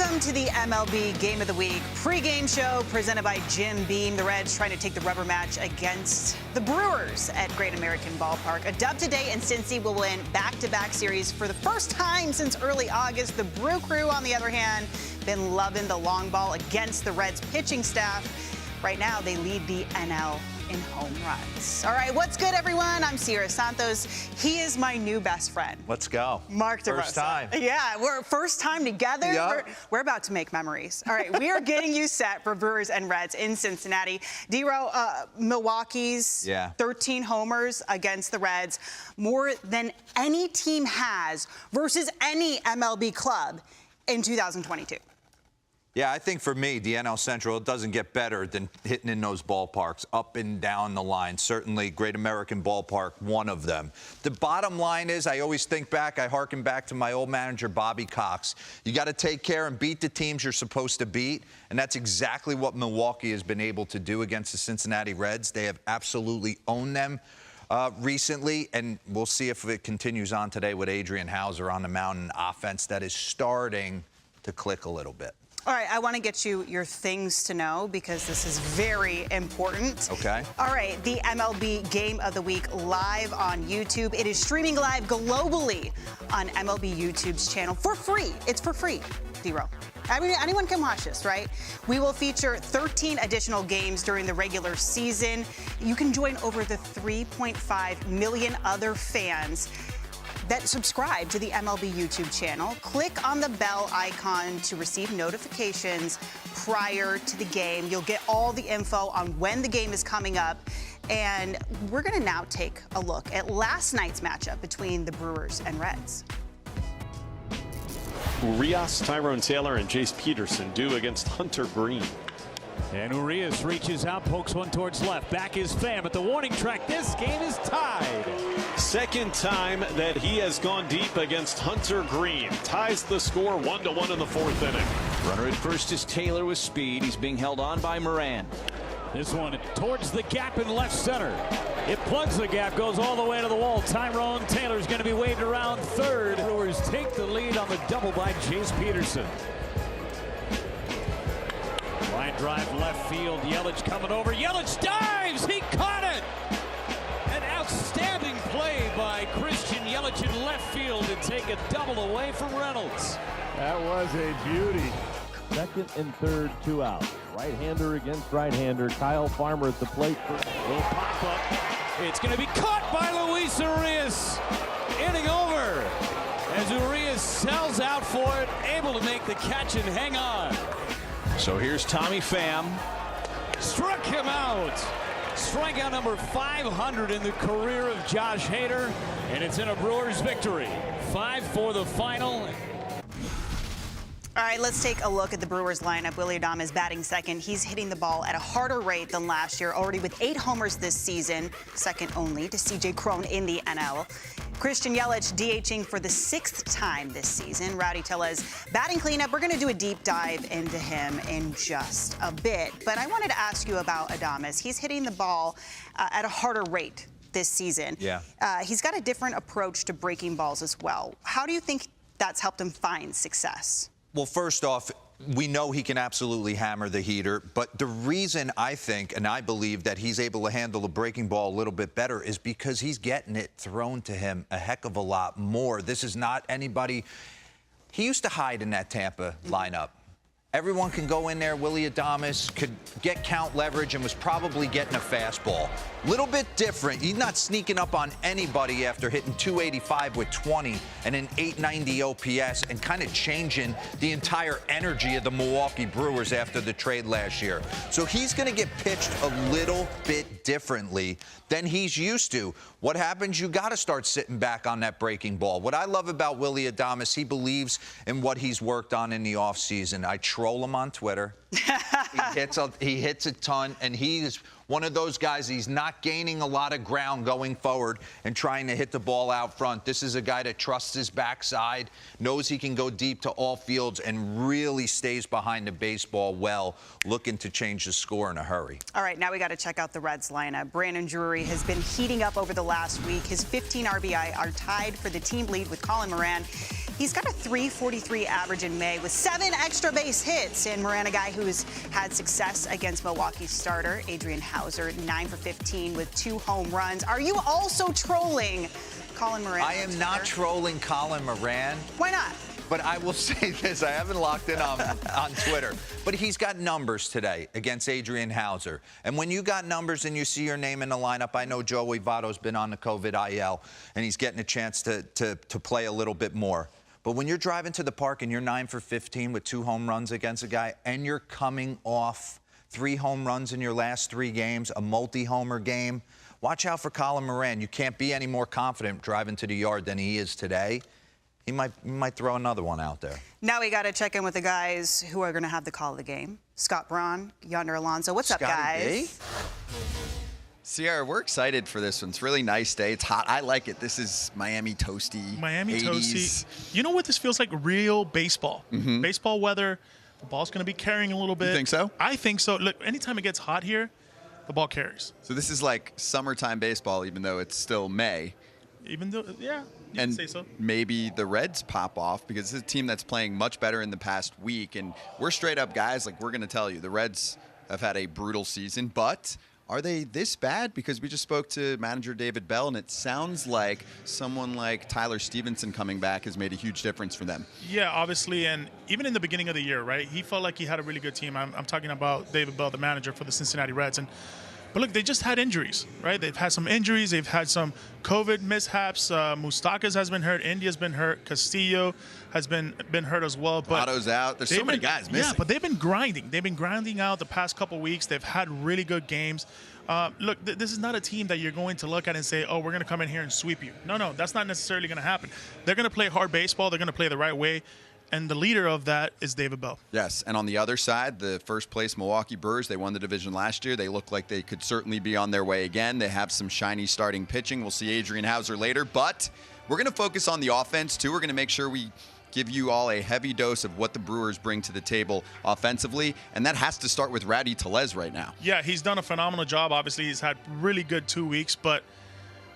Welcome to the MLB Game of the Week pregame show presented by Jim Beam. The Reds trying to take the rubber match against the Brewers at Great American Ballpark. A dub today, and Cincy will win back-to-back series for the first time since early August. The Brew Crew, on the other hand, been loving the long ball against the Reds pitching staff. Right now, they lead the NL in home runs. All right, what's good, everyone? I'm Sierra Santos. He is my new best friend. Let's go. Mark DeRosa. First time. Yeah, we're first time together. Yep. We're about to make memories. All right, we are getting you set for Brewers and Reds in Cincinnati. D-Row, Milwaukee's 13 homers against the Reds, more than any team has versus any MLB club in 2022. Yeah, I think for me, the NL Central, it doesn't get better than hitting in those ballparks, up and down the line. Certainly, Great American Ballpark, one of them. The bottom line is, I always think back, I hearken back to my old manager, Bobby Cox. You got to take care and beat the teams you're supposed to beat, and that's exactly what Milwaukee has been able to do against the Cincinnati Reds. They have absolutely owned them recently, and we'll see if it continues on today with Adrian Hauser on the mound, an offense that is starting to click a little bit. All right, I want to get you your things to know because this is very important. Okay. All right, the MLB Game of the Week live on YouTube. It is streaming live globally on MLB YouTube's channel for free. It's for free, D-Row. I mean, anyone can watch this, right? We will feature 13 additional games during the regular season. You can join over the 3.5 million other fans that subscribe to the MLB YouTube channel. Click on the bell icon to receive notifications prior to the game. You'll get all the info on when the game is coming up. And we're going to now take a look at last night's matchup between the Brewers and Reds. Urias, Tyrone Taylor, and Jace Peterson due against Hunter Green. And Urias reaches out, pokes one towards left. Back is Pham at the warning track. This game is tied. Second time that he has gone deep against Hunter Green. Ties the score 1-1 in the fourth inning. Runner at first is Taylor with speed. He's being held on by Moran. This one towards the gap in left center. It plugs the gap, goes all the way to the wall. Tyrone Taylor's going to be waved around third. Brewers take the lead on the double by Jace Peterson. Line drive left field. Yelich coming over. Yelich dives. He caught it. An outstanding play by Christian Yelich in left field to take a double away from Reynolds. That was a beauty. Second and third, 2 out. Right-hander against right-hander. Kyle Farmer at the plate. Little pop-up. It's going to be caught by Luis Urias. Inning over. As Urias sells out for it, able to make the catch and hang on. So here's Tommy Pham. Struck him out. Strikeout number 500 in the career of Josh Hader, and it's in a Brewers victory. 5 for the final. All right, let's take a look at the Brewers lineup. Willy Adames batting second. He's hitting the ball at a harder rate than last year, already with 8 homers this season, second only to C.J. Cron in the NL. Christian Yelich DHing for the 6th time this season. Rowdy Tellez batting cleanup. We're going to do a deep dive into him in just a bit. But I wanted to ask you about Adames. He's hitting the ball at a harder rate this season. Yeah. He's got a different approach to breaking balls as well. How do you think that's helped him find success? Well, first off, we know he can absolutely hammer the heater, but the reason I think and I believe that he's able to handle the breaking ball a little bit better is because he's getting it thrown to him a heck of a lot more. This is not anybody. He used to hide in that Tampa lineup. Everyone can go in there. Willy Adames could get count leverage and was probably getting a fastball. Little bit different. He's not sneaking up on anybody after hitting 285 with 20 and an 890 OPS and kind of changing the entire energy of the Milwaukee Brewers after the trade last year. So he's going to get pitched a little bit differently than he's used to. What happens? You got to start sitting back on that breaking ball. What I love about Willy Adames, he believes in what he's worked on in the offseason. I troll him on Twitter. He hits a ton, and he's one of those guys. He's not gaining a lot of ground going forward and trying to hit the ball out front. This is a guy that trusts his backside, knows he can go deep to all fields, and really stays behind the baseball well, looking to change the score in a hurry. All right, now we got to check out the Reds lineup. Brandon Drury has been heating up over the last week. His 15 RBI are tied for the team lead with Colin Moran. He's got a .343 average in May with 7 extra base hits. And Moran, a guy who's had success against Milwaukee starter Adrian Hauser, 9 for 15 with 2 home runs. Are you also trolling Colin Moran? I am not trolling Colin Moran. Why not? But I will say this, I haven't logged in on Twitter, but he's got numbers today against Adrian Hauser. And when you got numbers and you see your name in the lineup, I know Joey Votto's been on the COVID IL, and he's getting a chance to play a little bit more. But when you're driving to the park and you're 9 for 15 with 2 home runs against a guy, and you're coming off 3 home runs in your last 3 games, a multi-homer game, watch out for Colin Moran. You can't be any more confident driving to the yard than he is today. He might throw another one out there. Now we got to check in with the guys who are going to have the call of the game. Scott Braun, Yonder Alonso. What's up, guys? Sierra, we're excited for this one. It's a really nice day. It's hot. I like it. This is Miami toasty. Miami 80s. toasty. You know what this feels like? Real baseball. Baseball weather. The ball's going to be carrying a little bit. You think so? I think so. Look, anytime it gets hot here, the ball carries. So this is like summertime baseball, even though it's still May. Even though, yeah, you can say so. Maybe the Reds pop off because this is a team that's playing much better in the past week. And we're straight up guys, like we're going to tell you, the Reds have had a brutal season, but are they this bad? Because we just spoke to manager David Bell, and it sounds like someone like Tyler Stevenson coming back has made a huge difference for them. Yeah, obviously, and even in the beginning of the year, right, he felt like he had a really good team. I'm talking about David Bell, the manager for the Cincinnati Reds. But look, they just had injuries, right? They've had some injuries. They've had some COVID mishaps. Moustakas has been hurt. India's been hurt. Castillo has been hurt as well. But Otto's out. There's so many guys missing. Yeah, but they've been grinding. They've been grinding out the past couple weeks. They've had really good games. Look, this is not a team that you're going to look at and say, oh, we're going to come in here and sweep you. No, that's not necessarily going to happen. They're going to play hard baseball. They're going to play the right way. And the leader of that is David Bell. Yes, and on the other side, the first-place Milwaukee Brewers, they won the division last year. They look like they could certainly be on their way again. They have some shiny starting pitching. We'll see Adrian Hauser later, but we're going to focus on the offense, too. We're going to make sure we give you all a heavy dose of what the Brewers bring to the table offensively, and that has to start with Rowdy Tellez right now. Yeah, he's done a phenomenal job. Obviously, he's had really good 2 weeks, but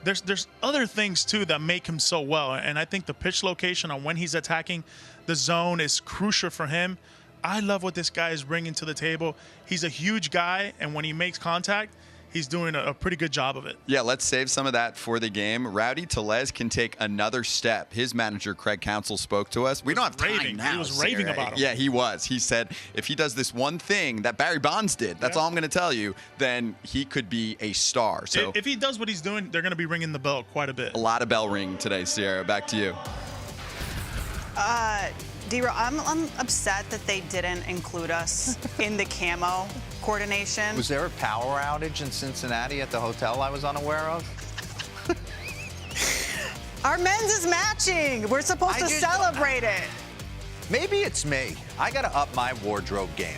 there's other things, too, that make him so well, and I think the pitch location on when he's attacking the zone is crucial for him. I love what this guy is bringing to the table. He's a huge guy, and when he makes contact, he's doing a pretty good job of it. Yeah, let's save some of that for the game. Rowdy Tellez can take another step. His manager, Craig Counsell, spoke to us. We don't have time now. He was raving about him. Yeah, he was. He said if he does this one thing that Barry Bonds did, that's all I'm going to tell you, then he could be a star. So if he does what he's doing, they're going to be ringing the bell quite a bit. A lot of bell ring today, Sierra. Back to you. D-Ro, I'm upset that they didn't include us in the camo coordination. Was there a power outage in Cincinnati at the hotel I was unaware of? Our men's is matching. We're supposed to celebrate it. Maybe it's me. I got to up my wardrobe game.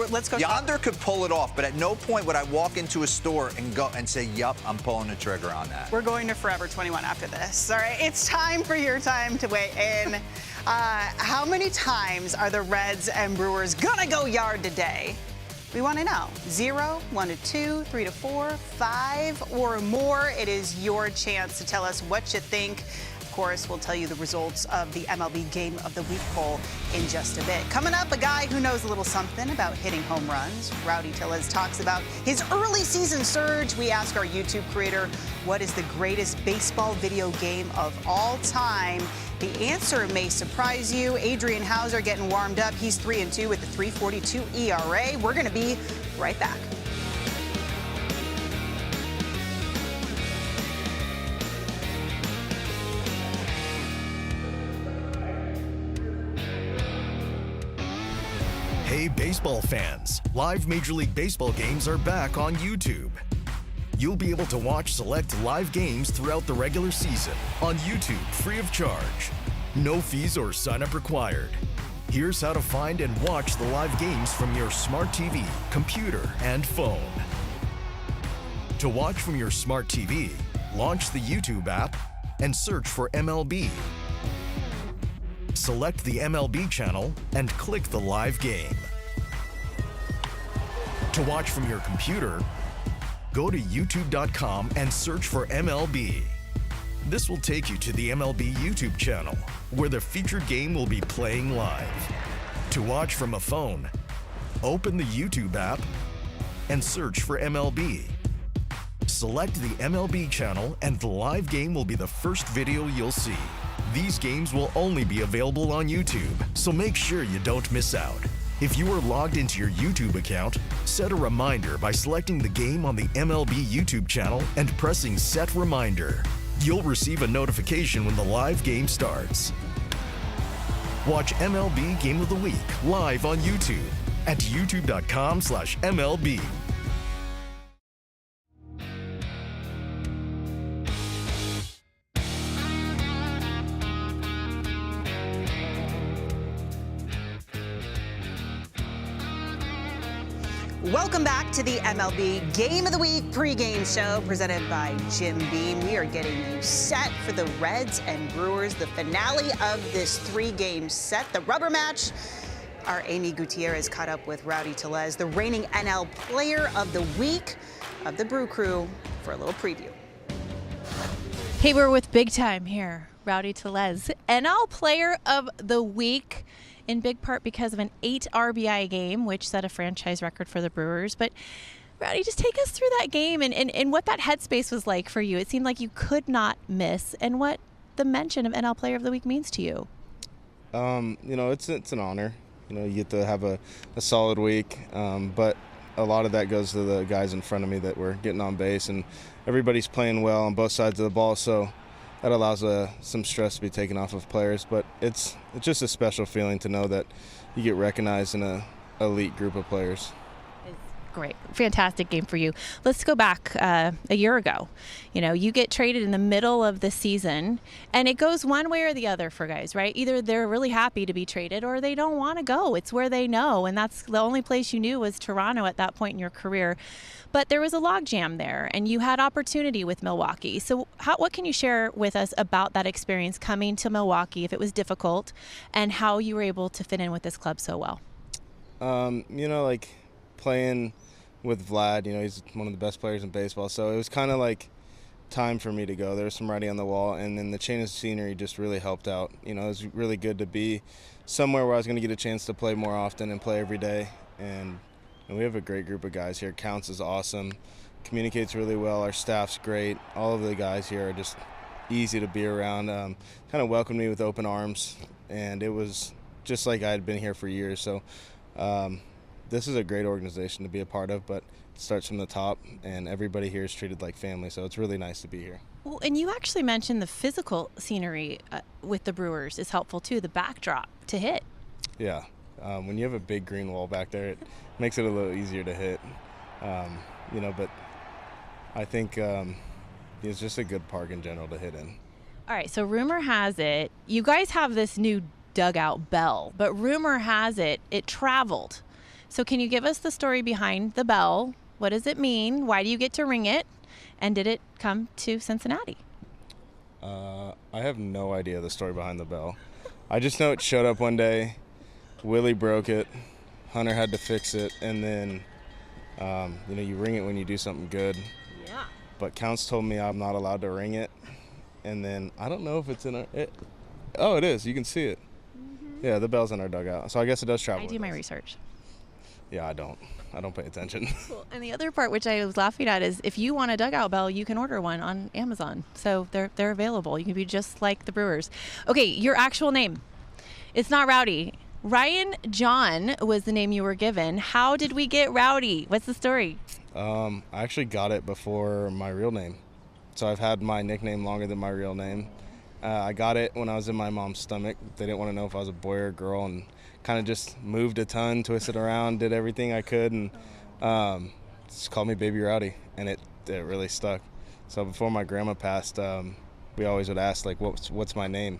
Let's go. Yonder could pull it off, but at no point would I walk into a store and go and say, yup, I'm pulling the trigger on that. We're going to Forever 21 after this. All right, it's time for your time to weigh in. How many times are the Reds and Brewers gonna go yard today? We want to know. 0, 1 to 2, 3 to 4, 5 or more. It is your chance to tell us what you think. Of course, we'll tell you the results of the MLB Game of the Week poll in just a bit. Coming up, a guy who knows a little something about hitting home runs. Rowdy Tellez talks about his early season surge. We ask our YouTube creator, what is the greatest baseball video game of all time? The answer may surprise you. Adrian Hauser getting warmed up. He's 3-2 with a 3.42 ERA. We're going to be right back. Hey, baseball fans. Live Major League Baseball games are back on YouTube. You'll be able to watch select live games throughout the regular season on YouTube free of charge. No fees or sign-up required. Here's how to find and watch the live games from your smart TV, computer, and phone. To watch from your smart TV, launch the YouTube app and search for MLB. Select the MLB channel and click the live game. To watch from your computer, go to youtube.com and search for MLB. This will take you to the MLB YouTube channel, where the featured game will be playing live. To watch from a phone, open the YouTube app and search for MLB. Select the MLB channel and the live game will be the first video you'll see. These games will only be available on YouTube, so make sure you don't miss out. If you are logged into your YouTube account, set a reminder by selecting the game on the MLB YouTube channel and pressing Set Reminder. You'll receive a notification when the live game starts. Watch MLB Game of the Week live on YouTube at youtube.com/MLB. Welcome back to the MLB Game of the Week pregame show presented by Jim Beam. We are getting you set for the Reds and Brewers, the finale of this 3-game set, the rubber match. Our Amy Gutierrez caught up with Rowdy Tellez, the reigning NL Player of the Week of the Brew Crew, for a little preview. Hey, we're with Big Time here. Rowdy Tellez, NL Player of the Week, in big part because of an 8 RBI game, which set a franchise record for the Brewers. But Rowdy, just take us through that game and what that headspace was like for you. It seemed like you could not miss, and what the mention of NL Player of the Week means to you. It's an honor. You get to have a solid week, but a lot of that goes to the guys in front of me that were getting on base, and everybody's playing well on both sides of the ball, so that allows some stress to be taken off of players. But it's just a special feeling to know that you get recognized in an elite group of players. Great. Fantastic game for you. Let's go back a year ago. You get traded in the middle of the season, and it goes one way or the other for guys, right? Either they're really happy to be traded or they don't want to go. It's where they know, and that's the only place you knew was Toronto at that point in your career. But there was a logjam there, and you had opportunity with Milwaukee. So what can you share with us about that experience coming to Milwaukee, if it was difficult, and how you were able to fit in with this club so well? Playing with Vlad, he's one of the best players in baseball, so it was kind of like time for me to go. There was some writing on the wall, and then the change of scenery just really helped out. It was really good to be somewhere where I was going to get a chance to play more often and play every day, and we have a great group of guys here. Counts is awesome, communicates really well, our staff's great. All of the guys here are just easy to be around, kind of welcomed me with open arms, and it was just like I had been here for years. So this is a great organization to be a part of, but it starts from the top, and everybody here is treated like family, so it's really nice to be here. Well, and you actually mentioned the physical scenery with the Brewers is helpful too, the backdrop to hit. Yeah, when you have a big green wall back there, it makes it a little easier to hit, but I think it's just a good park in general to hit in. All right, so rumor has it, you guys have this new dugout bell, but rumor has it traveled. So can you give us the story behind the bell? What does it mean? Why do you get to ring it? And did it come to Cincinnati? I have no idea the story behind the bell. I just know it showed up one day. Willie broke it. Hunter had to fix it. And then, you ring it when you do something good. Yeah. But Counts told me I'm not allowed to ring it. And then I don't know if it's in our... it is. You can see it. Mm-hmm. Yeah, the bell's in our dugout. So I guess it does travel. I do my research. Yeah, I don't pay attention. Cool. And the other part, which I was laughing at, is if you want a dugout bell, you can order one on Amazon. So they're available. You can be just like the Brewers. Okay, your actual name. It's not Rowdy. Ryan John was the name you were given. How did we get Rowdy? What's the story? I actually got it before my real name. So I've had my nickname longer than my real name. I got it when I was in my mom's stomach. They didn't want to know if I was a boy or a girl, and kind of just moved a ton, twisted around, did everything I could, and just called me Baby Rowdy, and it really stuck. So before my grandma passed, we always would ask, like, what's my name?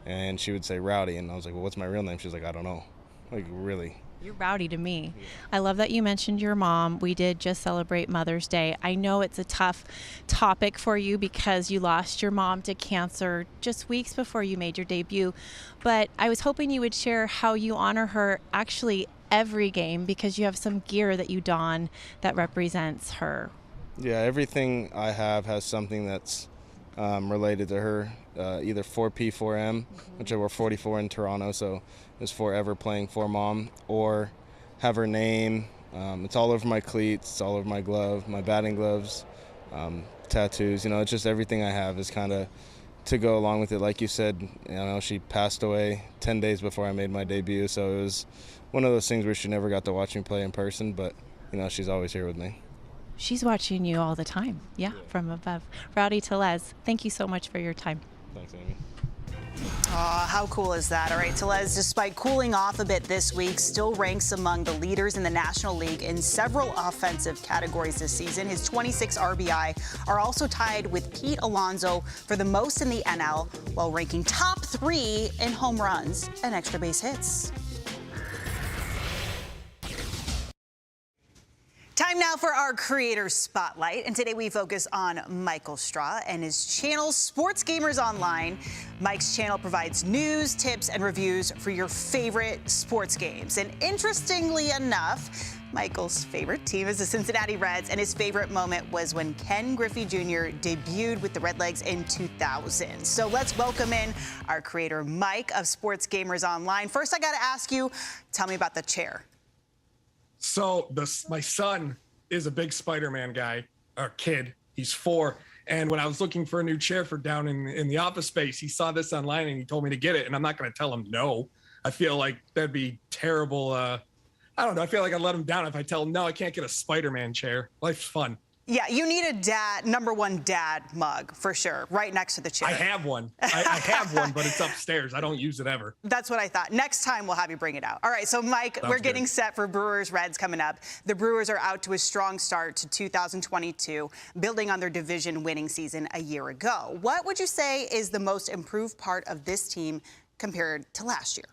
And she would say Rowdy, and I was like, well, what's my real name? She was like, I don't know. Like, really? You're Rowdy to me. Yeah. I love that you mentioned your mom. We did just celebrate Mother's Day. I know it's a tough topic for you because you lost your mom to cancer just weeks before you made your debut. But I was hoping you would share how you honor her actually every game, because you have some gear that you don that represents her. Yeah, everything I have has something that's related to her, either 4P4M, which I wore 44 in Toronto, so it's forever playing for Mom, or have her name. It's all over my cleats, it's all over my glove, my batting gloves, tattoos. It's just everything I have is kind of to go along with it. Like you said, she passed away 10 days before I made my debut, so it was one of those things where she never got to watch me play in person, but she's always here with me. She's watching you all the time, from above. Rowdy Tellez, thank you so much for your time. Thanks, Amy. How cool is that? All right, Tellez, despite cooling off a bit this week, still ranks among the leaders in the National League in several offensive categories this season. His 26 RBI are also tied with Pete Alonso for the most in the NL, while ranking top 3 in home runs and extra base hits. Time now for our Creator Spotlight, and today we focus on Michael Straw and his channel, Sports Gamers Online. Mike's channel provides news, tips, and reviews for your favorite sports games. And interestingly enough, Michael's favorite team is the Cincinnati Reds, and his favorite moment was when Ken Griffey Jr. debuted with the Redlegs in 2000. So let's welcome in our creator, Mike of Sports Gamers Online. First, I got to ask you, tell me about the chair. So my son is a big Spider-Man guy, or kid. He's 4. And when I was looking for a new chair for down in the office space, he saw this online and he told me to get it. And I'm not going to tell him no. I feel like that'd be terrible. I don't know. I feel like I'd let him down if I tell him, no, I can't get a Spider-Man chair. Life's fun. Yeah, you need a #1 dad mug for sure, right next to the chair. I have one. I have one, but it's upstairs. I don't use it ever. That's what I thought. Next time we'll have you bring it out. All right, so Mike, we're getting set for Brewers Reds coming up. The Brewers are out to a strong start to 2022, building on their division winning season a year ago. What would you say is the most improved part of this team compared to last year?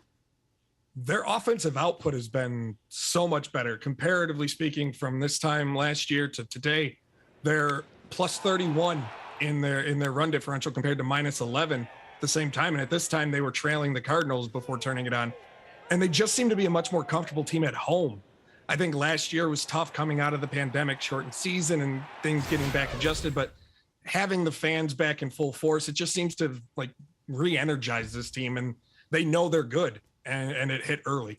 Their offensive output has been so much better, comparatively speaking, from this time last year to today. They're plus 31 in their run differential compared to minus 11 at the same time. And at this time, they were trailing the Cardinals before turning it on. And they just seem to be a much more comfortable team at home. I think last year was tough coming out of the pandemic, shortened season and things getting back adjusted. But having the fans back in full force, it just seems to re-energize this team. And they know they're good. And it hit early.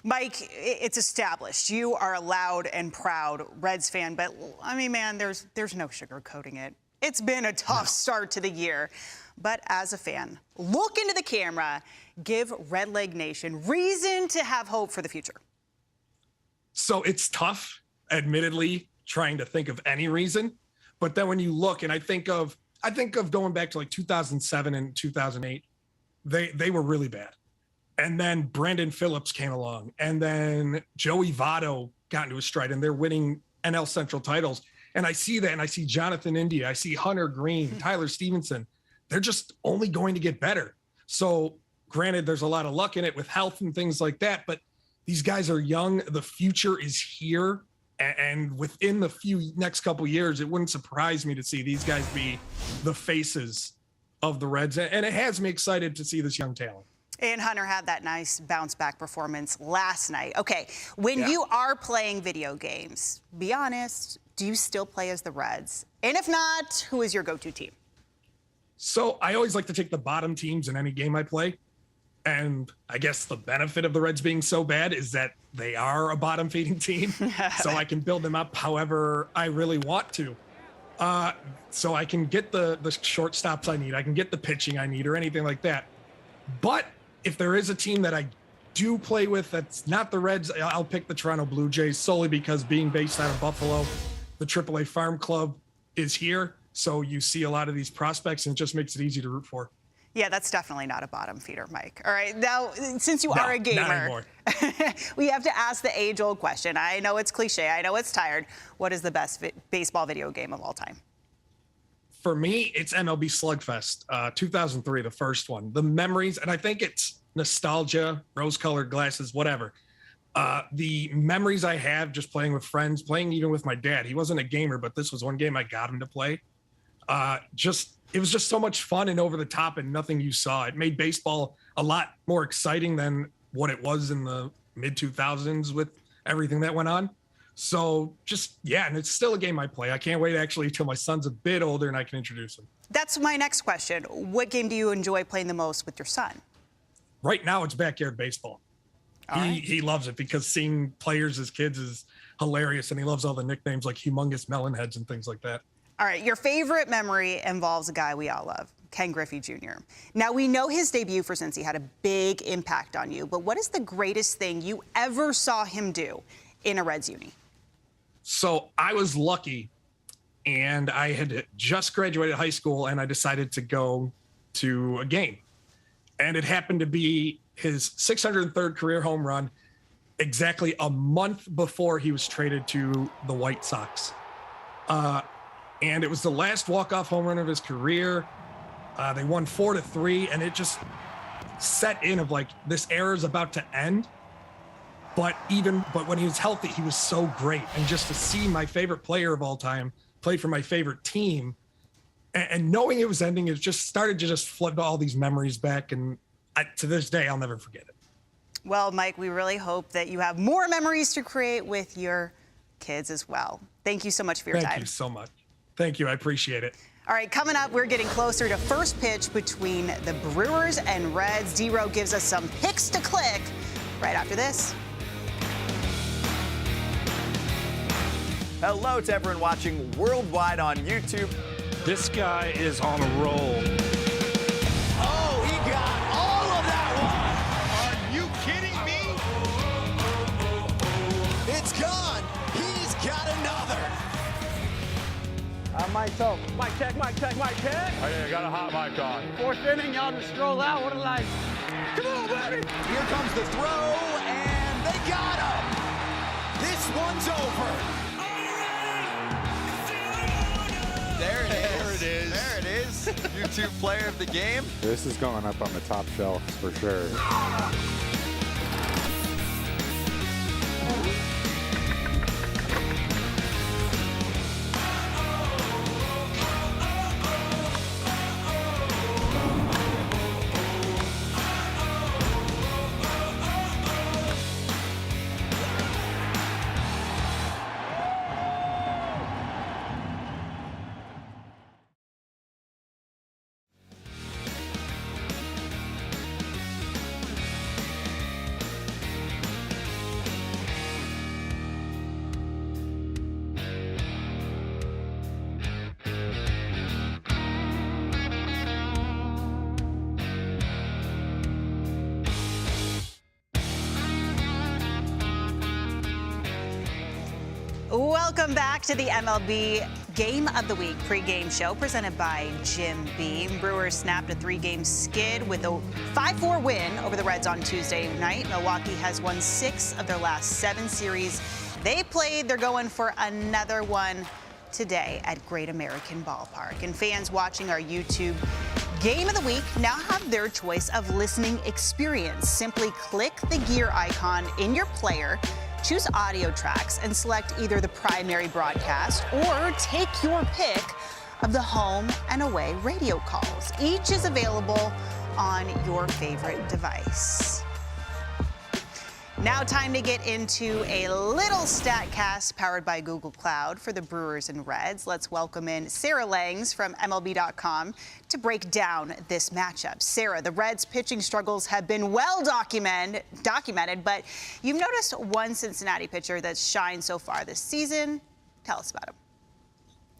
Mike, it's established. You are a loud and proud Reds fan, but I mean, man, there's no sugarcoating it. It's been a tough start to the year. But as a fan, look into the camera, give Redleg Nation reason to have hope for the future. So it's tough, admittedly, trying to think of any reason. But then when you look, and I think of going back to 2007 and 2008, they were really bad. And then Brandon Phillips came along, and then Joey Votto got into a stride, and they're winning NL Central titles. And I see that, and I see Jonathan India, I see Hunter Green, Tyler Stevenson. They're just only going to get better. So granted, there's a lot of luck in it with health and things like that, but these guys are young. The future is here. And within the next couple of years, it wouldn't surprise me to see these guys be the faces of the Reds. And it has me excited to see this young talent. And Hunter had that nice bounce back performance last night. Okay, when you are playing video games, be honest, do you still play as the Reds? And if not, who is your go-to team? So I always like to take the bottom teams in any game I play. And I guess the benefit of the Reds being so bad is that they are a bottom feeding team. So I can build them up however I really want to. So I can get the shortstops I need. I can get the pitching I need or anything like that. But if there is a team that I do play with that's not the Reds, I'll pick the Toronto Blue Jays solely because being based out of Buffalo, the AAA Farm Club is here. So you see a lot of these prospects and it just makes it easy to root for. Yeah, that's definitely not a bottom feeder, Mike. All right, now, since you are a gamer, we have to ask the age-old question. I know it's cliche. I know it's tired. What is the best baseball video game of all time? For me, it's MLB Slugfest, 2003, the first one. The memories, and I think it's nostalgia, rose-colored glasses, whatever. The memories I have just playing with friends, playing even with my dad. He wasn't a gamer, but this was one game I got him to play. It was just so much fun and over the top and nothing you saw. It made baseball a lot more exciting than what it was in the mid-2000s with everything that went on. So and it's still a game I play. I can't wait actually till my son's a bit older and I can introduce him. That's my next question. What game do you enjoy playing the most with your son? Right now it's backyard baseball. He loves it because seeing players as kids is hilarious, and he loves all the nicknames like humongous melon heads and things like that. All right, your favorite memory involves a guy we all love, Ken Griffey Jr. Now, we know his debut for Cincy had a big impact on you, but what is the greatest thing you ever saw him do in a Reds uni? So I was lucky, and I had just graduated high school, and I decided to go to a game. And it happened to be his 603rd career home run exactly a month before he was traded to the White Sox. And it was the last walk-off home run of his career. They won 4-3, and it just set in of like, this era is about to end. But when he was healthy, he was so great. And just to see my favorite player of all time play for my favorite team, and knowing it was ending, it just started to just flood all these memories back. And to this day, I'll never forget it. Well, Mike, we really hope that you have more memories to create with your kids as well. Thank you so much for your time. Thank you so much. Thank you. I appreciate it. All right, coming up, we're getting closer to first pitch between the Brewers and Reds. D-Row gives us some picks to click right after this. Hello to everyone watching worldwide on YouTube. This guy is on a roll. Oh, he got all of that one. Are you kidding me? It's gone. He's got another. Mike check. Oh, yeah, got a hot mic on. Fourth inning, y'all just stroll out. What a life. Come on, baby. Here comes the throw, and they got him. This one's over. There it is. There it is. YouTube player of the game. This is going up on the top shelf for sure. Welcome back to the MLB Game of the Week pregame show presented by Jim Beam. Brewers snapped a 3-game skid with a 5-4 win over the Reds on Tuesday night. Milwaukee has won 6 of their last 7 series they played. They're going for another one today at Great American Ballpark. And fans watching our YouTube Game of the Week now have their choice of listening experience. Simply click the gear icon in your player, choose audio tracks, and select either the primary broadcast or take your pick of the home and away radio calls. Each is available on your favorite device. Now time to get into a little StatCast powered by Google Cloud for the Brewers and Reds. Let's welcome in Sarah Langs from MLB.com to break down this matchup. Sarah, the Reds' pitching struggles have been well documented, but you've noticed one Cincinnati pitcher that's shined so far this season. Tell us about him.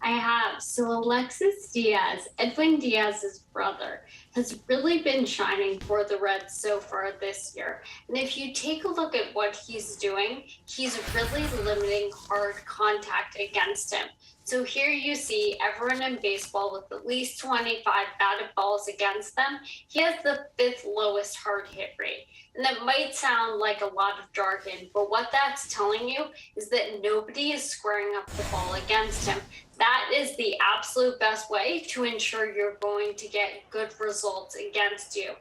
I have. So Alexis Diaz, Edwin Diaz's brother, has really been shining for the Reds so far this year. And if you take a look at what he's doing, he's really limiting hard contact against him. So here you see everyone in baseball with at least 25 batted balls against them. He has the 5th lowest hard hit rate. And that might sound like a lot of jargon, but what that's telling you is that nobody is squaring up the ball against him. That is the absolute best way to ensure you're going to get good results against you.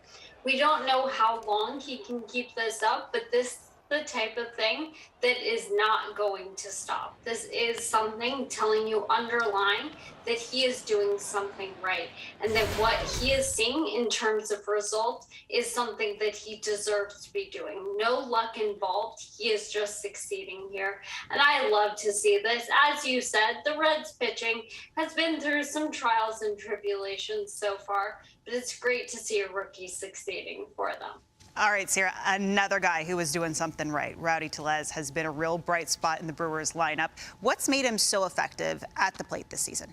We don't know how long he can keep this up, but this the type of thing that is not going to stop. This is something telling you underlying that he is doing something right, and that what he is seeing in terms of results is something that he deserves to be doing. No luck involved. He is just succeeding here. And I love to see this. As you said, the Reds pitching has been through some trials and tribulations so far, but it's great to see a rookie succeeding for them. All right, Sarah, another guy who is doing something right. Rowdy Tellez has been a real bright spot in the Brewers lineup. What's made him so effective at the plate this season?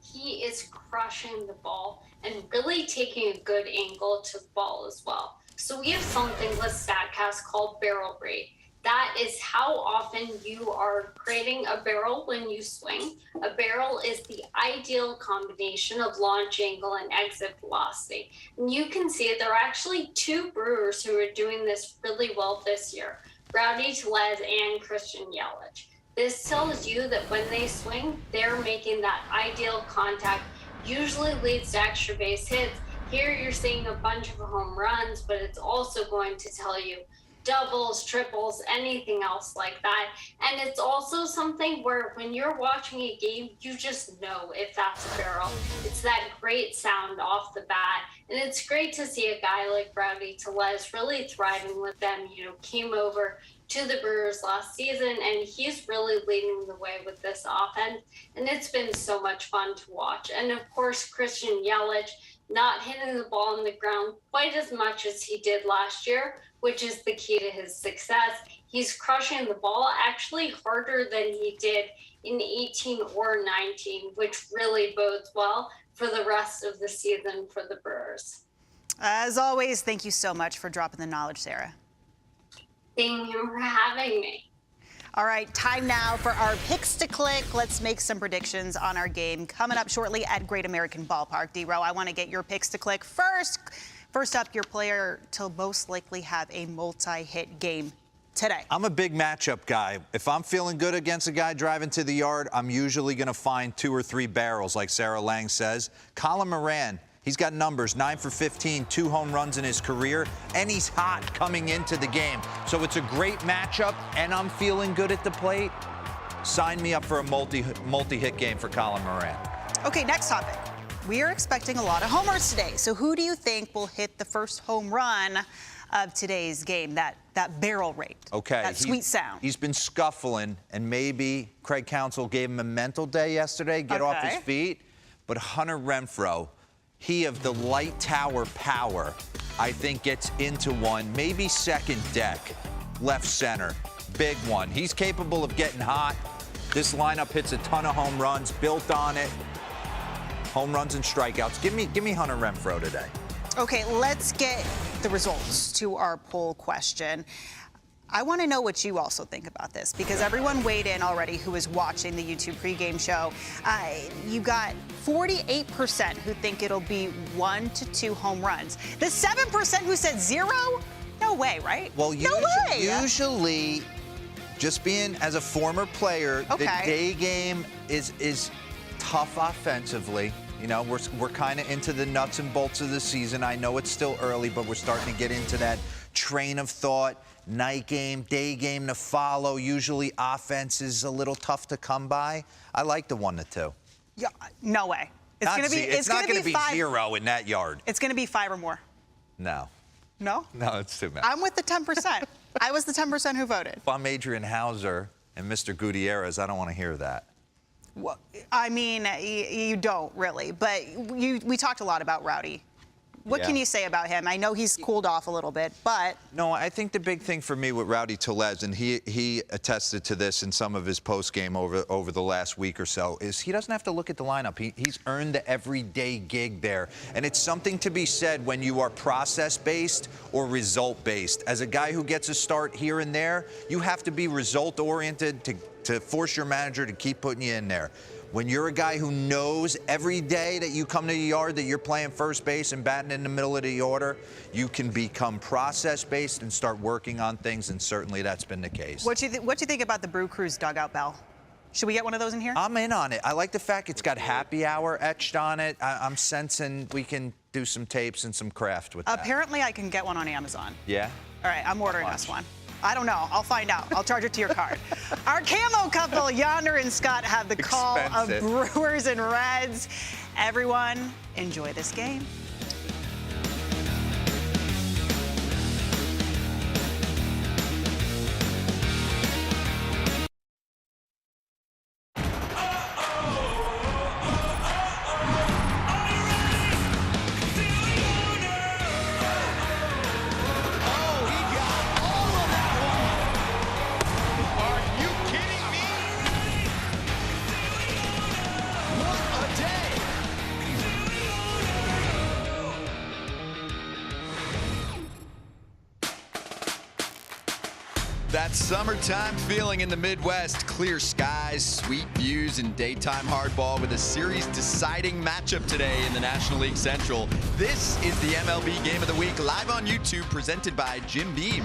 He is crushing the ball and really taking a good angle to the ball as well. So we have something with StatCast called barrel rate. That is how often you are creating a barrel when you swing. A barrel is the ideal combination of launch angle and exit velocity. And you can see there are actually two Brewers who are doing this really well this year, Rowdy Tellez and Christian Yelich. This tells you that when they swing, they're making that ideal contact, usually leads to extra base hits. Here you're seeing a bunch of home runs, but it's also going to tell you doubles, triples, anything else like that. And it's also something where when you're watching a game, you just know if that's a barrel. It's that great sound off the bat. And it's great to see a guy like Rowdy Tellez really thriving with them. You know, came over to the Brewers last season, and he's really leading the way with this offense. And it's been so much fun to watch. And of course, Christian Yelich not hitting the ball on the ground quite as much as he did last year, which is the key to his success. He's crushing the ball actually harder than he did in 18 or 19, which really bodes well for the rest of the season for the Brewers. As always, thank you so much for dropping the knowledge, Sarah. Thank you for having me. All right, time now for our picks to click. Let's make some predictions on our game coming up shortly at Great American Ballpark. D-Row, I want to get your picks to click first. First up, your player to most likely have a multi-hit game today. I'm a big matchup guy. If I'm feeling good against a guy driving to the yard, I'm usually going to find 2 or 3 barrels, like Sarah Lang says. Colin Moran, he's got numbers, 9 for 15, 2 home runs in his career, and he's hot coming into the game. So it's a great matchup, and I'm feeling good at the plate. Sign me up for a multi-hit game for Colin Moran. Okay, next topic. We are expecting a lot of homers today. So who do you think will hit the first home run of today's game, that barrel rate, that sweet sound? He's been scuffling, and maybe Craig Counsell gave him a mental day yesterday, get off his feet. But Hunter Renfroe, he of the light tower power, I think gets into one, maybe second deck, left center. Big one. He's capable of getting hot. This lineup hits a ton of home runs, built on it. Home runs and strikeouts. Give me Hunter Renfroe today. Okay, let's get the results to our poll question. I want to know what you also think about this, because everyone weighed in already who is watching the YouTube pregame show. You got 48% who think it'll be 1 to 2 home runs. The 7% who said 0? No way, right? Well, no way. Usually, just being as a former player, the day game is tough offensively. You know, we're kind of into the nuts and bolts of the season. I know it's still early, but we're starting to get into that train of thought. Night game, day game to follow. Usually offense is a little tough to come by. I like the 1 to 2. Yeah, no way. It's not going to be 0 in that yard. It's going to be 5 or more. No. No? No, it's too much. I'm with the 10%. I was the 10% who voted. If I'm Adrian Hauser and Mr. Gutierrez, I don't want to hear that. Well, I mean, you don't really, but we talked a lot about Rowdy. What can you say about him? I know he's cooled off a little bit, but... No, I think the big thing for me with Rowdy Tellez, and he attested to this in some of his postgame over the last week or so, is he doesn't have to look at the lineup. He's earned the everyday gig there. And it's something to be said when you are process-based or result-based. As a guy who gets a start here and there, you have to be result-oriented to force your manager to keep putting you in there. When you're a guy who knows every day that you come to the yard that you're playing first base and batting in the middle of the order, you can become process-based and start working on things, and certainly that's been the case. What do you think about the Brew Crew's dugout bell? Should we get one of those in here? I'm in on it. I like the fact it's got happy hour etched on it. I'm sensing we can do some tapes and some craft with that. Apparently I can get one on Amazon. Yeah? All right, I'm ordering us one. I don't know. I'll find out. I'll charge it to your card. Our camo couple, Yonder and Scott, have the call of Brewers and Reds. Everyone, enjoy this game. That summertime feeling in the Midwest, clear skies, sweet views, and daytime hardball with a series-deciding matchup today in the National League Central. This is the MLB Game of the Week, live on YouTube, presented by Jim Beam.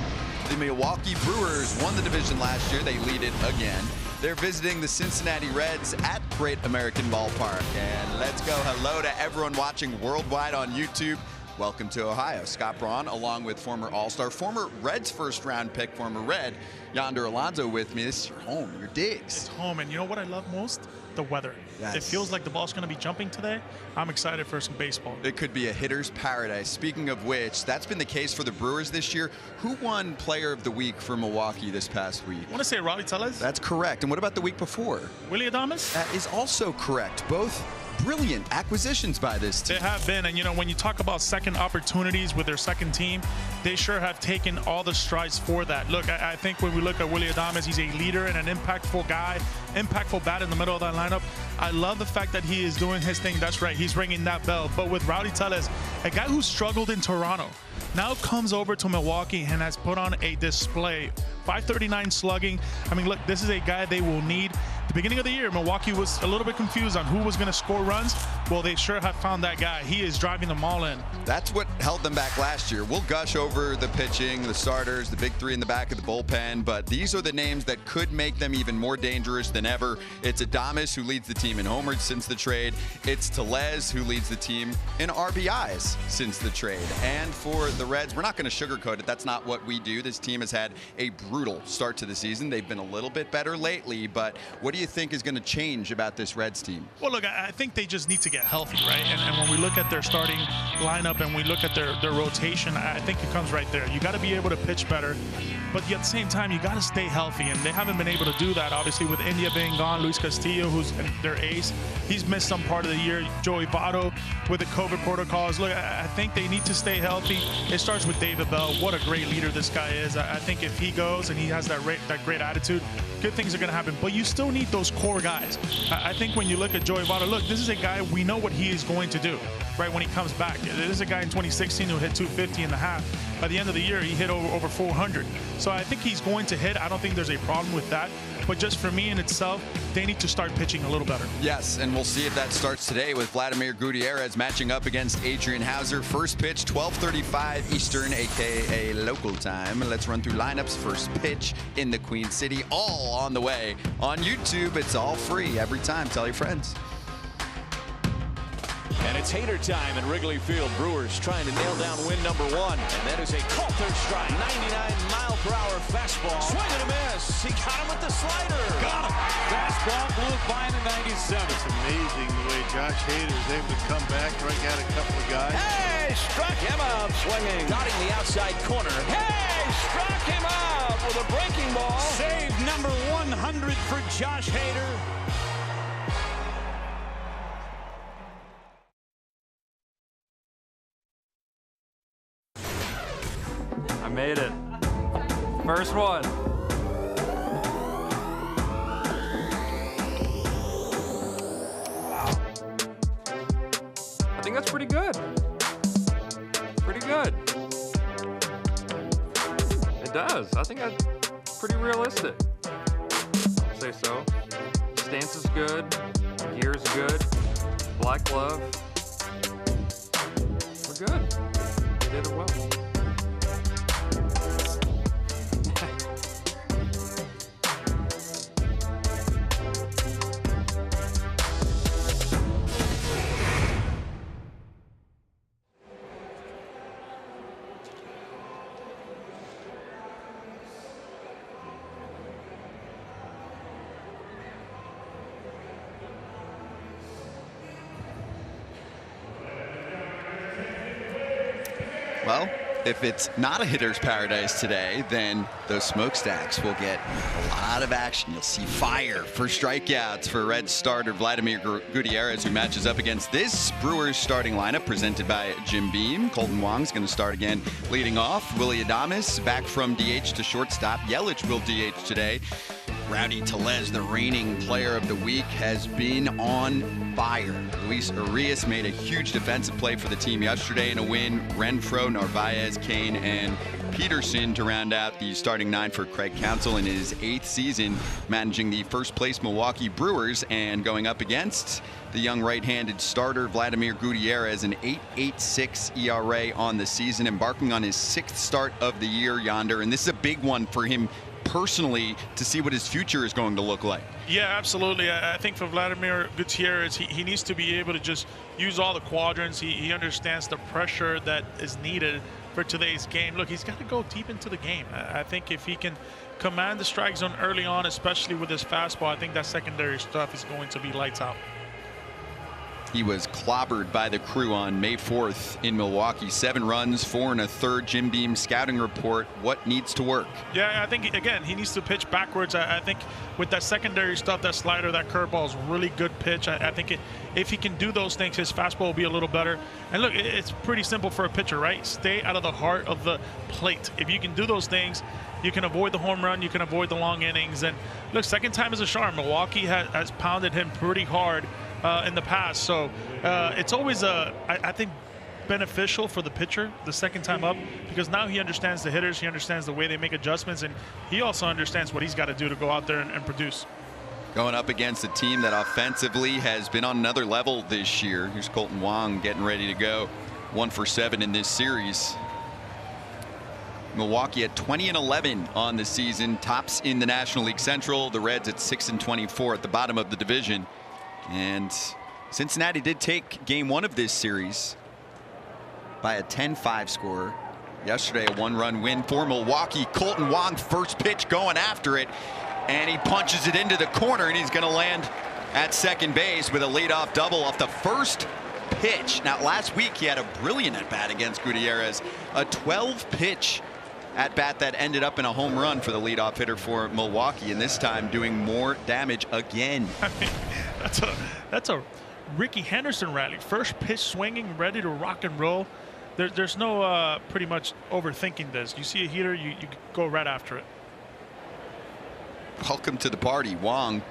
The Milwaukee Brewers won the division last year. They lead it again. They're visiting the Cincinnati Reds at Great American Ballpark. And let's go hello to everyone watching worldwide on YouTube. Welcome to Ohio. Scott Braun, along with former All-Star, former Reds first-round pick, former Red, Yonder Alonso with me. This is your home, your digs. It's home, and you know what I love most? The weather. Yes. It feels like the ball's going to be jumping today. I'm excited for some baseball. It could be a hitter's paradise. Speaking of which, that's been the case for the Brewers this year. Who won Player of the Week for Milwaukee this past week? I want to say Rowdy Tellez. That's correct. And what about the week before? Willie Adames? That is also correct. Both brilliant acquisitions by this team. They have been, and you know, when you talk about second opportunities with their second team, they sure have taken all the strides for that. Look, I think when we look at Willie Adames, he's a leader and an impactful guy, impactful bat in the middle of that lineup. I love the fact that he is doing his thing. That's right, he's ringing that bell. But with Rowdy Tellez, a guy who struggled in Toronto, now comes over to Milwaukee and has put on a display. 539 slugging. I mean, look, this is a guy they will need. At the beginning of the year, Milwaukee was a little bit confused on who was going to score runs. Well, they sure have found that guy. He is driving them all in. That's what held them back last year. We'll gush over the pitching, the starters, the big three in the back of the bullpen, but these are the names that could make them even more dangerous than ever. It's Adames, who leads the team in homers since the trade. It's Tellez, who leads the team in RBIs since the trade. And for the Reds, we're not going to sugarcoat it. That's not what we do. This team has had a brutal start to the season. They've been a little bit better lately, but what do you think is going to change about this Reds team? Well, look, I think they just need to get healthy, right? And when we look at their starting lineup and we look at their rotation, I think it comes right there. You got to be able to pitch better, but at the same time, you got to stay healthy, and they haven't been able to do that, obviously, with India being gone. Luis Castillo, who's their ace, he's missed some part of the year. Joey Votto with the COVID protocols. Look, I think they need to stay healthy. It starts with David Bell. What a great leader this guy is. I think if he goes and he has that great attitude, good things are going to happen. But you still need those core guys. I think when you look at Joey Votto, look, this is a guy, we know what he is going to do, right, when he comes back. This is a guy in 2016 who hit 250 in the half. By the end of the year, he hit over 400. So I think he's going to hit. I don't think there's a problem with that. But just for me in itself, they need to start pitching a little better. Yes, and we'll see if that starts today with Vladimir Gutierrez matching up against Adrian Hauser. First pitch, 12:35 Eastern, a.k.a. local time. Let's run through lineups. First pitch in the Queen City, all on the way. On YouTube, it's all free every time. Tell your friends. And it's Hader time at Wrigley Field. Brewers trying to nail down win number one. And that is a called third strike. 99-mile-per-hour fastball. Swing and a miss. He got him with the slider. Got him. Fastball blew it by in the 97. It's amazing the way Josh Hader is able to come back, strike out a couple of guys. Hey, struck him out swinging. Dotting the outside corner. Hey, struck him out with a breaking ball. Save number 100 for Josh Hader. I made it. First one. I think that's pretty good. Pretty good. It does. I think that's pretty realistic. I'd say so. Stance is good. Gear is good. Black glove. We're good. They did it well. Well, if it's not a hitter's paradise today, then those smokestacks will get a lot of action. You'll see fire for strikeouts for Reds starter Vladimir Gutierrez, who matches up against this Brewers starting lineup presented by Jim Beam. Colton Wong's going to start again leading off. Willy Adames back from DH to shortstop. Yelich will DH today. Rowdy Tellez, the reigning player of the week, has been on fire. Luis Urias made a huge defensive play for the team yesterday in a win. Renfroe, Narvaez, Kane, and Peterson to round out the starting 9 for Craig Counsell in his 8th season, managing the first-place Milwaukee Brewers and going up against the young right-handed starter Vladimir Gutierrez, an 8.86 ERA on the season, embarking on his 6th start of the year yonder. And this is a big one for him personally to see what his future is going to look like. Yeah, absolutely. I think for Vladimir Gutierrez, he needs to be able to just use all the quadrants. He understands the pressure that is needed for today's game. Look, he's got to go deep into the game. I think if he can command the strike zone early on, especially with his fastball, I think that secondary stuff is going to be lights out. He was clobbered by the Crew on May 4th in Milwaukee. 7 runs, 4 1/3. Jim Beam scouting report. What needs to work? Yeah, I think, again, he needs to pitch backwards. I think with that secondary stuff, that slider, that curveball is really good pitch. I think if he can do those things, his fastball will be a little better. And look, it's pretty simple for a pitcher, right? Stay out of the heart of the plate. If you can do those things, you can avoid the home run, you can avoid the long innings. And look, second time is a charm. Milwaukee has pounded him pretty hard in the past, so it's always I think beneficial for the pitcher the second time up, because now he understands the hitters, he understands the way they make adjustments, and he also understands what he's got to do to go out there and produce. Going up against a team that offensively has been on another level this year. Here's Colton Wong getting ready to go. 1 for 7 in this series. Milwaukee at 20-11 on the season, tops in the National League Central. The Reds at 6-24 at the bottom of the division. And Cincinnati did take game 1 of this series by a 10-5 score. Yesterday, a 1-run win for Milwaukee. Colton Wong, first pitch, going after it, and he punches it into the corner, and he's going to land at second base with a leadoff double off the first pitch. Now, last week he had a brilliant at-bat against Gutierrez, a 12-pitch at-bat that ended up in a home run for the leadoff hitter for Milwaukee, and this time doing more damage again. I mean, that's a Ricky Henderson rally. First pitch swinging, ready to rock and roll. There's no pretty much overthinking this. You see a heater, you go right after it. Welcome to the party. Wong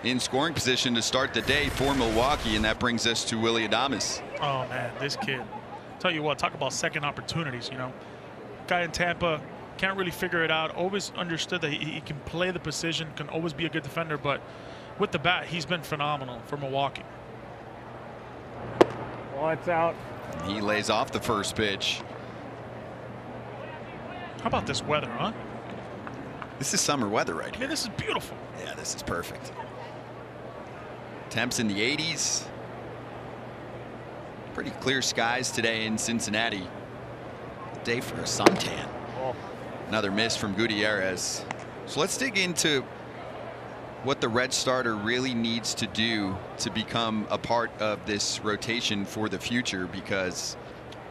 in scoring position to start the day for Milwaukee, and that brings us to Willy Adames. Oh man, this kid. Tell you what, talk about second opportunities. You know, guy in Tampa can't really figure it out. Always understood that he can play the position, can always be a good defender, but with the bat, he's been phenomenal for Milwaukee. Lights out. He lays off the first pitch. How about this weather, huh? This is summer weather right here. Man, this is beautiful. Yeah, this is perfect. Temps in the 80s. Pretty clear skies today in Cincinnati. Day for a suntan. Another miss from Gutierrez. So let's dig into what the Red starter really needs to do to become a part of this rotation for the future, because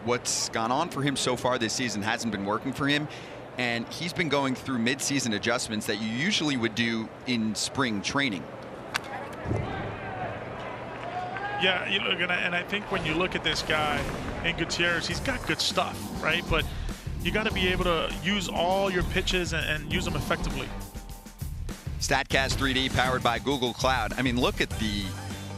what's gone on for him so far this season hasn't been working for him, and he's been going through mid-season adjustments that you usually would do in spring training. Yeah, you look, and I think when you look at this guy in Gutierrez, he's got good stuff, right? But you got to be able to use all your pitches and use them effectively. StatCast 3D powered by Google Cloud. I mean, look at the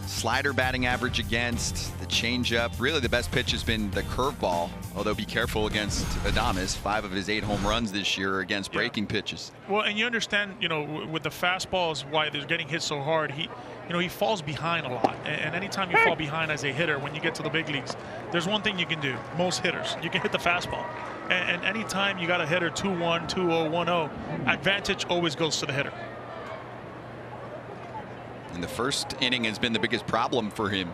slider batting average against, the changeup. Really, the best pitch has been the curveball, although be careful against Adames. 5 of his 8 home runs this year are against breaking pitches. Well, and you understand, you know, with the fastballs, why they're getting hit so hard. He falls behind a lot. And anytime you fall behind as a hitter, when you get to the big leagues, there's one thing you can do. Most hitters, you can hit the fastball. And anytime you got a hitter 2-1, 2-0, 1-0, advantage always goes to the hitter. And the first inning has been the biggest problem for him.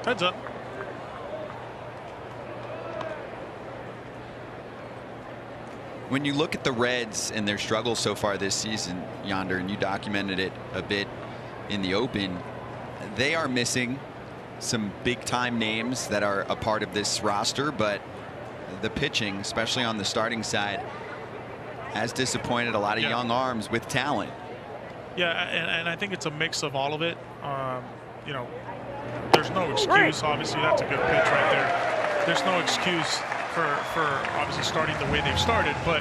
Heads up. When you look at the Reds and their struggles so far this season, Yonder, and you documented it a bit in the open, they are missing some big-time names that are a part of this roster, but the pitching, especially on the starting side, has disappointed a lot of young arms with talent. Yeah, and I think it's a mix of all of it. You know, there's no excuse. Obviously, that's a good pitch right there. There's no excuse for obviously starting the way they've started, but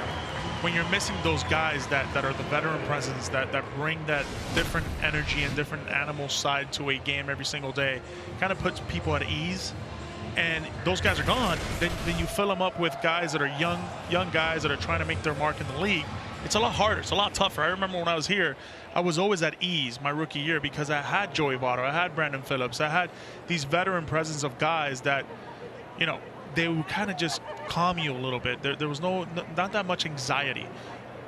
when you're missing those guys that are the veteran presence that bring that different energy and different animal side to a game every single day, kind of puts people at ease. And those guys are gone, then you fill them up with guys that are young guys that are trying to make their mark in the league. It's a lot harder. It's a lot tougher. I remember when I was here, I was always at ease my rookie year because I had Joey Votto, I had Brandon Phillips, I had these veteran presence of guys that, you know, they would kind of just calm you a little bit. There was not that much anxiety.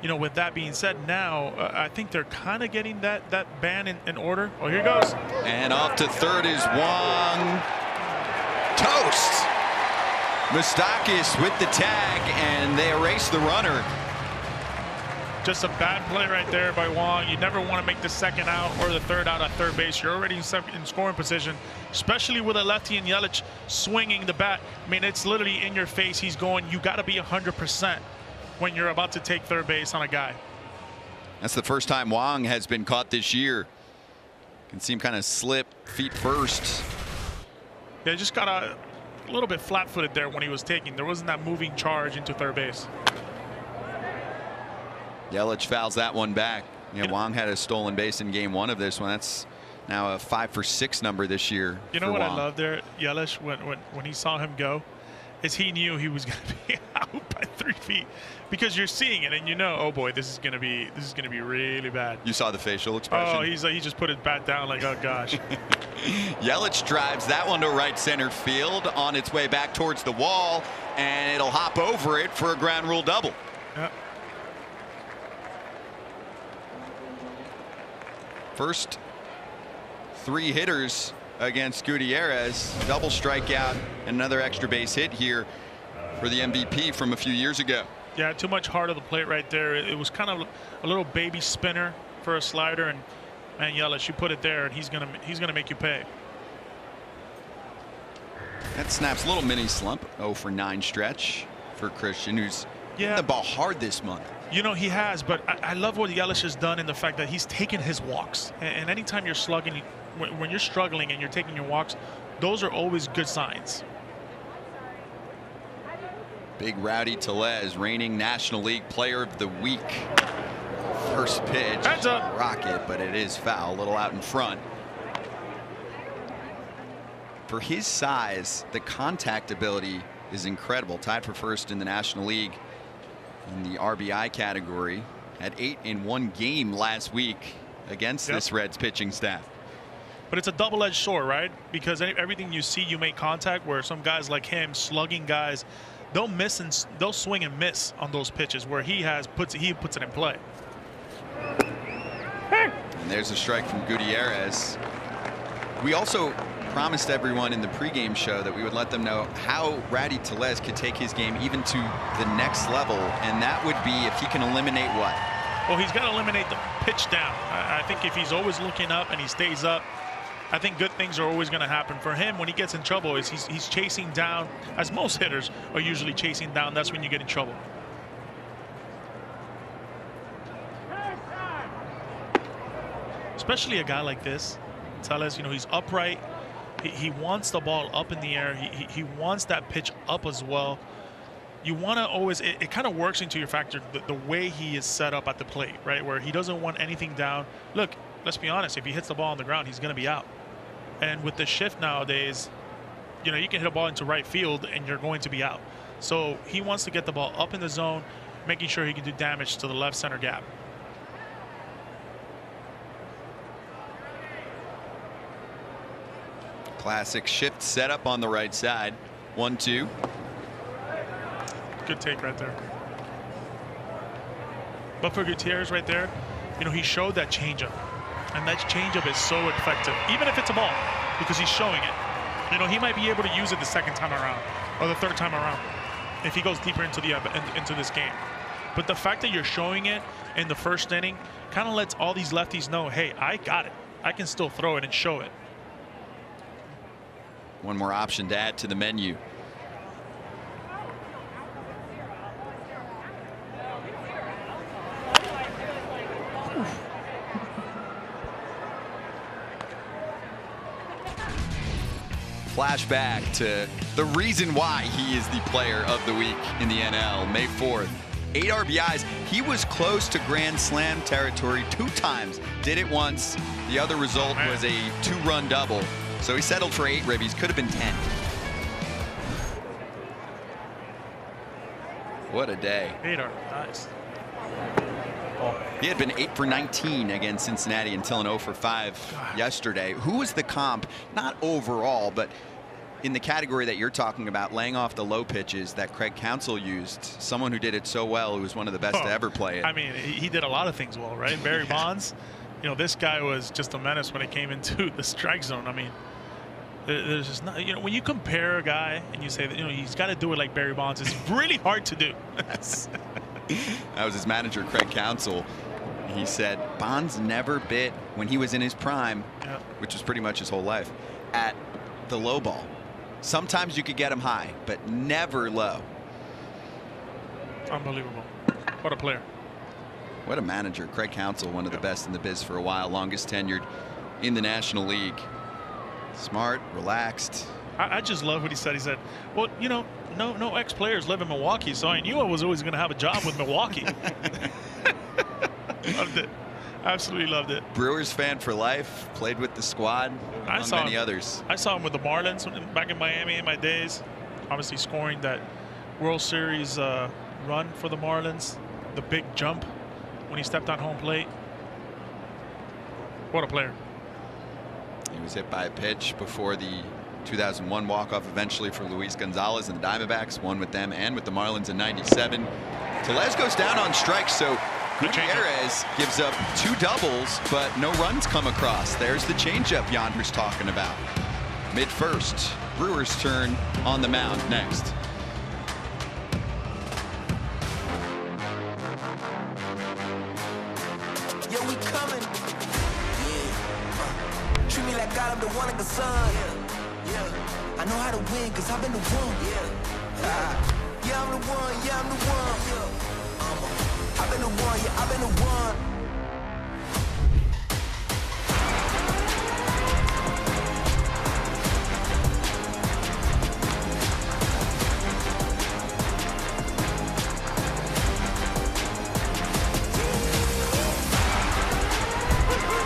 You know, with that being said, now I think they're kind of getting that band in order. Oh, here goes. And off to third is Wong. Toast. Moustakis with the tag, and they erase the runner. Just a bad play right there by Wong. You never want to make the second out or the third out at third base. You're already in scoring position, especially with a lefty and Yelich swinging the bat. I mean, it's literally in your face. He's going, you got to be 100% when you're about to take third base on a guy. That's the first time Wong has been caught this year. Can see him kind of slip feet first. Yeah, just got a little bit flat-footed there when he was taking. There wasn't that moving charge into third base. Yelich fouls that one back. Yeah, Wong had a stolen base in game one of this one. That's now a 5 for 6 number this year. You know what Wong. I love there, Yelich, when he saw him go, is he knew he was going to be out by 3 feet, because you're seeing it and you know, oh boy, this is going to be really bad. You saw the facial expression. Oh, he just put his bat down like, oh gosh. Yelich drives that one to right center field on its way back towards the wall, and it'll hop over it for a ground rule double. Yeah. First 3 hitters against Gutierrez, double strikeout and another extra base hit here for the MVP from a few years ago. Yeah, too much heart of the plate right there. It was kind of a little baby spinner for a slider, and man, Yelich, you put it there and he's gonna make you pay. That snaps a little mini slump. 0 for 9 stretch for Christian, who's hitting the ball hard this month. You know, he has, but I love what Yelich has done in the fact that he's taken his walks. And anytime you're slugging, when you're struggling and you're taking your walks, those are always good signs. Big Rowdy Tellez, reigning National League Player of the Week. First pitch, rocket, but it is foul, a little out in front. For his size, the contact ability is incredible. Tied for first in the National League in the RBI category. Had 8 in 1 game last week against this Reds pitching staff. But it's a double-edged sword, right? Because everything you see, you make contact, where some guys like him, slugging guys, they'll miss and they'll swing and miss on those pitches, where he puts it in play. And there's a strike from Gutierrez. We also promised everyone in the pregame show that we would let them know how Rowdy Tellez could take his game even to the next level, and that would be if he can eliminate what? Well, he's got to eliminate the pitch down. I think if he's always looking up and he stays up, I think good things are always going to happen for him. When he gets in trouble, is he's chasing down, as most hitters are usually chasing down. That's when you get in trouble. Especially a guy like this, Tellez, you know, he's upright. He wants the ball up in the air. He wants that pitch up as well. You want to always, it kind of works into your factor, the way he is set up at the plate, right? Where he doesn't want anything down. Look, let's be honest, if he hits the ball on the ground, he's going to be out. And with the shift nowadays, you know, you can hit a ball into right field and you're going to be out. So he wants to get the ball up in the zone, making sure he can do damage to the left center gap. Classic shift setup on the right side. 1-2. Good take right there. But for Gutierrez right there, you know, he showed that changeup. And that changeup is so effective, even if it's a ball, because he's showing it. You know, he might be able to use it the second time around or the third time around if he goes deeper into this game. But the fact that you're showing it in the first inning kind of lets all these lefties know, hey, I got it. I can still throw it and show it. One more option to add to the menu. Flashback to the reason why he is the player of the week in the NL. May 4th, 8 RBIs. He was close to Grand Slam territory 2 times. Did it once. The other result was a 2-run double. So he settled for 8 ribbies. Could have been 10. What a day. 8 RBIs. He had been 8 for 19 against Cincinnati until an 0 for 5 yesterday. Who was the comp, not overall, but in the category that you're talking about, laying off the low pitches that Craig Counsell used? Someone who did it so well, who was one of the best to ever play it. I mean, he did a lot of things well, right? Barry Bonds, you know, this guy was just a menace when it came into the strike zone. I mean, there's just not, you know, when you compare a guy and you say that, you know, he's got to do it like Barry Bonds, it's really hard to do. That was his manager, Craig Counsell. He said Bonds never bit when he was in his prime, which was pretty much his whole life, at the low ball. Sometimes you could get him high, but never low. Unbelievable. What a player. What a manager. Craig Counsell, one of the best in the biz for a while, longest tenured in the National League. Smart, relaxed. I just love what he said. He said, well, you know, no ex-players live in Milwaukee, so I knew I was always going to have a job with Milwaukee. Loved it. Absolutely loved it. Brewers fan for life. Played with the squad, among many others. I saw him with the Marlins back in Miami in my days. Obviously scoring that World Series run for the Marlins. The big jump when he stepped on home plate. What a player. He was hit by a pitch before the 2001 walk-off eventually for Luis Gonzalez and the Diamondbacks. Won with them and with the Marlins in '97. Tellez goes down on strikes, so Gutierrez gives up 2 doubles, but no runs come across. There's the changeup Yonder's talking about. Mid-first, Brewers turn on the mound next. Yeah, we coming. Yeah. Treat me like God, I'm the one in the sun. Yeah. I know how to win, cause I've been the one. Yeah, I'm the one, yeah, I'm the one. I've been the one, yeah, I've been the one.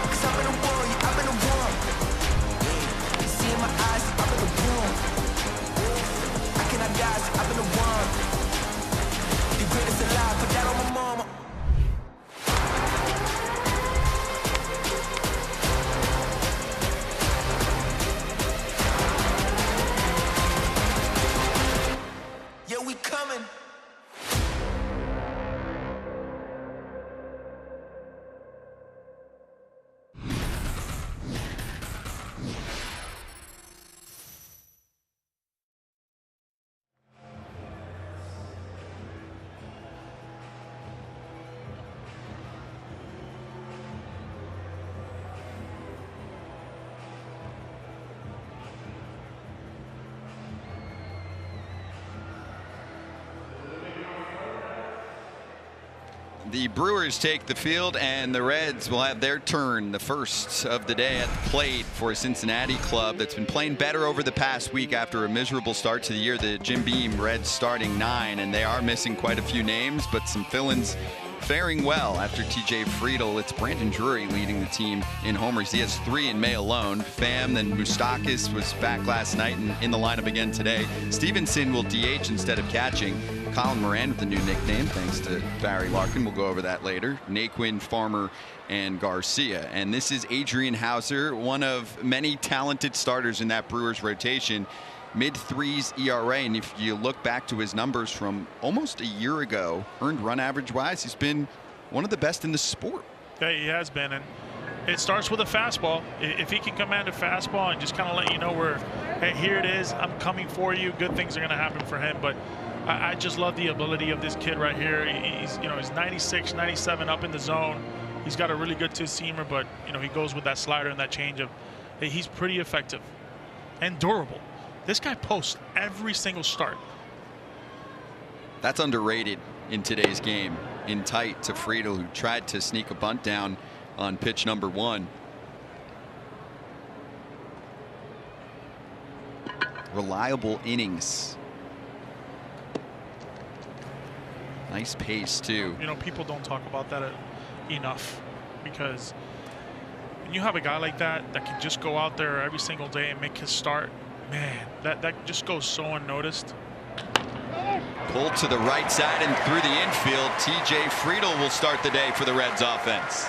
Cause I've been the one, yeah, I've been the one. Yeah. You see in my eyes, I've been the one. I cannot die, I've been the one. The greatest alive, put that on my mama. Yeah, we coming. The Brewers take the field, and the Reds will have their turn, the first of the day at the plate for a Cincinnati club that's been playing better over the past week after a miserable start to the year. The Jim Beam Reds starting 9, and they are missing quite a few names, but some fill-ins faring well after TJ Friedl. It's Brandon Drury leading the team in homers. He has 3 in May alone. Pham, then Moustakas was back last night and in the lineup again today. Stevenson will DH instead of catching. Colin Moran with the new nickname, thanks to Barry Larkin. We'll go over that later. Naquin, Farmer, and Garcia. And this is Adrian Hauser, one of many talented starters in that Brewers rotation. Mid-3s ERA, and if you look back to his numbers from almost a year ago, earned run average-wise, he's been one of the best in the sport. Yeah, he has been, and it starts with a fastball. If he can command a fastball and just kind of let you know where, hey, here it is, I'm coming for you, good things are going to happen for him. But I just love the ability of this kid right here. He's, you know, he's 96, 97 up in the zone. He's got a really good two-seamer, but, you know, he goes with that slider and that changeup. He's pretty effective and durable. This guy posts every single start. That's underrated in today's game. In tight to Friedel, who tried to sneak a bunt down on pitch number 1. Reliable innings. Nice pace too. You know, people don't talk about that enough, because when you have a guy like that can just go out there every single day and make his start, man, that just goes so unnoticed. Pulled to the right side and through the infield. TJ Friedel will start the day for the Reds offense.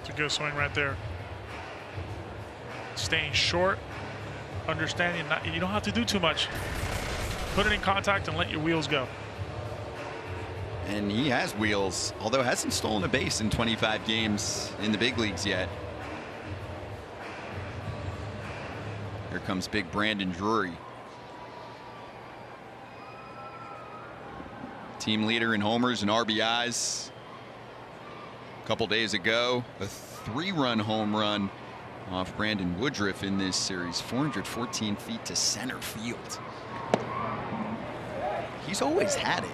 It's a good swing right there. Staying short, understanding you don't have to do too much. Put it in contact and let your wheels go. And he has wheels, although hasn't stolen a base in 25 games in the big leagues yet. Here comes big Brandon Drury. Team leader in homers and RBIs. A couple days ago, a 3-run home run off Brandon Woodruff in this series. 414 feet to center field. He's always had it.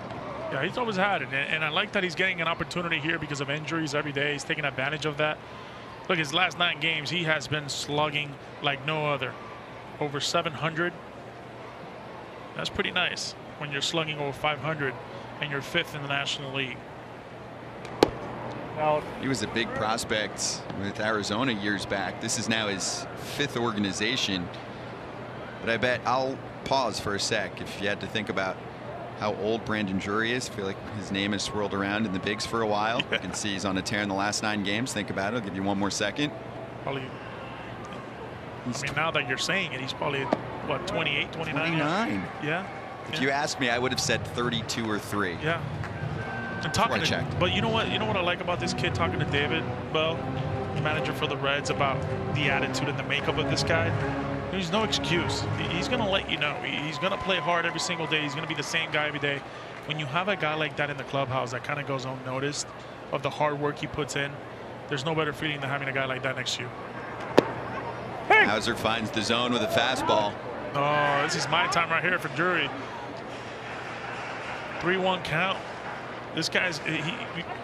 Yeah, he's always had it, and I like that he's getting an opportunity here because of injuries every day. He's taking advantage of that. Look, his last 9 games, he has been slugging like no other. Over 700. That's pretty nice when you're slugging over 500 and you're 5th in the National League. He was a big prospect with Arizona years back. This is now his 5th organization. But I bet I'll pause for a sec if you had to think about how old Brandon Drury is. I feel like his name has swirled around in the bigs for a while. You can see he's on a tear in the last 9 games. Think about it. I'll give you one more second. Probably. I mean, now that you're saying it, he's probably, what, 28, 29? 29. Yeah. If you asked me, I would have said 32 or 3. Yeah. And talking to, but you know what I like about this kid, talking to David Bell, the manager for the Reds, about the attitude and the makeup of this guy. There's no excuse. He's going to let you know. He's going to play hard every single day. He's going to be the same guy every day. When you have a guy like that in the clubhouse that kind of goes unnoticed of the hard work he puts in, there's no better feeling than having a guy like that next to you. Hauser finds the zone with a fastball. Oh, this is my time right here for Drury. 3-1 count. This guy's, he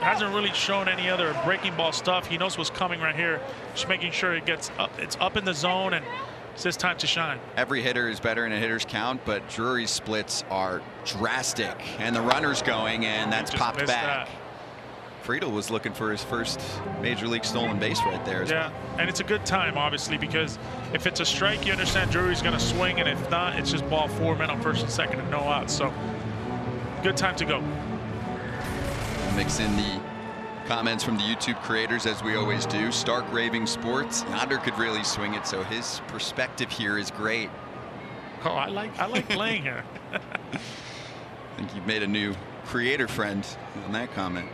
hasn't really shown any other breaking ball stuff. He knows what's coming right here. Just making sure it gets up. It's up in the zone, and it's his time to shine. Every hitter is better in a hitter's count, but Drury's splits are drastic. And the runner's going, and that's popped back. That. Friedel was looking for his first major league stolen base right there. Yeah, and it's a good time, obviously, because if it's a strike, you understand Drury's going to swing, and if not, it's just ball 4, men on first and second, and no outs. So, good time to go. Mix in the comments from the YouTube creators, as we always do. Stark Raving Sports. Yonder could really swing it, so his perspective here is great. Oh, I like playing here. I think you've made a new creator friend on that comment.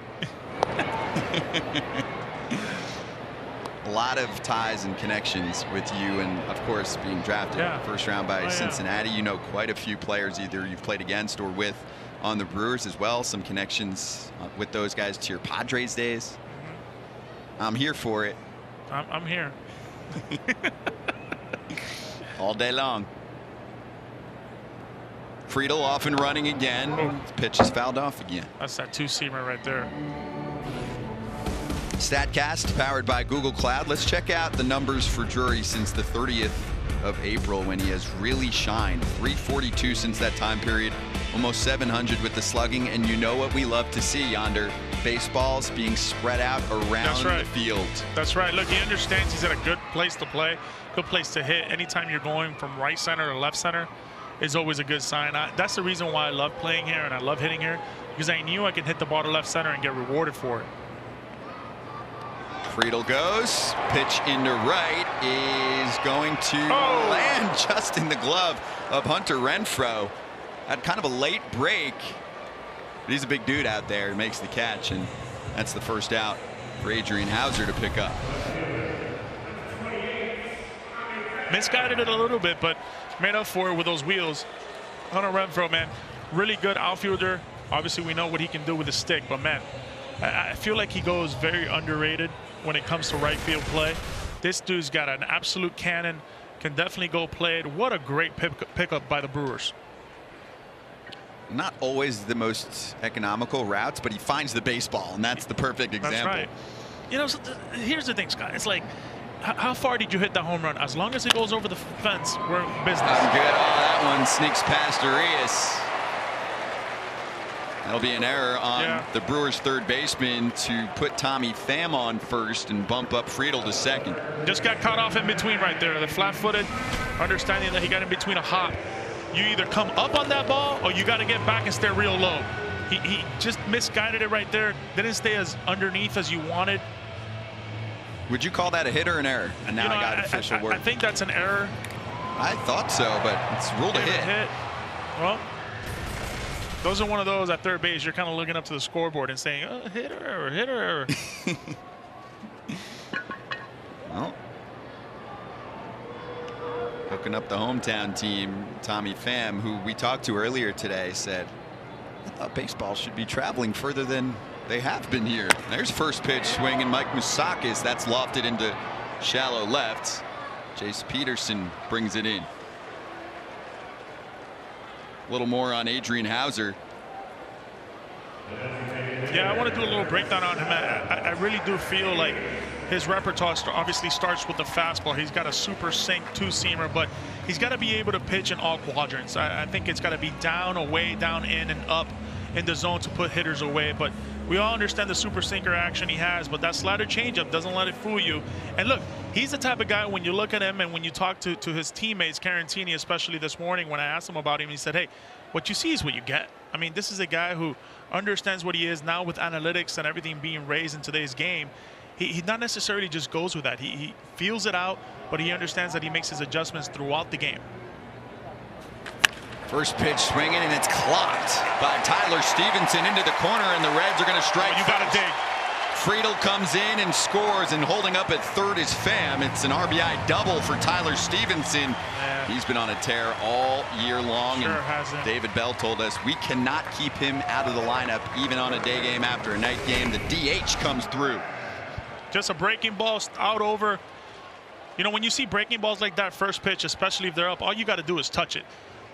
A lot of ties and connections with you, and of course being drafted first round by Cincinnati. You know quite a few players either you've played against or with on the Brewers as well. Some connections with those guys to your Padres days. I'm here for it. I'm here. All day long. Friedel off and running again. Pitch is fouled off again. That's that 2-seamer right there. StatCast powered by Google Cloud. Let's check out the numbers for Drury since the 30th of April, when he has really shined. 342 since that time period, almost 700 with the slugging, and you know what we love to see, Yonder, baseballs being spread out around the field. That's right. Look, he understands he's at a good place to play, good place to hit. Anytime you're going from right center to left center is always a good sign. That's the reason why I love playing here and I love hitting here, because I knew I could hit the ball to left center and get rewarded for it. Friedel goes, pitch into right is going to land just in the glove of Hunter Renfroe. Had kind of a late break, But he's a big dude out there who makes the catch, and that's the first out for Adrian Hauser to pick up. Misguided it a little bit, but made up for it with those wheels. Hunter Renfroe, man, really good outfielder. Obviously, we know what he can do with a stick, but man, I feel like he goes very underrated when it comes to right field play. This dude's got an absolute cannon, can definitely go play it. What a great pickup by the Brewers. Not always the most economical routes, but he finds the baseball, and that's the perfect example. That's right. You know, so here's the thing, Scott. It's like, how far did you hit that home run? As long as it goes over the fence, we're in business. I'm good. Oh, that one sneaks past Urias. That'll be an error on the Brewers' third baseman to put Tommy Pham on first and bump up Friedel to second. Just got caught off in between right there. The flat-footed, understanding that he got in between a hop. You either come up on that ball or you got to get back and stay real low. He just misguided it right there. Didn't stay as underneath as you wanted. Would you call that a hit or an error? And now I got official word. I think that's an error. I thought so, but it's ruled a hit. Well, those are one of those at third base. You're kind of looking up to the scoreboard and saying, oh, hit or error, hit or error. Well, hooking up the hometown team, Tommy Pham, who we talked to earlier today, said, I thought baseball should be traveling further than they have been here. There's first pitch swing, and Mike Moustakas, that's lofted into shallow left. Jace Peterson brings it in. A little more on Adrian Hauser. Yeah, I want to do a little breakdown on him. I really do feel like his repertoire obviously starts with the fastball. He's got a super sink two-seamer, but he's got to be able to pitch in all quadrants. I think it's got to be down, away, down, in, and up in the zone to put hitters away. But we all understand the super sinker action he has, but that slider changeup doesn't let it fool you. And look, he's the type of guy, when you look at him and when you talk to his teammates, Carantini especially this morning, when I asked him about him, he said, hey, what you see is what you get. I mean, this is a guy who understands what he is now with analytics and everything being raised in today's game. He not necessarily just goes with that. He feels it out, but he understands that he makes his adjustments throughout the game. First pitch swinging, and it's clocked by Tyler Stevenson into the corner, and the Reds are going to strike. You got to dig. Friedel comes in and scores, and holding up at third is Pham. It's an RBI double for Tyler Stevenson. Yeah. He's been on a tear all year long. Sure and hasn't. David Bell told us we cannot keep him out of the lineup, even on a day game after a night game. The DH comes through. Just a breaking ball out over. You know, when you see breaking balls like that, first pitch, especially if they're up, all you got to do is touch it.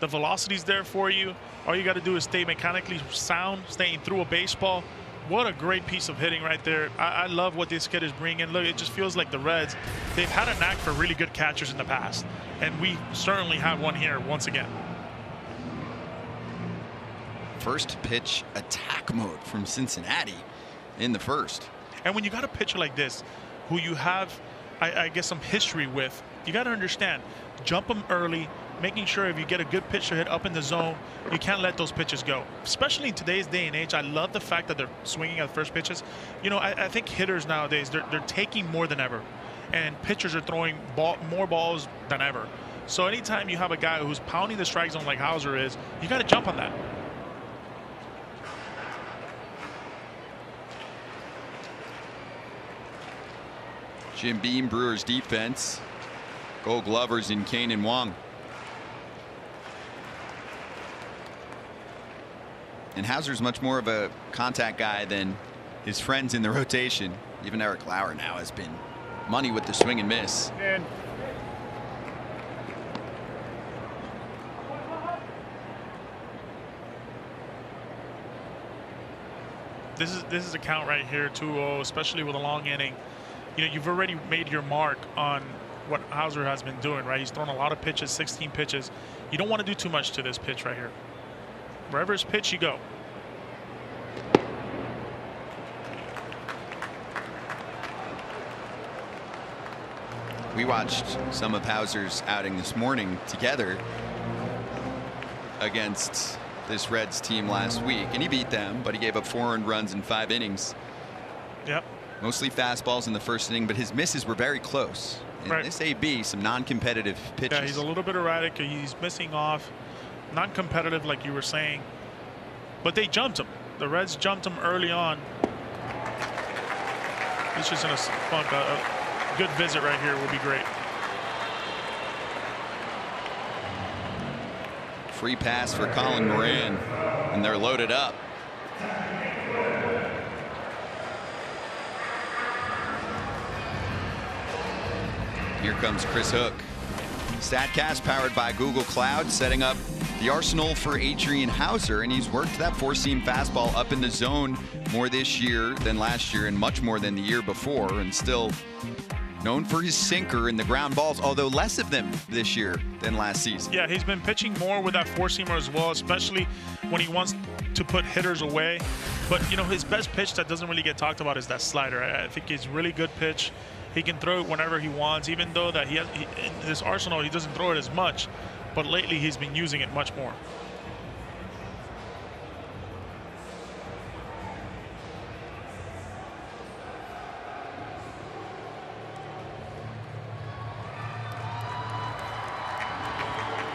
The velocity's there for you. All you got to do is stay mechanically sound, staying through a baseball. What a great piece of hitting right there. I love what this kid is bringing. Look, it just feels like the Reds, they've had a knack for really good catchers in the past, and we certainly have one here once again. First pitch attack mode from Cincinnati in the first. And when you got a pitcher like this, who you have, I guess, some history with, you got to understand, jump them early, making sure if you get a good pitch to hit up in the zone, you can't let those pitches go. Especially in today's day and age, I love the fact that they're swinging at first pitches. You know, I think hitters nowadays, they're taking more than ever, and pitchers are throwing more balls than ever. So anytime you have a guy who's pounding the strike zone like Hauser is, you got to jump on that. Jim Beam, Brewers defense. Gold Glovers in Kane and Wong. And Hauser's much more of a contact guy than his friends in the rotation. Even Eric Lauer now has been money with the swing and miss. This is a count right here, 2-0, especially with a long inning. You know, you've already made your mark on what Hauser has been doing, right? He's thrown a lot of pitches, 16 pitches. You don't want to do too much to this pitch right here. Wherever it's pitch, you go. We watched some of Hauser's outing this morning together against this Reds team last week, and he beat them, but he gave up 4 earned runs in 5 innings. Yep. Mostly fastballs in the first inning, but his misses were very close. In this AB, some non-competitive pitches. Yeah, he's a little bit erratic. He's missing off. Non-competitive, like you were saying. But they jumped him. The Reds jumped him early on. He's just in a funk. A good visit right here will be great. Free pass for Colin Moran, and they're loaded up. Here comes Chris Hook. StatCast powered by Google Cloud, setting up the arsenal for Adrian Hauser, and he's worked that four-seam fastball up in the zone more this year than last year and much more than the year before, and still known for his sinker and the ground balls, although less of them this year than last season. Yeah, he's been pitching more with that four-seamer as well, especially when he wants to put hitters away. But, you know, his best pitch that doesn't really get talked about is that slider. I think it's a really good pitch. He can throw it whenever he wants, even though that in this arsenal, he doesn't throw it as much. But lately, he's been using it much more.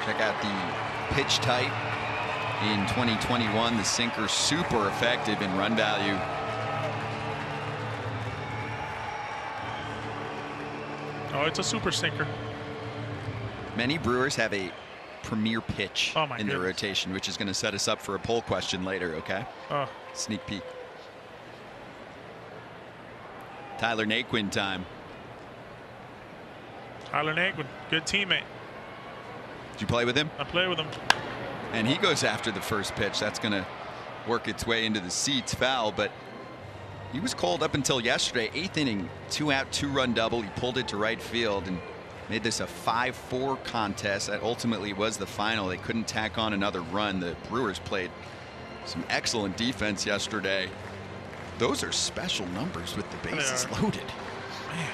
Check out the pitch type in 2021. The sinker super effective in run value. Oh, it's a super sinker. Many Brewers have a premier pitch in their goodness. rotation, which is going to set us up for a poll question later, okay? Sneak peek. Tyler Naquin time. Tyler Naquin, good teammate. Did you play with him? I play with him. And he goes after the first pitch. That's going to work its way into the seats. Foul, but he was cold up until yesterday. 8th inning, 2-out, 2-run double. He pulled it to right field and made this a 5-4 contest. That ultimately was the final. They couldn't tack on another run. The Brewers played some excellent defense yesterday. Those are special numbers with the bases loaded. Man.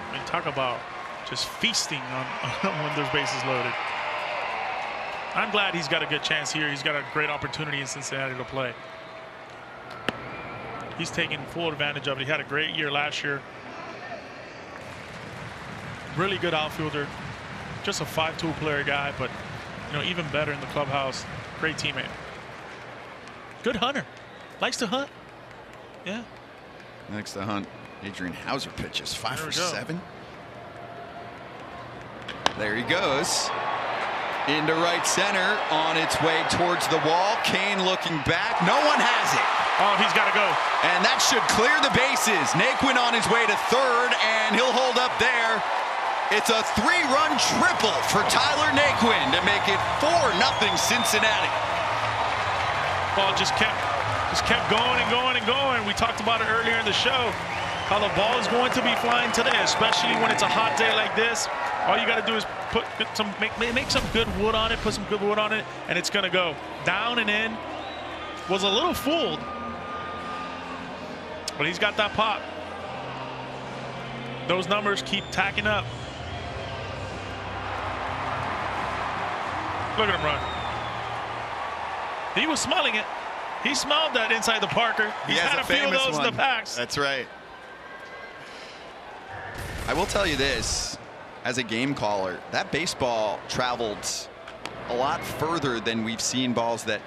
I mean, talk about just feasting on when there's bases loaded. I'm glad he's got a good chance here. He's got a great opportunity in Cincinnati to play. He's taking full advantage of it. He had a great year last year. Really good outfielder. Just a 5-tool player guy, but you know, even better in the clubhouse. Great teammate. Good hunter. Likes to hunt. Yeah. Next to hunt. Adrian Hauser pitches 5 for 7. There he goes. Into right center, on its way towards the wall. Kane looking back. No one has it. Oh, he's got to go. And that should clear the bases. Naquin on his way to third, and he'll hold up there. It's a 3-run triple for Tyler Naquin to make it 4-0 Cincinnati. Ball just kept going and going and going. We talked about it earlier in the show, how the ball is going to be flying today, especially when it's a hot day like this. All you got to do is make some good wood on it, put some good wood on it, and it's going to go down and in. Was a little fooled, but he's got that pop. Those numbers keep tacking up. Look at him run. He was smelling it. He smelled that inside the Parker. He's had a few of those in the packs. That's right. I will tell you this, as a game caller, that baseball traveled a lot further than we've seen balls that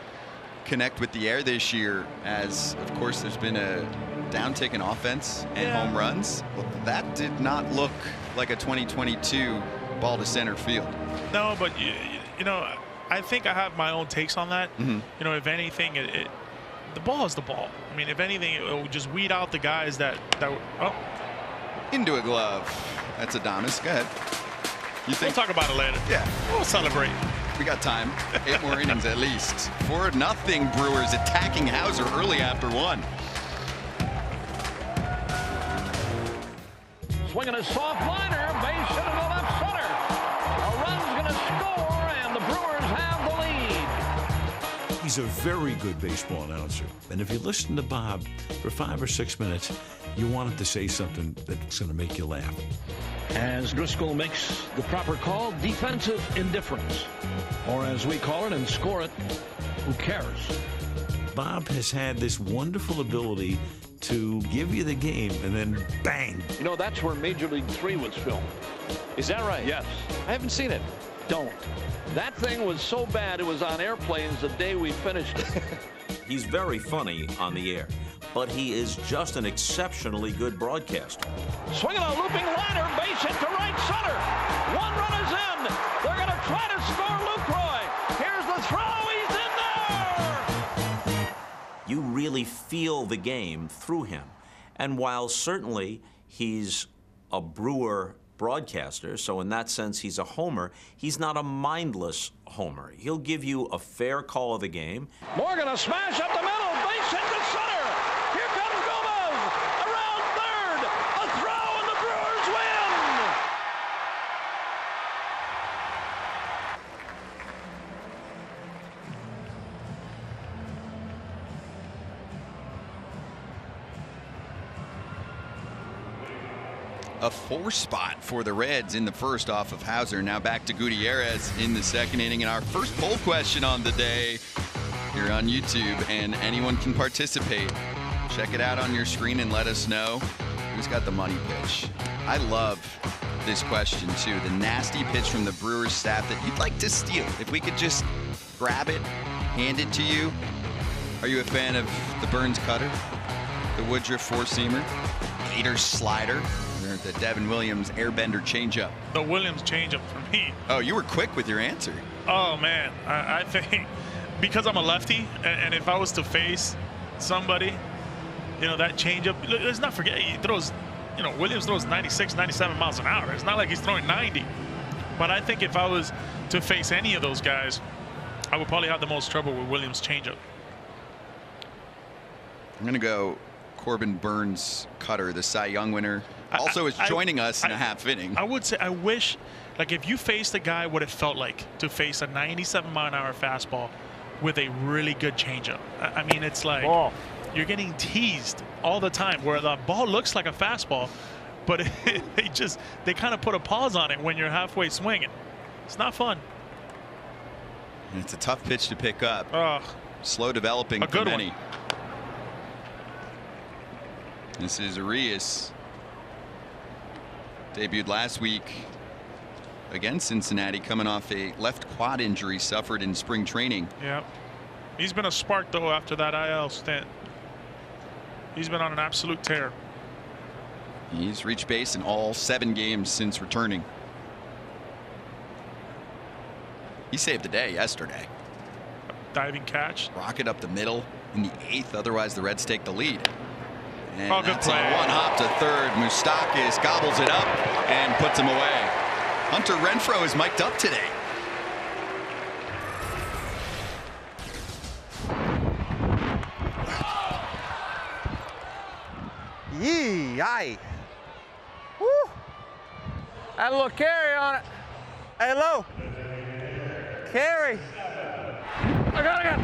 connect with the air this year, as of course there's been a downtick in offense and home runs. Well, that did not look like a 2022 ball to center field. No, but you know, I think I have my own takes on that. You know, if anything, the ball is the ball. I mean, if anything, it will just weed out the guys that into a glove. That's Adames. Go ahead. You think? We'll talk about it later. Yeah. We'll celebrate. We got time. 8 more innings at least. 4-0 Brewers attacking Hauser early after 1. Swinging a soft liner, base hit to left center. A run's going to score, and the Brewers have the lead. He's a very good baseball announcer. And if you listen to Bob for 5 or 6 minutes, you want him to say something that's going to make you laugh. As Driscoll makes the proper call, defensive indifference. Or as we call it and score it, who cares? Bob has had this wonderful ability to give you the game and then bang. You know, that's where Major League 3 was filmed. Is that right? Yes. I haven't seen it. don't. That thing was so bad it was on airplanes the day we finished it. He's very funny on the air, but he is just an exceptionally good broadcaster. Swinging a looping liner, base hit to right center. One run is in. They're going to try to score Lucroy. Here's the throw. He's in there. You really feel the game through him. And while certainly he's a Brewer broadcaster, so in that sense he's a homer, he's not a mindless homer. He'll give you a fair call of the game. Morgan, a smash up the middle, base hit to center. Here comes Gomez, around third, a throw, and the Brewers win. A 4 spot for the Reds in the first off of Hauser. Now back to Gutierrez in the second inning. And our first poll question on the day here on YouTube, and anyone can participate. Check it out on your screen and let us know who's got the money pitch. I love this question too. The nasty pitch from the Brewers staff that you'd like to steal. If we could just grab it, hand it to you. Are you a fan of the Burns cutter, the Woodruff 4-seamer, Hader's slider, or the Devin Williams airbender changeup? The Williams changeup for me. Oh, you were quick with your answer. Oh man, I think because I'm a lefty, and if I was to face somebody, you know, that changeup, let's not forget, he throws, you know, Williams throws 96, 97 miles an hour. It's not like he's throwing 90. But I think if I was to face any of those guys, I would probably have the most trouble with Williams' changeup. I'm going to go Corbin Burns cutter, the Cy Young winner. Also is joining us in a half inning. I would say, I wish, like, if you faced a guy, what it felt like to face a 97-mile-an-hour fastball with a really good changeup. I mean, it's like you're getting teased all the time where the ball looks like a fastball, but they kind of put a pause on it when you're halfway swinging. It's not fun. And it's a tough pitch to pick up. Slow developing a for good many. one. This is Arias. Debuted last week against Cincinnati, coming off a left quad injury suffered in spring training. Yeah. He's been a spark, though, after that IL stint. He's been on an absolute tear. He's reached base in all 7 games since returning. He saved the day yesterday. Diving catch. Rocket up the middle in the 8th. Otherwise, the Reds take the lead. And good that's play. a one hop to third. Moustakas gobbles it up and puts him away. Hunter Renfroe is mic'd up today. Yee-yi. Woo. Had a little carry on it. Hey, low. Carry. I got it.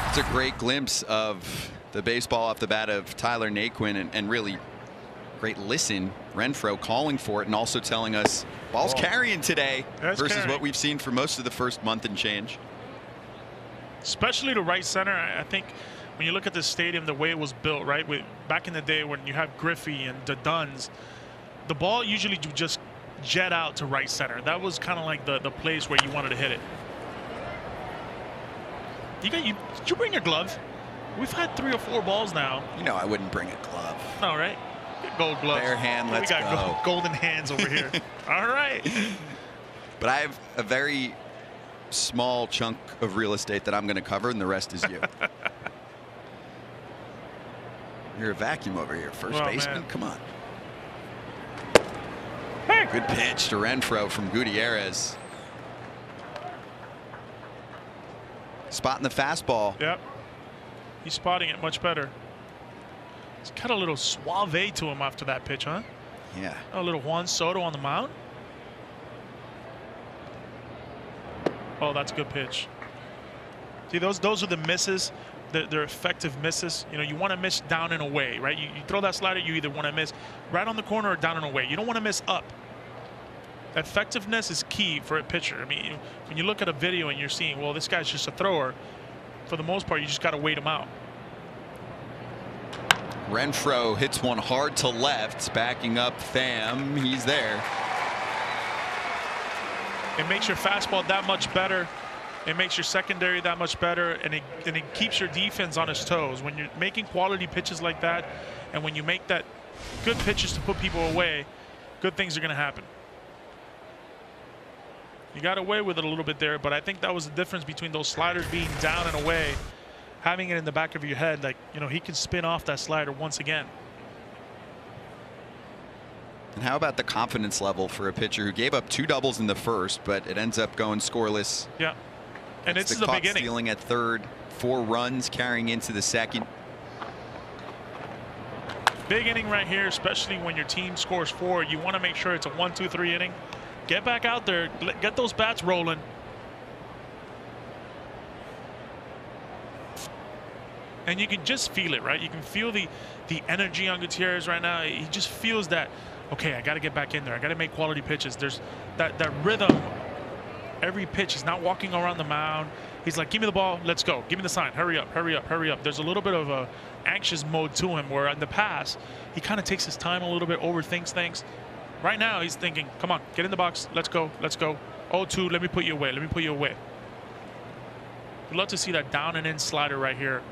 It's a great glimpse of the baseball off the bat of Tyler Naquin, and really great listen. Renfroe calling for it and also telling us ball's carrying today versus what we've seen for most of the first month and change. Especially to right center. I think when you look at this stadium, the way it was built, right? Back in the day when you have Griffey and the Duns, the ball usually just jet out to right center. That was kind of like the place where you wanted to hit it. Did you bring your glove? We've had 3 or 4 balls now. You know I wouldn't bring a glove. No, right? Get gold gloves. Bare hand, let's go. We got go. golden hands over here. All right. But I have a very small chunk of real estate that I'm going to cover, and the rest is you. You're a vacuum over here, first baseman. Man. Come on. Good pitch to Renfroe from Gutierrez. Spotting the fastball. Yep. He's spotting it much better. He's got a little suave to him after that pitch, huh? Yeah. A little Juan Soto on the mound. Oh, that's a good pitch. See, those are the misses. They're effective misses. You know, you want to miss down and away, right? You throw that slider, you either want to miss right on the corner or down and away. You don't want to miss up. Effectiveness is key for a pitcher. I mean, when you look at a video and you're seeing, well, this guy's just a thrower, for the most part, you just got to wait him out. Renfroe hits one hard to left, backing up Pham. He's there. It makes your fastball that much better. It makes your secondary that much better, and it keeps your defense on its toes. When you're making quality pitches like that, and when you make that good pitches to put people away, good things are going to happen. You got away with it a little bit there, but I think that was the difference between those sliders being down and away, having it in the back of your head, like, you know, he can spin off that slider once again. And how about the confidence level for a pitcher who gave up 2 doubles in the first, but it ends up going scoreless? Yeah. And it's it's the the caught beginning. stealing at third, 4 runs carrying into the second. Big inning right here, especially when your team scores 4. You want to make sure it's a 1-2-3 inning. Get back out there, get those bats rolling. And you can just feel it, right? You can feel the energy on Gutierrez right now. He just feels that, okay, I got to get back in there. I got to make quality pitches. There's that rhythm. Every pitch, he's not walking around the mound. He's like, give me the ball, let's go. Give me the sign, hurry up, hurry up, hurry up. There's a little bit of a anxious mode to him, where in the past, he kind of takes his time a little bit, overthinks things. Right now, he's thinking, come on, get in the box, let's go, let's go. 0-2, let me put you away, let me put you away. We'd love to see that down and in slider right here.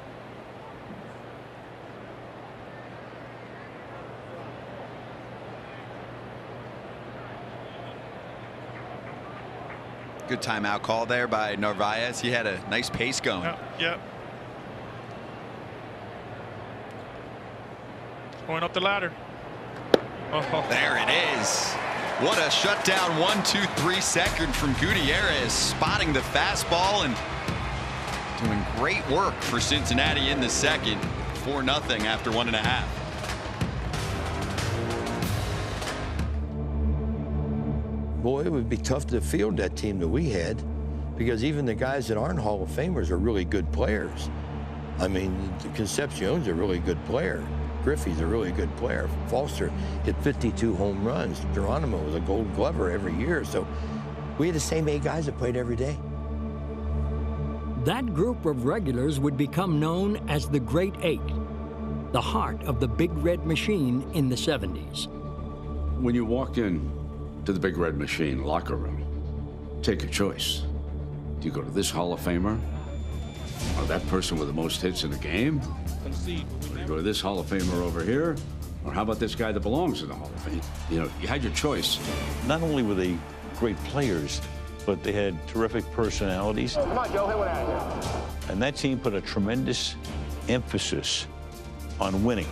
Good timeout call there by Narvaez. He had a nice pace going. Yep. Going up the ladder. Oh. There it is. What a shutdown 1-2-3 second from Gutierrez, spotting the fastball and doing great work for Cincinnati in the second. 4-0 after 1.5. Boy, it would be tough to field that team that we had, because even the guys that aren't Hall of Famers are really good players. I mean, Concepcion's a really good player. Griffey's a really good player. Foster hit 52 home runs. Geronimo was a Gold Glover every year. So we had the same 8 guys that played every day. That group of regulars would become known as the Great 8, the heart of the Big Red Machine in the 70s. When you walk in to the Big Red Machine locker room, take a choice. Do you go to this Hall of Famer, or that person with the most hits in the game? Or do you go to this Hall of Famer over here? Or how about this guy that belongs in the Hall of Fame? You know, you had your choice. Not only were they great players, but they had terrific personalities. Come on, Joe, hit one out of here. And that team put a tremendous emphasis on winning.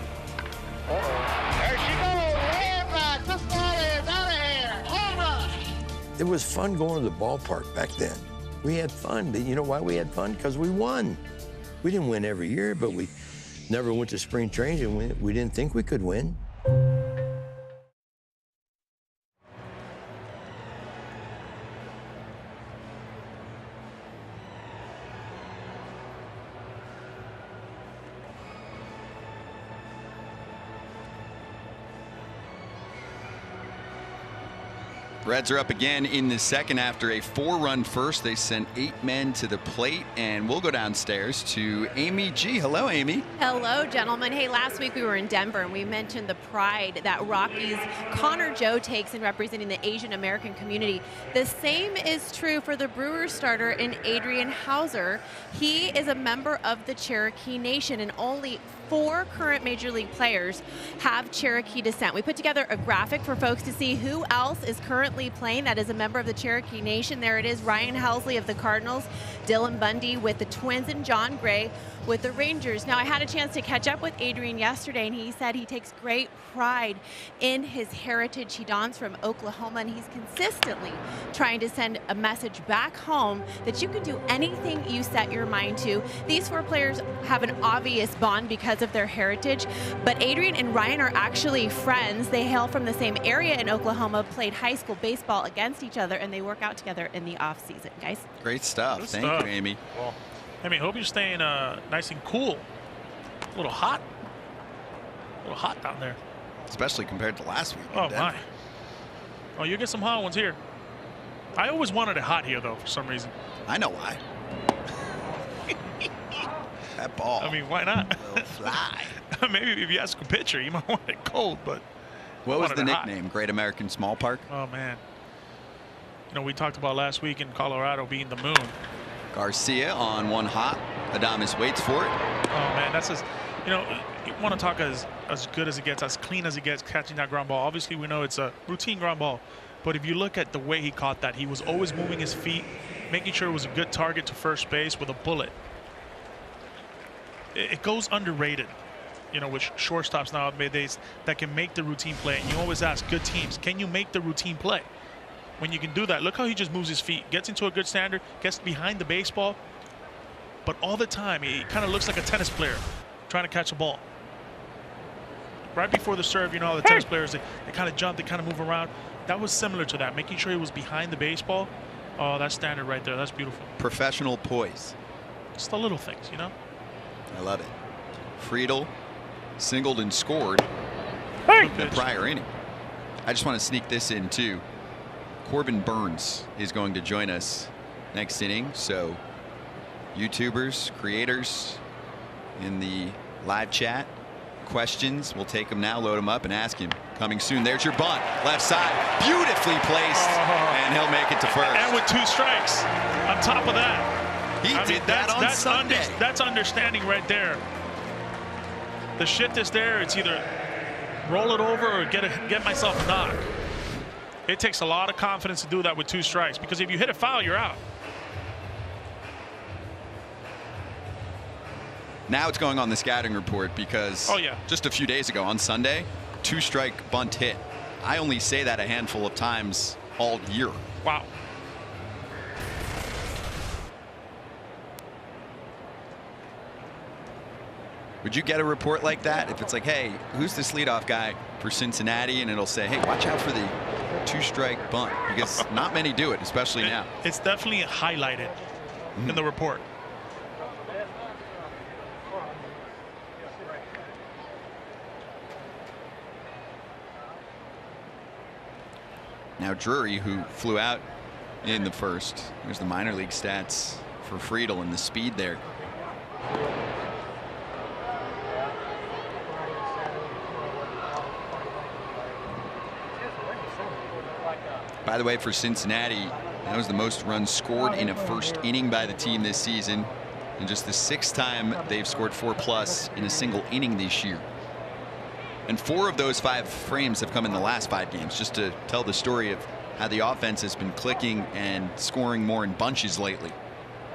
There she goes. Home run. This ball is out of here. Home run. It was fun going to the ballpark back then. We had fun, but you know why we had fun? Because we won. We didn't win every year, but we never went to spring training and we didn't think we could win. Reds are up again in the second after a 4-run first. They sent 8 men to the plate, and we'll go downstairs to Amy G. Hello, Amy. Hello, gentlemen. Hey, last week we were in Denver, and we mentioned the pride that Rockies Connor Joe takes in representing the Asian American community. The same is true for the Brewers starter in Adrian Hauser. He is a member of the Cherokee Nation, and only 4 current Major League players have Cherokee descent. We put together a graphic for folks to see who else is currently playing that is a member of the Cherokee Nation. There it is, Ryan Helsley of the Cardinals, Dylan Bundy with the Twins, and John Gray with the Rangers. Now, I had a chance to catch up with Adrian yesterday, and he said he takes great pride in his heritage. He dons from Oklahoma, and he's consistently trying to send a message back home that you can do anything you set your mind to. These 4 players have an obvious bond because of their heritage, but Adrian and Ryan are actually friends. They hail from the same area in Oklahoma, played high school baseball against each other, and they work out together in the off season, guys. Great stuff. Good Thank stuff. you, Amy. Well, Amy, hope you're staying nice and cool. A little hot. A little hot down there. Especially compared to last week. Oh, my. Oh, you get some hot ones here. I always wanted it hot here, though, for some reason. I know why. That ball. I mean, why not? Will fly. Maybe if you ask a pitcher, you might want it cold, but what was the hot. nickname? Great American Small Park? Oh, man. You know, we talked about last week in Colorado being the moon. Garcia on one hop. Adames waits for it. Oh, man, that's just, you know, you want to talk as good as it gets, as clean as it gets, catching that ground ball. Obviously, we know it's a routine ground ball, but if you look at the way he caught that, he was always moving his feet, making sure it was a good target to first base with a bullet. It goes underrated, you know, with shortstops nowadays that can make the routine play. And you always ask good teams, can you make the routine play? When you can do that, look how he just moves his feet, gets into a good standard, gets behind the baseball, but all the time he kind of looks like a tennis player trying to catch a ball. Right before the serve, you know how the tennis players, they kind of jump, they kind of move around. That was similar to that, making sure he was behind the baseball. Oh, that's standard right there. That's beautiful. Professional poise. Just the little things, you know? I love it. Friedl singled and scored the prior inning. I just want to sneak this in too. Corbin Burns is going to join us next inning. So YouTubers, creators in the live chat, questions, we'll take them now, load them up and ask him. Coming soon. There's your bunt. Left side. Beautifully placed. And he'll make it to first. And with 2 strikes on top of that. He did that on Sunday. That's understanding right there. The shift is there. It's either roll it over or get myself a knock. It takes a lot of confidence to do that with 2 strikes, because if you hit a foul, you're out. Now it's going on the scouting report because just a few days ago on Sunday, 2-strike bunt hit. I only say that a handful of times all year. Wow. Would you get a report like that if it's like, hey, who's this leadoff guy for Cincinnati? And it'll say, hey, watch out for the 2-strike bunt, because not many do it, especially now. It's definitely highlighted in the report. Now Drury, who flew out in the first. There's the minor league stats for Friedl and the speed there. By the way, for Cincinnati, that was the most runs scored in a first inning by the team this season, and just the 6th time they've scored 4+ in a single inning this year. And 4 of those 5 frames have come in the last 5 games, just to tell the story of how the offense has been clicking and scoring more in bunches lately.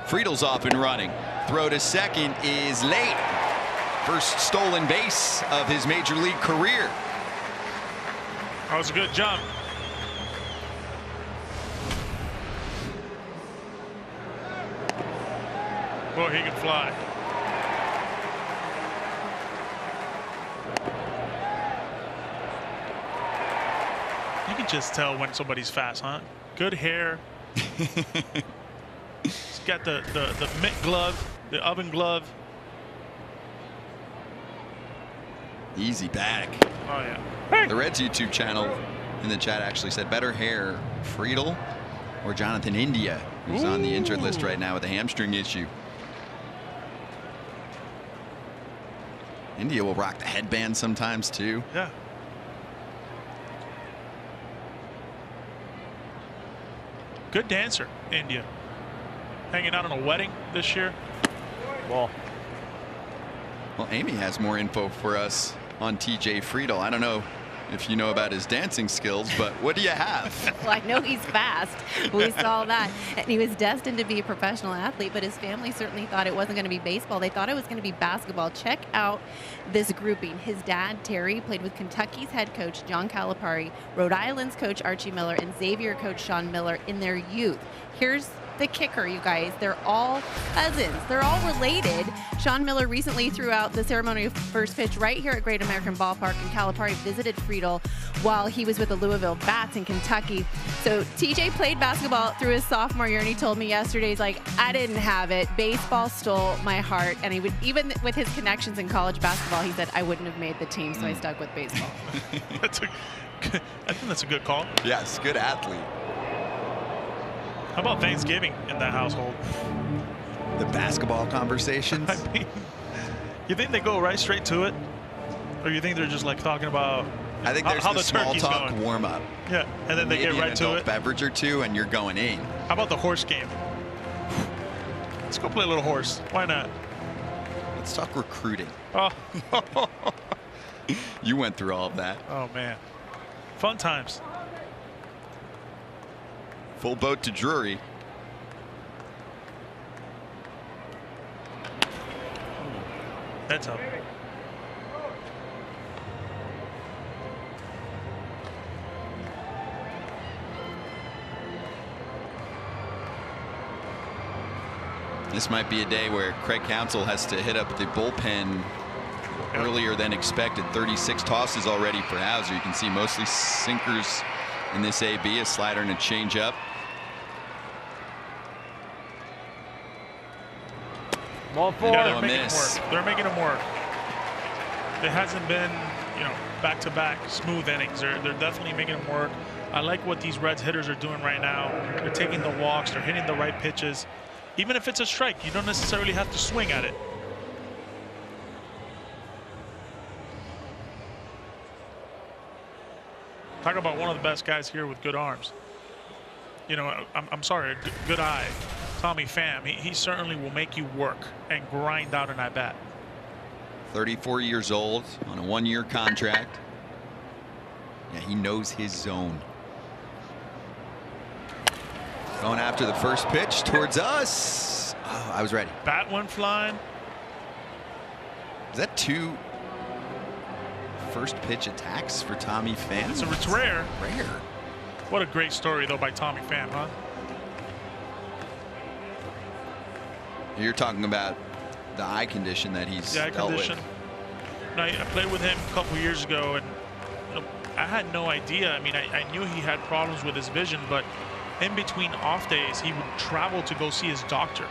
Friedel's off and running. Throw to second is late. First stolen base of his major league career. That was a good jump. Boy, he can fly. You can just tell when somebody's fast, huh? Good hair. He's got the mitt glove, the oven glove. Easy back. Oh, yeah. The Reds YouTube channel in the chat actually said better hair, Friedl or Jonathan India, who's on the injured list right now with a hamstring issue. India will rock the headband sometimes too. Yeah. Good dancer, India. Hanging out on a wedding this year. Well, Amy has more info for us on TJ Friedl. I don't know if you know about his dancing skills, but what do you have? Well, I know he's fast. We saw that. And he was destined to be a professional athlete, but his family certainly thought it wasn't going to be baseball. They thought it was going to be basketball. Check out this grouping. His dad, Terry, played with Kentucky's head coach, John Calipari, Rhode Island's coach, Archie Miller, and Xavier coach, Sean Miller, in their youth. Here's the kicker, you guys. They're all cousins. They're all related. Sean Miller recently threw out the ceremony of first pitch right here at Great American Ballpark, and Calipari visited Friedl while he was with the Louisville Bats in Kentucky. So TJ played basketball through his sophomore year, and he told me yesterday, he's like, I didn't have it. Baseball stole my heart. And he would, even with his connections in college basketball, he said, I wouldn't have made the team, so I stuck with baseball. I think that's a good call. Yes, good athlete. How about Thanksgiving in that household? The basketball conversations? I mean, you think they go right straight to it? Or you think they're just like talking about I think there's how the small turkey's talk going? warm up. Yeah, and then they get right to it. Beverage or two, and you're going in. How about the horse game? Let's go play a little horse. Why not? Let's talk recruiting. Oh. You went through all of that. Oh man, fun times. Full boat to Drury. Heads up. This might be a day where Craig Counsell has to hit up the bullpen earlier than expected. 36 tosses already for Hauser. You can see mostly sinkers in this AB, a slider and a changeup. Ball four. Yeah, they're making him work. They're making him work. It hasn't been, back-to-back smooth innings. They're definitely making him work. I like what these Reds hitters are doing right now. They're taking the walks. They're hitting the right pitches. Even if it's a strike, you don't necessarily have to swing at it. Talk about one of the best guys here with good arms. I'm sorry, good eye. Tommy Pham, he certainly will make you work and grind out an at-bat. 34 years old on a 1-year contract. Yeah, he knows his zone. Going after the first pitch towards us. Oh, I was ready. Bat went flying. Is that 2 first pitch attacks for Tommy Pham? It's rare. Rare. What a great story, though, by Tommy Pham, huh? You're talking about the eye condition that he's eye dealt condition. with. No, I played with him a couple years ago, and I had no idea. I mean, I knew he had problems with his vision, but in between off days, he would travel to go see his doctor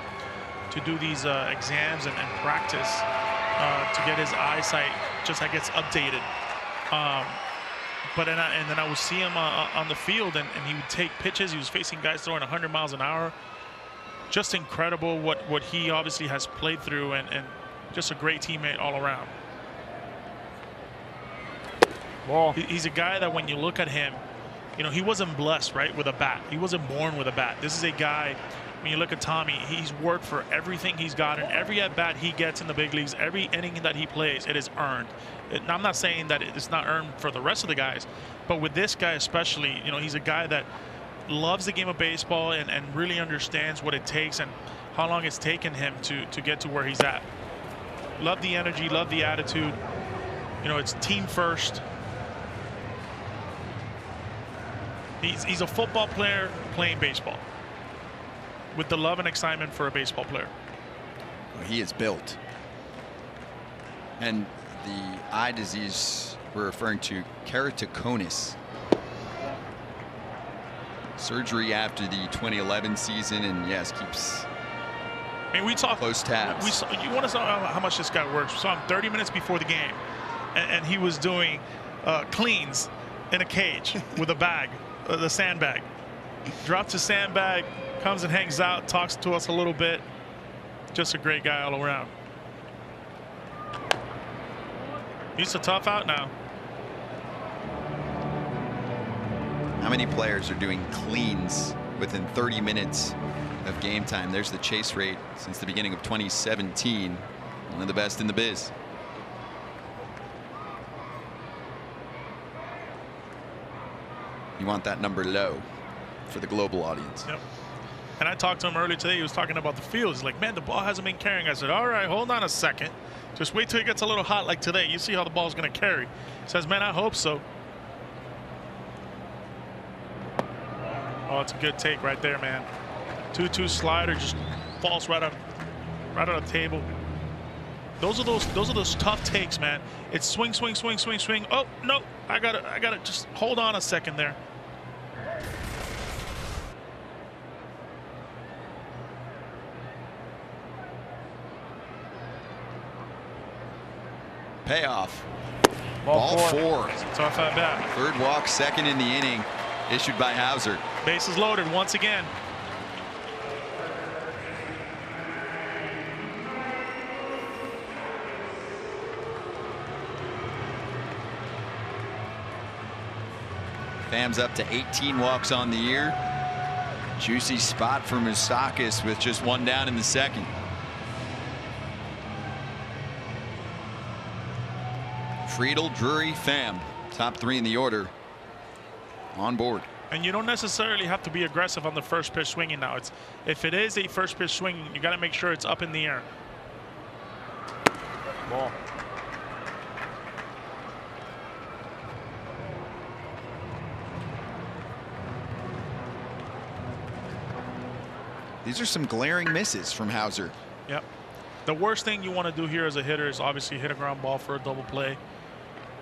to do these exams and practice to get his eyesight just, I guess, updated. And then I would see him on the field, and he would take pitches. He was facing guys throwing 100 miles an hour. Just incredible what he obviously has played through, and just a great teammate all around. Ball. He's a guy that when you look at him, he wasn't blessed, right, with a bat. He wasn't born with a bat. This is a guy, when you look at Tommy, he's worked for everything he's gotten. Every at-bat he gets in the big leagues, every inning that he plays, it is earned. I'm not saying that it's not earned for the rest of the guys, but with this guy especially, he's a guy that loves the game of baseball and really understands what it takes and how long it's taken him to get to where he's at. Love the energy, love the attitude. It's team first. He's a football player playing baseball with the love and excitement for a baseball player. He is built. And the eye disease we're referring to, keratoconus. Surgery after the 2011 season, and yes, keeps we talk close tabs. You want to know how much this guy works? We saw him 30 minutes before the game, and he was doing cleans in a cage with a bag. The sandbag. Drops the sandbag, comes and hangs out, talks to us a little bit. Just a great guy all around. He's a tough out now. How many players are doing cleans within 30 minutes of game time? There's the chase rate since the beginning of 2017. One of the best in the biz. You want that number low for the global audience. Yep. And I talked to him earlier today. He was talking about the field. He's like, man, the ball hasn't been carrying. I said, all right, hold on a second. Just wait till it gets a little hot like today. You see how the ball's going to carry. He says, man, I hope so. Oh, it's a good take right there, man. 2-2 slider just falls right on the table. Those are those tough takes, man. It's swing, swing, swing, swing, swing. Oh no, I gotta just hold on a second there. Payoff. Ball four. It's a tough at bat. Third walk, second in the inning, issued by Hauser. Bases loaded once again. Pham's up to 18 walks on the year. Juicy spot for Moustakas with just one down in the second. Friedel, Drury, Pham, top three in the order on board. And you don't necessarily have to be aggressive on the first pitch swinging now. If it is a first pitch swinging, you got to make sure it's up in the air. Ball. These are some glaring misses from Hauser. Yep. The worst thing you want to do here as a hitter is obviously hit a ground ball for a double play.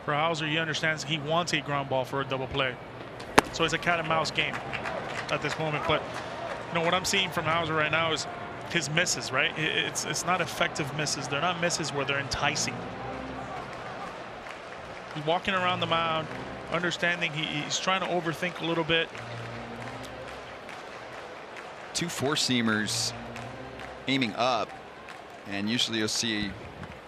For Hauser, he understands he wants a ground ball for a double play. So it's a cat and mouse game at this moment. But you know what I'm seeing from Hauser right now is his misses, right? It's not effective misses. They're not misses where they're enticing. He's walking around the mound, understanding he's trying to overthink a little bit. Two four-seamers aiming up, and usually you'll see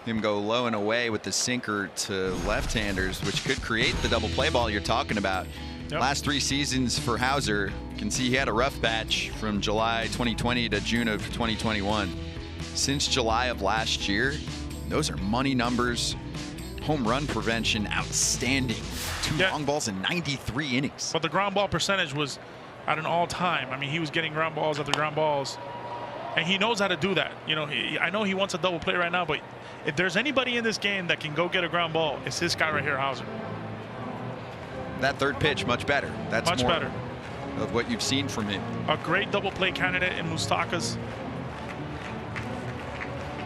him go low and away with the sinker to left-handers, which could create the double play ball you're talking about. Yep. Last 3 seasons for Hauser, you can see he had a rough patch from July 2020 to June of 2021. Since July of last year, those are money numbers. Home run prevention, outstanding. 2 long balls in 93 innings. But the ground ball percentage was at an all-time. I mean, he was getting ground balls after ground balls, and he knows how to do that. You know, I know he wants a double play right now, but if there's anybody in this game that can go get a ground ball, it's this guy right here, Hauser. That third pitch, much better. That's much more better of what you've seen from him. A great double play candidate in Moustakas.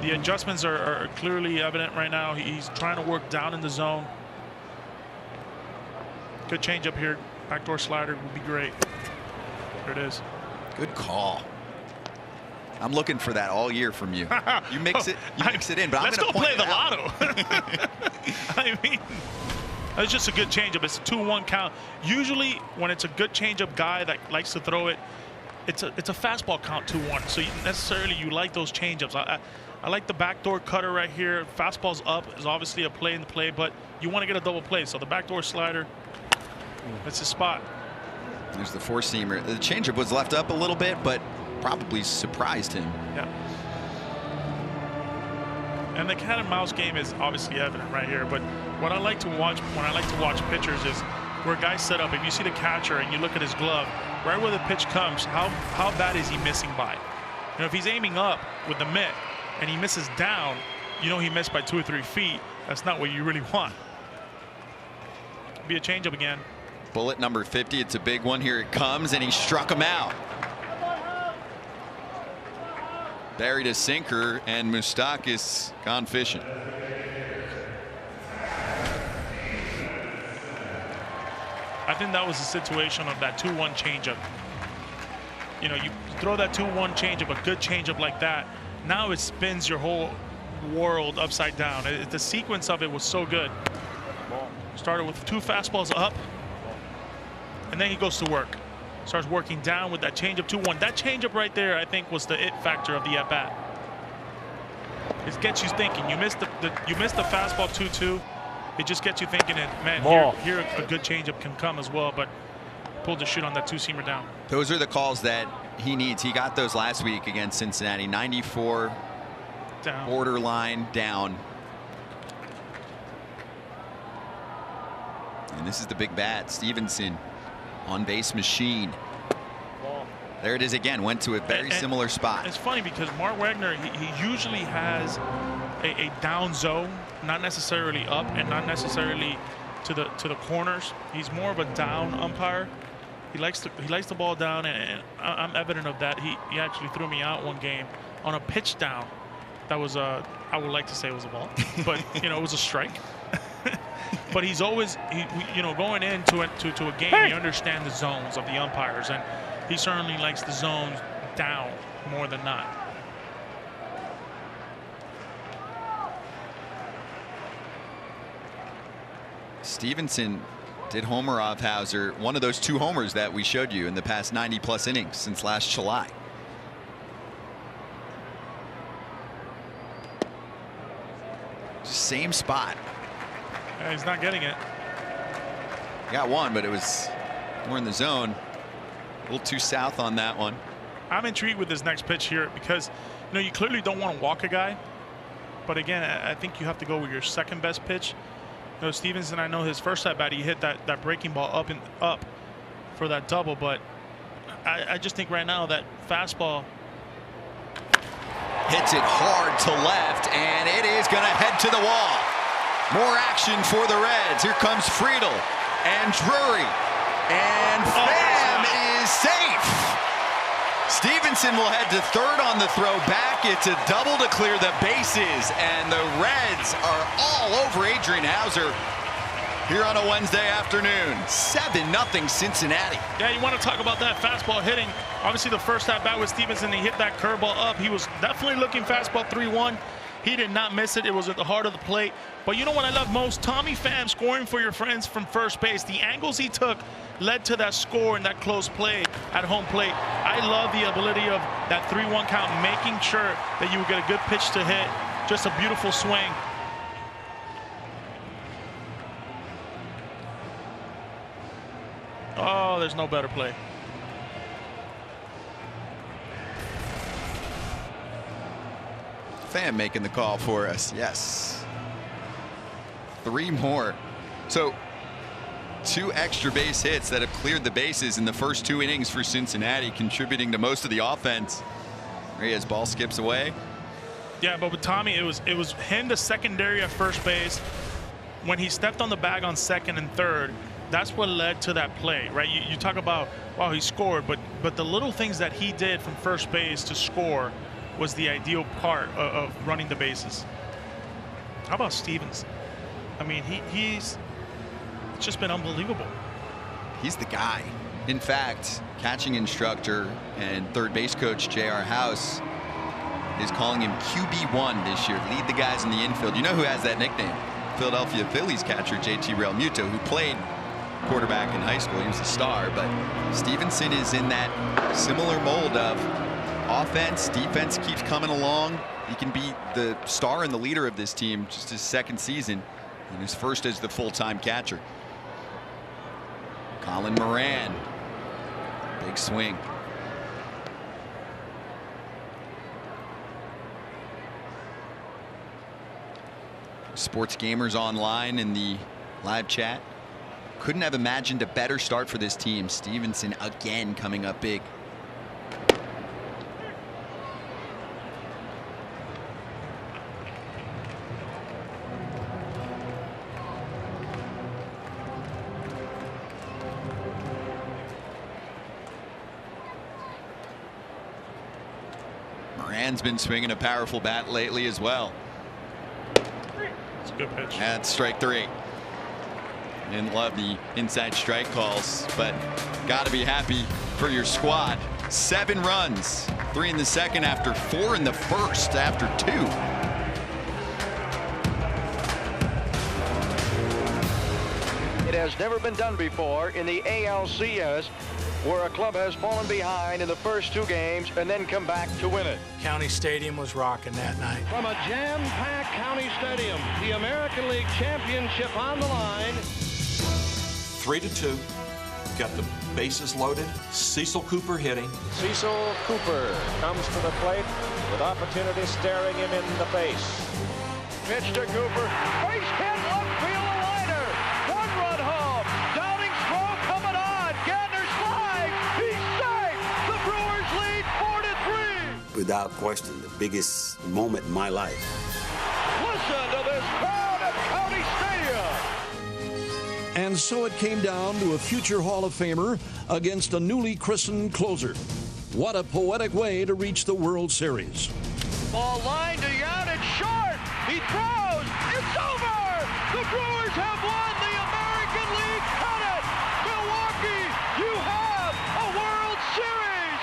The adjustments are clearly evident right now. He's trying to work down in the zone. Good change up here. Backdoor slider would be great. There it is. Good call. I'm looking for that all year from you. You mix it, it in. But let's I'm go point play the out. lotto. I mean, it's just a good changeup. It's a 2-1 count. Usually, when it's a good changeup guy that likes to throw it, it's a fastball count 2-1. So you like those changeups. I like the backdoor cutter right here. Fastball's up is obviously a play in the play, but you want to get a double play. So the backdoor slider, that's his spot. There's the four-seamer. The changeup was left up a little bit, but probably surprised him. Yeah. And the cat and mouse game is obviously evident right here. But what I like to watch when I like to watch pitchers is where guys set up. If you see the catcher and you look at his glove, right where the pitch comes, how bad is he missing by? You know, if he's aiming up with the mitt and he misses down, you know he missed by 2 or 3 feet. That's not what you really want. Be a changeup again. Bullet number 50. It's a big one. Here it comes, and he struck him out. Buried a sinker, and Moustakas gone fishing. I think that was the situation of that 2-1 changeup. You know, you throw that 2-1 changeup, a good changeup like that, now it spins your whole world upside down. The sequence of it was so good. Started with 2 fastballs up, and then he goes to work. Starts working down with that changeup 2-1. That changeup right there, I think, was the it factor of the at-bat. It gets you thinking. You missed the fastball 2-2. It just gets you thinking, man, here a good changeup can come as well, but pulled the shoot on that 2-seamer down. Those are the calls that he needs. He got those last week against Cincinnati. 94 down. Borderline down. And this is the big bat, Stevenson. On base machine. There it is again. Went to a very similar spot. It's funny because Mark Wagner, he usually has a down zone, not necessarily up and not necessarily to the corners. He's more of a down umpire. He likes the ball down, and I'm evident of that. He actually threw me out one game on a pitch down. That was I would like to say it was a ball, but you know, it was a strike. But he's always, going into a game, he understands the zones of the umpires, and he certainly likes the zones down more than not. Stevenson did homer off Hauser, one of those 2 homers that we showed you in the past 90+ innings since last July. Same spot. He's not getting it. Got one, but it was More in the zone. A little too south on that one. I'm intrigued with this next pitch here because, you know, you clearly don't want to walk a guy. But again, I think you have to go with your second best pitch. You know, Stevenson, I know his first at bat, he hit that breaking ball up for that double. But I just think right now that fastball hits it hard to left, and it is going to head to the wall. More action for the Reds. Here comes Friedel and Drury, and Pham is safe. Stevenson will head to third on the throw back. It's a double to clear the bases, and the Reds are all over Adrian Hauser here on a Wednesday afternoon. 7-0 Cincinnati. Yeah, you want to talk about that fastball hitting. Obviously, the first at bat with Stevenson, he hit that curveball up. He was definitely looking fastball 3-1. He did not miss it. It was at the heart of the plate. But you know what I love most? Tommy Pham scoring for your friends from first base. The angles he took led to that score and that close play at home plate. I love the ability of that 3-1 count, making sure that you would get a good pitch to hit. Just a beautiful swing. Oh, there's no better play. Pham making the call for us. Yes. 3 more. So 2 extra base hits that have cleared the bases in the first 2 innings for Cincinnati, contributing to most of the offense. Reyes ball skips away. Yeah, but with Tommy, it was him to secondary at first base. When he stepped on the bag on second and third, that's what led to that play, right? You talk about, wow, he scored, but the little things that he did from first base to score was the ideal part of running the bases. How about Stevenson? I mean, he's just been unbelievable. He's the guy. In fact, catching instructor and third base coach J.R. House is calling him QB1 this year. Lead the guys in the infield. You know who has that nickname? Philadelphia Phillies catcher JT Realmuto, who played quarterback in high school. He was a star, but Stevenson is in that similar mold of offense, defense keeps coming along. He can be the star and the leader of this team. Just his second season and his first as the full-time catcher. Colin Moran, big swing. Sports Gamers online in the live chat. Couldn't have imagined a better start for this team. Stevenson again coming up big. Moran's been swinging a powerful bat lately as well. It's a good pitch. That's strike 3. Didn't love the inside strike calls, but got to be happy for your squad. 7 runs, 3 in the second after 4 in the first after 2. It has never been done before in the ALCS, where a club has fallen behind in the first 2 games and then come back to win it. County Stadium was rocking that night. From a jam-packed County Stadium, the American League Championship on the line. 3-2. Got the bases loaded. Cecil Cooper hitting. Cecil Cooper comes to the plate with opportunity staring him in the face. Pitch to Cooper. Base hit, left field, a liner. 1-run home. Downing throw coming on. Gardner slides. He's safe. The Brewers lead 4-3. Without question, the biggest moment in my life. Listen to this crowd at County Stadium. And so it came down to a future Hall of Famer against a newly christened closer. What a poetic way to reach the World Series. Ball line to Young, it's short. He throws. It's over. The Brewers have won the American League pennant. Milwaukee, you have a World Series.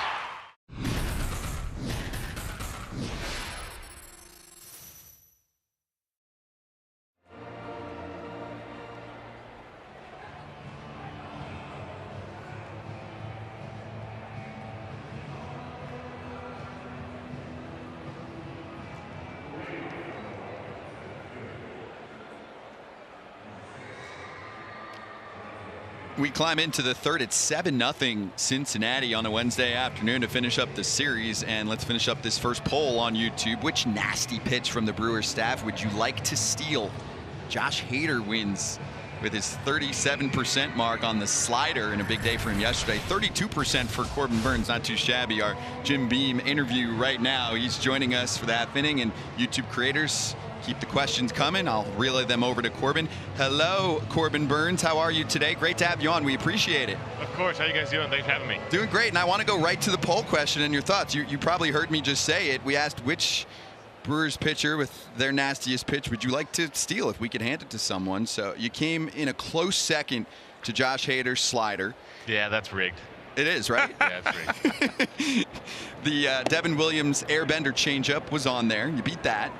We climb into the third. It's 7-0 Cincinnati on a Wednesday afternoon to finish up the series. And let's finish up this first poll on YouTube. Which nasty pitch from the Brewers staff would you like to steal? Josh Hader wins with his 37% mark on the slider, and a big day for him yesterday. 32% for Corbin Burns, not too shabby. Our Jim Beam interview right now. He's joining us for the half inning, and YouTube creators, keep the questions coming. I'll relay them over to Corbin. Hello, Corbin Burns. How are you today? Great to have you on. We appreciate it. Of course. How you guys doing? Thanks for having me. Doing great, and I want to go right to the poll question and your thoughts. You probably heard me just say it. We asked which Brewers pitcher with their nastiest pitch would you like to steal if we could hand it to someone. So you came in a close second to Josh Hader's slider. Yeah, that's rigged. It is, right? Yeah, it's rigged. The Devin Williams airbender changeup was on there. You beat that.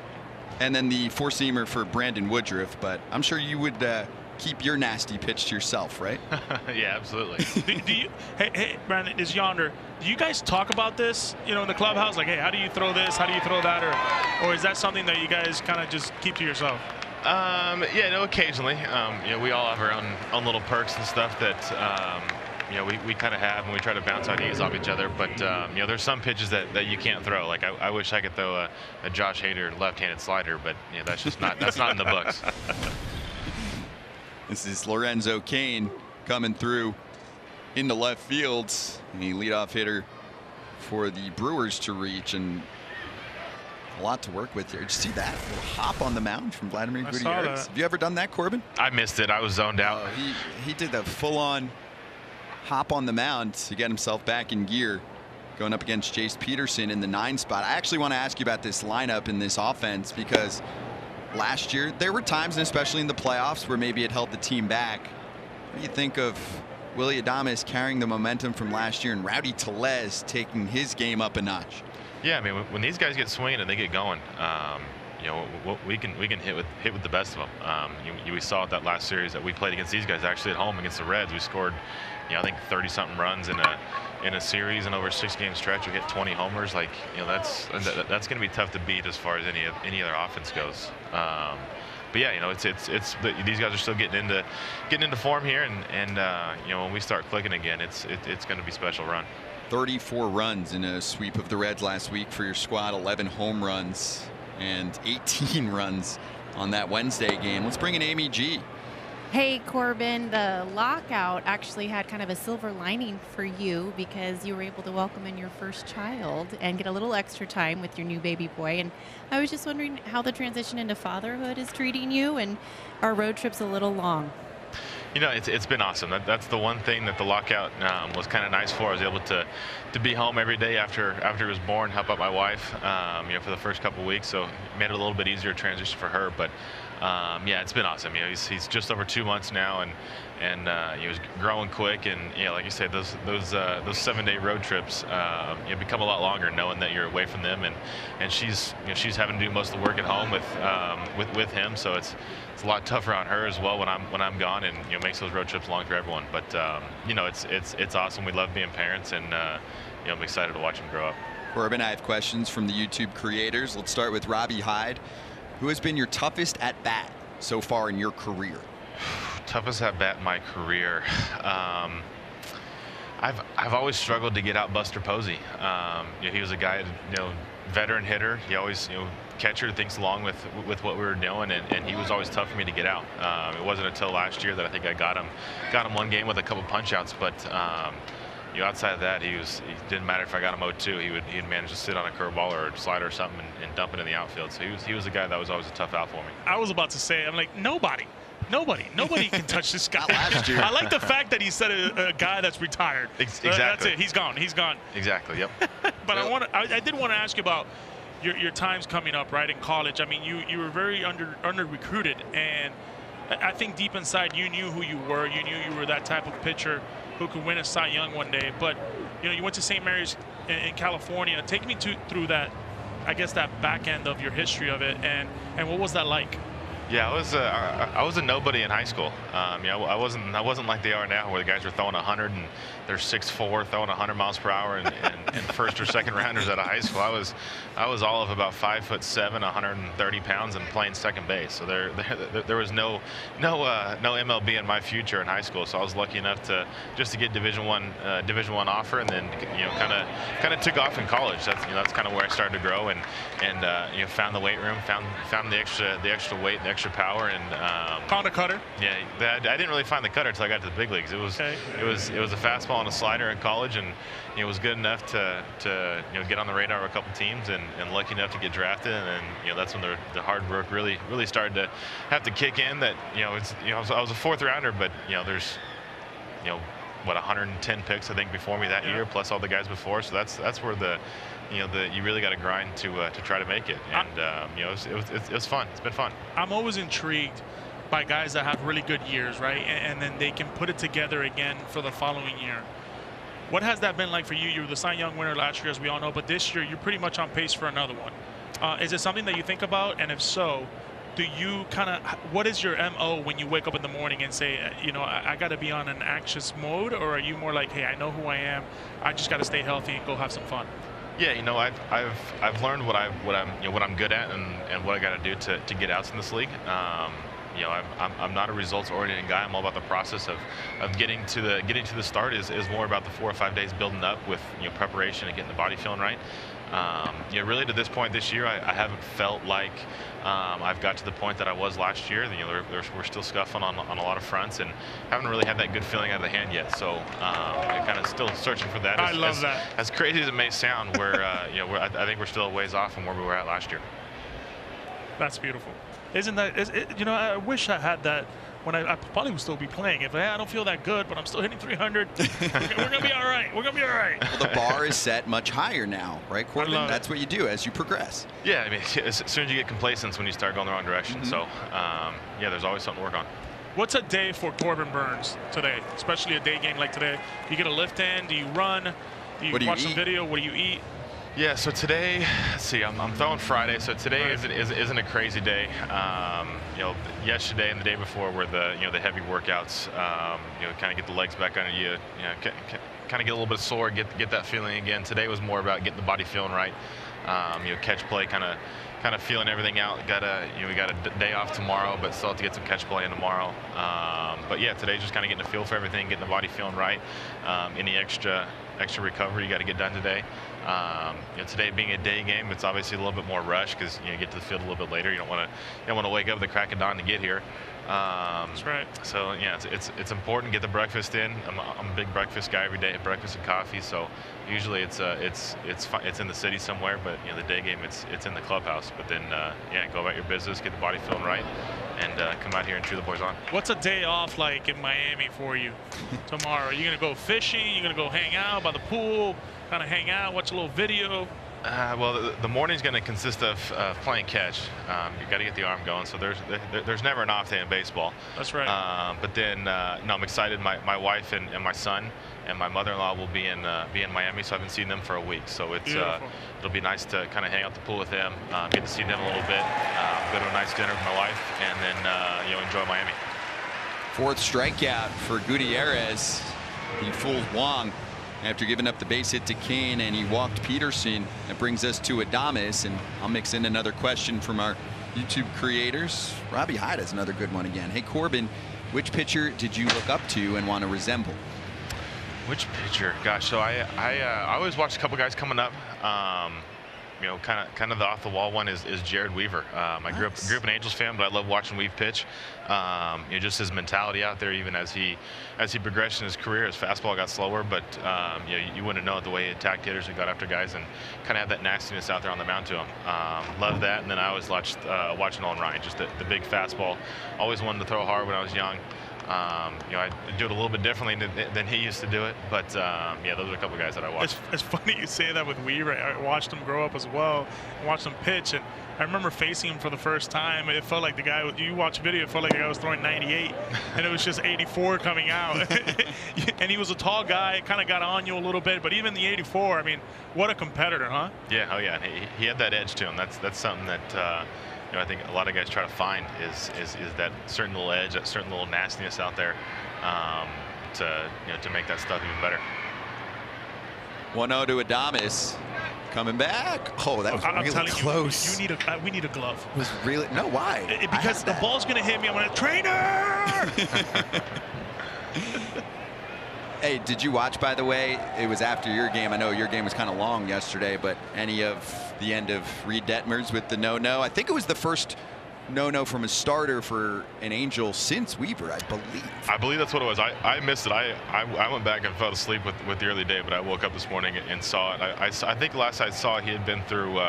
And then the four-seamer for Brandon Woodruff. But I'm sure you would keep your nasty pitch to yourself, right? Yeah, absolutely. do you, hey, Brandon is yonder. Do you guys talk about this, in the clubhouse? Like, hey, how do you throw this? How do you throw that? Or is that something that you guys kind of just keep to yourself? Yeah, no, occasionally. We all have our own little perks and stuff that, we kind of have, and we try to bounce ideas off each other. But, there's some pitches that you can't throw. Like, I wish I could throw a Josh Hader left-handed slider, but, that's just that's not in the books. This is Lorenzo Cain coming through into left field. And the leadoff hitter for the Brewers to reach, and a lot to work with here. Did you see that little hop on the mound from Vladimir Gutierrez? Have you ever done that, Corbin? I missed it. I was zoned out. He did the full-on hop on the mound to get himself back in gear, going up against Jace Peterson in the 9 spot. I actually want to ask you about this lineup and this offense, because last year there were times, and especially in the playoffs, where maybe it held the team back. What do you think of Willy Adames carrying the momentum from last year and Rowdy Tellez taking his game up a notch? Yeah, I mean, when these guys get swinging and they get going, we can hit with the best of them. We saw it that last series that we played against these guys, actually at home against the Reds. We scored, I think 30-something runs in a series, and over a 6-game stretch we hit 20 homers. Like, that's going to be tough to beat as far as any other offense goes. But yeah, these guys are still getting into form here, and when we start clicking again, it's going to be a special run. 34 runs in a sweep of the Reds last week for your squad, 11 home runs and 18 runs on that Wednesday game. Let's bring in Amy G. Hey, Corbin, the lockout actually had kind of a silver lining for you, because you were able to welcome in your first child and get a little extra time with your new baby boy. And I was just wondering how the transition into fatherhood is treating you, and are road trips a little long? It's been awesome. That's the one thing that the lockout was kind of nice for. I was able to be home every day after he was born, help out my wife, for the first couple weeks. So it made it a little bit easier transition for her. But yeah, it's been awesome. He's just over 2 months now, and he was growing quick. And like you said, those 7-day road trips become a lot longer, knowing that you're away from them, and she's having to do most of the work at home with him. So it's a lot tougher on her as well when I'm gone, and makes those road trips long for everyone. But it's awesome. We love being parents, and I'm excited to watch them grow up. Corbin, I have questions from the YouTube creators. Let's start with Robbie Hyde. Who has been your toughest at bat so far in your career? Toughest at bat in my career. I've always struggled to get out Buster Posey. He was a guy, veteran hitter. He always, catcher, thinks along with what we were doing, and he was always tough for me to get out. It wasn't until last year that I think I got him one game with a couple punch outs, but outside of that, he didn't matter if I got him 0-2. He'd manage to sit on a curveball or a slider or something and dump it in the outfield. So he was a guy that was always a tough out for me. I was about to say, I'm like, nobody can touch this guy. Last year. I like the fact that he said a guy that's retired. Exactly. That's it. He's gone. Exactly. Yep. But I did want to ask you about your times coming up, right, in college. I mean, you were very under recruited, and I think deep inside you knew who you were. You knew you were that type of pitcher who could win a Cy Young one day. But you went to St. Mary's in California. Take me through that, I guess, that back end of your history of it, and what was that like? Yeah, I was a nobody in high school. I wasn't like they are now, where the guys are throwing 100 and they're 6'4", throwing 100 miles per hour, and first or second rounders out of high school. I was all of about 5'7", 130 pounds, and playing second base. So there was no MLB in my future in high school. So I was lucky enough to get Division I offer, and then kind of took off in college. That's kind of where I started to grow, and found the weight room, found the extra weight, the extra power, and found a cutter. Yeah, I didn't really find the cutter until I got to the big leagues. It was a fastball and a slider in college, and it was good enough to get on the radar of a couple teams, and lucky enough to get drafted. And then that's when the hard work really started to have to kick in. That I was a fourth rounder, but there's 110 picks I think before me that year, plus all the guys before. So that's where you really got to grind to try to make it. And it was fun. It's been fun. I'm always intrigued by guys that have really good years, right? And then they can put it together again for the following year. What has that been like for you? You were the Cy Young winner last year, as we all know, but this year you're pretty much on pace for another one. Is it something that you think about? And if so, do you what is your MO when you wake up in the morning and say, I got to be on an anxious mode, or are you more like, hey, I know who I am, I just got to stay healthy and go have some fun? Yeah, I've learned what I'm good at and what I got to do to get outs in this league. I'm not a results-oriented guy. I'm all about the process of getting to the start. Is more about the 4 or 5 days building up with preparation and getting the body feeling right. Really to this point this year, I haven't felt like I've got to the point that I was last year. We're still scuffling on a lot of fronts, and haven't really had that good feeling out of the hand yet. So kind of still searching for that. I love that. As crazy as it may sound, I think we're still a ways off from where we were at last year. That's beautiful. Isn't that? I wish I had that when I probably would still be playing. If I don't feel that good, but I'm still hitting 300, we're gonna be all right. We're gonna be all right. Well, the bar is set much higher now, right, Corbin? That's what you do as you progress. Yeah, I mean, as soon as you get complacent, when you start going the wrong direction. So, there's always something to work on. What's a day for Corbin Burns today, especially a day game like today? Do you get a lift in? Do you run? Do you watch some video? What do you eat? Yeah, so today, let's see, I'm throwing Friday, so today isn't a crazy day. Yesterday and the day before were the heavy workouts. Kind of get the legs back under you. Kind of get a little bit sore, get that feeling again. Today was more about getting the body feeling right. Catch play, kind of feeling everything out. We got a day off tomorrow, but still have to get some catch play in tomorrow. But yeah, today's just kind of getting a feel for everything, getting the body feeling right. Any extra recovery you got to get done today. Today being a day game, it's obviously a little bit more rush because you get to the field a little bit later. You don't want to wake up at the crack of dawn to get here. That's right. So yeah, it's important to get the breakfast in. I'm a big breakfast guy every day. Breakfast and coffee. So usually it's in the city somewhere, but the day game it's in the clubhouse. But then go about your business, get the body feeling right, and come out here and cheer the boys on. What's a day off like in Miami for you tomorrow? Are you gonna go fishing? You gonna go hang out by the pool? Kind of hang out, watch a little video? Well, the morning's going to consist of playing catch. You got to get the arm going. So there's never an off day in baseball. That's right. But then, I'm excited. My wife and my son and my mother-in-law will be in Miami. So I haven't seen them for a week. So it'll be nice to kind of hang out the pool with them, get to see them a little bit, go to a nice dinner with my wife, and then enjoy Miami. Fourth strikeout for Gutierrez. He fooled Wong after giving up the base hit to Kane, and he walked Peterson. That brings us to Adames, and I'll mix in another question from our YouTube creators. Robbie Hyde has another good one again. Hey Corbin, which pitcher did you look up to and want to resemble? Which pitcher? Gosh, so I always watch a couple guys coming up. Kind of the off the wall one is Jared Weaver. I grew up an Angels fan, but I love watching Weave pitch. Just his mentality out there, even as he progressed in his career, his fastball got slower, but you wouldn't know it the way he attacked hitters and got after guys, and kind of had that nastiness out there on the mound to him. Love that. And then I always watched Nolan Ryan, just the big fastball. Always wanted to throw hard when I was young. I do it a little bit differently than he used to do it, but those are a couple of guys that I watched. It's funny you say that with Weaver. I watched him grow up as well, and watched him pitch, and I remember facing him for the first time. It felt like the guy, you watch video, it felt like the guy was throwing 98, and it was just 84 coming out. And he was a tall guy, kind of got on you a little bit, but even the 84, I mean, what a competitor, huh? Yeah, oh yeah, he had that edge to him. That's something that I think a lot of guys try to find is that certain little edge, that certain little nastiness out there to make that stuff even better. 1-0 to Adames. Coming back. Oh, that was really close. You we need a glove. It was really no. Why? Because the ball's gonna hit me. I'm gonna trainer. Hey, did you watch? By the way, it was after your game. I know your game was kind of long yesterday, but any of the end of Reed Detmers with the no-no? I think it was the first no-no from a starter for an Angel since Weaver, I believe. I believe that's what it was. I missed it. I went back and fell asleep with the early day, but I woke up this morning and saw it. I think last I saw he had been through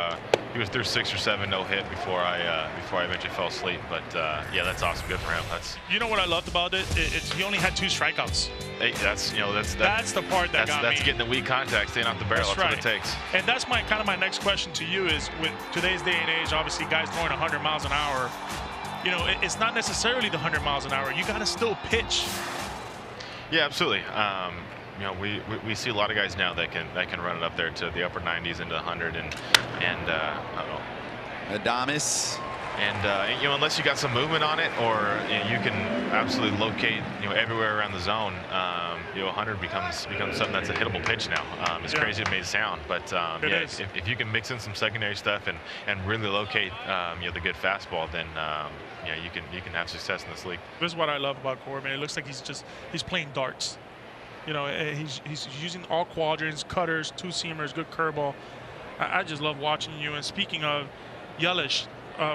he was through 6 or 7 no hit before I eventually fell asleep. But yeah, that's awesome. Good for him. That's what I loved about it. He only had 2 strikeouts. Hey, that's the part that's getting the weak contact, staying off the barrel. That's right. what it takes. And that's my next question to you is, with today's day and age, obviously guys throwing 100 miles an hour. It's not necessarily the 100 miles an hour. You got to still pitch. Yeah, absolutely. We see a lot of guys now that can run it up there to the upper 90s into 100 and Adames. And unless you got some movement on it, or you can absolutely locate everywhere around the zone, 100 becomes something that's a hittable pitch now. As crazy as it may sound, but if you can mix in some secondary stuff and really locate the good fastball, then you can have success in this league. This is what I love about Corbin. It looks like he's playing darts. He's using all quadrants, cutters, 2-seamers, good curveball. I just love watching you. And speaking of Yelich,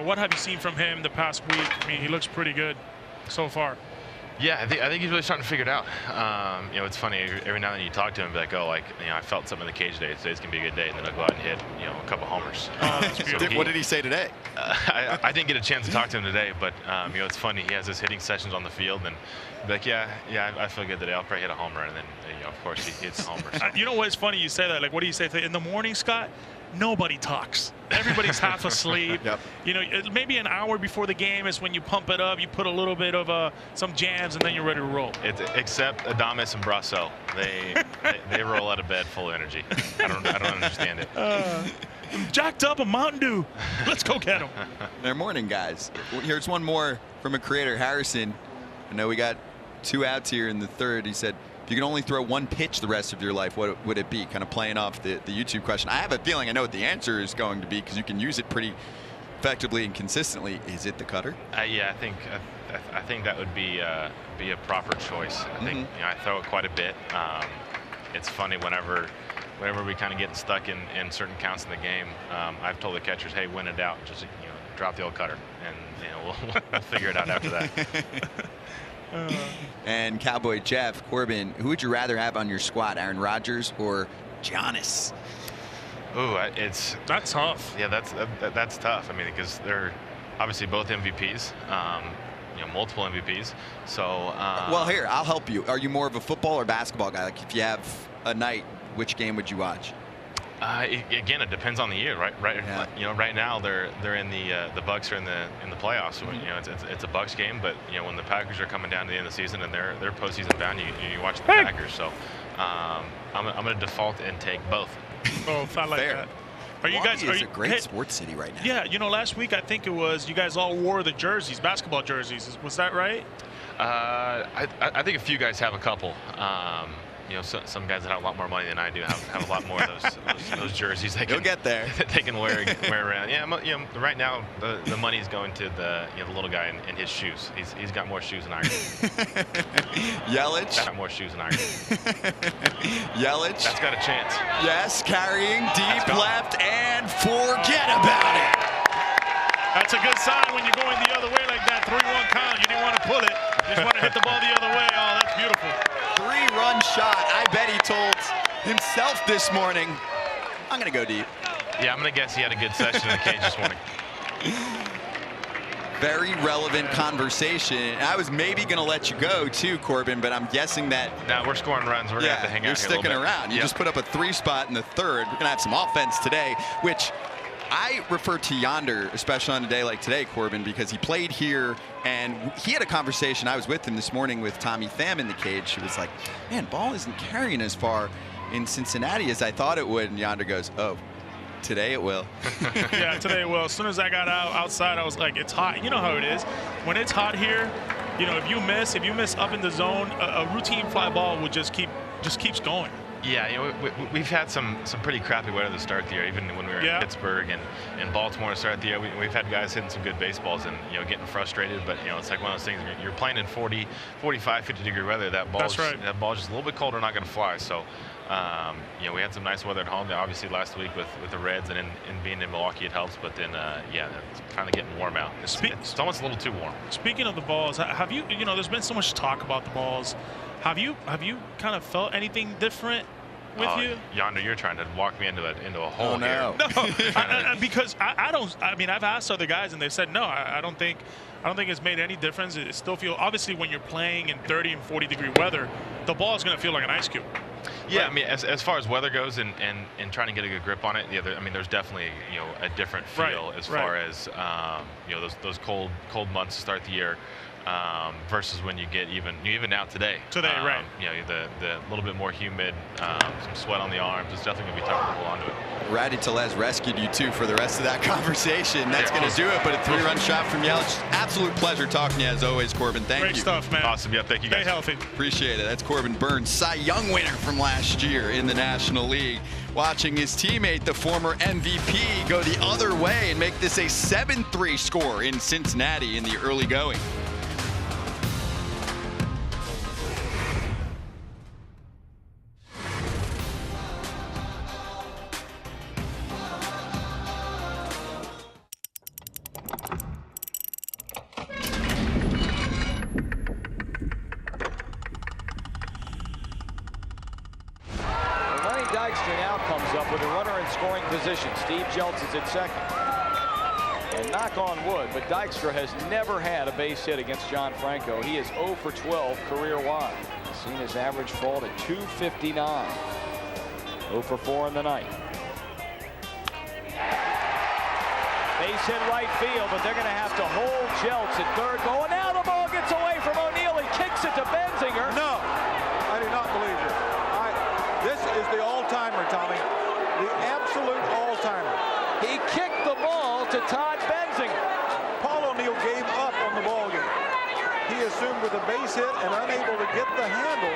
what have you seen from him the past week? I mean, he looks pretty good so far. Yeah, I think he's really starting to figure it out. It's funny. Every now and then you talk to him, like, I felt something in the cage today. Today's gonna be a good day, and then he'll go out and hit, a couple homers. What did he say today? I didn't get a chance to talk to him today, but it's funny. He has his hitting sessions on the field, and like, I feel good today. I'll probably hit a homer, and then of course he hits a homer. So. You know what's funny? You say that. Like, what do you say in the morning, Scott? Nobody talks. Everybody's half asleep. Yep. Maybe an hour before the game is when you pump it up. You put a little bit of some jams, and then you're ready to roll. Except Adames and Brasso, they roll out of bed full of energy. I don't understand it. I'm jacked up a Mountain Dew. Let's go get them. They're morning guys. Here's one more from a creator, Harrison. I know we got 2 outs here in the third. He said, if you can only throw 1 pitch the rest of your life, what would it be? Kind of playing off the YouTube question. I have a feeling I know what the answer is going to be, because you can use it pretty effectively and consistently. Is it the cutter? Yeah, I think that would be a proper choice. I think I throw it quite a bit. It's funny whenever we kind of get stuck in certain counts in the game. I've told the catchers, hey, win it out, just drop the old cutter, and we'll figure it out after that. And Cowboy Jeff, Corbin, who would you rather have on your squad, Aaron Rodgers or Giannis? Ooh, that's tough. Yeah, that's tough. I mean, because they're obviously both MVPs, multiple MVPs. So well, here, I'll help you. Are you more of a football or basketball guy? Like, if you have a night, which game would you watch? Again, it depends on the year, right? Yeah. Right now they're in the Bucks are in the playoffs. So, it's a Bucks game, but when the Packers are coming down to the end of the season and they're postseason bound, you watch the Packers. So I'm going to default and take both. Oh, not like that. Are you guys? It's a great sports city right now. Yeah, last week I think it was you guys all wore the jerseys, basketball jerseys. Was that right? I think a few guys have a couple. Some guys that have a lot more money than I do have a lot more of those jerseys. You'll get there. They can wear around. Yeah, right now the money's going to the little guy in his shoes. He's got more shoes than I do. Yelich. Got more shoes than I do. Yelich. That's got a chance. Yes, carrying deep left, and forget about it. That's a good sign when you're going the other way like that. 3-1 count. You didn't want to pull it. You just want to hit the ball the other way. Oh, that's beautiful. 3-run shot. I bet he told himself this morning, I'm going to go deep. Yeah, I'm going to guess he had a good session in the cage this morning. Very relevant conversation. I was maybe going to let you go too, Corbin, but I'm guessing that. No, we're scoring runs. We're going to have to hang out here. You're sticking around. You just put up a 3 spot in the third. We're going to have some offense today, which I refer to Yonder, especially on a day like today, Corbin, because he played here and he had a conversation. I was with him this morning with Tommy Pham in the cage. He was like, man, ball isn't carrying as far in Cincinnati as I thought it would. And Yonder goes, oh, Today it will. Yeah, today it will. As soon as I got outside, I was like, it's hot. You know how it is. When it's hot here, you know, if you miss up in the zone, a routine fly ball would just keeps going. Yeah, you know, we've had some pretty crappy weather to start the year. Even when we were in Pittsburgh and Baltimore to start the year, we've had guys hitting some good baseballs and, you know, getting frustrated. But, you know, it's like one of those things. You're playing in 40, 45, 50-degree weather. That ball's just a little bit colder, not going to fly. So, you know, we had some nice weather at home. Obviously, last week with the Reds and being in Milwaukee, it helps. But then, yeah, it's kind of getting warm out. It's almost a little too warm. Speaking of the balls, have you know, there's been so much talk about the balls. Have you kind of felt anything different with you? Yonder, you're trying to walk me into a hole. Oh, no. No, because I don't. I mean, I've asked other guys and they said no. I don't think it's made any difference. It still feels, obviously, when you're playing in 30 and 40-degree weather, the ball is going to feel like an ice cube. Yeah, right? I mean, as far as weather goes and trying to get a good grip on it, yeah, I mean, there's definitely, you know, a different feel as far as you know, those cold months to start the year. Versus when you get even now today. Right. You know, the little bit more humid, some sweat on the arms. It's definitely going to be tough to hold onto it. Ratty Telez rescued you, too, for the rest of that conversation. That's going to do it, but a 3-run shot from Yelich. Absolute pleasure talking to you, as always, Corbin. Thank you. Great stuff, man. Awesome. Yeah, thank you, guys. Stay healthy. Appreciate it. That's Corbin Burns, Cy Young winner from last year in the National League. Watching his teammate, the former MVP, go the other way and make this a 7-3 score in Cincinnati in the early going. Steve Jeltz is at second. And knock on wood, but Dykstra has never had a base hit against John Franco. He is 0 for 12 career-wide. Seen his average fall to .259. 0 for 4 in the night. Base hit right field, but they're going to have to hold Jeltz at third. Going now, the ball gets away from O'Neill. He kicks it to Benzinger. No, I do not believe this. This is the all-timer, Tommy. The absolute all-timer. He kicked the ball to Todd Benzinger. Paul O'Neill gave up on the ball game. He assumed with a base hit and unable to get the handle.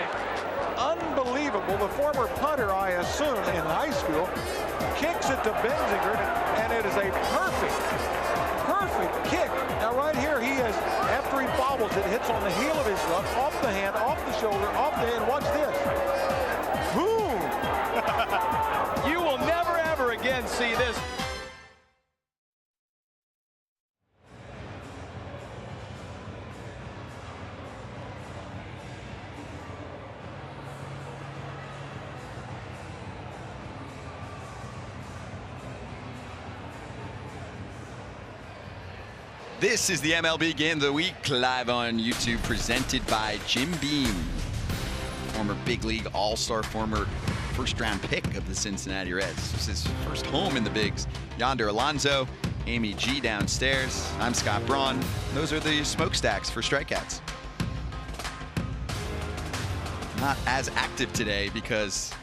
Unbelievable. The former punter, I assume, in high school, kicks it to Benzinger, and it is a perfect kick. Now right here, he has, after he bobbles, it hits on the heel of his glove, off the hand, off the shoulder, off the hand. Watch this. Boom! You will never, ever again see this. This is the MLB Game of the Week, live on YouTube, presented by Jim Beam, former big league all-star, former first-round pick of the Cincinnati Reds. This is his first home in the bigs. Yonder Alonso, Amy G downstairs. I'm Scott Braun. Those are the smokestacks for strikeouts. Not as active today because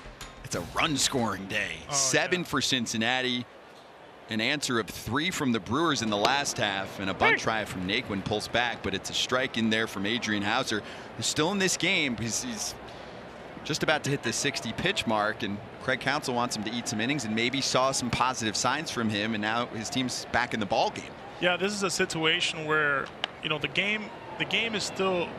it's a run-scoring day. 7 for Cincinnati. An answer of 3 from the Brewers in the last half, and a bunt try from Naquin pulls back, but it's a strike in there from Adrian Hauser, who's still in this game because he's just about to hit the 60 pitch mark, and Craig Counsell wants him to eat some innings and maybe saw some positive signs from him, and now his team's back in the ball game. Yeah, this is a situation where, you know, the game is still,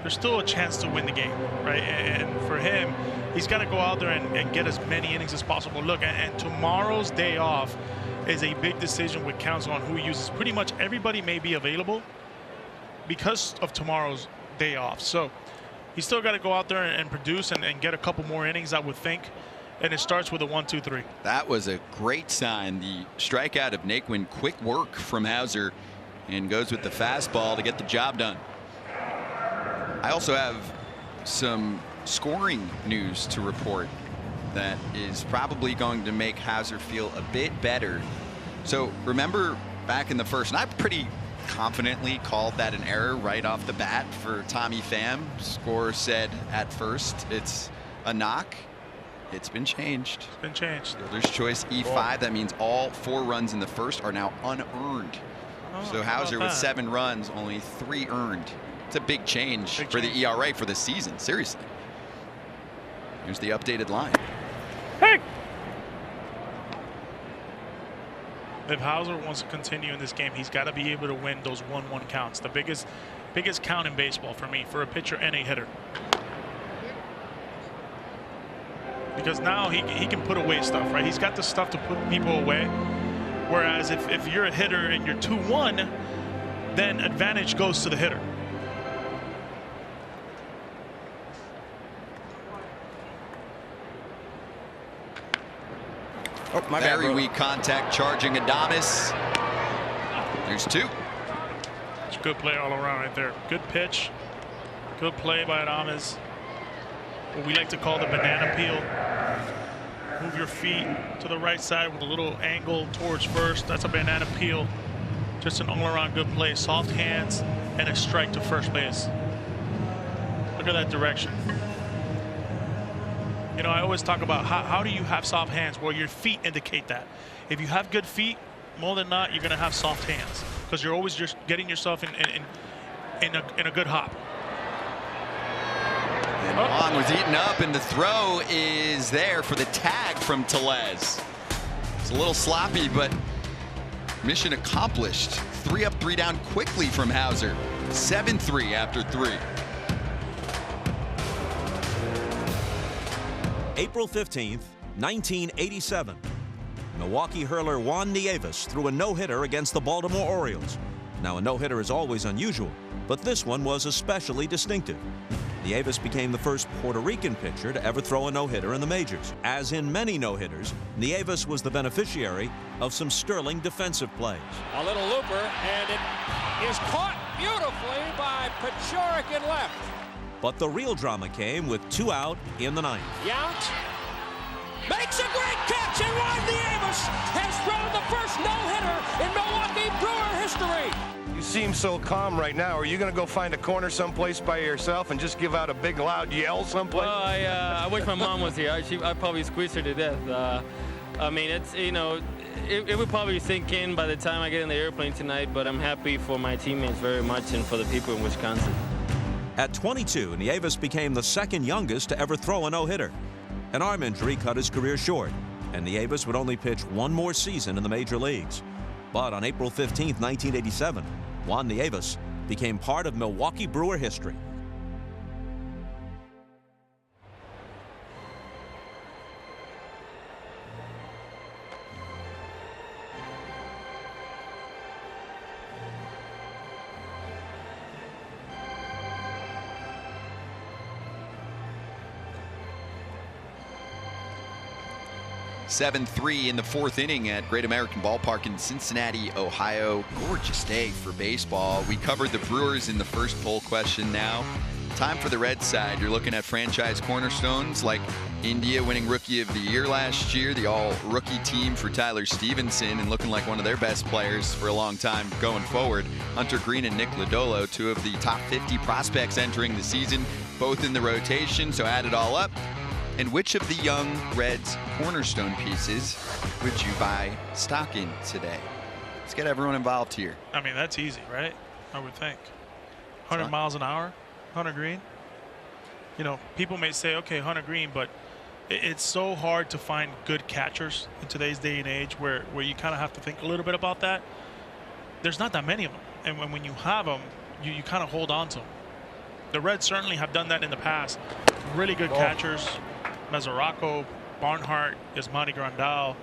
there's still a chance to win the game, right? And for him, he's got to go out there and get as many innings as possible. Look, and tomorrow's day off is a big decision with Counsell on who he uses. Pretty much everybody may be available because of tomorrow's day off. So he's still got to go out there and produce and get a couple more innings, I would think. And it starts with a 1-2-3. That was a great sign. The strikeout of Naquin, quick work from Hauser, and goes with the fastball to get the job done. I also have some scoring news to report that is probably going to make Hauser feel a bit better. So remember back in the first, and I pretty confidently called that an error right off the bat for Tommy Pham. Score said at first it's a knock. It's been changed. It's been changed. Fielder's choice E5. That means all 4 runs in the first are now unearned. So Hauser with 7 runs, only 3 earned. It's a big change for the ERA for the season. Seriously. Here's the updated line. Hey! If Hauser wants to continue in this game, he's got to be able to win those 1-1 counts. The biggest count in baseball for me, for a pitcher and a hitter. Because now he can put away stuff, right? He's got the stuff to put people away. Whereas if you're a hitter and you're 2-1, then advantage goes to the hitter. Oh, my very weak contact, charging Adames. There's 2. It's a good play all around right there. Good pitch. Good play by Adames. What we like to call the banana peel. Move your feet to the right side with a little angle towards first. That's a banana peel. Just an all-around good play. Soft hands and a strike to first base. Look at that direction. You know, I always talk about how do you have soft hands? Well, your feet indicate that. If you have good feet, more than not, you're going to have soft hands because you're always just getting yourself in a good hop. And Wong was eaten up, and the throw is there for the tag from Tellez. It's a little sloppy, but mission accomplished. 3 up, 3 down quickly from Hauser. 7-3 after 3. April 15th, 1987. Milwaukee hurler Juan Nieves threw a no-hitter against the Baltimore Orioles. Now, a no-hitter is always unusual, but this one was especially distinctive. Nieves became the first Puerto Rican pitcher to ever throw a no-hitter in the majors. As in many no-hitters, Nieves was the beneficiary of some sterling defensive plays. A little looper, and it is caught beautifully by Paciorek in left. But the real drama came with 2 out in the 9th. Yount makes a great catch, and Juan Nieves has thrown the first no-hitter in Milwaukee Brewer history. You seem so calm right now. Are you going to go find a corner someplace by yourself and just give out a big loud yell someplace? Well, I wish my mom was here. I'd probably squeeze her to death. I mean, it's, you know, it would probably sink in by the time I get in the airplane tonight, but I'm happy for my teammates very much and for the people in Wisconsin. At 22, Nieves became the second youngest to ever throw a no-hitter. An arm injury cut his career short, and Nieves would only pitch 1 more season in the major leagues. But on April 15, 1987, Juan Nieves became part of Milwaukee Brewer history. (7-3) in the 4th inning at Great American Ballpark in Cincinnati, Ohio. Gorgeous day for baseball. We covered the Brewers in the first poll question. Now, time for the Red side. You're looking at franchise cornerstones like India winning Rookie of the Year last year, the all-rookie team for Tyler Stevenson, and looking like one of their best players for a long time going forward. Hunter Green and Nick Lodolo, 2 of the top 50 prospects entering the season, both in the rotation, so add it all up. And which of the young Reds cornerstone pieces would you buy stock in today? Let's get everyone involved here. I mean, that's easy, right? I would think. 100 miles an hour, Hunter Green. You know, people may say, okay, Hunter Green, but it's so hard to find good catchers in today's day and age where you kind of have to think a little bit about that. There's not that many of them. And when you have them, you kind of hold on to them. The Reds certainly have done that in the past. Really good catchers. Mesoraco, Barnhart, Yasmani Grandal,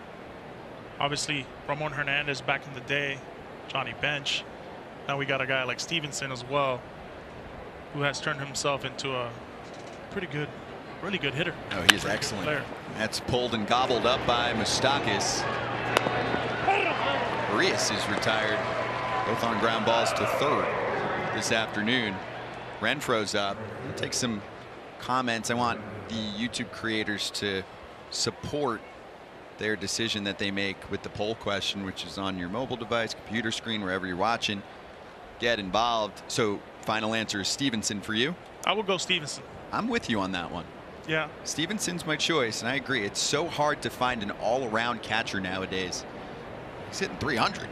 obviously Ramon Hernandez back in the day, Johnny Bench. Now we got a guy like Stevenson as well, who has turned himself into a pretty good, really good hitter. Oh, he is excellent. Player. That's pulled and gobbled up by Moustakis. Arias is retired, both on ground balls to 3rd this afternoon. Renfro's up. We'll take some comments. I want the YouTube creators to support their decision that they make with the poll question, which is on your mobile device, computer screen, wherever you're watching. Get involved. So final answer is Stevenson for you. I will go Stevenson. I'm with you on that one. Yeah. Stevenson's my choice, and I agree. It's so hard to find an all-around catcher nowadays. He's hitting 300.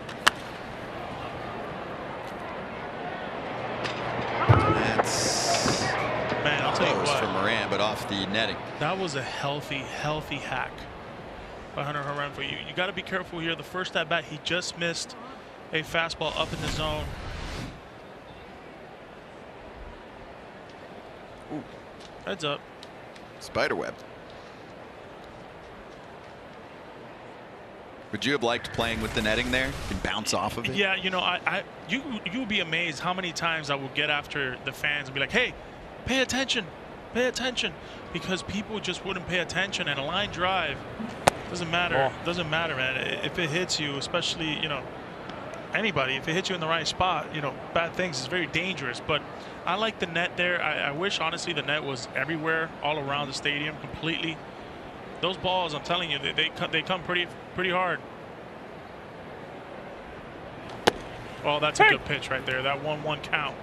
That's Man, I'll tell you close what. for Moran, but off the netting. That was a healthy hack by Hunter Renfroe. You got to be careful here. The first at bat, he just missed a fastball up in the zone. Ooh. Heads up. Spiderweb. Would you have liked playing with the netting there? You can bounce off of it. Yeah, you know, you would be amazed how many times I will get after the fans and be like, hey, pay attention, because people just wouldn't pay attention. And a line drive doesn't matter. Doesn't matter, man. If it hits you, especially, you know, anybody, if it hits you in the right spot, you know, bad things is very dangerous. But I like the net there. I wish, honestly, the net was everywhere, all around the stadium, completely. Those balls, I'm telling you, they come pretty hard. Oh, that's a good pitch right there. That 1-1 count.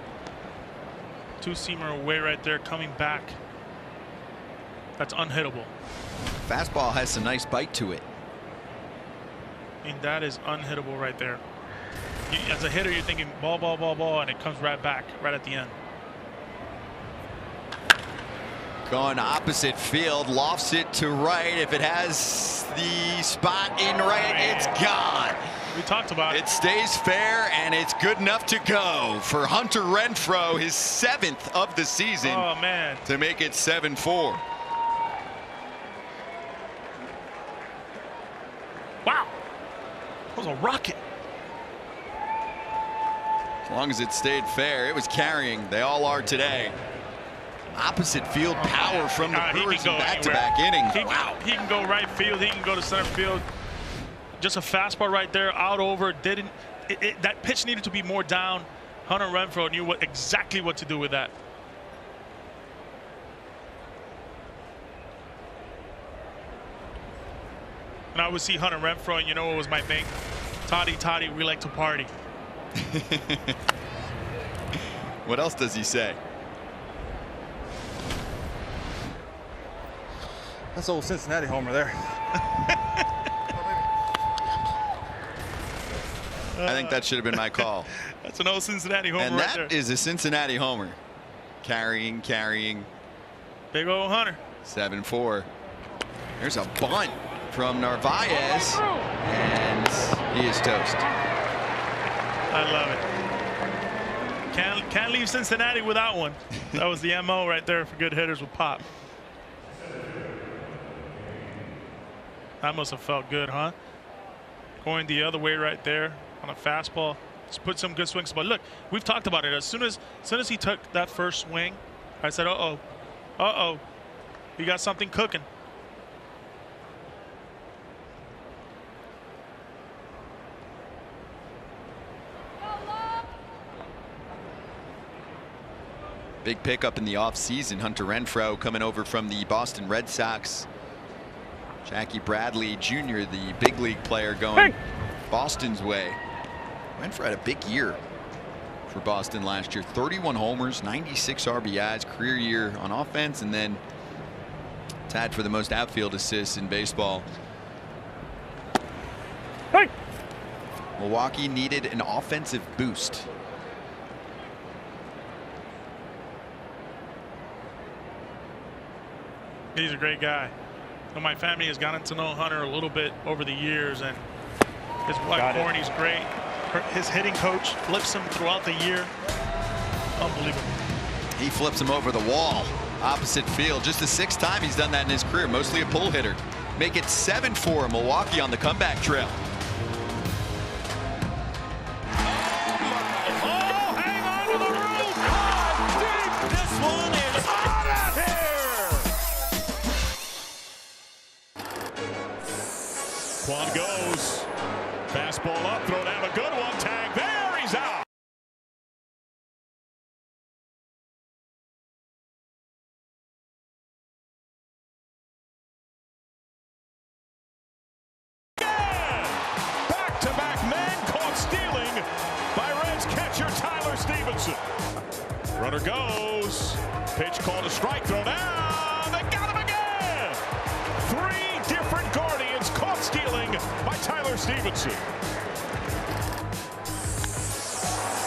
Two-seamer away right there, coming back. That's unhittable. Fastball has some nice bite to it. I mean, that is unhittable right there. As a hitter, you're thinking ball, and it comes right back, right at the end. Going opposite field, lofts it to right. If it has the spot in right, it's gone. We talked about it. It stays fair, and it's good enough to go for Hunter Renfroe, his 7th of the season. Oh, man. To make it 7-4. Wow. That was a rocket. As long as it stayed fair, it was carrying. They all are today. Opposite field power from the Brewers in back-to-back innings. He can go right field. He can go to center field. Just a fastball right there, out over. That pitch needed to be more down. Hunter Renfroe knew exactly what to do with that. And I would see Hunter Renfroe, and you know what was my thing? Toddy, we like to party. What else does he say? That's old Cincinnati homer there. I think that should have been my call. That's an old Cincinnati homer and right there. And that is a Cincinnati homer. Carrying. Big old Hunter. 7-4. There's a bunt from Narvaez, and he is toast. I love it. Can't leave Cincinnati without one. That was the MO right there for good hitters with pop. That must have felt good, huh? Going the other way right there on a fastball. Just put some good swings. But look, we've talked about it. As soon as he took that first swing, I said, uh-oh. You got something cooking. Big pickup in the offseason. Hunter Renfroe coming over from the Boston Red Sox. Jackie Bradley Jr., the big league player, going Boston's way. Renfroe had a big year for Boston last year. 31 homers, 96 RBIs, career year on offense, and then tied for the most outfield assists in baseball. Milwaukee needed an offensive boost. He's a great guy. So my family has gotten to know Hunter a little bit over the years, and his wife Corny's great. His hitting coach flips him throughout the year. Unbelievable. He flips him over the wall, opposite field. Just the 6th time he's done that in his career, mostly a pull hitter. Make it 7-4, Milwaukee on the comeback trail. Quan goes. Fastball up, throw down a good one. Tag there, he's out. Back-to-back men caught stealing by Reds catcher Tyler Stevenson. Runner goes. Pitch called a strike, throw down. They got him again. by Tyler Stevenson.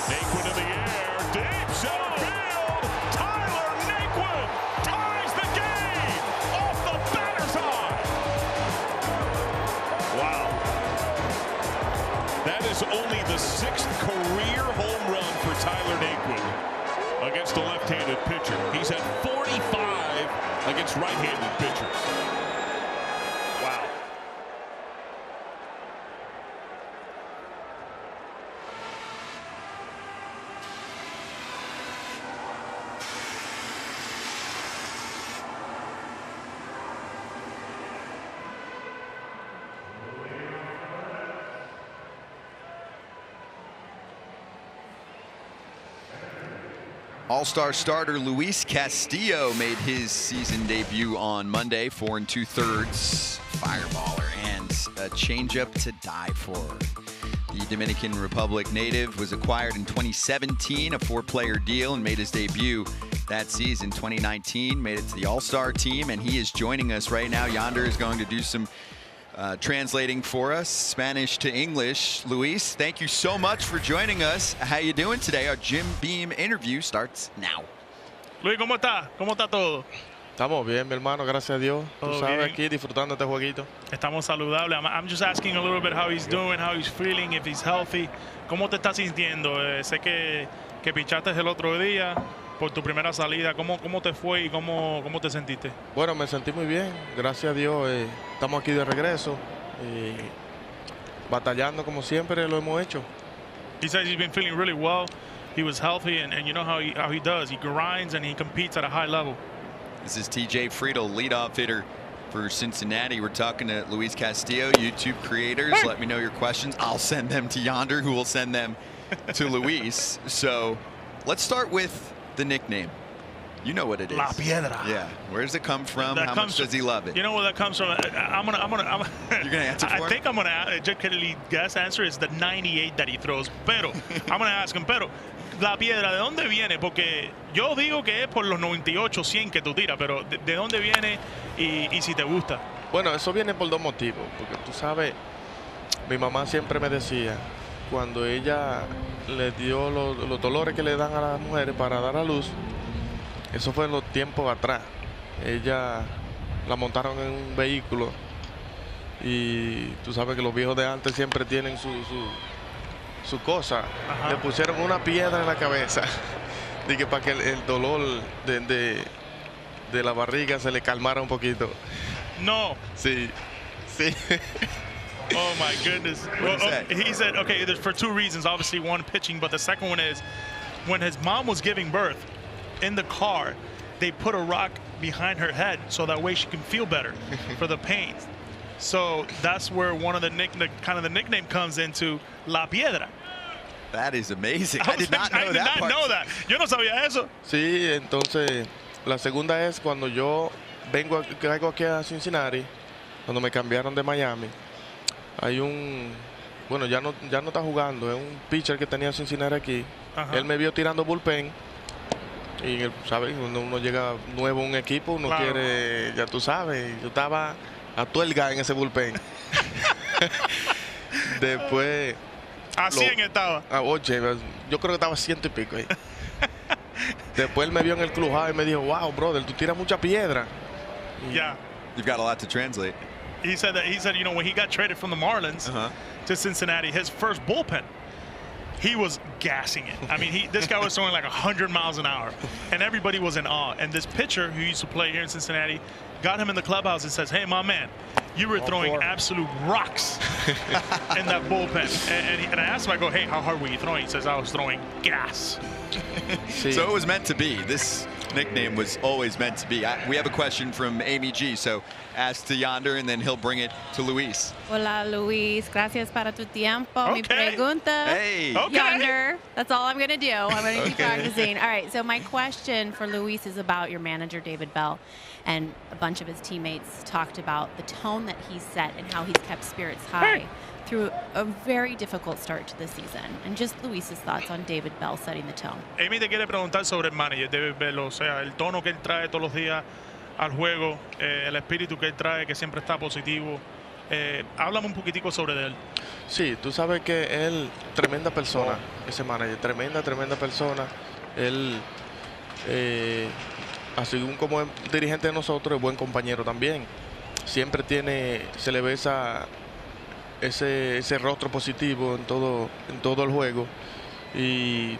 Naquin in the air, deep center field. Tyler Naquin ties the game off the batter's eye. Wow. That is only the 6th career home run for Tyler Naquin against a left-handed pitcher. He's had 45 against right-handed pitchers. Wow. All-star starter Luis Castillo made his season debut on Monday. 4 2/3 fireballer and a changeup to die for. The Dominican Republic native was acquired in 2017, a 4-player deal, and made his debut that season. 2019 made it to the All-Star team, and he is joining us right now. Yonder is going to do some translating for us, Spanish to English. Luis, thank you so much for joining us. How you doing today? Our Jim Beam interview starts now. Luis, ¿cómo está? ¿Cómo está todo? Estamos bien, mi hermano, gracias a Dios. Tú sabes, aquí disfrutando este jueguito. Estamos saludables. I'm just asking a little bit how he's doing, how he's feeling, if he's healthy. ¿Cómo te estás sintiendo? Sé que pichaste el otro día por tu primera salida. ¿Cómo te fue y cómo te sentiste? Bueno, me sentí muy bien, gracias a Dios. Estamos aquí de regreso y batallando como siempre lo hemos hecho. He says he's been feeling really well. He was healthy, and you know how he does. He grinds and he competes at a high level. This is TJ Friedel, leadoff hitter for Cincinnati. We're talking to Luis Castillo, YouTube creators. Let me know your questions. I'll send them to Yonder, who will send them to Luis. So let's start with the nickname. You know what it is. La Piedra. Yeah. Where does it come from? How much does he love it? You know where that comes from? I'm gonna. You're gonna answer for I think I'm gonna just guess answer is the 98 that he throws. Pero I'm gonna ask him. Pero La Piedra, ¿de dónde viene? Porque yo digo que es por los 98, 100 que tú tiras, pero ¿de dónde viene y si te gusta? Bueno, eso viene por dos motivos. Porque tú sabes, mi mamá siempre me decía, cuando ella le dio los dolores que le dan a las mujeres para dar a luz, eso fue en los tiempos atrás. Ella la montaron en un vehículo y tú sabes que los viejos de antes siempre tienen su cosa. Ajá. Le pusieron una piedra en la cabeza de para que el dolor de la barriga se le calmara un poquito. No. Sí. Oh my goodness. Well, he said, okay, there's for two reasons. Obviously, one, pitching, but the second one is when his mom was giving birth in the car, they put a rock behind her head so that way she can feel better for the pain. So that's where one of the nickname comes into La Piedra. That is amazing. I did not know that. Yo no sabía eso. Sí, entonces la segunda es cuando yo caigo aquí a Cincinnati, cuando me cambiaron de Miami. Hay bueno, ya no está jugando, es un pitcher que tenía Cincinnati aquí. Ajá. Él me vio tirando bullpen y, ¿sabes? Cuando uno llega nuevo a un equipo, uno quiere, ya tú sabes, yo estaba a tuelga en ese bullpen. Después... ¿A 100 estaba? Oye, yo creo que estaba 100 y pico ahí. Después él me vio en el clubhouse y me dijo, wow, brother, tú tiras mucha piedra. Yeah. You've got a lot to translate. He said, you know, when he got traded from the Marlins to Cincinnati, his first bullpen, he was gassing it. I mean, this guy was throwing like 100 miles an hour, and everybody was in awe. And this pitcher who used to play here in Cincinnati got him in the clubhouse and says, hey, my man, you were throwing absolute rocks in that bullpen. And I asked him, I go, hey, how hard were you throwing? He says, I was throwing gas. So it was meant to be. This nickname was always meant to be. We have a question from Amy G. So ask to Yonder, and then he'll bring it to Luis. Hola, Luis. Gracias para tu tiempo. Mi pregunta. Hey. Yonder. That's all I'm going to do. I'm going to keep practicing. All right. So my question for Luis is about your manager, David Bell. And a bunch of his teammates talked about the tone that he set and how he's kept spirits high through a very difficult start to the season. And just Luis's thoughts on David Bell setting the tone. Amy te quiere preguntar sobre el manager, David Bell, o sea, el tono que él trae todos los días al juego, el espíritu que él trae, que siempre está positivo. Háblame un poquitico sobre él. Sí, tú sabes que él, tremenda persona, ese manager, tremenda persona. Él, así como es dirigente de nosotros, es buen compañero también. Siempre se le ve ese rostro positivo en todo el juego. Y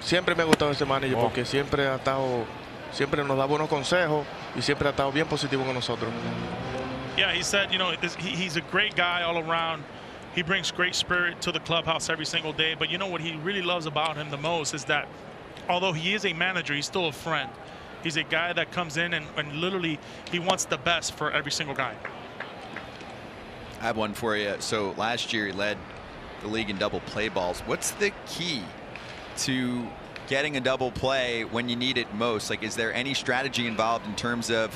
siempre me ha gustado ese manager porque siempre nos da buenos consejos y siempre ha estado bien positivo con nosotros. Yeah, he said, you know, he's a great guy all around. He brings great spirit to the clubhouse every single day. But you know what he really loves about him the most is that although he is a manager, he's still a friend. He's a guy that comes in and literally he wants the best for every single guy. I have one for you. So last year he led the league in double play balls. What's the key to getting a double play when you need it most? Like, is there any strategy involved in terms of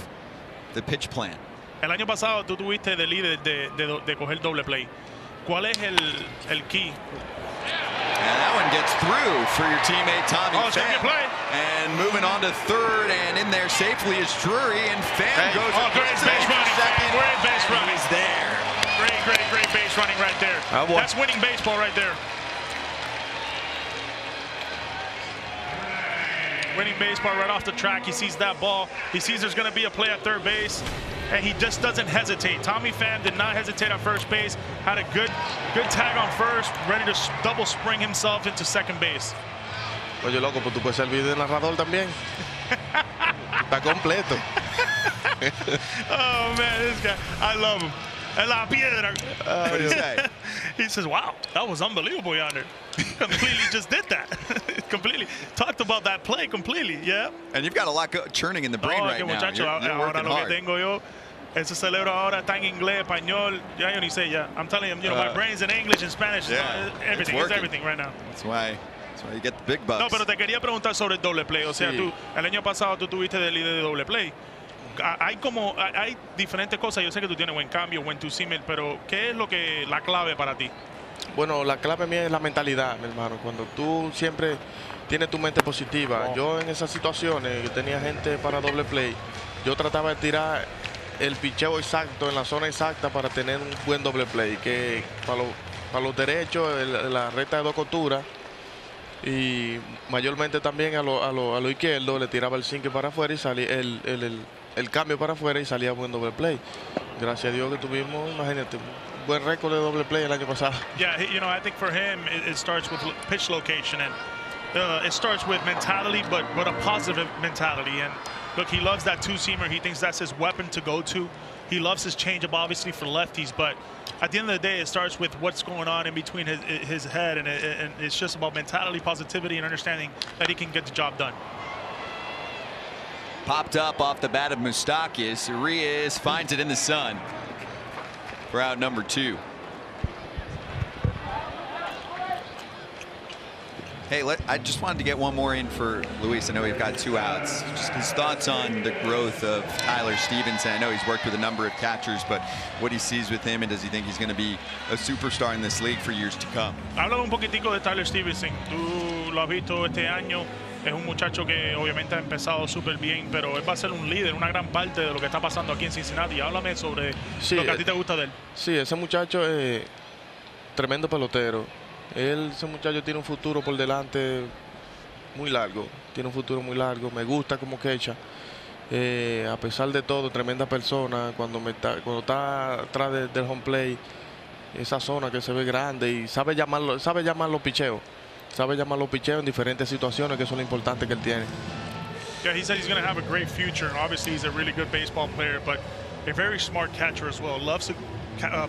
the pitch plan? El año pasado tú tuviste de líder de coger doble play. ¿Cuál es el key? And that one gets through for your teammate Tommy Pham. Play. And moving on to third, and in there safely is Drury, and Pham goes great base running. Second. Great base running. He's there. Great base running right there. That's winning baseball right there. Winning baseball right off the track. He sees that ball. He sees there's going to be a play at third base, and he just doesn't hesitate. Tommy Pham did not hesitate at first base. Had a good tag on first, ready to double spring himself into second base. Oye, loco, pues tú puedes servir de narrador también. Está completo. Oh man, this guy, I love him. En la piedra. What did he say? He says, wow, that was unbelievable yonder. Completely just did that. Completely talked about that play completely, yeah. And you've got a lot churning in the brain right now. Muchacho, you're ahora working lo que hard. tengo yo, ese cerebro ahora está en inglés, español. Ya yo ni sé, yeah. I'm telling him, you know, my brain's in English and Spanish. Yeah, everything, it's everything right now. That's why you get the big bucks. No, pero te quería preguntar sobre el doble play. O sea, Sí. tú, el año pasado tú tuviste de líder de doble play. Hay diferentes cosas. Yo sé que tú tienes buen cambio, buen two-seamer, pero ¿qué es la clave para ti? Bueno, la clave mía es la mentalidad, mi hermano. Cuando tú siempre tienes tu mente positiva. Yo en esas situaciones, yo tenía gente para doble play. Yo trataba de tirar el picheo exacto en la zona exacta para tener un buen doble play. Que para los derechos, la recta de dos costuras. Y mayormente también a lo izquierdo le tiraba el sinker para afuera y salía el cambio para afuera y salía buen doble play. Gracias a Dios que tuvimos, imagínate, un buen récord de doble play el año pasado. Yeah, you know, I think for him it starts with pitch location, and it starts with mentality, but a positive mentality. And look, he loves that two-seamer. He thinks that's his weapon to go to. He loves his changeup, obviously, for lefties, but at the end of the day, it starts with what's going on in between his head, and it's just about mentality, positivity, and understanding that he can get the job done. Popped up off the bat of Moustakas. Urias finds it in the sun for out number 2. Hey, I just wanted to get one more in for Luis. I know we've got 2 outs. Just his thoughts on the growth of Tyler Stevenson. I know he's worked with a number of catchers, but what he sees with him, and does he think he's going to be a superstar in this league for years to come? Habla un poquitico de Tyler Stevenson. Tú lo has visto este año. Es un muchacho que obviamente ha empezado súper bien, pero él va a ser un líder, una gran parte de lo que está pasando aquí en Cincinnati. Háblame sobre lo que a ti te gusta de él. Sí, ese muchacho es tremendo pelotero. Ese muchacho tiene un futuro por delante muy largo. Tiene un futuro muy largo. Me gusta como quecha. A pesar de todo, tremenda persona. Cuando está atrás del home play, esa zona que se ve grande y sabe llamar los picheos. Sabe llamar los picheos en diferentes situaciones, que eso es lo importante que él tiene. Yeah, he said he's going to have a great future, and obviously he's a really good baseball player, but a very smart catcher as well. Loves to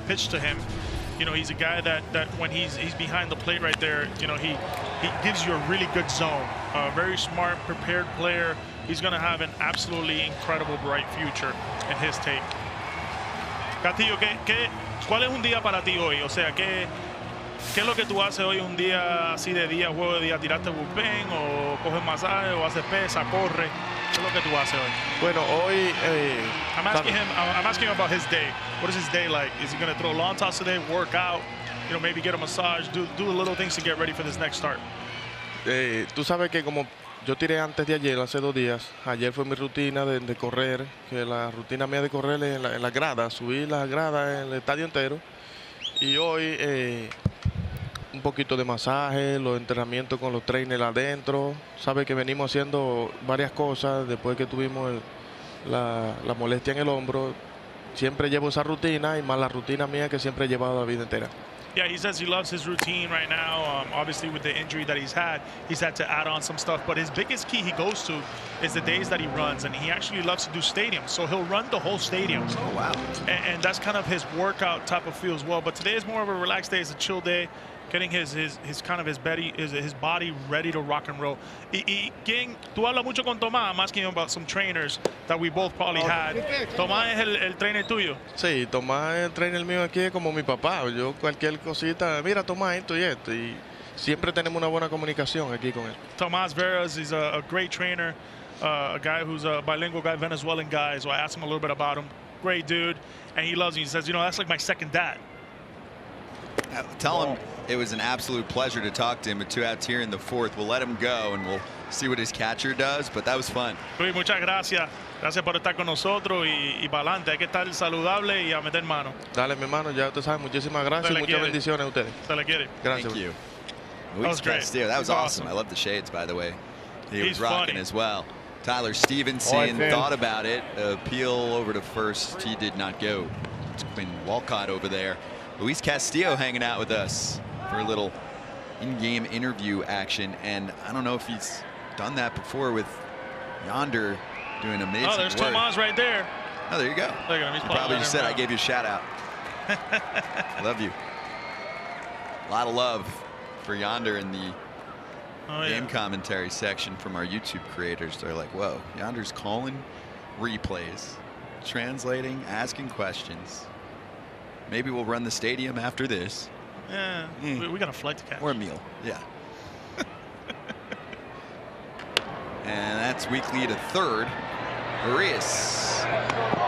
pitch to him. You know, he's a guy that when he's behind the plate right there, you know, he gives you a really good zone. A very smart, prepared player. He's going to have an absolutely incredible, bright future in his take. Castillo, ¿cuál es un día para ti hoy? O sea, ¿qué es lo que tú haces hoy un día así de día, juego de día? ¿Tiraste bullpen o coges masaje o haces pesa, corre? ¿Qué es lo que tú haces hoy? Bueno, hoy... I'm asking him about his day. What is his day like? Is he going to throw a long toss today, work out, you know, maybe get a massage, do the little things to get ready for this next start? Tú sabes que como Yo tiré antes de ayer, hace 2 días. Ayer fue mi rutina de correr, que la rutina mía de correr en la grada, subir las gradas en el estadio entero. Y hoy un poquito de masaje, los entrenamientos con los trainers adentro. Sabe que venimos haciendo varias cosas después que tuvimos la molestia en el hombro. Siempre llevo esa rutina y más la rutina mía que siempre he llevado la vida entera. Yeah, he says he loves his routine right now. Obviously, with the injury that he's had to add on some stuff. But his biggest key he goes to is the days that he runs, and he actually loves to do stadiums. So he'll run the whole stadium. Oh, wow. And that's kind of his workout type of feel as well. But today is more of a relaxed day. It's a chill day, getting his body ready to rock and roll. King, tú hablas mucho con Tomás. I'm asking him about some trainers that we both probably had. Tomás es el trainer tuyo. Sí, Tomás es el trainer mío aquí, como mi papá. Yo cualquier cosita, mira Tomás, esto y esto. Y siempre tenemos una buena comunicación aquí con él. Tomás Veras is a great trainer, a guy who's a bilingual guy, Venezuelan guy. So I asked him a little bit about him. Great dude, and he loves me. He says, you know, that's like my second dad. Tell him it was an absolute pleasure to talk to him with 2 outs here in the 4th. We'll let him go and we'll see what his catcher does, but that was fun. Luis, muchas gracias. Gracias por estar con nosotros y para adelante. Hay que estar saludable y a meter mano. Dale, mi hermano, ya usted sabe. Muchísimas gracias y muchas bendiciones a ustedes. Se le quiere. Gracias. Thank you. That was great. Castillo, that was awesome. I love the shades, by the way. He was rocking as well. Tyler Stevenson thought about it. Appeal over to first. He did not go. It's Quinn Walcott over there. Luis Castillo hanging out with us for a little in-game interview action. And I don't know if he's done that before with Yonder doing amazing work. Oh, there's Tomás right there. Oh, there you go. Look at him. He's Probably just said I gave you a shout out. Love you. A lot of love for Yonder in the game commentary section from our YouTube creators. They're like, whoa, Yonder's calling replays, translating, asking questions. Maybe we'll run the stadium after this. Yeah, we got a flight to catch. Or a meal, yeah. And that's weak lead to third. Arias.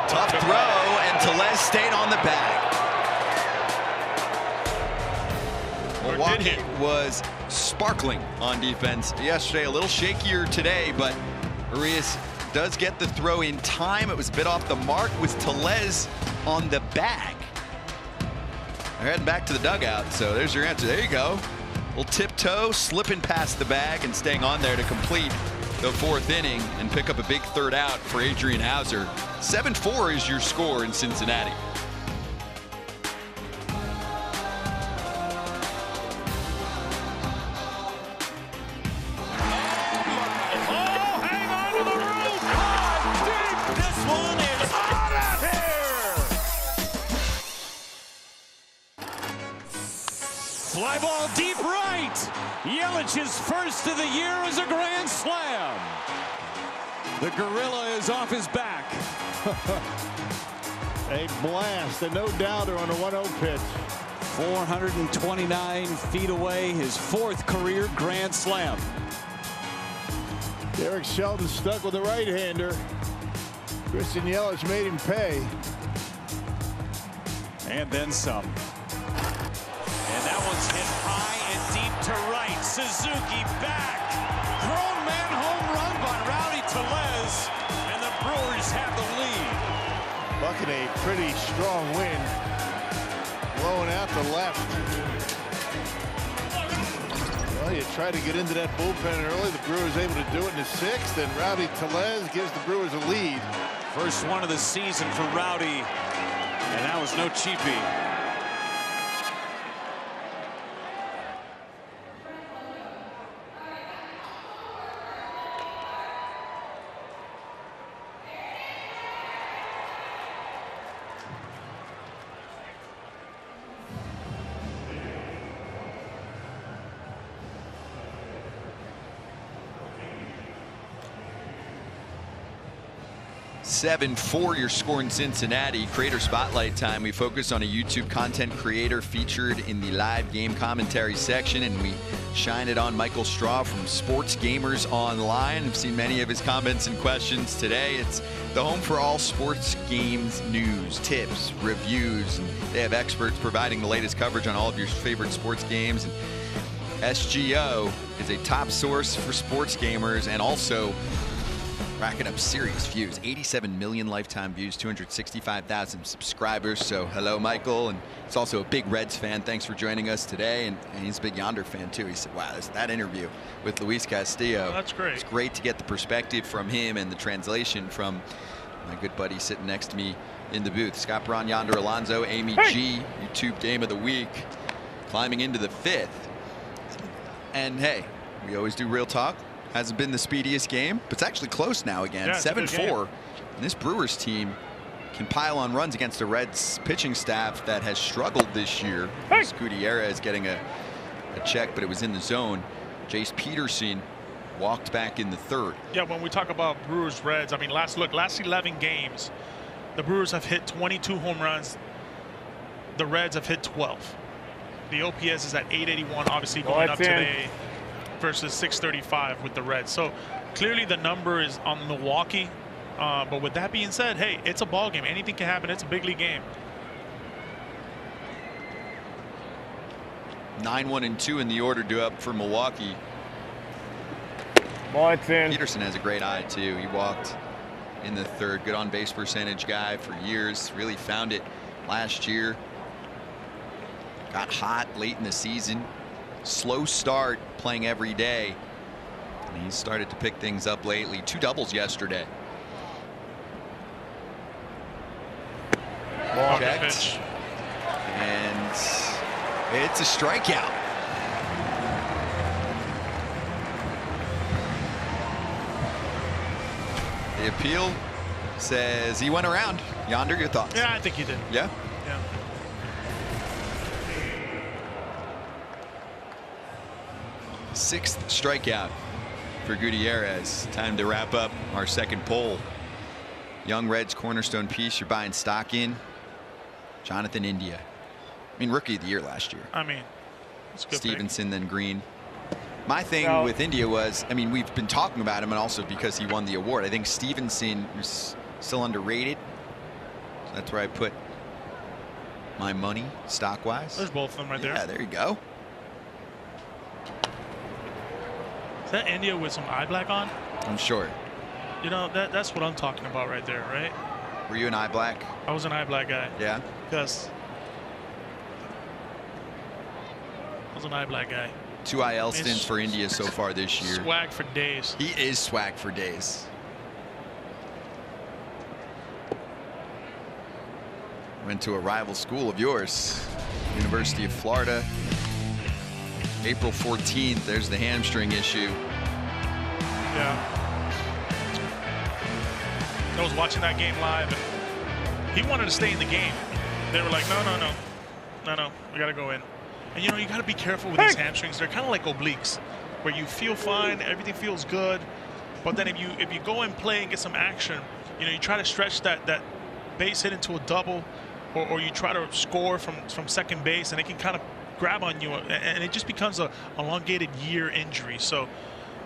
Tough throw, and Tellez stayed on the bag. Milwaukee was sparkling on defense yesterday. A little shakier today, but Arias does get the throw in time. It was a bit off the mark. Was Tellez on the bag? They're heading back to the dugout, so there's your answer. There you go. Little tiptoe, slipping past the bag and staying on there to complete the 4th inning and pick up a big 3rd out for Adrian Hauser. 7-4 is your score in Cincinnati. Fly ball deep right. Yelich's first of the year is a grand slam. The gorilla is off his back. A blast, a no-doubter on a 1-0 pitch. 429 feet away, his 4th career grand slam. Derek Shelton stuck with a right-hander. Christian Yelich made him pay. And then some. And that one's hit high and deep to right. Suzuki back. Grown man home run by Rowdy Tellez. And the Brewers have the lead. Bucking a pretty strong wind. Blowing out the left. Well, you try to get into that bullpen early. The Brewers able to do it in the 6th. And Rowdy Tellez gives the Brewers a lead. First one of the season for Rowdy. And that was no cheapie. For your score in Cincinnati. Creator Spotlight time. We focus on a YouTube content creator featured in the live game commentary section, and we shine it on Michael Straw from Sports Gamers Online. I've seen many of his comments and questions today. It's the home for all sports games news, tips, reviews. And they have experts providing the latest coverage on all of your favorite sports games. And SGO is a top source for sports gamers and also racking up serious views. 87 million lifetime views, 265,000 subscribers. So hello, Michael. And he's also a big Reds fan. Thanks for joining us today. And he's a big Yonder fan too. He said, wow, that interview with Luis Castillo. That's great. It's great to get the perspective from him and the translation from my good buddy sitting next to me in the booth. Scott Braun, Yonder Alonso, Amy G, YouTube Game of the Week, climbing into the 5th. And hey, we always do real talk. Hasn't been the speediest game, but it's actually close now again. 7-4. And this Brewers team can pile on runs against a Reds pitching staff that has struggled this year. Gutierrez getting a check, but it was in the zone. Jace Peterson walked back in the 3rd. Yeah, when we talk about Brewers Reds, I mean, last 11 games, the Brewers have hit 22 home runs. The Reds have hit 12. The OPS is at 881, obviously going up today versus 635 with the Reds. So clearly the number is on Milwaukee. But with that being said, hey, it's a ball game. Anything can happen. It's a big league game. 9-1-2 in the order due up for Milwaukee. Peterson has a great eye too. He walked in the 3rd. Good on base percentage guy for years. Really found it last year. Got hot late in the season. Slow start playing every day. And he's started to pick things up lately. 2 doubles yesterday. Checked. And it's a strikeout. The appeal says he went around. Yonder, your thoughts? Yeah, I think he did. Yeah? Yeah. Sixth strikeout for Gutierrez. Time to wrap up our second poll. Young Reds cornerstone piece you're buying stock in. Jonathan India. I mean, rookie of the year last year. I mean, it's a good Stevenson, then Green. My thing with India was, I mean, we've been talking about him and also because he won the award. I think Stevenson is still underrated. So that's where I put my money stock-wise. There's both of them right there. Yeah, there you go. Is that India with some eye black on? I'm sure. You know, that's what I'm talking about right there, right? Were you an eye black? I was an eye black guy. Yeah? Because I was an eye black guy. 2 IL stints for India so far this year. Swag for days. He is swag for days. Went to a rival school of yours, University of Florida. April 14th, there's the hamstring issue. Yeah. I was watching that game live, and he wanted to stay in the game. They were like, no, we got to go in. And, you know, you got to be careful with these hamstrings. They're kind of like obliques, where you feel fine, everything feels good. But then if you go and play and get some action, you know, you try to stretch that base hit into a double, or you try to score from second base, and it can kind of grab on you, and it just becomes a elongated year injury. So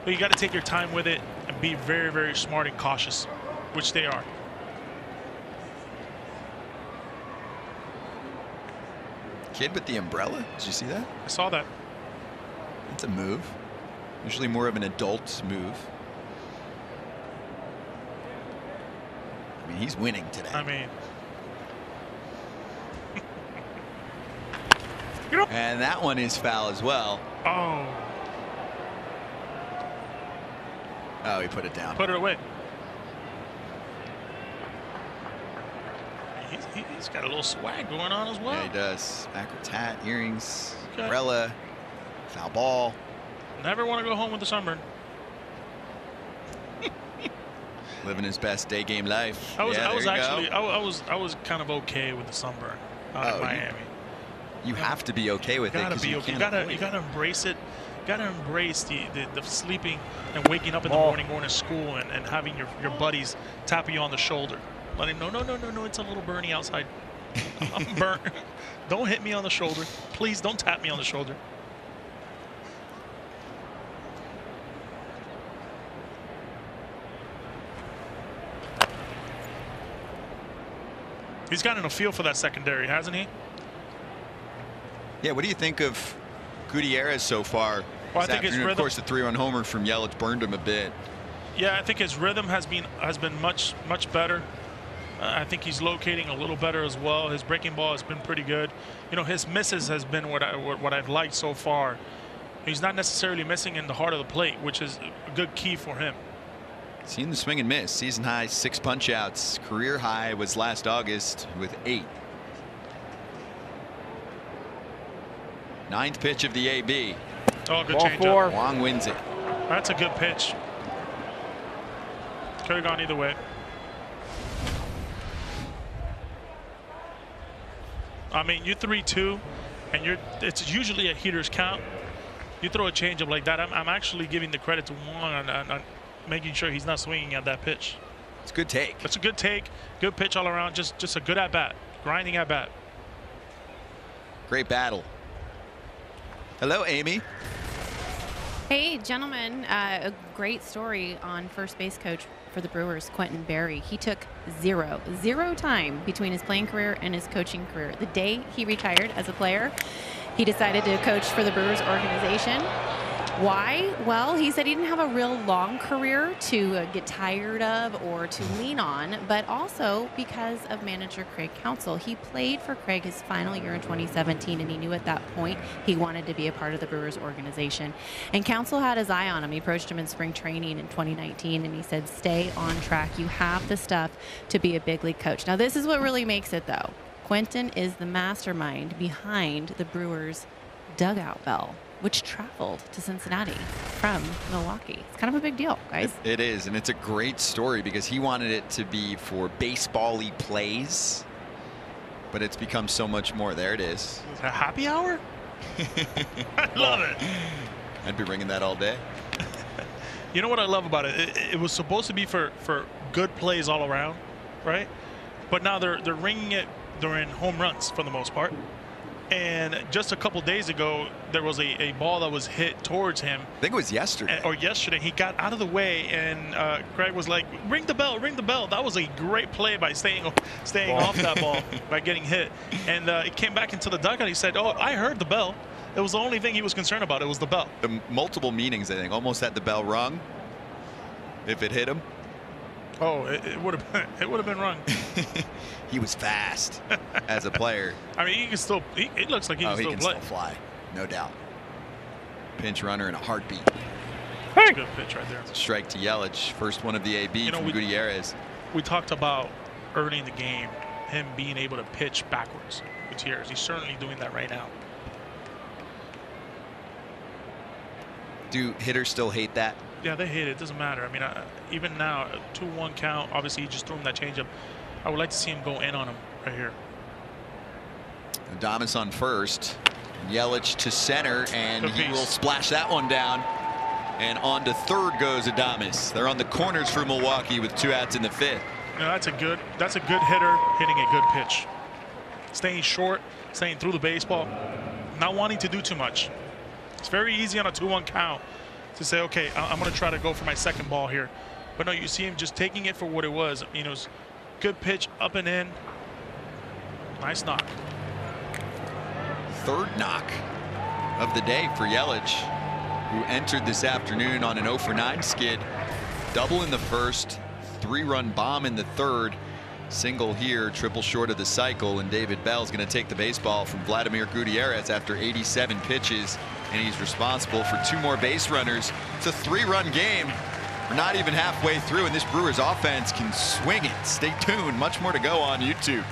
but you got to take your time with it and be very, very smart and cautious, which they are. Kid with the umbrella. Did you see that? I saw that. It's a move. Usually more of an adult move. I mean, he's winning today. I mean. And that one is foul as well. Oh. Oh, he put it down. Put it away. He's got a little swag going on as well. Yeah, he does. Backwards hat, earrings, Okay. umbrella, foul ball. Never want to go home with a sunburn. Living his best day game life. I was go. kind of okay with the sunburn out in Oh, Miami. You have to be okay with it because you can't avoid it. You gotta embrace it. You gotta embrace the sleeping and waking up in the morning, going to school, and having your buddies tap you on the shoulder. Letting no, it's a little burny outside. I'm burnt. Don't hit me on the shoulder. Please don't tap me on the shoulder. He's gotten a feel for that secondary, hasn't he? Yeah, what do you think of Gutierrez so far. Well, I think his rhythm, of course, the 3-run homer from Yelich burned him a bit. Yeah, I think his rhythm has been much better. I think he's locating a little better as well. His breaking ball has been pretty good. You know, his misses has been what I've liked so far. He's not necessarily missing in the heart of the plate, which is a good key for him. Seen the swing and miss. Season high 6 punch outs. Career high was last August with 8. 9th pitch of the AB. Oh, good changeup. Wong wins it. That's a good pitch. Could have gone either way. I mean, you 3-2, and it's usually a hitter's count. You throw a changeup like that, I'm actually giving the credit to Wong on making sure he's not swinging at that pitch. It's a good take. It's a good take, good pitch all around. Just a good at bat, grinding at bat. Great battle. Hello, Amy. Hey, gentlemen, a great story on first base coach for the Brewers, Quentin Berry. He took zero time between his playing career and his coaching career. The day he retired as a player, he decided to coach for the Brewers organization. Why? Well, he said he didn't have a real long career to get tired of or to lean on, but also because of manager Craig Counsell. He played for Craig his final year in 2017, and he knew at that point he wanted to be a part of the Brewers organization. And Counsell had his eye on him. He approached him in spring training in 2019, and he said, stay on track. You have the stuff to be a big league coach. Now, this is what really makes it, though. Quentin is the mastermind behind the Brewers dugout bell, which traveled to Cincinnati from Milwaukee. It's kind of a big deal, guys. It is, and it's a great story because he wanted it to be for baseball-y plays, but it's become so much more. There it is. Is it a happy hour? I love it. I'd be ringing that all day. You know what I love about it? It was supposed to be for good plays all around, right? But now they're ringing it during home runs for the most part. And just a couple days ago, there was a ball that was hit towards him. I think it was yesterday. Or yesterday. He got out of the way, and Craig was like, ring the bell, ring the bell. That was a great play by staying off that ball, by getting hit. And it came back into the dugout. He said, oh, I heard the bell. It was the only thing he was concerned about. It was the bell. The multiple meanings, I think. Almost had the bell rung if it hit him. Oh, it would have been wrong. He was fast as a player. I mean, he can still. It looks like he can still play. Still fly, no doubt. Pinch runner in a heartbeat. That's a good pitch right there. Strike to Yelich, first one of the AB from Gutierrez. We talked about early in the game, him being able to pitch backwards. Gutierrez, he's certainly doing that right now. Do hitters still hate that? Yeah, they hate it. It doesn't matter. I mean, even now, a 2-1 count. Obviously, he just threw him that changeup. I would like to see him go in on him right here. Adames on first. Yelich to center, and he will splash that one down. And on to third goes Adames. They're on the corners for Milwaukee with 2 outs in the 5th. You know, that's a good hitter hitting a good pitch. Staying short, staying through the baseball, not wanting to do too much. It's very easy on a 2-1 count to say, okay, I'm going to try to go for my second ball here. But no, you see him just taking it for what it was. You know, good pitch up and in. Nice knock. Third knock of the day for Yelich, who entered this afternoon on an 0-for-9 skid. Double in the first, 3-run bomb in the third. Single here, triple short of the cycle, and David Bell's going to take the baseball from Vladimir Gutierrez after 87 pitches, and he's responsible for 2 more base runners. It's a 3-run game. We're not even halfway through, and this Brewers offense can swing it. Stay tuned. Much more to go on YouTube.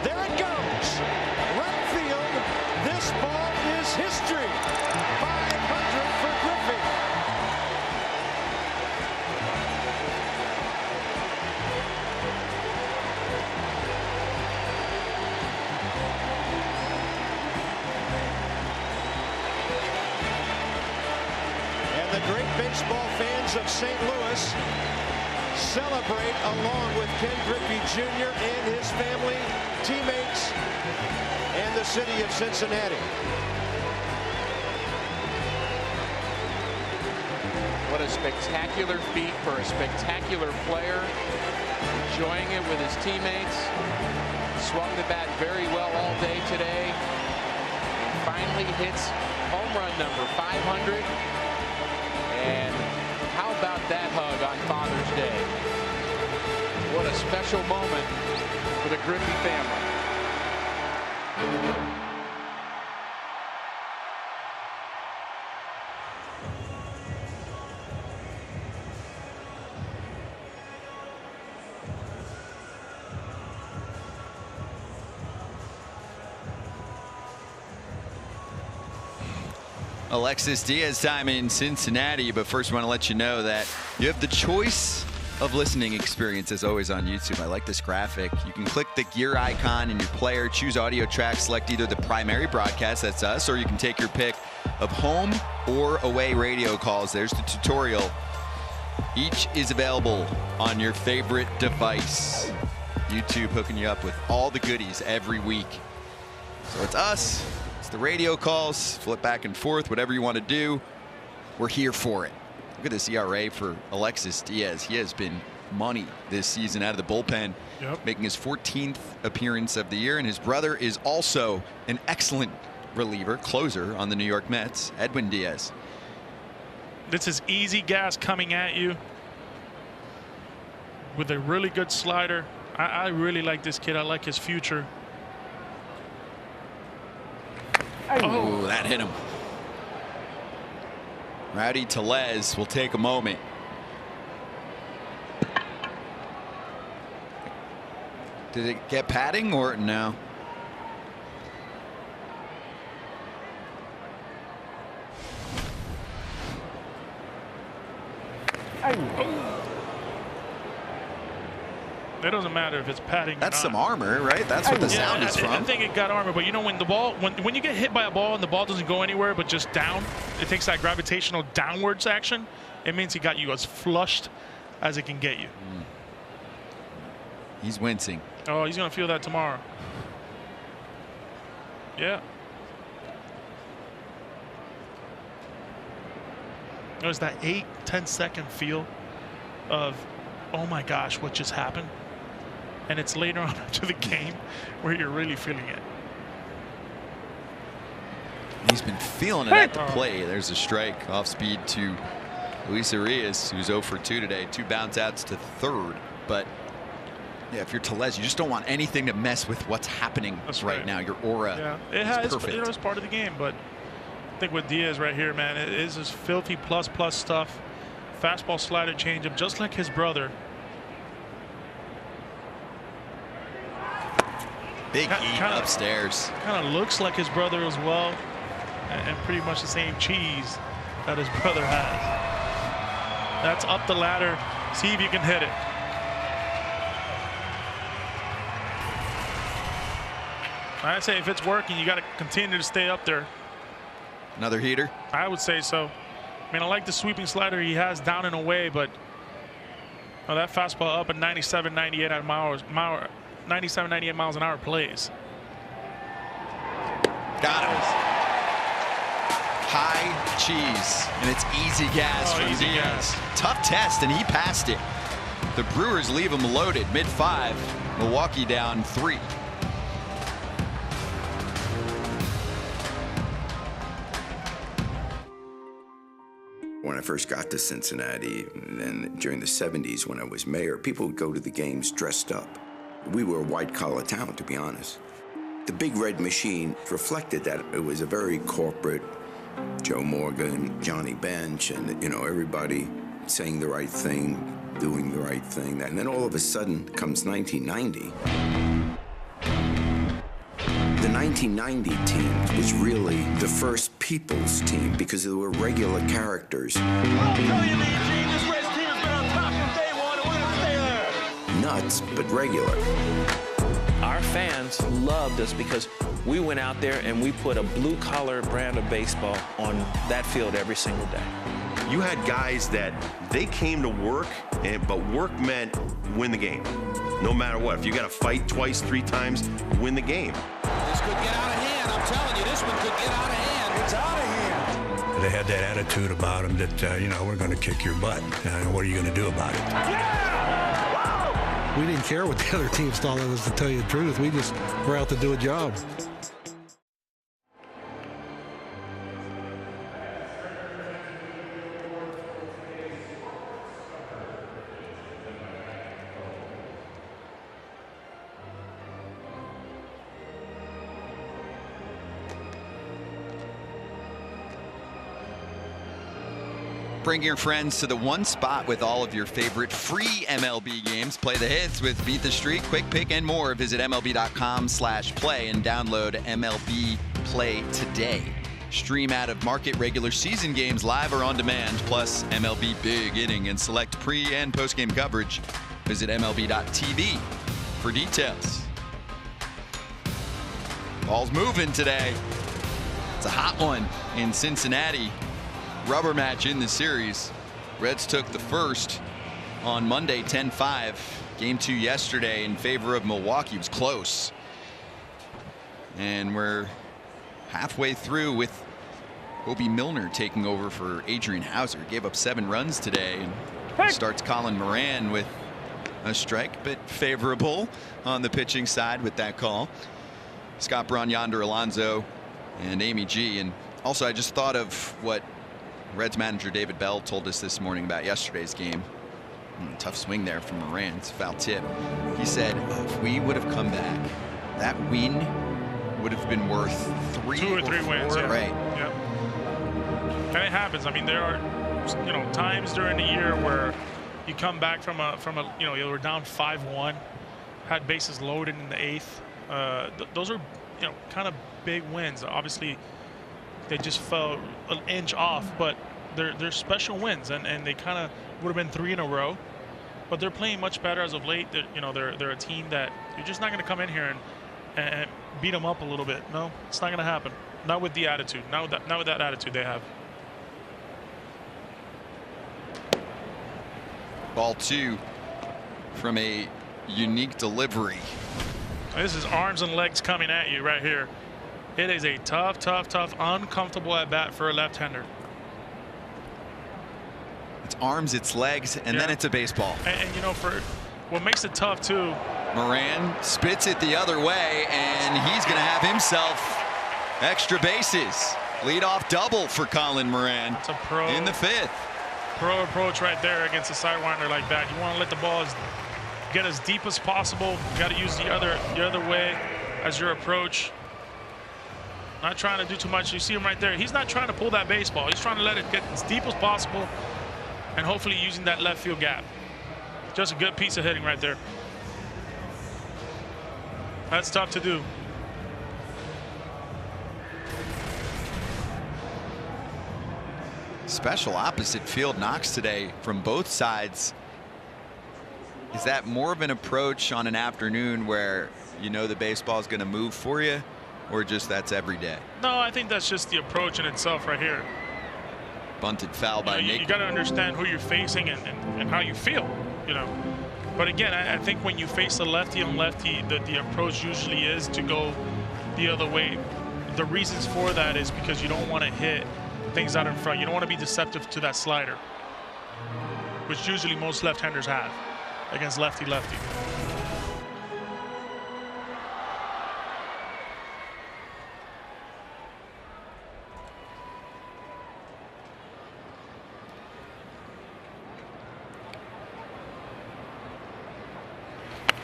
There it goes. Right field. This ball is history. 500 for Griffey. And the great baseball fans of St. Louis celebrate along with Ken Griffey Jr. and his family, teammates, and the city of Cincinnati. What a spectacular feat for a spectacular player. Enjoying it with his teammates. Swung the bat very well all day today. And finally hits home run number 500. And how about that hug on Father's Day? What a special moment for the Griffey family. Alexis Diaz time in Cincinnati, but first we want to let you know that you have the choice of listening experience as always on YouTube. I like this graphic. You can click the gear icon in your player, choose audio track, select either the primary broadcast, that's us, or you can take your pick of home or away radio calls. There's the tutorial. Each is available on your favorite device. YouTube hooking you up with all the goodies every week. So it's us. The radio calls, flip back and forth, whatever you want to do, we're here for it. Look at this ERA for Alexis Diaz. He has been money this season out of the bullpen, making his 14th appearance of the year, and his brother is also an excellent reliever, closer on the New York Mets, Edwin Diaz. This is easy gas coming at you with a really good slider. I really like this kid. I like his future. Oh, that hit him. Rowdy Tellez will take a moment. Did it get padding or no? It doesn't matter if it's padding. That's some armor, right? That's what the sound is from. I think it got armor, but you know when the ball, when you get hit by a ball and the ball doesn't go anywhere but just down, it takes that gravitational downwards action. It means he got you as flushed as it can get you. He's wincing. Oh, he's gonna feel that tomorrow. Yeah. There's that 8-10 second feel of, oh my gosh, what just happened? And it's later on into the game where you're really feeling it. He's been feeling it at the plate. There's a strike off speed to Luis Arias, who's 0 for 2 today. 2 bounce outs to third. But yeah, if you're Tellez, you just don't want anything to mess with what's happening right now. Your aura is perfect. It's part of the game, but I think with Diaz right here, man, it is this filthy plus stuff. Fastball, slider, changeup, just like his brother. Big heat upstairs. Kind of looks like his brother as well, and pretty much the same cheese that his brother has. That's up the ladder. See if you can hit it. I'd say if it's working, you got to continue to stay up there. Another heater? I would say so. I mean, I like the sweeping slider he has down and away, but that fastball up at 97, 98 miles an hour plays. Got him. High cheese, and it's easy gas from Diaz. Tough test, and he passed it. The Brewers leave him loaded, mid-5. Milwaukee down 3. When I first got to Cincinnati, and then during the 70s when I was mayor, people would go to the games dressed up. We were a white-collar town, to be honest. The Big Red Machine reflected that. It was a very corporate, Joe Morgan, Johnny Bench, and, you know, everybody saying the right thing, doing the right thing. And then all of a sudden comes 1990. The 1990 team was really the first people's team because there were regular characters. I'll tell you, man, Gene, this Reds team has been on top from day one, and we're going to stay there. Nuts, but regular. Our fans loved us because we went out there and we put a blue-collar brand of baseball on that field every single day. You had guys that they came to work, but work meant win the game. No matter what. If you got to fight twice, 3 times, win the game. This could get out of hand. I'm telling you, this one could get out of hand. It's out of hand. They had that attitude about them that, you know, we're going to kick your butt. What are you going to do about it? We didn't care what the other teams thought of us, to tell you the truth. We just were out to do a job. Bring your friends to the one spot with all of your favorite free MLB games. Play the hits with Beat the Streak, Quick Pick, and more. Visit MLB.com/play and download MLB Play today. Stream out of market regular season games live or on demand, plus MLB Big Inning and select pre- and post-game coverage. Visit MLB.tv for details. Ball's moving today. It's a hot one in Cincinnati. Rubber match in the series. Reds took the first on Monday 10-5. Game 2 yesterday in favor of Milwaukee. It was close. And we're halfway through with Obi Milner taking over for Adrian Hauser. Gave up 7 runs today and starts Colin Moran with a strike, but favorable on the pitching side with that call. Scott Braun, Yonder Alonso, and Amy G. And also I just thought of what Reds manager David Bell told us this morning about yesterday's game. Tough swing there from Moran. It's a foul tip. He said, if we would have come back, that win would have been worth 2 or 3 wins. Yeah. Right. Yep. And it happens. I mean, there are, you know, times during the year where you come back from a you know, you were down 5-1, had bases loaded in the 8th. Those are, you know, kind of big wins. Obviously, they just fell an inch off, but they're special wins, and they kind of would have been 3 in a row. But they're playing much better as of late. They're a team that you're just not going to come in here and beat them up a little bit. No, it's not going to happen. Not with the attitude. Not with that attitude they have. Ball 2 from a unique delivery. This is arms and legs coming at you right here. It is a tough, uncomfortable at bat for a left-hander. It's arms, it's legs, and then it's a baseball. And you know, for what makes it tough too, Moran spits it the other way, and he's going to have himself extra bases. Leadoff double for Colin Moran. It's a pro in the 5th. Pro approach right there against a sidewinder like that. You want to let the ball get as deep as possible. You got to use the other way as your approach. Not trying to do too much. You see him right there. He's not trying to pull that baseball. He's trying to let it get as deep as possible and hopefully using that left field gap. Just a good piece of hitting right there. That's tough to do. Special opposite field knocks today from both sides. Is that more of an approach on an afternoon where you know the baseball is going to move for you? Or just that's every day? No, I think that's just the approach in itself right here. Bunted foul by Nick. You got to understand who you're facing and how you feel, you know. But again, I think when you face a lefty on lefty, the approach usually is to go the other way. The reasons for that is because you don't want to hit things out in front. You don't want to be deceptive to that slider, which usually most left-handers have against lefty-lefty.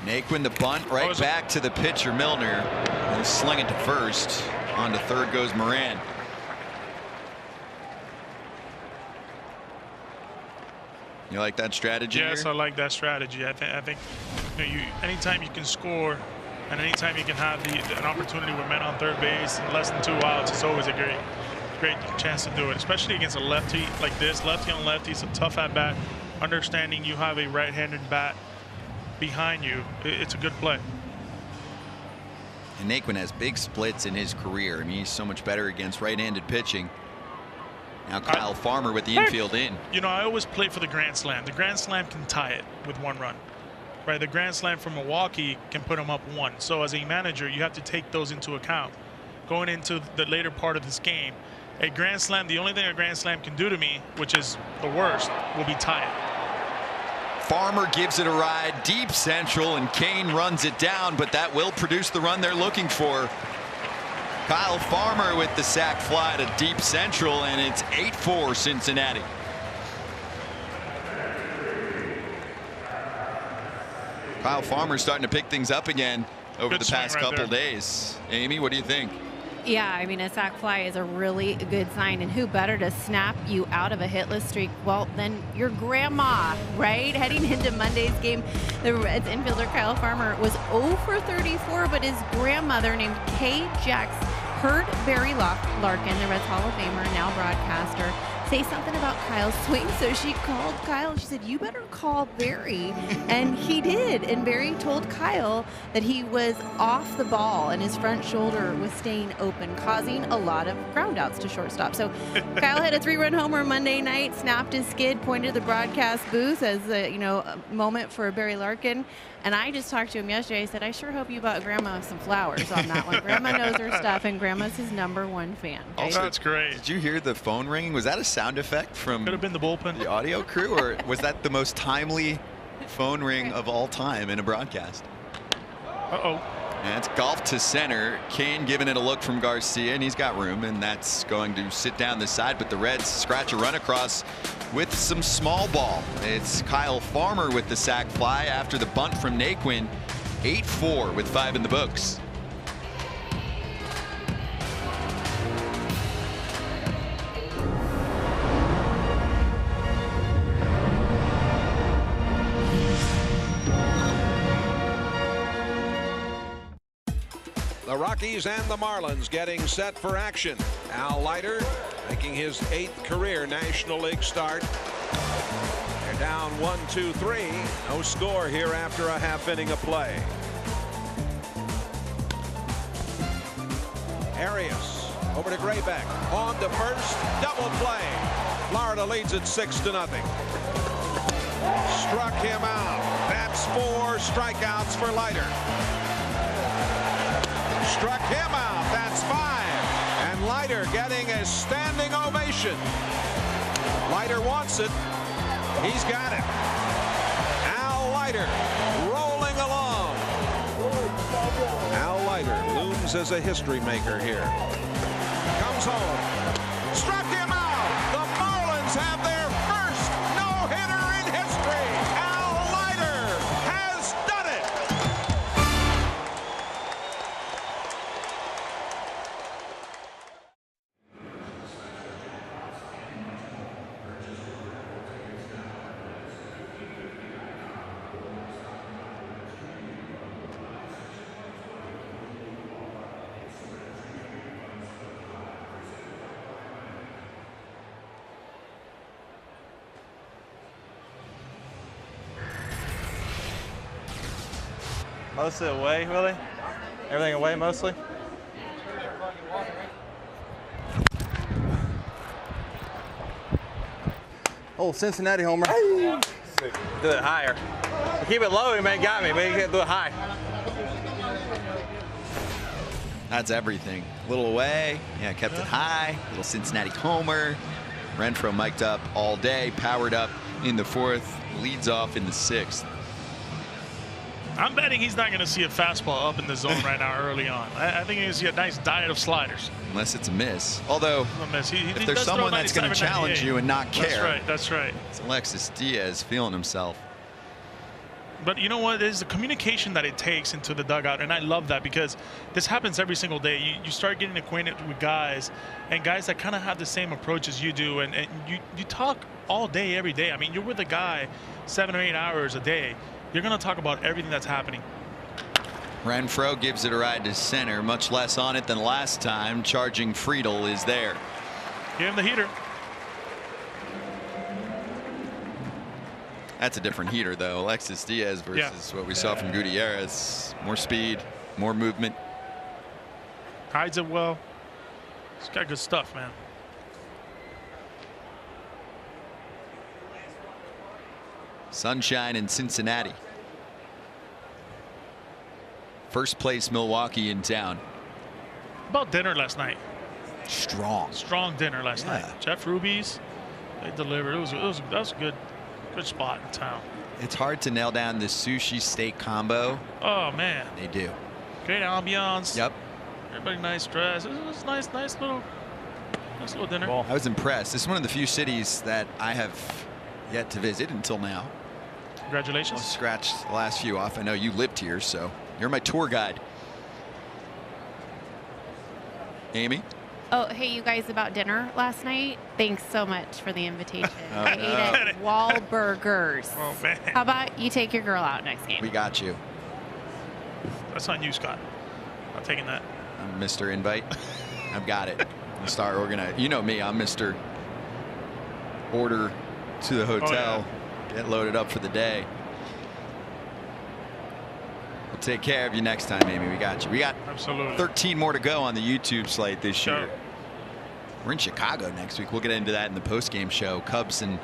Naquin the bunt right back to the pitcher Milner. He'll sling it to first. On to third goes Moran. You like that strategy? Yes, here? I like that strategy. I think you know, anytime you can score and anytime you can have an opportunity with men on third base and less than 2 outs, it's always a great chance to do it, especially against a lefty like this. Lefty on lefty, it's a tough at bat. Understanding you have a right-handed bat behind you, it's a good play. And Naquin has big splits in his career. I mean, he's so much better against right-handed pitching. Now Kyle Farmer with the infield in. You know, I always play for the Grand Slam. The Grand Slam can tie it with 1 run. Right, the Grand Slam from Milwaukee can put them up 1. So as a manager, you have to take those into account. Going into the later part of this game, A grand slam, the only thing a grand slam can do to me, which is the worst, will be tie it. Farmer gives it a ride deep central, and Kane runs it down, but that will produce the run they're looking for. Kyle Farmer with the sac fly to deep central, and it's 8-4 Cincinnati. Kyle Farmer starting to pick things up again over the past couple days. Amy, what do you think? Yeah, I mean, a sac fly is a really good sign, and who better to snap you out of a hitless streak, well, than your grandma, right? Heading into Monday's game, the Reds infielder Kyle Farmer was 0 for 34, but his grandmother, named Kay Jacks, heard Barry Larkin, the Reds Hall of Famer, now broadcaster, say something about Kyle's swing. So she called Kyle and she said, "You better call Barry." And he did. And Barry told Kyle that he was off the ball and his front shoulder was staying open, causing a lot of ground outs to shortstop. So Kyle had a 3-run homer Monday night, snapped his skid, pointed to the broadcast booth as a moment for Barry Larkin. And I just talked to him yesterday. I said, "I sure hope you bought Grandma some flowers on that one." Grandma knows her stuff, and Grandma's his #1 fan. Right? Also, that's great. Did you hear the phone ringing? Was that a sound effect from Could have been the bullpen, the audio crew, or was that the most timely phone ring of all time in a broadcast? Uh-oh. And it's golf to center. Kane giving it a look from Garcia, and he's got room, and that's going to sit down the side, but the Reds scratch a run across with some small ball. It's Kyle Farmer with the sac fly after the bunt from Naquin. 8-4 with 5 in the books. The Rockies and the Marlins getting set for action. Al Leiter making his 8th career National League start. They're down 1-2-3. No score here after a half inning of play. Arias over to Graybeck. On to first. Double play. Florida leads it 6-0. Struck him out. That's 4 strikeouts for Leiter. Struck him out. That's 5. And Leiter getting a standing ovation. Leiter wants it. He's got it. Al Leiter rolling along. Al Leiter looms as a history maker here. Comes home. Struck him out. The Marlins have their first no-hitter in history. Al Leiter has done it. Mostly away, really? Everything away mostly? Oh, Cincinnati homer. Do it higher. Keep it low, he may got me, but you can't do it high. That's everything. A little away. Yeah, kept it high. Little Cincinnati homer. Renfroe mic'd up all day, powered up in the 4th, leads off in the 6th. I'm betting he's not going to see a fastball up in the zone right now early on. I think he's going to see a nice diet of sliders. Unless it's a miss. Although, A miss. if there's someone that's going to challenge you and not care. That's right. That's right. It's Alexis Diaz feeling himself. But you know what? There's the communication that it takes into the dugout, and I love that because this happens every single day. You start getting acquainted with guys, and guys that kind of have the same approach as you do, and you talk all day, every day. I mean, you're with a guy 7 or 8 hours a day. You're going to talk about everything that's happening. Renfroe gives it a ride to center, much less on it than last time. Charging Friedel is there. Give him the heater. That's a different heater, though. Alexis Diaz versus what we saw from Gutierrez. More speed, more movement. Hides it well. He's got good stuff, man. Sunshine in Cincinnati. First place Milwaukee in town. About dinner last night. Strong dinner last night. Jeff Ruby's, they delivered. That was a good spot in town. It's hard to nail down the sushi steak combo. Oh man, they do. Great ambiance. Yep. Everybody nice dress. It was nice little dinner. I was impressed. This is one of the few cities that I have yet to visit until now. Congratulations. I'll scratch the last few off. I know you lived here, so you're my tour guide. Amy? Oh, hey, you guys, about dinner last night? Thanks so much for the invitation. I ate at Wahlburgers. Oh, man. How about you take your girl out next game? We got you. That's on you, Scott. I'm taking that. I'm Mr. Invite. I've got it. I'll start organizing. You know me. I'm Mr. Order to the hotel. Get loaded up for the day. We'll take care of you next time, Amy. We got you. We got 13 more to go on the YouTube slate this year. We're in Chicago next week. We'll get into that in the postgame show. Cubs and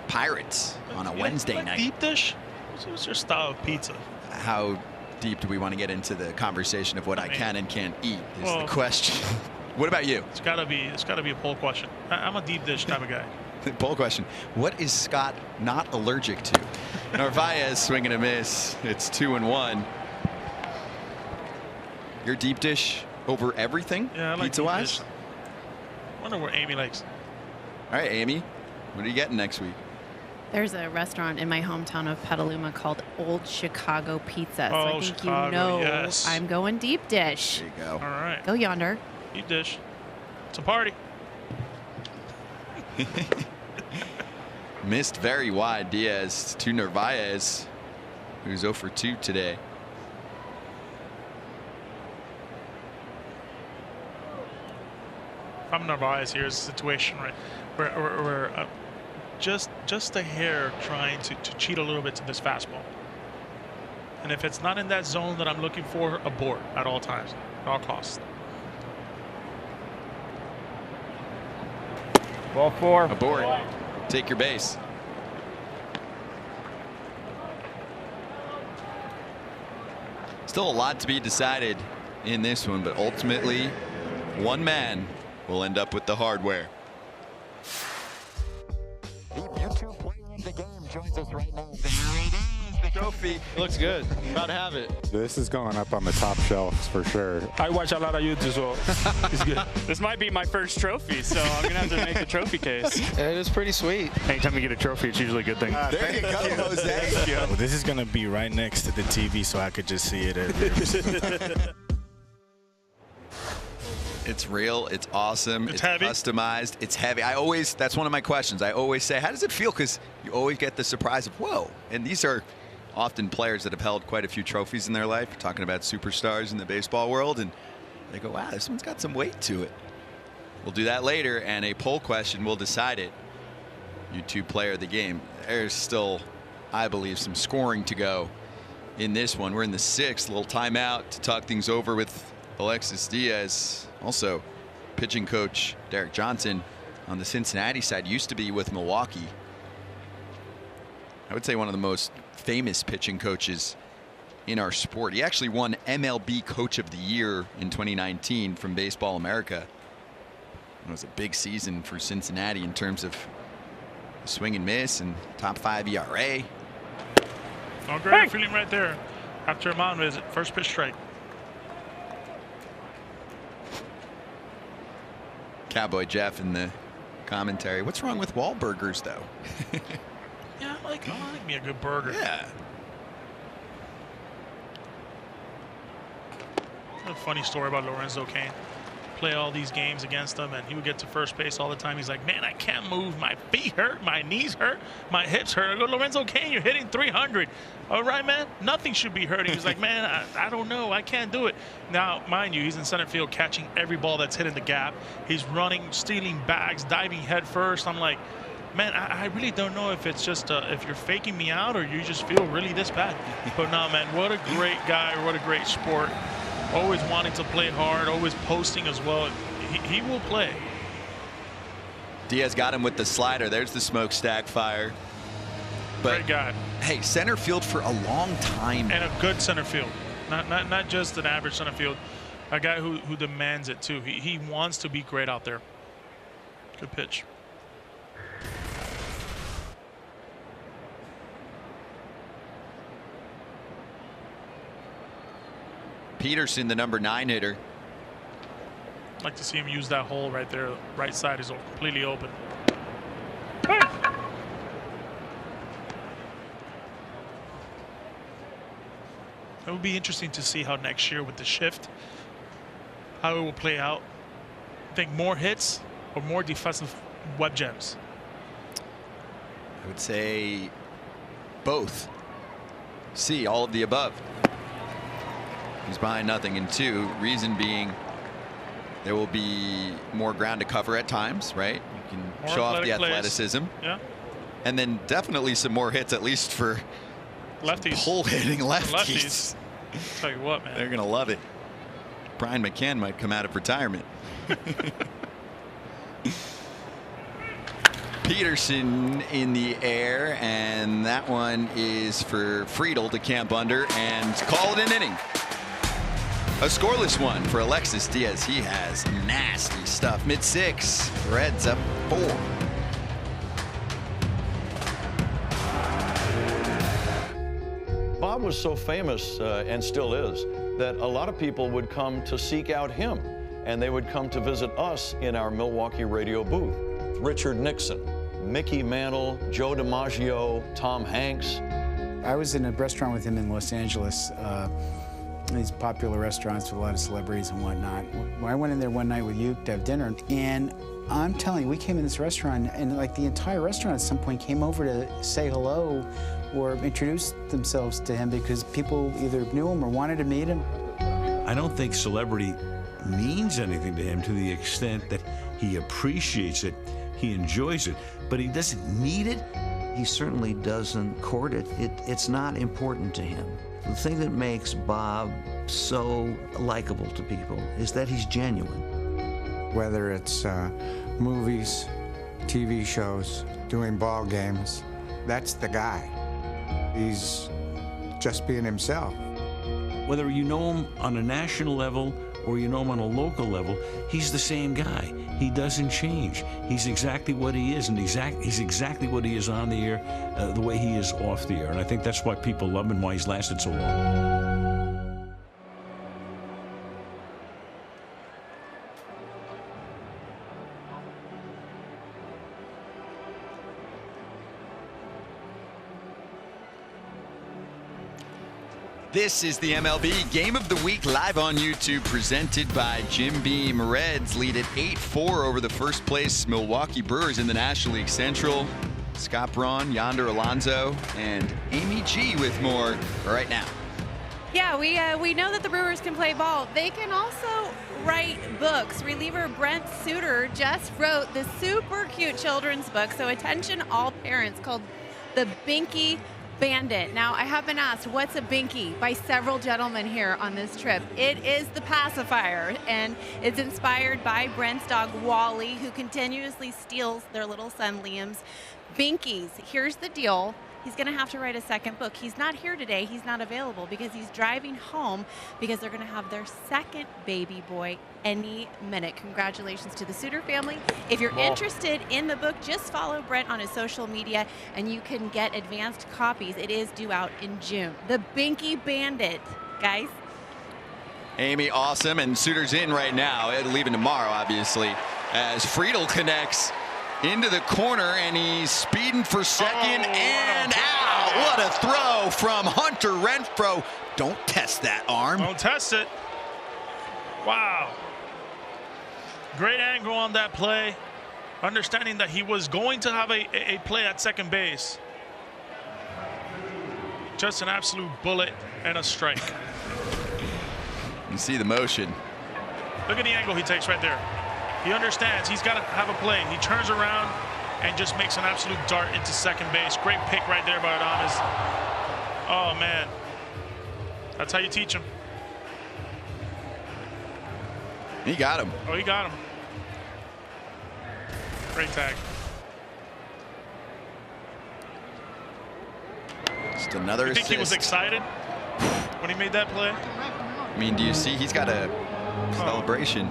Pirates on a Wednesday night. Deep dish? What's your style of pizza? How deep do we want to get into the conversation of what I can and can't eat is the question. What about you? It's gotta be a poll question. I'm a deep dish type of guy. Poll question. What is Scott not allergic to? Narvaez swinging a miss. It's 2-1. Your deep dish over everything? Yeah, I like pizza wise? I wonder what Amy likes. All right, Amy. What are you getting next week? There's a restaurant in my hometown of Petaluma called Old Chicago Pizza. So I think Chicago, you know yes. I'm going deep dish. There you go. All right. Go yonder. Deep dish. It's a party. Missed very wide. Diaz to Narvaez, who's 0 for 2 today. If I'm Narvaez, here's a situation where just a hair trying to cheat a little bit to this fastball. And if it's not in that zone that I'm looking for, abort at all times, at all costs. Ball 4. Abort. Take your base. Still a lot to be decided in this one, but ultimately one man will end up with the hardware. The YouTube player of the game joins us right now. Trophy. It looks good. About to have it. This is going up on the top shelves for sure. I watch a lot of YouTube, so it's good. This might be my first trophy, so I'm going to have to make the trophy case. It is pretty sweet. Anytime you get a trophy, it's usually a good thing. There you go, Jose. Thank you. Well, this is going to be right next to the TV, so I could just see it everywhere. It's real. It's awesome. It's heavy. Customized. It's heavy. That's one of my questions. I always say, how does it feel? Because you always get the surprise of, whoa. And these are often players that have held quite a few trophies in their life. We're talking about superstars in the baseball world, and they go, wow, this one's got some weight to it. We'll do that later, and a poll question will decide it. YouTube player of the game. There's still, I believe, some scoring to go in this one. We're in the 6th. Little timeout to talk things over with Alexis Diaz. Also, pitching coach Derek Johnson on the Cincinnati side used to be with Milwaukee. I would say one of the most famous pitching coaches in our sport. He actually won MLB Coach of the Year in 2019 from Baseball America. It was a big season for Cincinnati in terms of swing and miss and top 5 ERA. Oh, great feeling right there. After a mound visit, first pitch strike. Cowboy Jeff in the commentary. What's wrong with Wahlburgers, though? Yeah, I like me a good burger. Yeah. A funny story about Lorenzo Cain. Play all these games against him, and he would get to first base all the time. He's like, man, I can't move. My feet hurt. My knees hurt. My hips hurt. I go, Lorenzo Cain, you're hitting 300. All right, man. Nothing should be hurting. He's like, man, I don't know. I can't do it. Now, mind you, he's in center field catching every ball that's hit in the gap. He's running, stealing bags, diving head first. I'm like, man, I really don't know if it's just if you're faking me out or you just feel really this bad. But no, man, what a great guy. What a great sport. Always wanting to play hard, always posting as well. He will play. Diaz got him with the slider. There's the smokestack fire. But, great guy. Hey, center field for a long time. And a good center field. Not just an average center field. A guy who demands it too. He wants to be great out there. Good pitch. Peterson, the number 9 hitter. I'd like to see him use that hole right there. Right side is completely open. It would be interesting to see how next year with the shift, how it will play out. I think more hits or more defensive web gems. I would say both. C, all of the above. He's behind nothing in 2. Reason being, there will be more ground to cover at times, right? You can More show off the athletic athleticism. plays. Yeah. And then definitely some more hits, at least for lefties. Pull hitting lefties. Lefties. Tell you what, man. They're going to love it. Brian McCann might come out of retirement. Peterson in the air, and that one is for Friedel to camp under and call it an inning. A scoreless one for Alexis Diaz. He has nasty stuff. Mid-6. Reds up 4. Bob was so famous, and still is, that a lot of people would come to seek out him, and they would come to visit us in our Milwaukee radio booth. Richard Nixon, Mickey Mantle, Joe DiMaggio, Tom Hanks. I was in a restaurant with him in Los Angeles, these popular restaurants with a lot of celebrities and whatnot. I went in there one night with Uke to have dinner, and I'm telling you, we came in this restaurant, and like the entire restaurant at some point came over to say hello or introduce themselves to him because people either knew him or wanted to meet him. I don't think celebrity means anything to him to the extent that he appreciates it, he enjoys it, but he doesn't need it. He certainly doesn't court it. It's not important to him. The thing that makes Bob so likable to people is that he's genuine. Whether it's movies, TV shows, doing ball games, that's the guy. He's just being himself. Whether you know him on a national level or you know him on a local level, he's the same guy. He doesn't change. He's exactly what he is, and he's exactly what he is on the air, the way he is off the air. And I think that's why people love him and why he's lasted so long. This is the MLB Game of the Week live on YouTube, presented by Jim Beam. Reds lead at 8-4 over the first place Milwaukee Brewers in the National League Central. Scott Braun, Yonder Alonso, and Amy G with more right now. Yeah, we know that the Brewers can play ball. They can also write books. Reliever Brent Suter just wrote the super cute children's book, so attention all parents, called The Binky Bandit. Now, I have been asked, what's a binky, by several gentlemen here on this trip. It is the pacifier, and it's inspired by Brent's dog, Wally, who continuously steals their little son, Liam's binkies. Here's the deal. He's going to have to write a second book. He's not here today. He's not available because he's driving home because they're going to have their second baby boy any minute. Congratulations to the Suter family. If you're interested in the book, just follow Brent on his social media and you can get advanced copies. It is due out in June. The Binky Bandit, guys. Amy, awesome. And Suter's in right now, leaving tomorrow, obviously, as Friedel connects into the corner, and he's speeding for second, and out. What a throw from Hunter Renfroe. Don't test that arm. Don't test it. Wow. Great angle on that play. Understanding that he was going to have a play at second base. Just an absolute bullet and a strike. You see the motion. Look at the angle he takes right there. He understands he's got to have a play. He turns around and just makes an absolute dart into second base. Great pick right there by Adonis. Oh, man. That's how you teach him. He got him. Oh, he got him. Great tag. Just another You think assist. he was excited when he made that play? I mean, do you see he's got a celebration,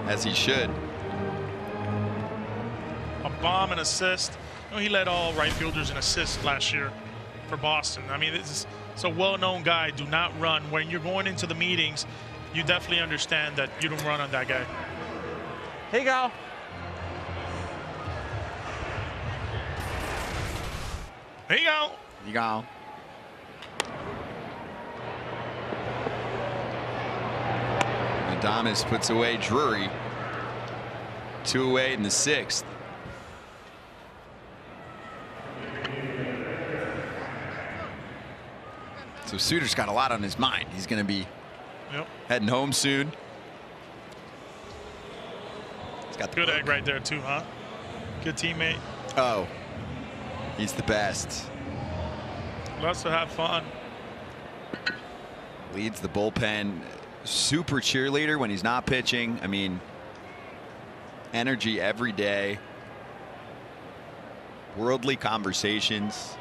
as he should. A bomb and assist. You know, he led all right fielders in assists last year for Boston. I mean, it's a well-known guy. Do not run. When you're going into the meetings, you definitely understand that you don't run on that guy. Here you go. Here you go. You go. Adames puts away Drury. 2 away in the 6th. So Suter's got a lot on his mind. He's going to be heading home soon. He's got the good egg right there too, huh? Good teammate. Oh, he's the best. Loves to have fun. Leads the bullpen. Super cheerleader when he's not pitching. I mean, energy every day. Worldly conversations.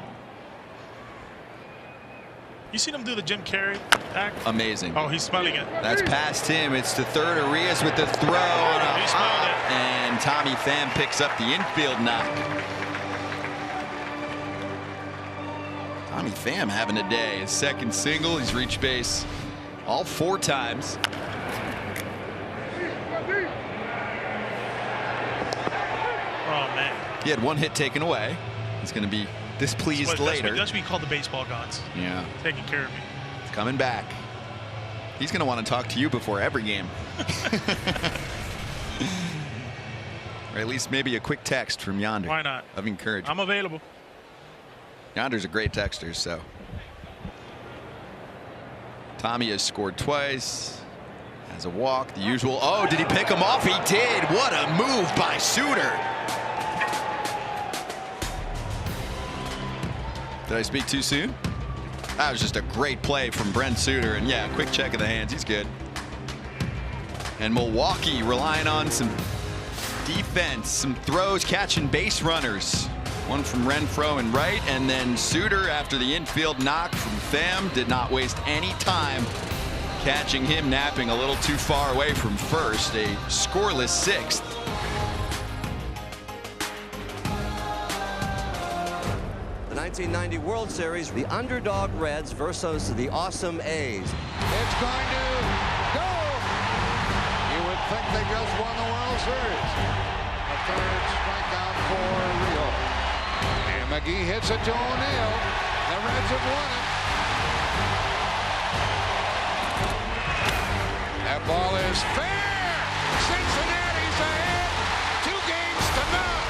You seen him do the Jim Carrey act? Amazing. Oh, he's smelling it. That's past him. It's to third. Arias with the throw on a hop, and Tommy Pham picks up the infield knock. Tommy Pham having a day. His second single. He's reached base all 4 times. Oh man. He had 1 hit taken away. He's going to be displeased later. That's what you call the baseball gods. Yeah. Taking care of me. It's coming back. He's going to want to talk to you before every game. Or at least maybe a quick text from Yonder. Why not? Of encouragement. I'm available. Yonder's a great texter, so. Tommy has scored twice. Has a walk, the usual. Oh, did he pick him off? He did. What a move by Suter. Did I speak too soon? That was just a great play from Brent Suter. And yeah, quick check of the hands. He's good. And Milwaukee relying on some defense, some throws, catching base runners. One from Renfroe and right, and then Suter after the infield knock from Pham did not waste any time catching him napping a little too far away from first. A scoreless 6th. The 1990 World Series, the underdog Reds versus the awesome A's. It's going to go. You would think they just won the World Series. A third strikeout for Rio. And McGee hits it to O'Neill. The Reds have won it. That ball is fair. Cincinnati's ahead. 2 games to none.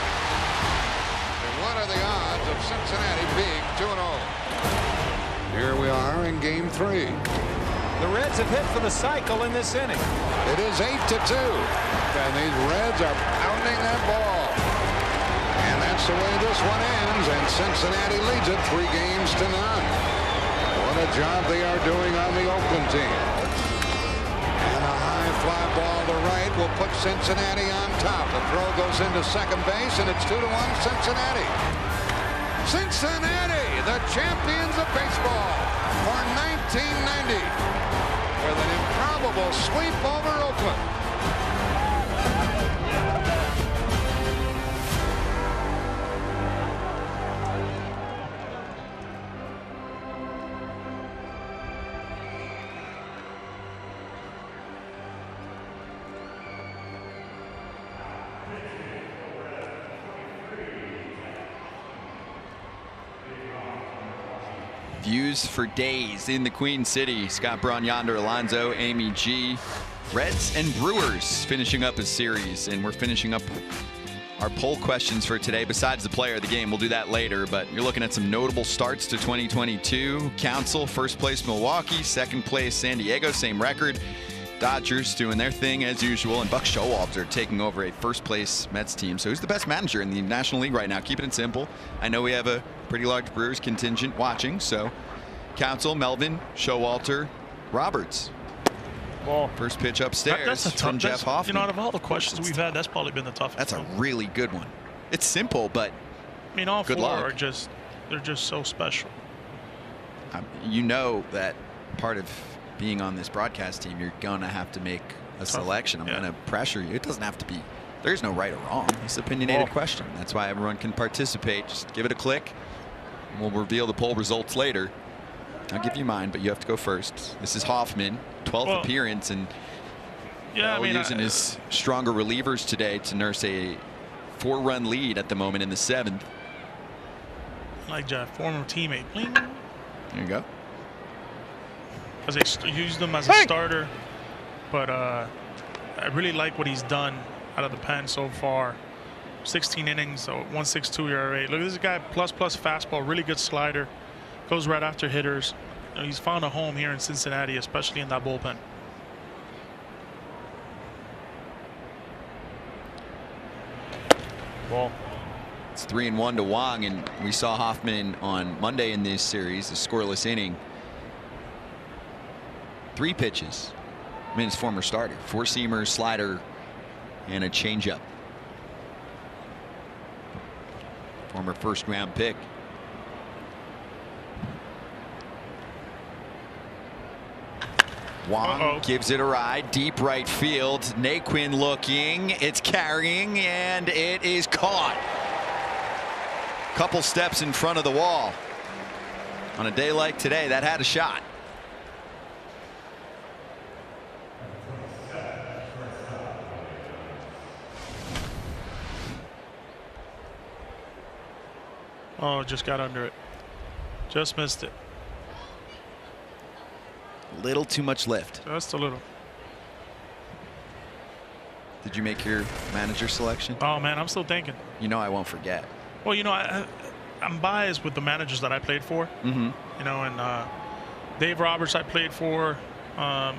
And what are the odds of Cincinnati being 2-0? Here we are in game 3. The Reds have hit for the cycle in this inning. It is 8-2. And these Reds are pounding that ball. And that's the way this one ends. And Cincinnati leads it 3 games to none. What a job they are doing on the Oakland team. And a high fly ball to right will put Cincinnati on top. The throw goes into second base, and it's 2-1 Cincinnati. Cincinnati, the champions of baseball for 1990, with an improbable sweep over Oakland. Views for days in the Queen City. Scott Braun, Yonder, Alonzo, Amy G. Reds and Brewers finishing up a series, and we're finishing up our poll questions for today. Besides the player of the game, we'll do that later, but you're looking at some notable starts to 2022. Council, first place Milwaukee, second place San Diego, same record. Dodgers doing their thing as usual, and Buck Showalter taking over a first place Mets team. So who's the best manager in the National League right now? Keeping it simple. I know we have a pretty large Brewers contingent watching, so Council, Melvin, Showalter, Roberts. Well, first pitch upstairs from Jeff Hoffman. You know, out of all the questions we've had, that's probably been the toughest. That's a really good one. It's simple, but I mean, all good 4 luck. are just, they're just so special. You know that part of being on this broadcast team, you're going to have to make a selection. I'm going to pressure you. It doesn't have to be, there's no right or wrong. It's an opinionated question. That's why everyone can participate. Just give it a click. And we'll reveal the poll results later. I'll give you mine, but you have to go first. This is Hoffman, 12th appearance, and using his stronger relievers today to nurse a 4-run lead at the moment in the 7th. Like a former teammate. Bling. There you go. Because they used him as a starter, but I really like what he's done out of the pen so far. 16 innings, so 1.62 ERA. Look at this guy, plus fastball, really good slider. Goes right after hitters. You know, he's found a home here in Cincinnati, especially in that bullpen. Ball. It's 3-1 to Wong, and we saw Hoffman on Monday in this series, a scoreless inning. 3 pitches. I mean, his former starter. 4-seamer, slider, and a changeup. Former first-round pick. Wong gives it a ride, deep right field. Naquin looking, it's carrying, and it is caught. Couple steps in front of the wall. On a day like today, that had a shot. Oh, just got under it. Just missed it. Little too much lift. Just a little. Did you make your manager selection? Oh man, I'm still thinking. You know I won't forget. Well, you know, I'm biased with the managers that I played for. Mm-hmm. You know, and Dave Roberts I played for.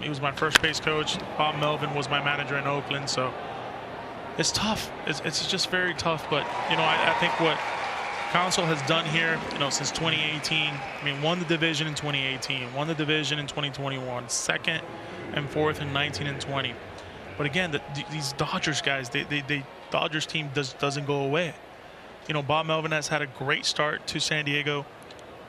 He was my first base coach. Bob Melvin was my manager in Oakland. So it's tough. It's just very tough. But you know, I think what Council has done here, you know, since 2018. I mean, won the division in 2018, won the division in 2021, second and fourth in 19 and 20. But again, these Dodgers guys, they Dodgers team doesn't go away. You know, Bob Melvin has had a great start to San Diego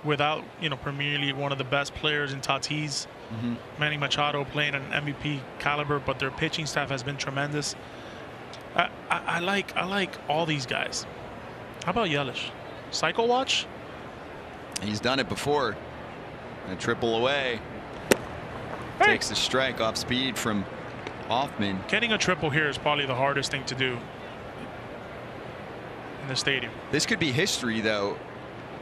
without, you know, Premier League, one of the best players in Tatis. Mm-hmm. Manny Machado playing at an MVP caliber, but their pitching staff has been tremendous. I like all these guys. How about Yelich? Cycle watch? He's done it before. A triple away. Takes the strike off speed from Hoffman. Getting a triple here is probably the hardest thing to do in the stadium. This could be history, though.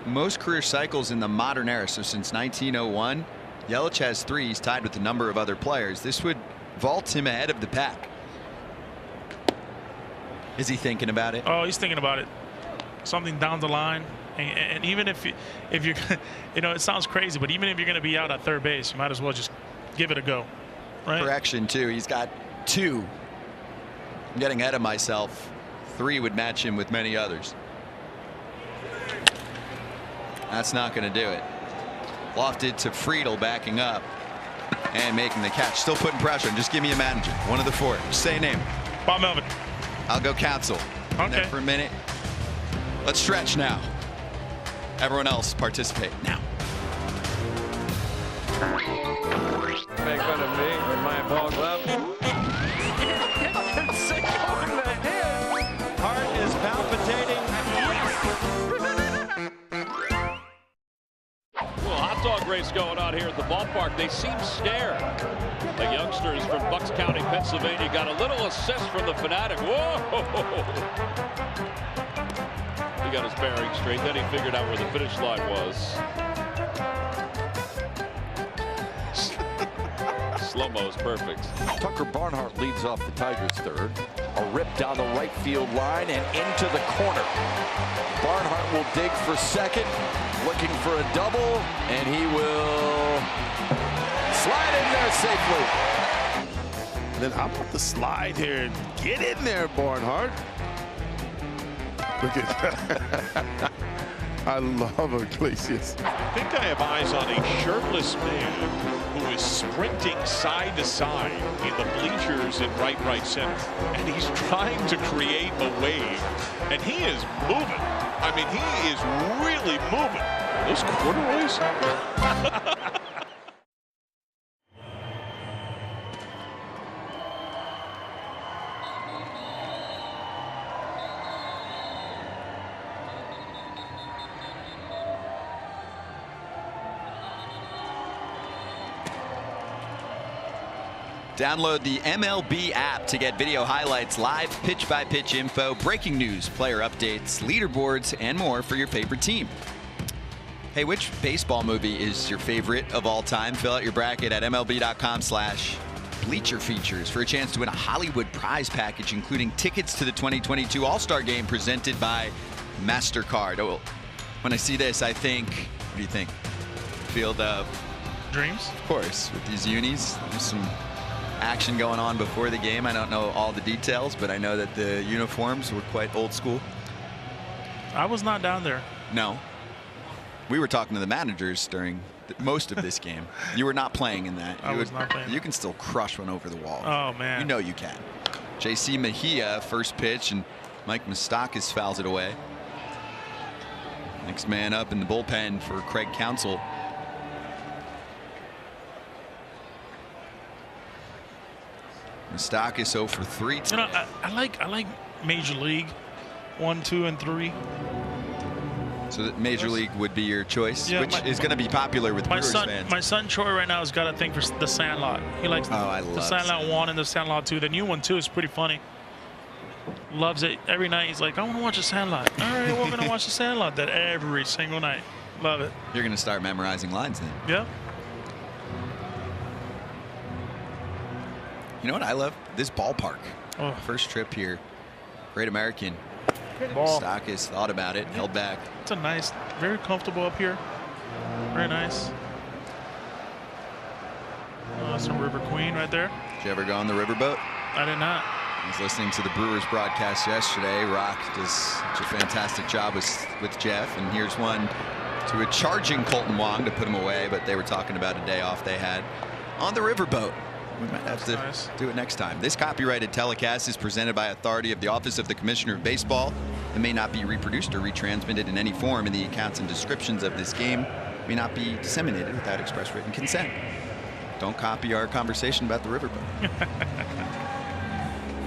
Most career cycles in the modern era, so since 1901, Yelich has 3. He's tied with a number of other players. This would vault him ahead of the pack. Is he thinking about it? Oh, he's thinking about it. Something down the line, and even if you're, you know, it sounds crazy, but even if you're going to be out at third base, you might as well just give it a go, right? Correction too. He's got 2. I'm getting ahead of myself. 3 would match him with many others. That's not going to do it. Lofted to Friedel, backing up and making the catch. Still putting pressure. Just give me a manager. One of the 4. Just say a name. Bob Melvin. I'll go Council. Okay. For a minute. Let's stretch now. Everyone else participate now. Make fun of me with my ball glove. Heart is palpitating. Well, hot dog race going on here at the ballpark. They seem scared. The youngsters from Bucks County, Pennsylvania, got a little assist from the Fanatic. Whoa! He got his bearings straight. Then he figured out where the finish line was. Slow-mo is perfect. Tucker Barnhart leads off the Tigers' third. A rip down the right field line and into the corner. Barnhart will dig for second, looking for a double, and he will slide in there safely. And then how about the slide here? Get in there, Barnhart. Look at that. I love Iglesias. I think I have eyes on a shirtless man who is sprinting side to side in the bleachers in right center. And he's trying to create a wave. And he is moving. I mean, he is really moving. Those corduroys? Download the MLB app to get video highlights, live pitch-by-pitch info, breaking news, player updates, leaderboards, and more for your favorite team. Hey, which baseball movie is your favorite of all time? Fill out your bracket at MLB.com/Bleacher Features for a chance to win a Hollywood prize package, including tickets to the 2022 All-Star Game presented by MasterCard. Oh, when I see this, I think, what do you think? Field of Dreams? Of course, with these unis. There's some action going on before the game. I don't know all the details, but I know that the uniforms were quite old school. I was not down there. No. We were talking to the managers during most of this game. You were not playing in that. I was not playing. You can still crush one over the wall. Oh, man. You know you can. J.C. Mejia, first pitch, and Mike Moustakas fouls it away. Next man up in the bullpen for Craig Counsell. Moustakas 0 for 3. You know, I like Major League 1, 2, and 3. So that Major League would be your choice, Yeah, which is going to be popular with Brewers fans. My son Troy right now has got a thing for The Sandlot. He likes the Sandlot 1 and The Sandlot 2. The new one too is pretty funny. Loves it. Every night he's like, I want to watch The Sandlot. All right, we're going to watch The Sandlot. That every single night. Love it. You're going to start memorizing lines then. Yeah. You know what I love? This ballpark. Oh. First trip here. Great American. Ball. Moustakas thought about it, held back. It's a nice, very comfortable up here. Very nice. Some River Queen right there. Did you ever go on the riverboat? I did not. I was listening to the Brewers broadcast yesterday. Rock does such a fantastic job with Jeff. And here's one to a charging Colton Wong to put him away, but they were talking about a day off they had on the riverboat. We might have to do it next time. This copyrighted telecast is presented by authority of the Office of the Commissioner of Baseball and may not be reproduced or retransmitted in any form, and the accounts and descriptions of this game may not be disseminated without express written consent. Don't copy our conversation about the riverboat.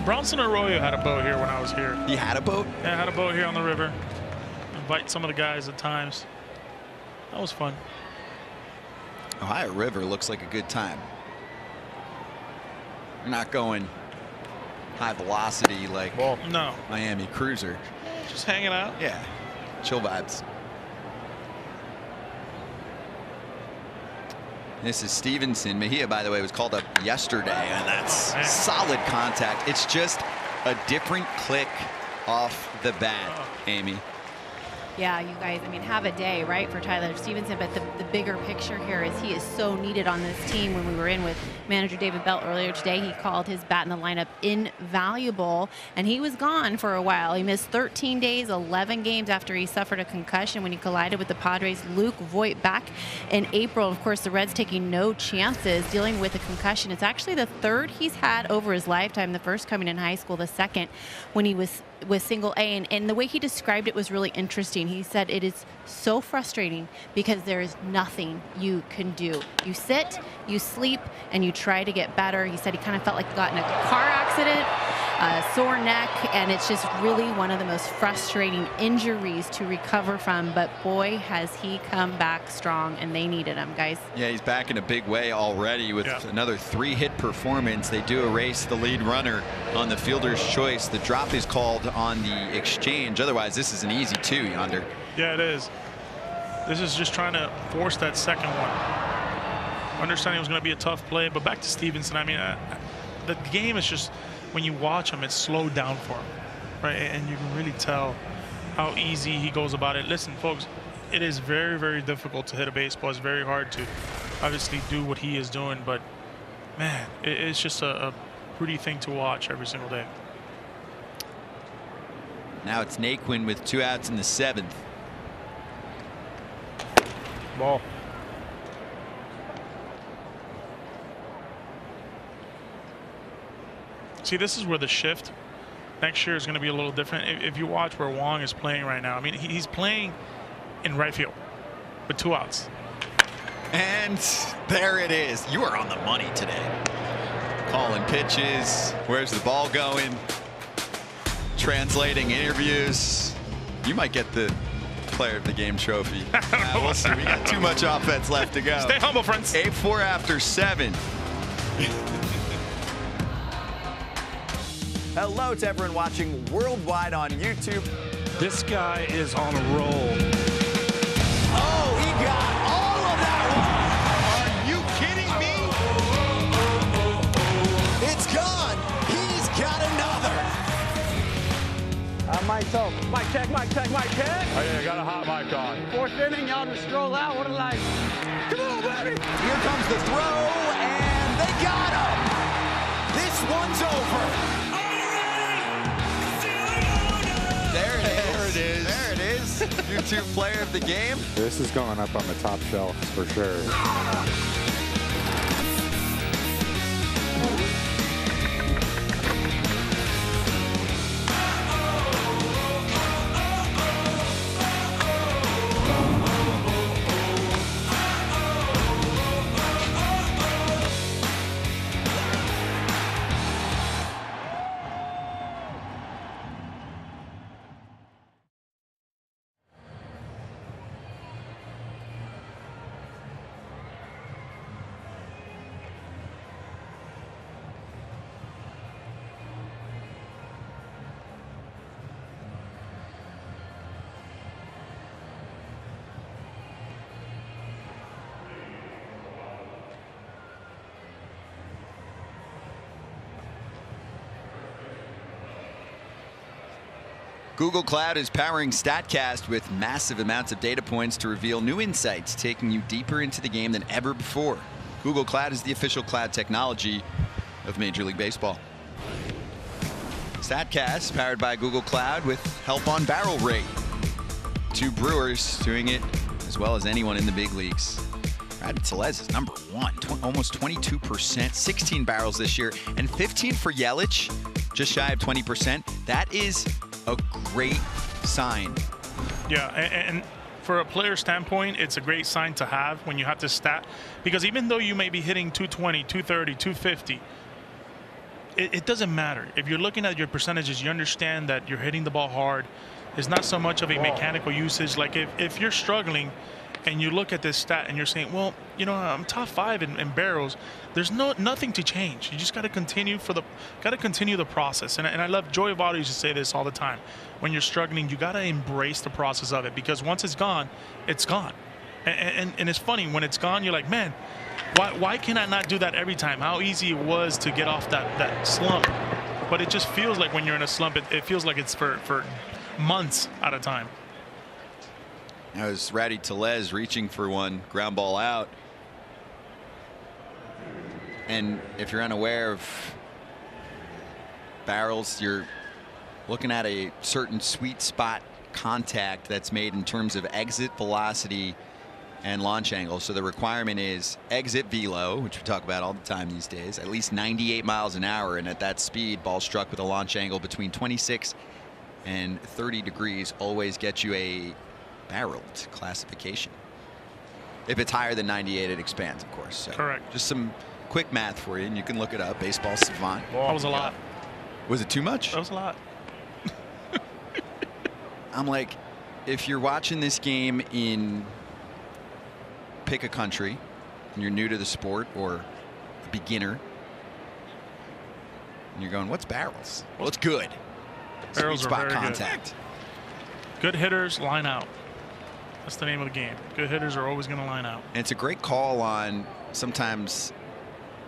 Bronson Arroyo had a boat here when I was here. He had a boat? Yeah, had a boat here on the river. Invite some of the guys at times. That was fun. Ohio River looks like a good time. You're not going high velocity like no Miami Cruiser. Just hanging out. Yeah, chill vibes. This is Stevenson. Mejia, by the way, was called up yesterday, and that's solid contact. It's just a different click off the bat, Amy. Yeah, you guys, I mean, have a day, right, for Tyler Stevenson, but the bigger picture here is he is so needed on this team. When we were in with manager David Belt earlier today, he called his bat in the lineup invaluable, and he was gone for a while. He missed 13 days, 11 games after he suffered a concussion when he collided with the Padres' Luke Voit back in April. Of course, the Reds taking no chances dealing with a concussion. It's actually the third he's had over his lifetime, the first coming in high school, the second when he was single A, and the way he described it was really interesting. He said it is so frustrating because there is nothing you can do. You sit, you sleep, and you try to get better. He said he kind of felt like he got in a car accident, a sore neck, and it's just really one of the most frustrating injuries to recover from, but boy, has he come back strong, and they needed him, guys. Yeah, he's back in a big way already with another 3-hit performance. They do erase the lead runner on the fielder's choice. The drop is called on the exchange. Otherwise, this is an easy 2 yonder. Yeah, it is. This is just trying to force that second one. Understanding it was going to be a tough play, but back to Stevenson. I mean, the game is just, when you watch him, it's slowed down for him, right? And you can really tell how easy he goes about it. Listen, folks, it is very, very difficult to hit a baseball. It's very hard to obviously do what he is doing, but man, it's just a pretty thing to watch every single day. Now it's Naquin with 2 outs in the 7th. Ball. See, this is where the shift next year is going to be a little different. If you watch where Wong is playing right now, I mean, he's playing in right field with 2 outs. And there it is. You are on the money today. Calling pitches. Where's the ball going? Translating interviews. You might get the player of the game trophy. We'll see. We got too much offense left to go. Stay humble, friends. 8-4 after 7. Hello to everyone watching worldwide on YouTube. This guy is on a roll. Oh, he got all of that one. Are you kidding me? It's gone. He's got another. Mic check, mic check, mic check. Oh, yeah, got a hot mic on. Fourth inning, y'all just stroll out. What a life. Come on, baby. Here comes the throw, and they got him. This one's over. There it is. There it is. YouTube player of the game. This is going up on the top shelf for sure. Google Cloud is powering StatCast with massive amounts of data points to reveal new insights, taking you deeper into the game than ever before. Google Cloud is the official cloud technology of Major League Baseball. StatCast powered by Google Cloud with help on barrel rate. 2 Brewers doing it as well as anyone in the big leagues. Brad Tellez is #1, almost 22%, 16 barrels this year, and 15 for Yelich, just shy of 20%. That is a great sign. Yeah, and for a player standpoint, it's a great sign to have when you have this stat, because even though you may be hitting 220, 230, 250, it doesn't matter. If you're looking at your percentages, you understand that you're hitting the ball hard. It's not so much of a mechanical usage. Like if you're struggling and you look at this stat and you're saying, well, you know, I'm top 5 in barrels, there's nothing to change. You just got to continue the process. And I love Joey Votto used to say this all the time. When you're struggling, you got to embrace the process of it, because once it's gone, it's gone. And it's funny when it's gone, you're like, man, why can I not do that every time? How easy it was to get off that slump. But it just feels like when you're in a slump, it feels like it's for months at a time. That was Ratty Tellez reaching for one, ground ball out. And if you're unaware of barrels, you're looking at a certain sweet spot contact that's made in terms of exit velocity and launch angle. So the requirement is exit velo, which we talk about all the time these days, at least 98 miles an hour. And at that speed, ball struck with a launch angle between 26 and 30 degrees always gets you a barreled classification. If it's higher than 98, it expands, of course. So correct. Just some quick math for you, and you can look it up. Baseball savant. That was a lot. Was it too much? That was a lot. I'm like, if you're watching this game in, pick a country, and you're new to the sport or a beginner, and you're going, what's barrels? Well, it's good. Barrels Sweet are spot very contact. Good hitters line out. That's the name of the game. Good hitters are always going to line out. And it's a great call on sometimes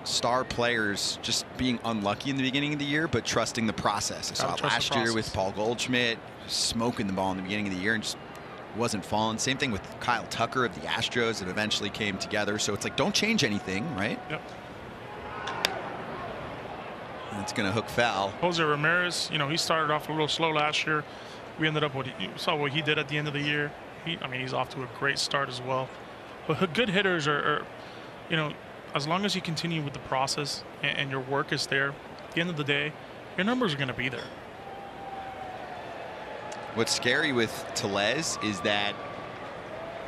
star players just being unlucky in the beginning of the year, but trusting the process. I saw it last year with Paul Goldschmidt, smoking the ball in the beginning of the year and just wasn't falling. Same thing with Kyle Tucker of the Astros. It eventually came together. So it's like, don't change anything, right? Yep. And it's going to hook foul. Jose Ramirez, you know, he started off a little slow last year. We ended up you saw what he did at the end of the year. I mean, he's off to a great start as well. But good hitters are, you know, as long as you continue with the process and your work is there, at the end of the day, your numbers are going to be there. What's scary with Tellez is that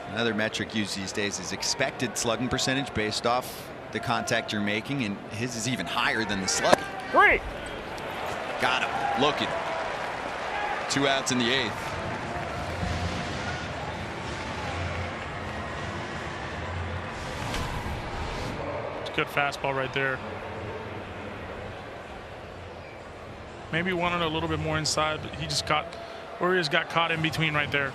another metric used these days is expected slugging percentage based off the contact you're making, and his is even higher than the slugging. Great. Got him. Looking. 2 outs in the 8th. It's a good fastball right there. Maybe wanted a little bit more inside, but he just got, Warriors got caught in between right there.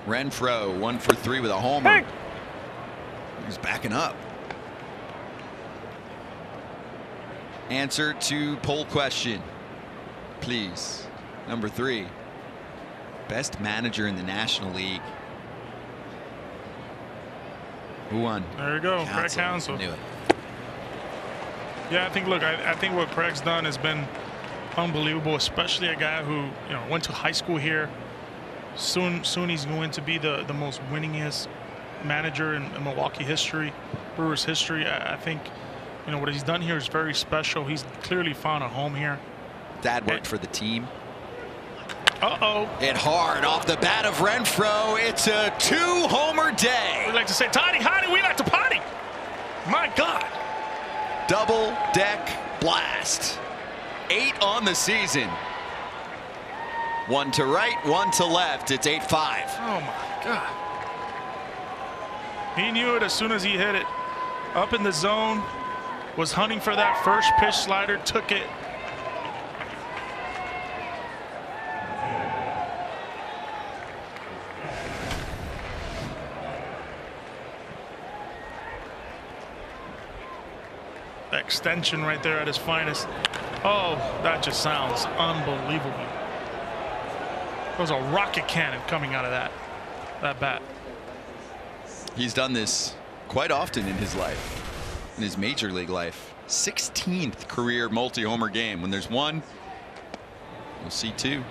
Renfroe 1 for 3 with a homer. He's backing up. Answer to poll question, please. Number 3. Best manager in the National League. Who won? There you go, Craig Counsell. Knew it. Yeah, I think. Look, I think what Craig's done has been unbelievable, especially a guy who went to high school here. Soon he's going to be the most winningest manager in Milwaukee history, Brewers history. I think what he's done here is very special. He's clearly found a home here. Dad worked for the team. Hit hard off the bat of Renfroe. It's a 2-homer day. We like to say, Toddy, Hottie, we like to potty. My God. Double deck blast. 8 on the season. 1 to right, 1 to left. It's 8-5. Oh my God. He knew it as soon as he hit it. Up in the zone, was hunting for that first pitch slider, took it. That extension right there at his finest. Oh, that just sounds unbelievable. There was a rocket cannon coming out of that bat. He's done this quite often in his life, in his major league life. 16th career multi-homer game. When there's one, you'll see 2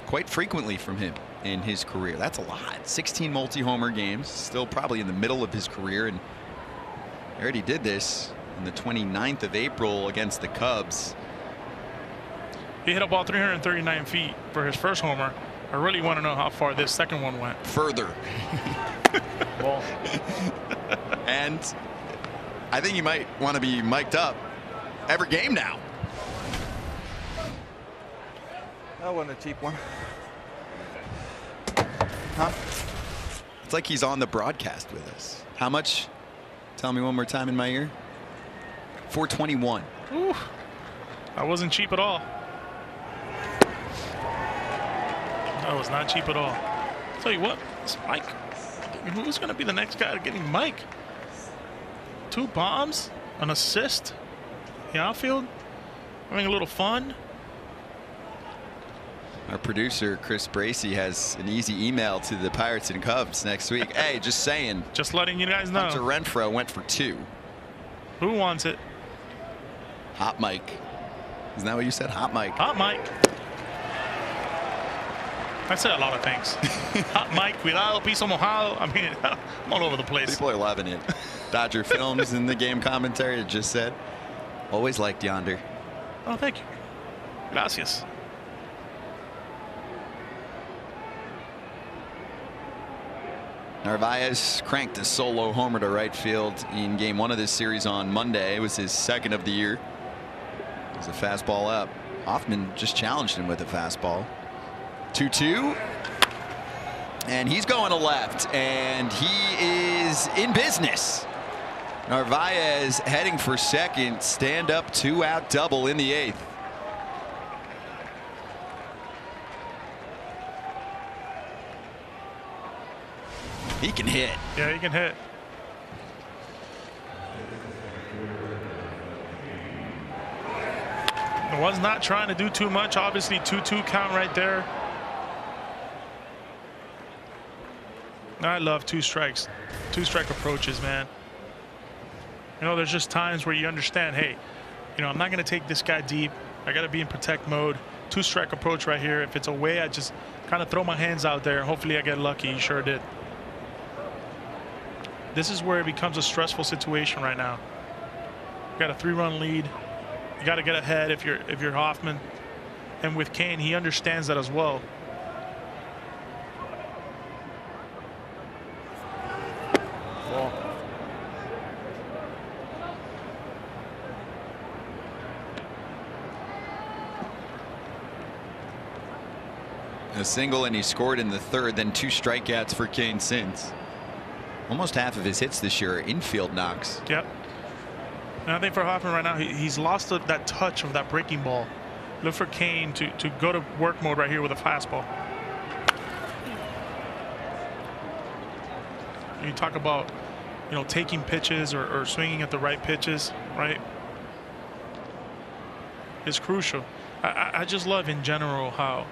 quite frequently from him in his career. That's a lot. 16 multi-homer games, still probably in the middle of his career, and he already did this on the 29th of April against the Cubs. He hit a ball 339 feet for his first homer. I really want to know how far this second one went. Further. And I think you might want to be mic'd up every game now. That wasn't a cheap one. Huh? It's like he's on the broadcast with us. How much? Tell me one more time in my ear. 421. Ooh, that wasn't cheap at all. That was not cheap at all. I'll tell you what, it's Mike. Who's going to be the next guy getting Mike? 2 bombs, an assist, the outfield, having a little fun. Our producer, Chris Bracey, has an easy email to the Pirates and Cubs next week. Hey, just saying. Just letting you guys know. Hunter Renfroe went for 2. Who wants it? Hot Mike. Isn't that what you said? Hot Mike. Hot Mike. I said a lot of things. Hot Mike, cuidado, piso mojado. I mean, I'm all over the place. People are loving it. Dodger Films in the game commentary it just said, always liked Yonder. Oh, thank you. Gracias. Narvaez cranked a solo homer to right field in game 1 of this series on Monday. It was his 2nd of the year. It was a fastball up. Hoffman just challenged him with a fastball. 2-2. And he's going to left, and he is in business. Narvaez heading for second. Stand up 2-out double in the 8th. He can hit. Yeah, he can hit. Was not trying to do too much. Obviously 2-2 count right there. I love 2 strikes, 2-strike approaches, man. There's just times where you understand, hey, I'm not going to take this guy deep. I got to be in protect mode. 2-strike approach right here. If it's away, I just kind of throw my hands out there. Hopefully I get lucky. He sure did. This is where it becomes a stressful situation right now. You got a 3-run lead. You got to get ahead if you're Hoffman. And with Kane, he understands that as well. Ball. A single, and he scored in the third, then 2 strikeouts for Kane since. Almost half of his hits this year are infield knocks. Yep. And I think for Hoffman right now, he's lost that touch of that breaking ball. Look for Kane to go to work mode right here with a fastball. You talk about, you know, taking pitches or swinging at the right pitches, right? It's crucial. I just love in general how,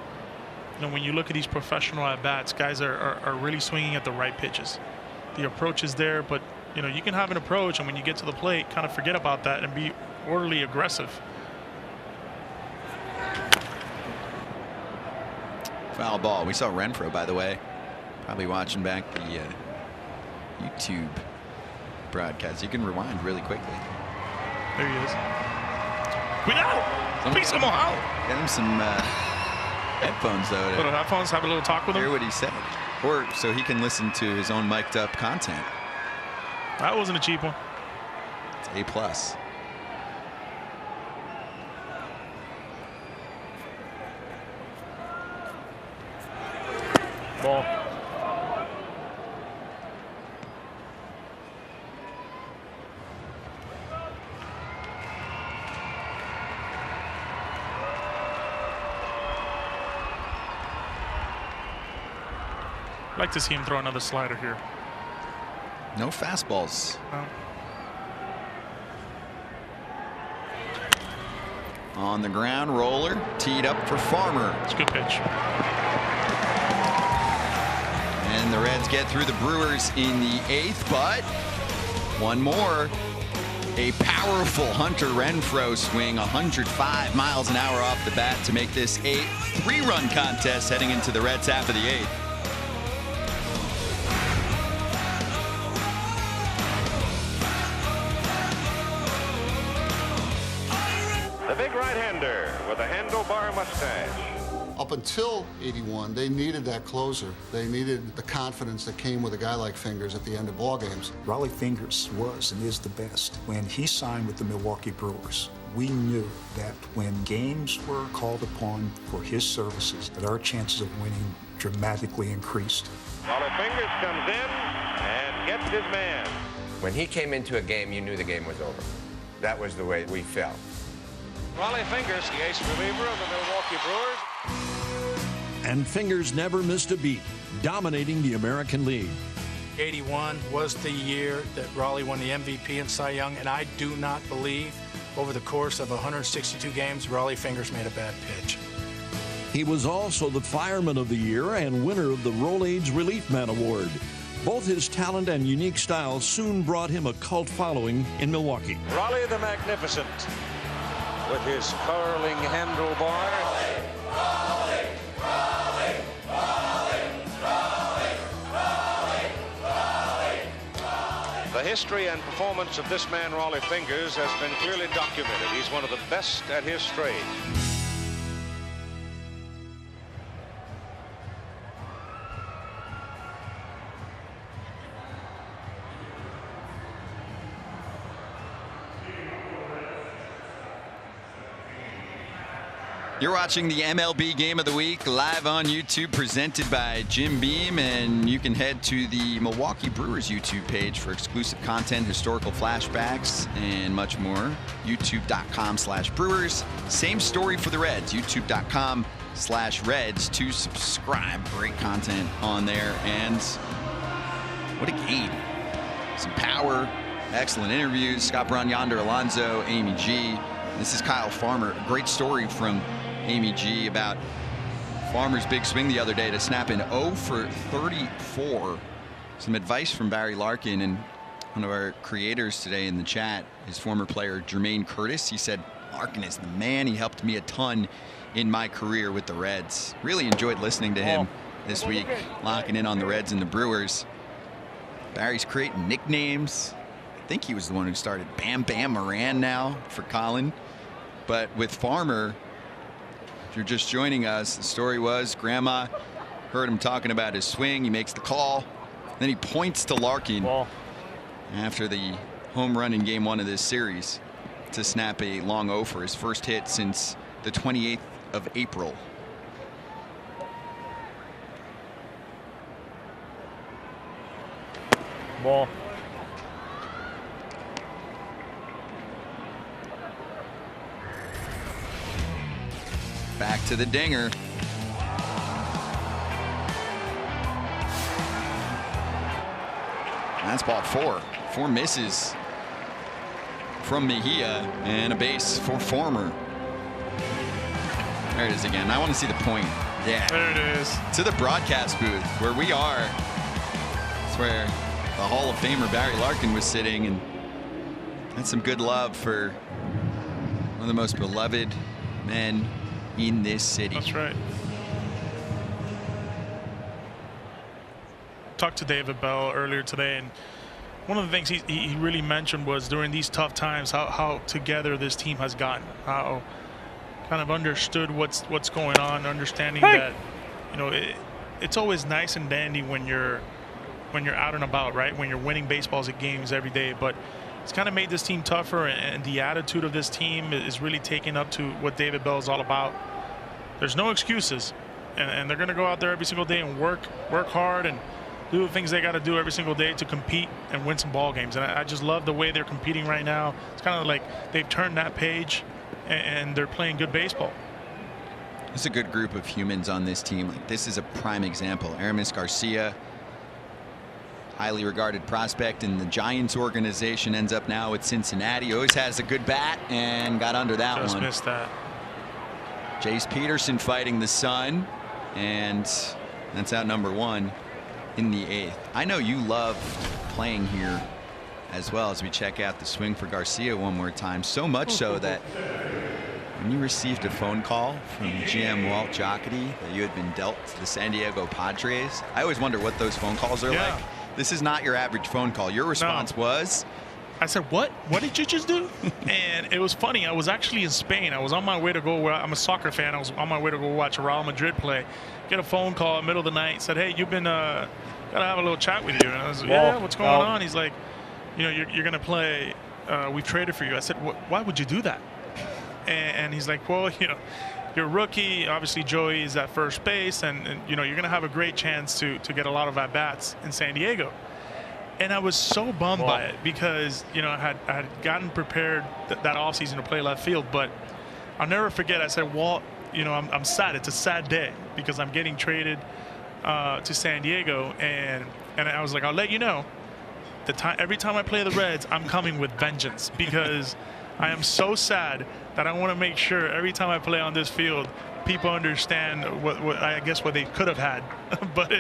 you know, when you look at these professional at-bats, guys are really swinging at the right pitches. The approach is there, but, you know, you can have an approach, and when you get to the plate, kind of forget about that and be orderly aggressive. Foul ball. We saw Renfroe, by the way, probably watching back the YouTube broadcast. You can rewind really quickly. There he is. Cuidado! Piece him out! Get him some headphones, though. Little headphones, have a little talk with him. Hear what he said. Or so he can listen to his own mic'd up content. That wasn't a cheap one. It's A+. Ball. I'd like to see him throw another slider here. No fastballs. No. On the ground, roller, teed up for Farmer. It's a good pitch. And the Reds get through the Brewers in the 8th, but one more. A powerful Hunter Renfroe swing, 105 miles an hour off the bat to make this a 3-run contest heading into the Reds half of the 8th. The big right-hander with a handlebar mustache. Up until 81, they needed that closer. They needed the confidence that came with a guy like Fingers at the end of ball games. Rollie Fingers was and is the best. When he signed with the Milwaukee Brewers, we knew that when games were called upon for his services, that our chances of winning dramatically increased. Rollie Fingers comes in and gets his man. When he came into a game, you knew the game was over. That was the way we felt. Rollie Fingers, the ace reliever of the Milwaukee Brewers. And Fingers never missed a beat, dominating the American League. 81 was the year that Rollie won the MVP and Cy Young, and I do not believe over the course of 162 games, Rollie Fingers made a bad pitch. He was also the Fireman of the Year and winner of the Rolaids Relief Man Award. Both his talent and unique style soon brought him a cult following in Milwaukee. Rollie the Magnificent with his curling handlebar. The history and performance of this man, Rollie Fingers, has been clearly documented. He's one of the best at his trade. You're watching the MLB Game of the Week live on YouTube, presented by Jim Beam, and you can head to the Milwaukee Brewers YouTube page for exclusive content, historical flashbacks, and much more. YouTube.com/Brewers. Same story for the Reds. YouTube.com/Reds to subscribe. Great content on there, and what a game! Some power, excellent interviews. Scott Braun, Yonder Alonso, Amy G. This is Kyle Farmer. A great story from Amy G about Farmer's big swing the other day to snap an 0 for 34. Some advice from Barry Larkin, and one of our creators today in the chat, his former player Jermaine Curtis. He said, Larkin is the man. He helped me a ton in my career with the Reds. Really enjoyed listening to him this week, locking in on the Reds and the Brewers. Barry's creating nicknames. I think he was the one who started Bam Bam Moran now for Colin. But with Farmer, if you're just joining us, the story was Grandma heard him talking about his swing. He makes the call. Then he points to Larkin after the home run in game 1 of this series to snap a long 0 for his first hit since the 28th of April. Ball. Back to the dinger. That's ball 4. 4 misses from Mejia and a base for Former. There it is again. I want to see the point. Yeah. There it is. To the broadcast booth where we are. It's where the Hall of Famer Barry Larkin was sitting, and that's some good love for one of the most beloved men in this city. That's right. Talked to David Bell earlier today, and one of the things he really mentioned was during these tough times how together this team has gotten, how kind of understood what's going on, understanding that, you know, it's always nice and dandy when you're out and about, right? When you're winning baseballs at games every day, but it's kind of made this team tougher, and the attitude of this team is really taking up to what David Bell is all about. There's no excuses, and they're going to go out there every single day and work hard and do the things they got to do every single day to compete and win some ball games. And I just love the way they're competing right now. It's kind of like they've turned that page and they're playing good baseball. There's a good group of humans on this team. Like, this is a prime example. Aramis Garcia, highly regarded prospect in the Giants organization, ends up now with Cincinnati. Always has a good bat and got under that one. Just missed that. Jace Peterson fighting the sun, and that's out number 1 in the 8th. I know you loved playing here as well, as we check out the swing for Garcia one more time. So much so that when you received a phone call from GM Walt Jocketty that you had been dealt to the San Diego Padres, I always wonder what those phone calls are like. This is not your average phone call. Your response was? I said, what did you just do? And it was funny. I was actually in Spain. I was on my way to go. I'm a soccer fan. I was on my way to go watch Real Madrid play. Get a phone call in the middle of the night. Said, hey, you've been gotta have a little chat with you. And I was like, yeah, what's going on? He's like, you know, you're gonna play. We've traded for you. I said, why would you do that? And he's like, well, you know, you're a rookie. Obviously, Joey is at first base, and you know, you're gonna have a great chance to get a lot of at bats in San Diego. And I was so bummed by it because, you know, I had gotten prepared that offseason to play left field. But I'll never forget, I said, Walt, you know, I'm sad. It's a sad day because I'm getting traded to San Diego. And I was like, I'll let you know, every time I play the Reds, I'm coming with vengeance because I am so sad that I want to make sure every time I play on this field, people understand what I guess what they could have had. But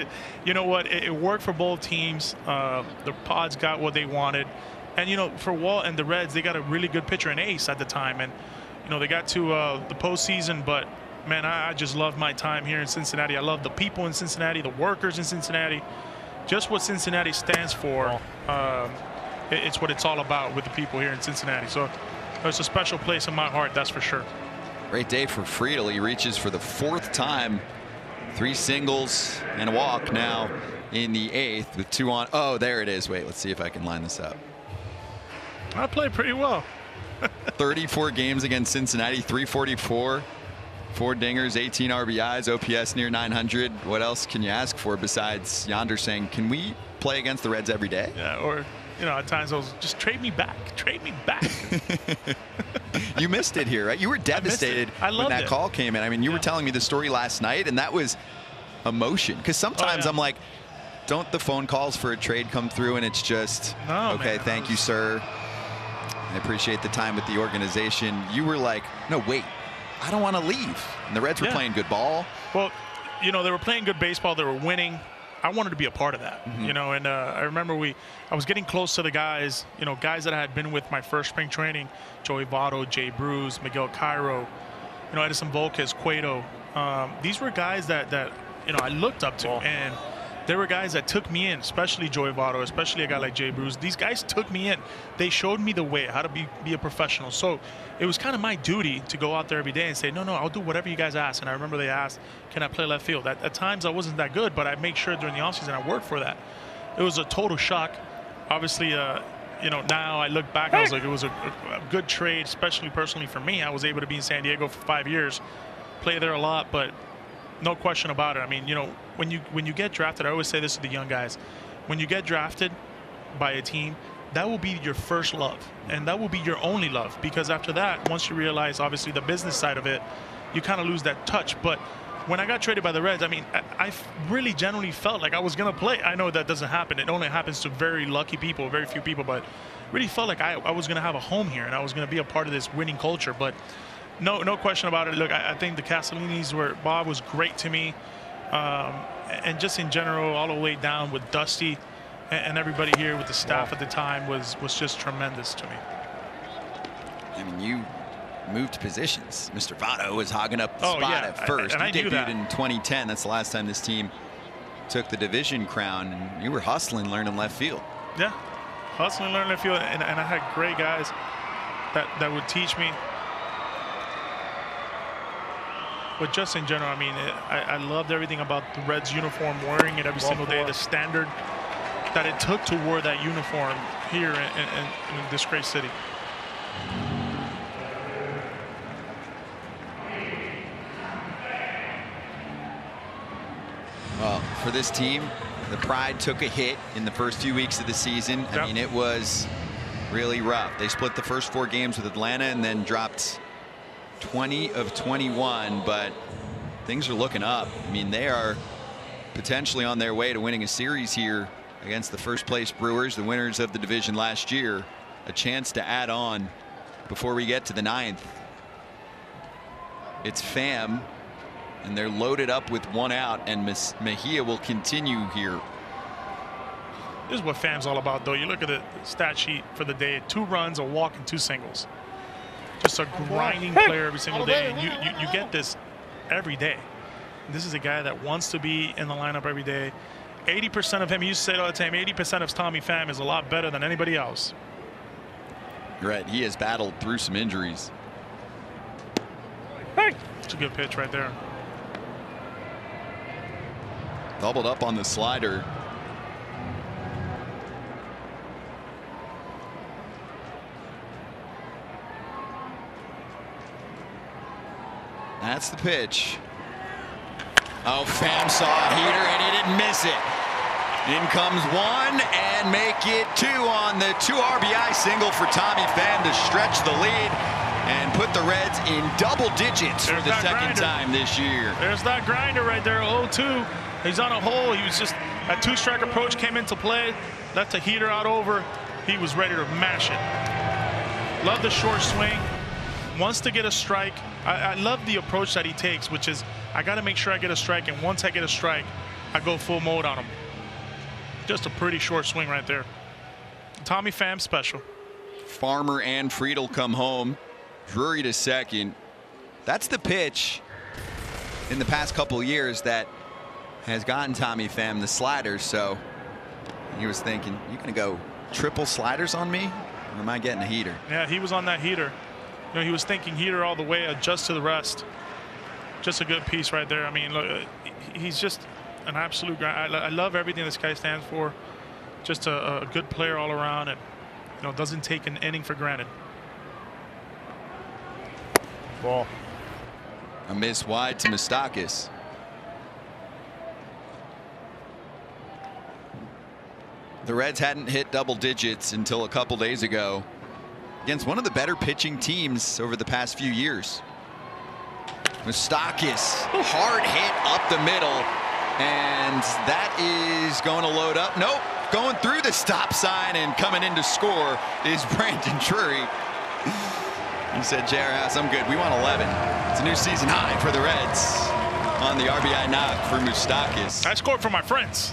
you know what, it worked for both teams. The Pods got what they wanted, and you know, for Walt and the Reds, they got a really good pitcher, an ace at the time, and you know, they got to the postseason. But man, I just love my time here in Cincinnati. I love the people in Cincinnati, the workers in Cincinnati, just what Cincinnati stands for. It's what it's all about with the people here in Cincinnati. So it's a special place in my heart, that's for sure. Great day for Friedel. He reaches for the 4th time. 3 singles and a walk now in the 8th with 2 on. Oh, there it is. Wait, let's see if I can line this up. I played pretty well. 34 games against Cincinnati, 344, 4 dingers, 18 RBIs, OPS near 900. What else can you ask for besides Yonder saying, can we play against the Reds every day? Yeah, or, you know, at times I was just trade me back. Trade me back. You missed it here, right? You were devastated when that call came in. I mean, you were telling me the story last night, and that was emotion. Because sometimes I'm like, don't the phone calls for a trade come through and it's just, okay, thank you, sir. I appreciate the time with the organization. You were like, no, wait, I don't want to leave. And the Reds were playing good ball. Well, you know, they were playing good baseball. They were winning. I wanted to be a part of that, you know, and I remember I was getting close to the guys, you know, guys that I had been with my first spring training, Joey Votto, Jay Bruce, Miguel Cairo, you know, Edison Volquez, Cueto. These were guys that, you know, I looked up to, and there were guys that took me in, especially Joey Votto, especially a guy like Jay Bruce. These guys took me in. They showed me the way, how to be a professional. So it was kind of my duty to go out there every day and say, no, I'll do whatever you guys ask. And I remember they asked, can I play left field? At times I wasn't that good, but I make sure during the offseason I worked for that. It was a total shock. Obviously, you know, now I look back, I was like, it was a good trade, especially personally for me. I was able to be in San Diego for 5 years, play there a lot, but no question about it. I mean, you know, when you get drafted, I always say this to the young guys, when you get drafted, by a team, that will be your first love, and that will be your only love, because after that, once you realize obviously the business side of it, you kind of lose that touch. But when I got traded by the Reds, I mean, I really genuinely felt like I was going to play. I know that doesn't happen. It only happens to very lucky people, very few people, but really felt like I was going to have a home here and I was going to be a part of this winning culture. But no question about it. Look, I think the Castellinis Bob was great to me. And just in general, all the way down with Dusty and everybody here with the staff at the time was just tremendous to me. I mean, you moved positions. Mr. Votto was hogging up the spot at first. And you I debuted in 2010. That's the last time this team took the division crown, and you were hustling, learning left field. Yeah, hustling, learning left field, and I had great guys that would teach me. But just in general, I mean, I loved everything about the Reds uniform, wearing it every single day, the standard that it took to wear that uniform here in this great city. Well, for this team, the pride took a hit in the first few weeks of the season. I mean, it was really rough. They split the first 4 games with Atlanta and then dropped 20 of 21, but things are looking up. I mean, they are potentially on their way to winning a series here against the first place Brewers, the winners of the division last year. A chance to add on before we get to the 9th. It's Pham, and they're loaded up with 1 out, and Mejia will continue here. This is what Pham's all about, though. You look at the stat sheet for the day: 2 runs, a walk, and 2 singles. Just a grinding player every single day. And you get this every day. This is a guy that wants to be in the lineup every day. 80% of him, he used to say it all the time, 80% of Tommy Pham is a lot better than anybody else. You're right. He has battled through some injuries. It's a good pitch right there. Doubled up on the slider. That's the pitch. Oh, Pham saw a heater and he didn't miss it. In comes 1 and make it 2 on the 2 RBI single for Tommy Pham to stretch the lead and put the Reds in double digits for the second time this year. There's that grinder right there, 0-2. He's on a hole. He was just, that 2-strike approach came into play, left a heater out over. He was ready to mash it. Love the short swing. Wants to get a strike. I love the approach that he takes, which is, I got to make sure I get a strike, and once I get a strike, I go full mode on him. Just a pretty short swing right there. Tommy Pham special. Farmer and Friedel come home. Drury to second. That's the pitch in the past couple of years that has gotten Tommy Pham the sliders. So he was thinking, you gonna go triple sliders on me, or am I getting a heater? Yeah, he was on that heater. You know, he was thinking heater all the way, adjust to the rest. Just a good piece right there. I mean, look, he's just an absolute guy. I love everything this guy stands for. Just a good player all around, and doesn't take an inning for granted. Ball. A miss wide to Moustakas. The Reds hadn't hit double digits until a couple days ago against one of the better pitching teams over the past few years. Moustakas, hard hit up the middle, and that is going to load up. Nope, going through the stop sign and coming in to score is Brandon Drury. He said, JR House, I'm good. We want 11. It's a new season high for the Reds on the RBI knock for Moustakas. I scored for my friends.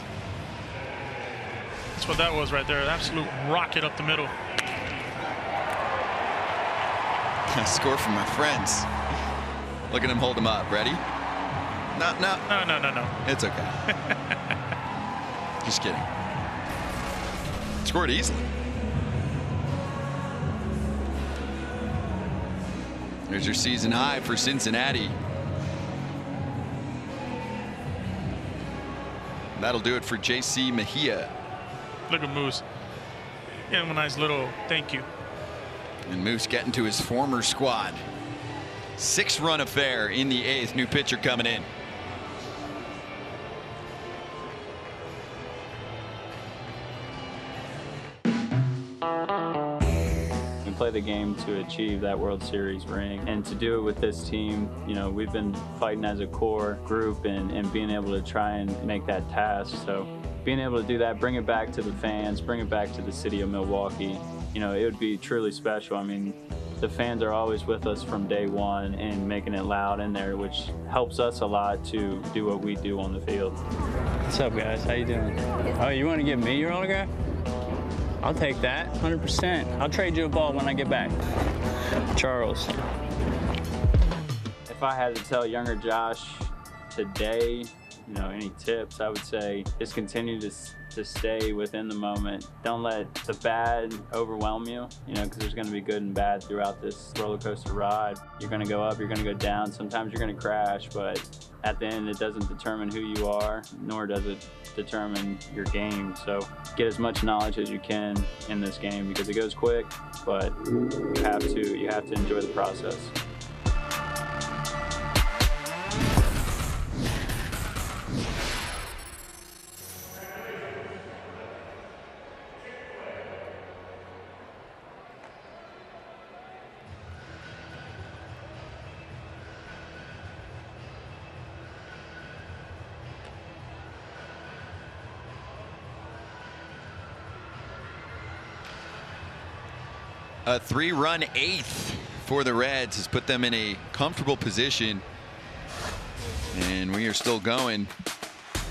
That's what that was right there. An absolute rocket up the middle. I score for my friends. Look at him hold him up. Ready? No. It's okay. Just kidding. Scored easily. There's your season high for Cincinnati. That'll do it for J.C. Mejia. Look at Moose. Give him a nice little thank you. And Moose getting to his former squad. 6-run affair in the 8th. New pitcher coming in. play the game to achieve that World Series ring. And to do it with this team, you know, we've been fighting as a core group and being able to try and make that task. So being able to do that, bring it back to the fans, bring it back to the city of Milwaukee, you know, it would be truly special. I mean, the fans are always with us from day one and making it loud in there, which helps us a lot to do what we do on the field. What's up, guys? How you doing? Oh, you want to give me your autograph? I'll take that, 100%. I'll trade you a ball when I get back. Charles. If I had to tell younger Josh today, you know, any tips, I would say just continue to stay within the moment. Don't let the bad overwhelm you, you know, because there's going to be good and bad throughout this roller coaster ride. You're going to go up, you're going to go down, sometimes you're going to crash, but at the end it doesn't determine who you are, nor does it determine your game. So get as much knowledge as you can in this game because it goes quick, but you have to enjoy the process. A 3-run eighth for the Reds has put them in a comfortable position. And we are still going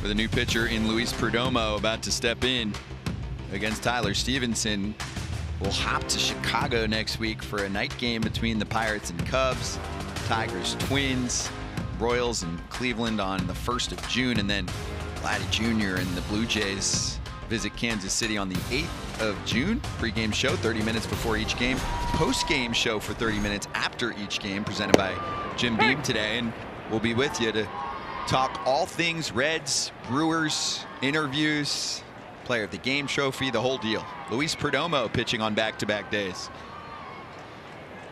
with a new pitcher in Luis Perdomo about to step in against Tyler Stevenson. We'll hop to Chicago next week for a night game between the Pirates and Cubs, Tigers, Twins, Royals, and Cleveland on the 1st of June. And then Vladdy Jr. and the Blue Jays visit Kansas City on the 8th of June. Pre-game show 30 minutes before each game. Post-game show for 30 minutes after each game, presented by Jim Beam today. And we'll be with you to talk all things Reds, Brewers, interviews, player of the game trophy, the whole deal. Luis Perdomo pitching on back-to-back days.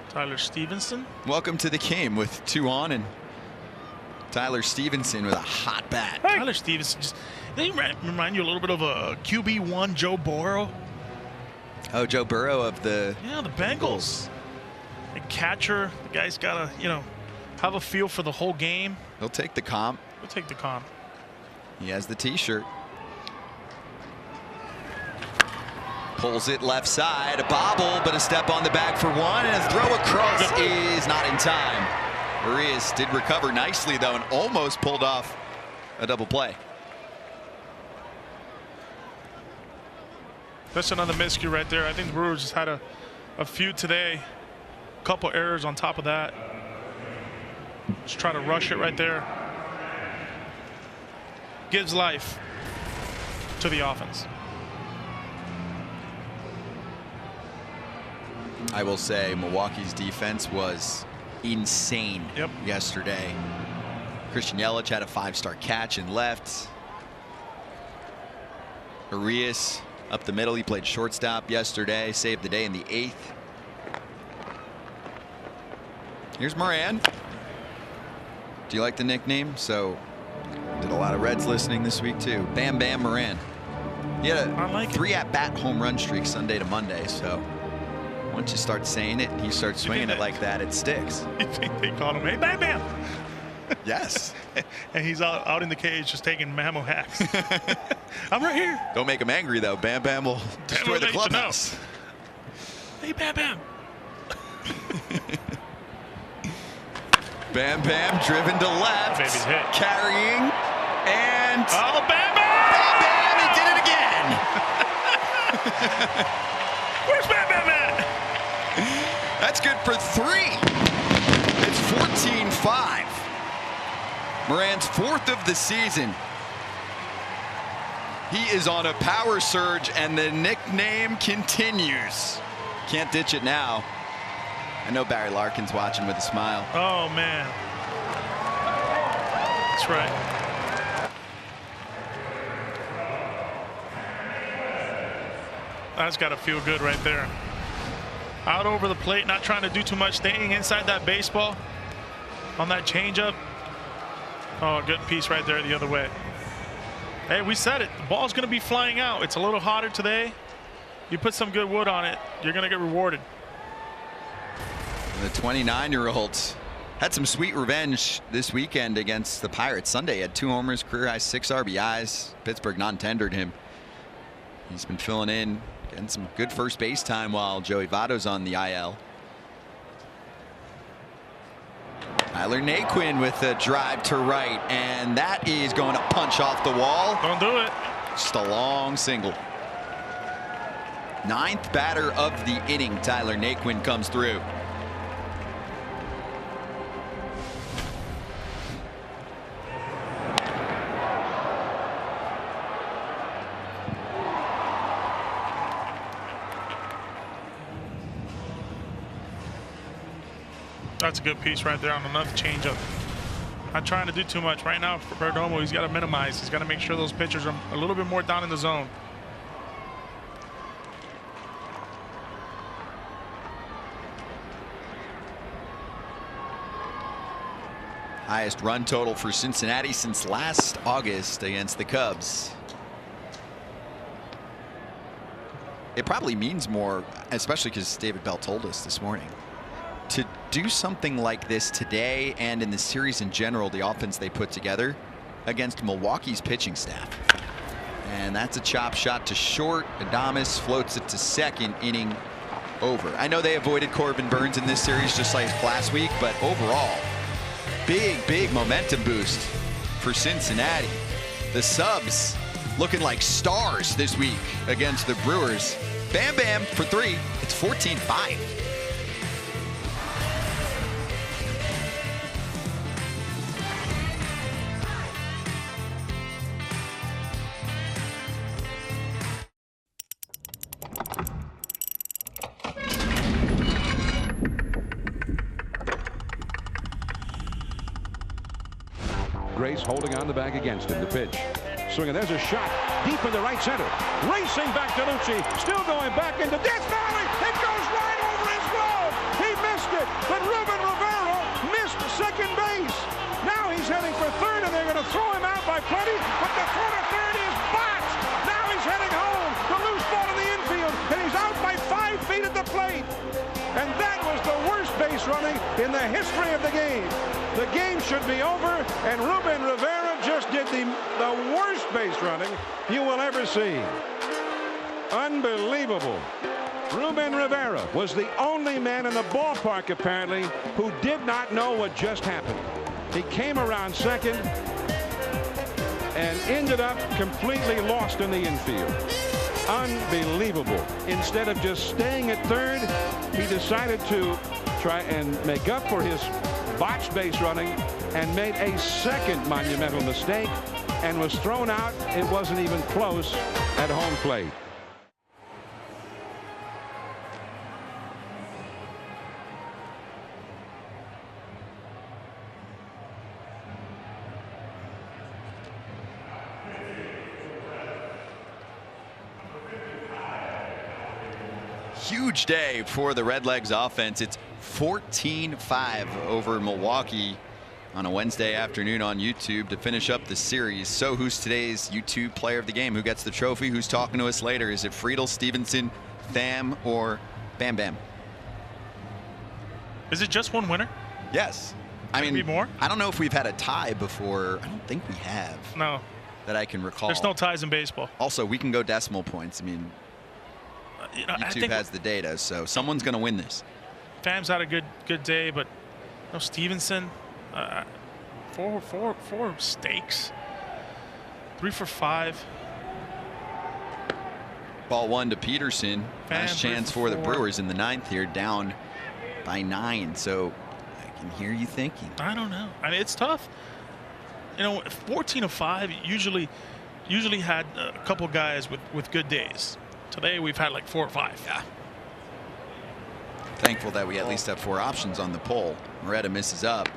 Tyler Stevenson. Welcome to the game with 2 on and Tyler Stevenson with a hot bat. Hey. Tyler Stevenson, they remind you a little bit of a QB1 Joe Burrow. Oh, Joe Burrow of the Bengals. The catcher, the guy's got to, you know, have a feel for the whole game. He'll take the comp. He'll take the comp. He has the T-shirt. Pulls it left side, a bobble, but a step on the bag for one, and a throw across is not in time. Arias did recover nicely, though, and almost pulled off a double play. That's another miscue right there. I think the Brewers just had a few today. A couple errors on top of that. Just try to rush it right there. Gives life to the offense. I will say Milwaukee's defense was insane yesterday. Christian Yelich had a 5-star catch and left. Arias up the middle. He played shortstop yesterday, saved the day in the 8th. Here's Moran. Do you like the nickname? So did a lot of Reds listening this week too. Bam Bam Moran. He had a 3-at-bat home run streak Sunday to Monday. So once you start saying it, he starts swinging it like that, it sticks. You think they called him, hey, Bam Bam? Yes. And he's out in the cage just taking mammo hacks. I'm right here. Don't make him angry, though. Bam Bam will destroy the clubhouse. Hey, Bam Bam. Bam Bam driven to left. Baby's hit. Carrying. And. Oh, Bam Bam! Bam Bam! He did it again. Where's Bam Bam at? That's good for 3. It's 14-5. Moran's 4th of the season. He is on a power surge, and the nickname continues. Can't ditch it now. I know Barry Larkin's watching with a smile. Oh, man. That's right. That's got to feel good right there. Out over the plate, not trying to do too much, staying inside that baseball on that changeup. Oh, good piece right there the other way. Hey, we said it. The ball's going to be flying out. It's a little hotter today. You put some good wood on it, you're going to get rewarded. The 29-year-old had some sweet revenge this weekend against the Pirates. Sunday had 2 homers, career high 6 RBIs. Pittsburgh non-tendered him. He's been filling in, getting some good first base time while Joey Votto's on the IL. Tyler Naquin with a drive to right, and that is going to punch off the wall. Don't do it. Just a long single. 9th batter of the inning, Tyler Naquin comes through. That's a good piece right there on another changeup. Not trying to do too much right now for Perdomo. He's got to minimize. He's got to make sure those pitchers are a little bit more down in the zone. Highest run total for Cincinnati since last August against the Cubs. It probably means more, especially because David Bell told us this morning, to do something like this today and in the series in general, the offense they put together against Milwaukee's pitching staff. And that's a chop shot to short. Adames floats it to second, inning over. I know they avoided Corbin Burns in this series just like last week, but overall, big momentum boost for Cincinnati. The subs looking like stars this week against the Brewers. Bam Bam for 3. It's 14-5. Grace holding on the bag against him. The pitch. Swinging. There's a shot deep in the right center. Racing back to Lucci. Still going back into Death Valley. It goes right over his glove. He missed it. But Ruben Rivera missed second base. Now he's heading for third, and they're going to throw him out by plenty. But the throw to third is botched. Now he's heading home. The loose ball in the infield. And he's out by 5 feet at the plate. And that was the worst base running in the history of the game. The game should be over, and Ruben Rivera just did the worst base running you will ever see. Unbelievable. Ruben Rivera was the only man in the ballpark, apparently, who did not know what just happened. He came around second and ended up completely lost in the infield. Unbelievable. Instead of just staying at third, he decided to try and make up for his botched base running and made a second monumental mistake and was thrown out. It wasn't even close at home plate. Huge day for the Redlegs offense. It's 14-5 over Milwaukee on a Wednesday afternoon on YouTube to finish up the series. So who's today's YouTube player of the game? Who gets the trophy? Who's talking to us later? Is it Friedel, Stevenson, Pham, or Bam Bam? Is it just one winner? Yes. I mean, more? I don't know if we've had a tie before. I don't think we have. No. That I can recall. There's no ties in baseball. Also, we can go decimal points. I mean, YouTube has the data, so someone's going to win this. Pham's had a good day, but no Stevenson. Four stakes. 3 for 5. Ball 1 to Peterson. Last chance for the Brewers in the 9th here, down by 9. So I can hear you thinking. I don't know. I mean, it's tough. You know, 14 of 5 usually had a couple guys with good days. Today we've had like 4 or 5. Yeah. Thankful that we at least have 4 options on the poll. Moretta misses up.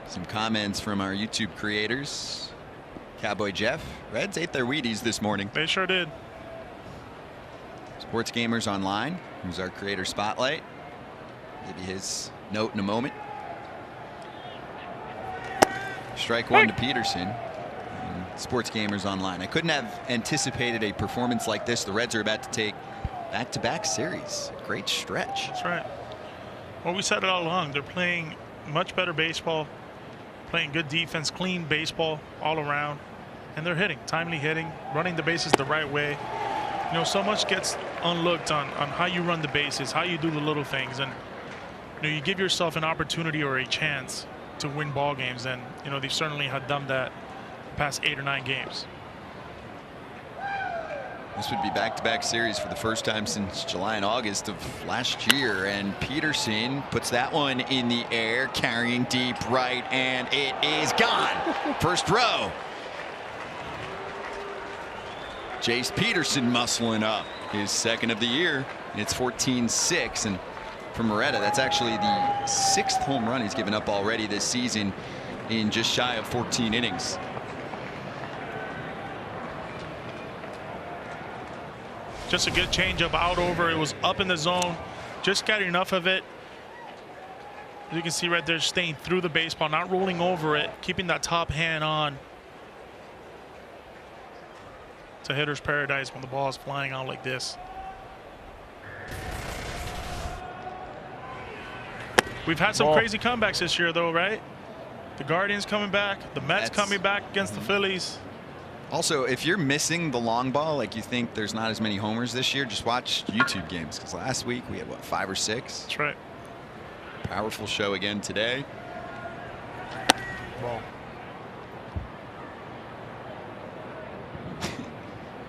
Some comments from our YouTube creators. Cowboy Jeff. Reds ate their Wheaties this morning. They sure did. Sports Gamers Online, who's our creator spotlight. Give you his note in a moment. Strike 1 to Peterson. Sports Gamers Online. I couldn't have anticipated a performance like this. The Reds are about to take back-to-back series. Great stretch. That's right. Well, we said it all along. They're playing much better baseball, playing good defense, clean baseball all around, and they're hitting, timely hitting, running the bases the right way. You know, so much gets unlooked on how you run the bases, how you do the little things, and you know, you give yourself an opportunity or a chance to win ball games, and you know, they certainly have done that the past 8 or 9 games. This would be back-to-back series for the first time since July and August of last year. And Peterson puts that one in the air, carrying deep right, and it is gone. First row. Jace Peterson muscling up his second of the year. It's 14-6. And for Moretta, that's actually the 6th home run he's given up already this season in just shy of 14 innings. Just a good changeup out over. It was up in the zone. Just got enough of it. As you can see right there, staying through the baseball, not rolling over it, keeping that top hand on. It's a hitter's paradise when the ball is flying out like this. We've had some crazy comebacks this year, though, right? The Guardians coming back, the Mets coming back against the Phillies. Also, if you're missing the long ball, like you think there's not as many homers this year, just watch YouTube games. Because last week we had, what, 5 or 6? That's right. Powerful show again today. Ball.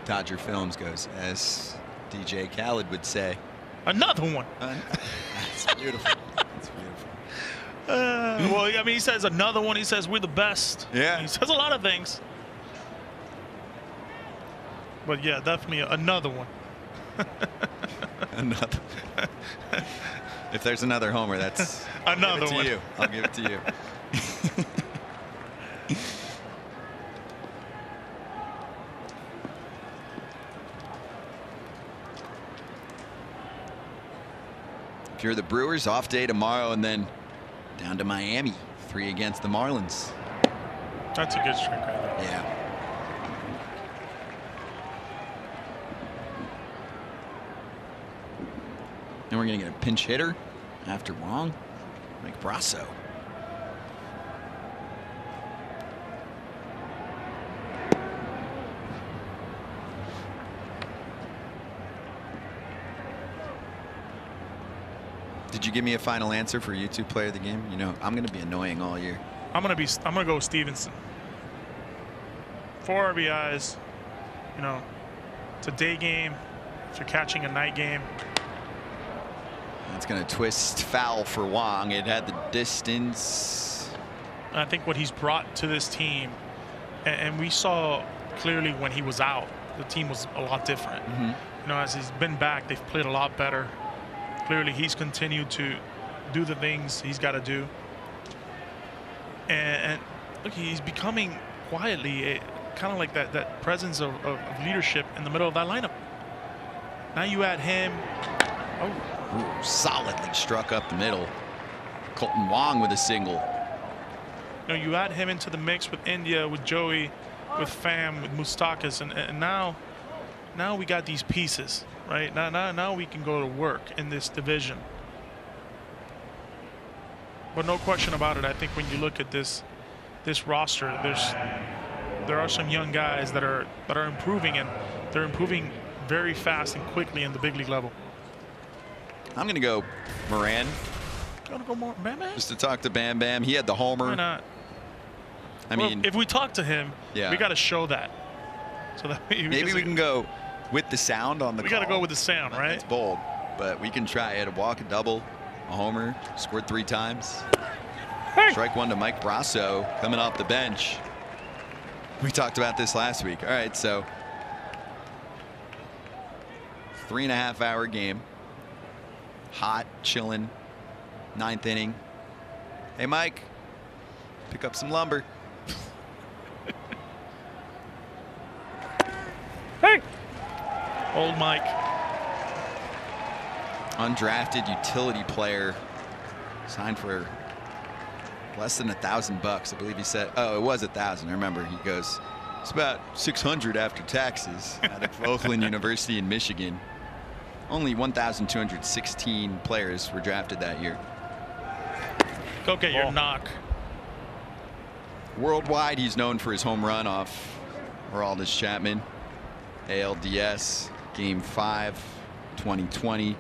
Dodger Films goes, as DJ Khaled would say. Another one. That's beautiful. That's beautiful. Well, I mean, he says another one. He says we're the best. Yeah. He says a lot of things. But yeah, definitely another one. Another. If there's another homer, that's another one. You. I'll give it to you. If you're the Brewers, off day tomorrow, and then down to Miami, 3 against the Marlins. That's a good streak right there. Yeah. And we're going to get a pinch hitter after Wong, Mike Brasso. Did you give me a final answer for YouTube player of the game? You know, I'm going to be annoying all year. I'm going to go with Stevenson. 4 RBIs. You know, it's a day game. If you're catching a night game. It's going to twist foul for Wong. It had the distance. I think what he's brought to this team, and we saw clearly when he was out, the team was a lot different. You know, as he's been back, they've played a lot better. Clearly, he's continued to do the things he's got to do. And look, he's becoming quietly kind of like that presence of leadership in the middle of that lineup. Now you add him. Oh. Ooh, solidly struck up the middle. Colton Wong with a single. You know, you add him into the mix with India, with Joey, with Pham, with Moustakas, and now we got these pieces, right? Now we can go to work in this division. But no question about it, I think when you look at this roster, there are some young guys that are improving, and they're improving very fast and quickly in the big league level. I'm going to go Moran. Gonna go more Bam Bam? Just to talk to Bam Bam. He had the homer. Why not? I mean, if we talk to him, yeah, we got to show that. So that maybe we can go with the sound on the. We got to go with the sound, right? It's bold, but we can try it. A walk, a double, a homer, scored 3 times. Hey. Strike 1 to Mike Brasso coming off the bench. We talked about this last week. All right, so 3.5-hour game. Hot, chilling, 9th inning. Hey, Mike, pick up some lumber. Hey, old Mike. Undrafted utility player, signed for less than $1,000. I believe he said. Oh, it was 1,000. I remember. He goes, it's about 600 after taxes. Out of Oakland University in Michigan. Only 1,216 players were drafted that year. Go get your knock. Worldwide, he's known for his home run off Aroldis Chapman. ALDS, Game 5, 2020.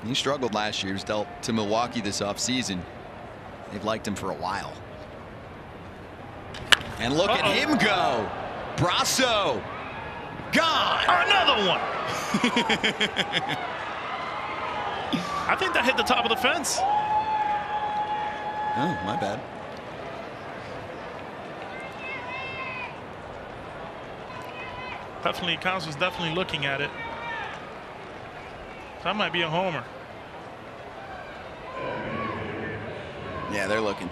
He struggled last year. He was dealt to Milwaukee this offseason. They've liked him for a while. And look at him go. Brasso. Gone. Another one. I think that hit the top of the fence. Oh, my bad. Definitely, Counts was definitely looking at it. That might be a homer. Yeah, they're looking.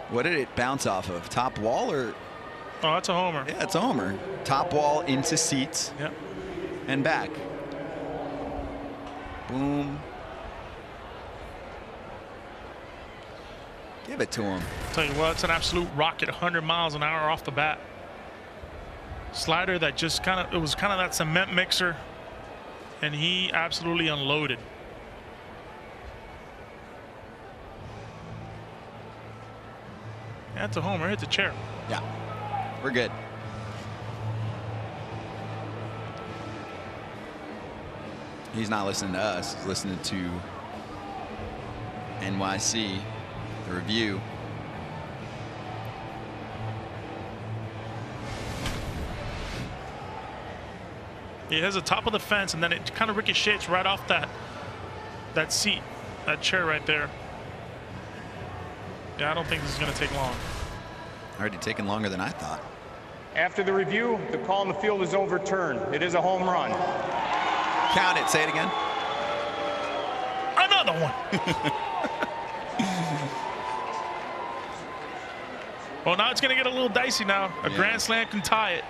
What did it bounce off of? Top wall or? Oh, that's a homer. Yeah, it's a homer. Top wall into seats. Yep. And back. Boom. Give it to him. Tell you what, it's an absolute rocket, 100 miles an hour off the bat. Slider that just it was kind of that cement mixer, and he absolutely unloaded. That's a homer. Hit the chair. Yeah, we're good. He's not listening to us. He's listening to NYC, the review. He has the top of the fence, and then it kind of ricochets right off that seat, that chair right there. Yeah, I don't think this is going to take long. Already taken longer than I thought. After the review, the call in the field is overturned. It is a home run. Count it. Say it again. Another one. Well, now it's going to get a little dicey now. A grand slam can tie it.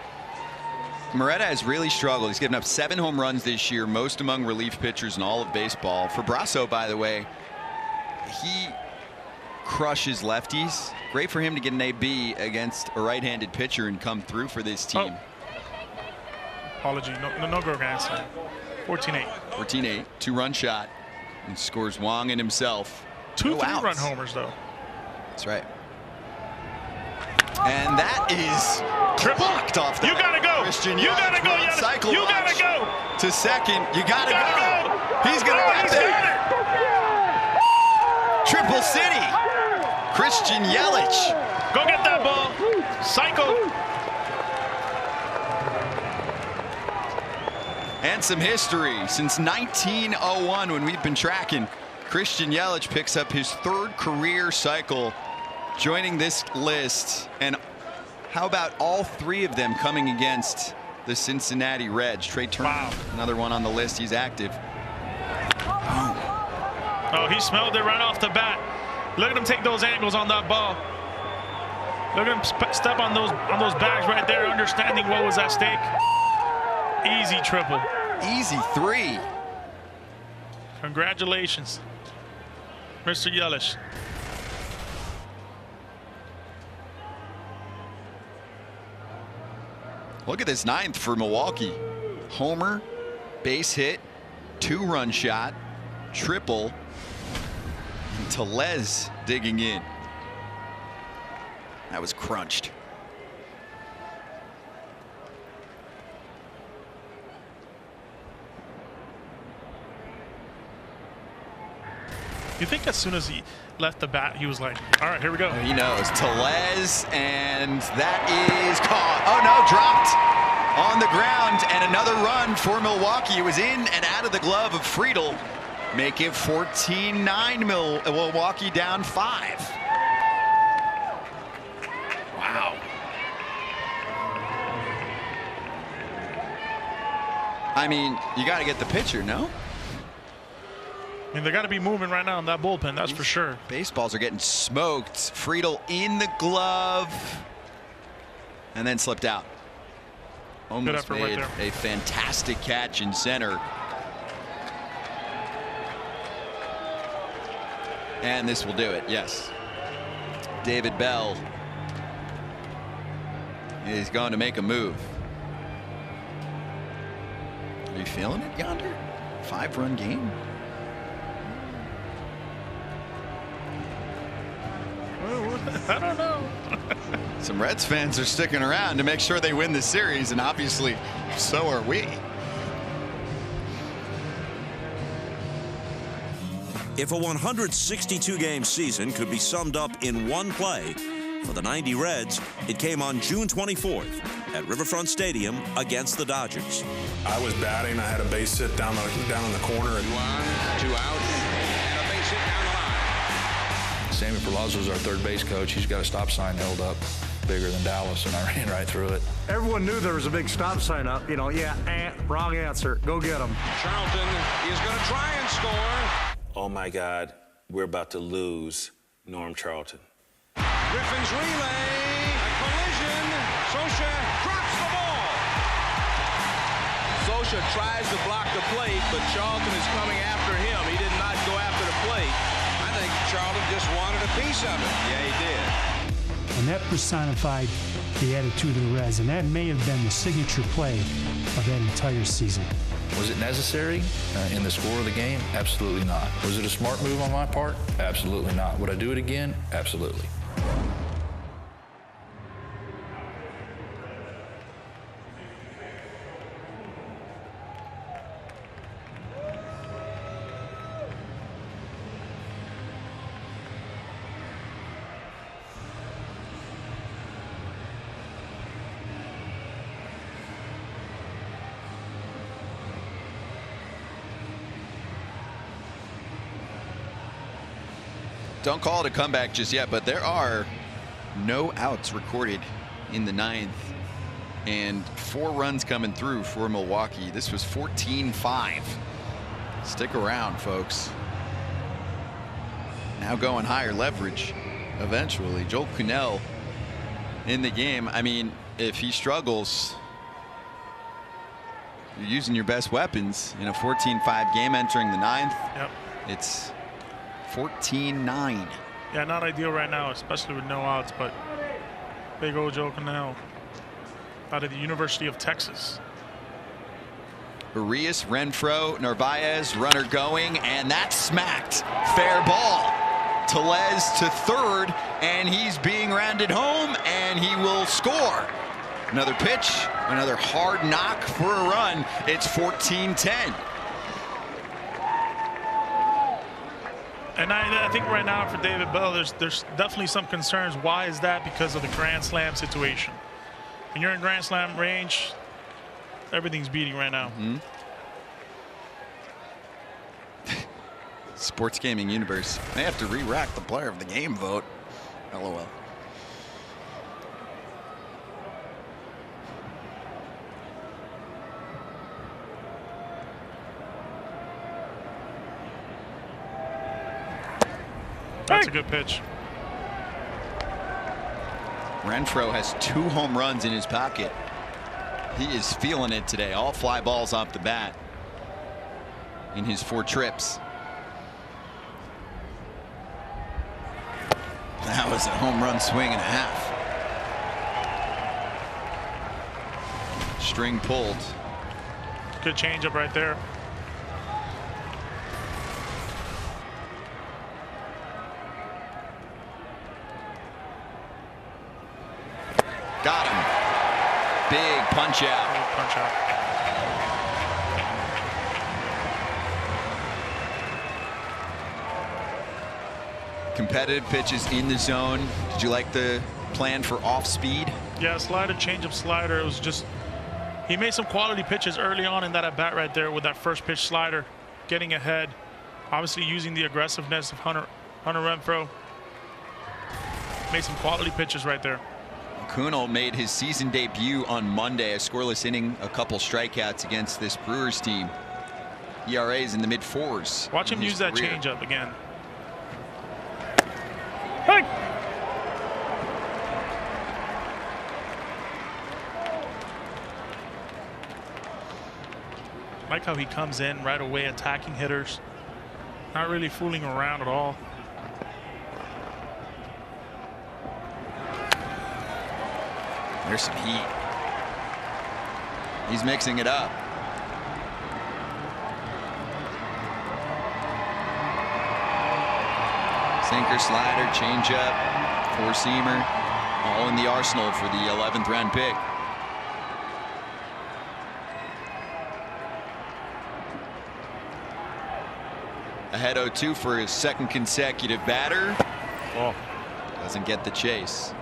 Moretta has really struggled. He's given up 7 home runs this year, most among relief pitchers in all of baseball. For Brasso, by the way, he crushes lefties. Great for him to get an AB against a right-handed pitcher and come through for this team. Apology, no grand slam. 14-8. 14-8, 2-run shot, and scores Wong and himself. 2 3-run homers, though. That's right. And that is blocked off the You gotta go. Christian You gotta go. Cycle You gotta go. to second. You gotta go. He's gonna get there. Triple City. Christian Yelich. Go get that ball. Cycle. And some history. Since 1901, when we've been tracking, Christian Yelich picks up his 3rd career cycle, joining this list. And how about all 3 of them coming against the Cincinnati Reds? Trey Turner, another one on the list. He's active. Oh, he smelled it right off the bat. Look at him take those angles on that ball. Look at him step on those bags right there, understanding what was at stake. Easy triple. Easy 3. Congratulations, Mr. Yelich. Look at this 9th for Milwaukee. Homer, base hit, 2-run shot, triple, and Tellez digging in. That was crunched. You think as soon as he left the bat, he was like, all right, here we go. He knows. Tellez, and that is caught. Oh, no, dropped on the ground, and another run for Milwaukee. It was in and out of the glove of Friedel. Make it 14-9, Milwaukee down 5. Wow. I mean, you got to get the pitcher, no? I mean, they got to be moving right now in that bullpen, that's for sure. Baseballs are getting smoked. Friedel in the glove, and then slipped out. Almost made a fantastic catch in center. And this will do it, yes. David Bell is going to make a move. Are you feeling it, Yonder? 5-run game? I don't know. Some Reds fans are sticking around to make sure they win the series, and obviously so are we. If a 162-game season could be summed up in one play, for the 90 Reds, it came on June 24th at Riverfront Stadium against the Dodgers. I was batting. I had a base hit down in the corner. 2 out, and a base hit down the line. Sammy Perlazzo is our third base coach. He's got a stop sign held up bigger than Dallas, and I ran right through it. Everyone knew there was a big stop sign up. You know, wrong answer. Go get him. Charlton is going to try and score. Oh, my God, we're about to lose Norm Charlton. Griffin's relay, a collision. Scioscia drops the ball. Scioscia tries to block the plate, but Charlton is coming after him. He did not go after the plate. I think Charlton just wanted a piece of it. Yeah, he did. And that personified the attitude of the Reds, and that may have been the signature play of that entire season. Was it necessary in the score of the game? Absolutely not. Was it a smart move on my part? Absolutely not. Would I do it again? Absolutely. Don't call it a comeback just yet, but there are no outs recorded in the 9th and 4 runs coming through for Milwaukee. This was 14-5. Stick around, folks. Now going higher leverage eventually. Joel Kuhnel in the game. I mean, if he struggles, you're using your best weapons in a 14-5 game entering the 9th. Yep. It's 14-9. Yeah, not ideal right now, especially with no outs, but big old Joel Kuhnel out of the University of Texas. Urias, Renfroe, Narvaez, runner going, and that's smacked. Fair ball. Tellez to third, and he's being rounded home, and he will score. Another pitch, another hard knock for a run. It's 14-10. And I think right now for David Bell, there's definitely some concerns. Why is that? Because of the Grand Slam situation. When you're in Grand Slam range, everything's beating right now. Sports Gaming Universe may have to re-rack the player of the game vote. LOL. That's a good pitch. Renfroe has 2 home runs in his pocket. He is feeling it today. All fly balls off the bat in his 4 trips. That was a home run swing and a half. String pulled. Good changeup right there. Got him. Big punch out. Big punch out. Competitive pitches in the zone. Did you like the plan for off speed? Yeah, slider, changeup, slider. It was just, he made some quality pitches early on in that at bat right there with that first pitch slider, getting ahead. Obviously using the aggressiveness of Hunter Renfroe. Made some quality pitches right there. Kuhnel made his season debut on Monday, a scoreless inning, a couple strikeouts against this Brewers team. ERAs in the mid-4s. Watch him use that changeup again. Hey! Like how he comes in right away attacking hitters. Not really fooling around at all. There's some heat. He's mixing it up. Sinker, slider, changeup, four-seamer, all in the arsenal for the 11th round pick. Ahead 0-2 for his second consecutive batter. Oh. Doesn't get the chase.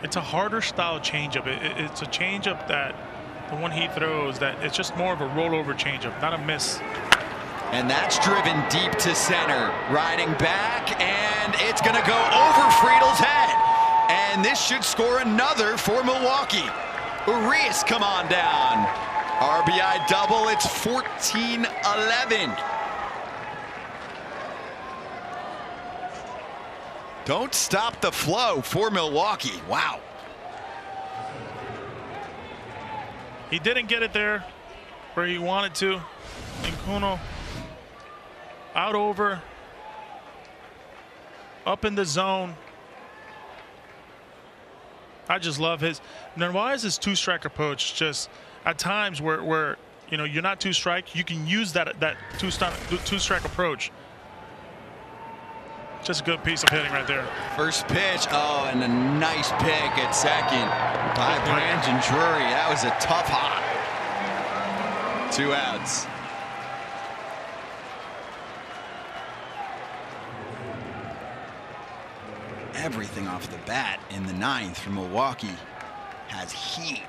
It's a harder style changeup. It's a changeup that the one he throws that it's just more of a rollover changeup, not a miss. And that's driven deep to center, riding back, and it's going to go over Friedel's head. And this should score another for Milwaukee. Urias, come on down. RBI double. It's 14-11. Don't stop the flow for Milwaukee. Wow. He didn't get it there where he wanted to. And Kuno out over, up in the zone. I just love his. Then why is his two-strike approach just at times where you know you're not two-strike, you can use that two-strike approach. Just a good piece of hitting right there. First pitch. Oh, and a nice pick at second by Brandon Drury. That was a tough hop. 2 outs. Everything off the bat in the 9th from Milwaukee has heat.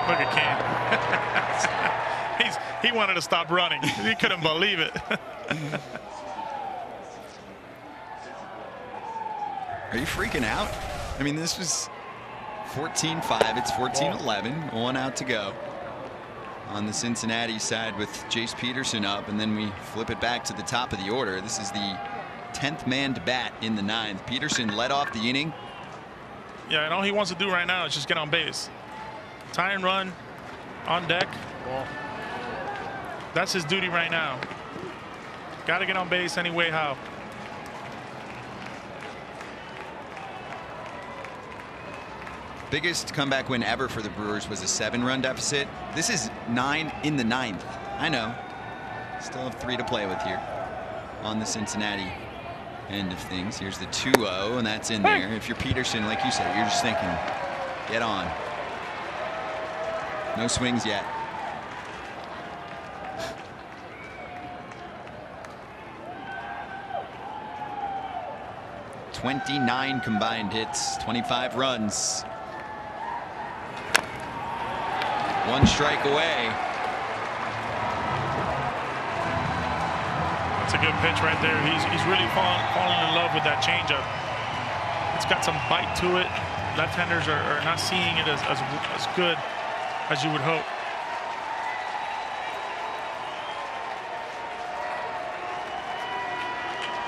Look at Cam. He wanted to stop running. He couldn't believe it. Are you freaking out? I mean, this was 14-5. It's 14-11. 1 out to go on the Cincinnati side with Jace Peterson up, and then we flip it back to the top of the order. This is the 10th man to bat in the 9th. Peterson led off the inning. Yeah, and all he wants to do right now is just get on base. Tie and run on deck. That's his duty right now. Got to get on base any way how. Biggest comeback win ever for the Brewers was a 7-run deficit. This is 9 in the 9th. I know. Still have 3 to play with here on the Cincinnati end of things. Here's the 2-0, and that's in there. If you're Peterson, like you said, you're just thinking, get on. No swings yet. (29) combined hits, 25 runs. 1 strike away. That's a good pitch right there. He's really falling in love with that changeup. It's got some bite to it. Left-handers are not seeing it as good as you would hope.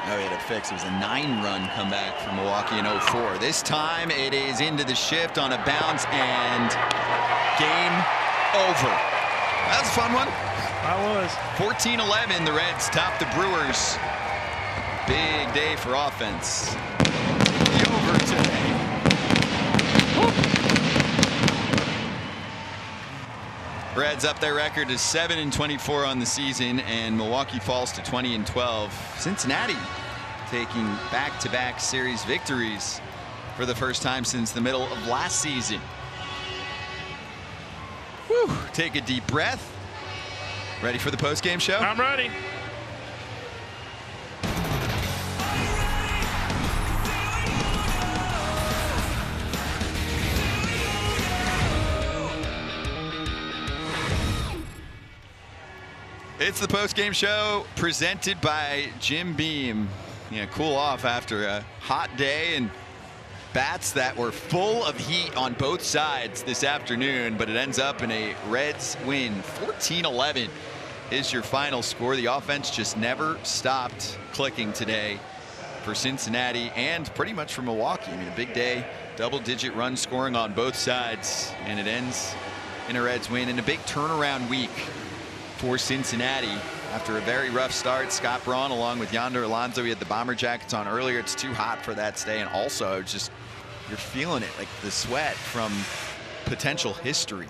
Oh, he had a fix. It was a 9-run comeback from Milwaukee in 04. This time it is into the shift on a bounce and game over. That was a fun one. That was. 14-11. The Reds top the Brewers. Big day for offense. The over today. Reds up their record to 7-24 on the season, and Milwaukee falls to 20-12. Cincinnati taking back-to-back series victories for the first time since the middle of last season. Whew, take a deep breath. Ready for the post-game show? I'm ready. It's the post-game show presented by Jim Beam. Yeah, cool off after a hot day and bats that were full of heat on both sides this afternoon, but it ends up in a Reds win. 14-11 is your final score. The offense just never stopped clicking today for Cincinnati and pretty much for Milwaukee. I mean, a big day, double-digit run scoring on both sides, and it ends in a Reds win and a big turnaround week for Cincinnati. After a very rough start, Scott Braun along with Yonder Alonso, he had the bomber jackets on earlier. It's too hot for that stay, and also just you're feeling it, like the sweat from potential history.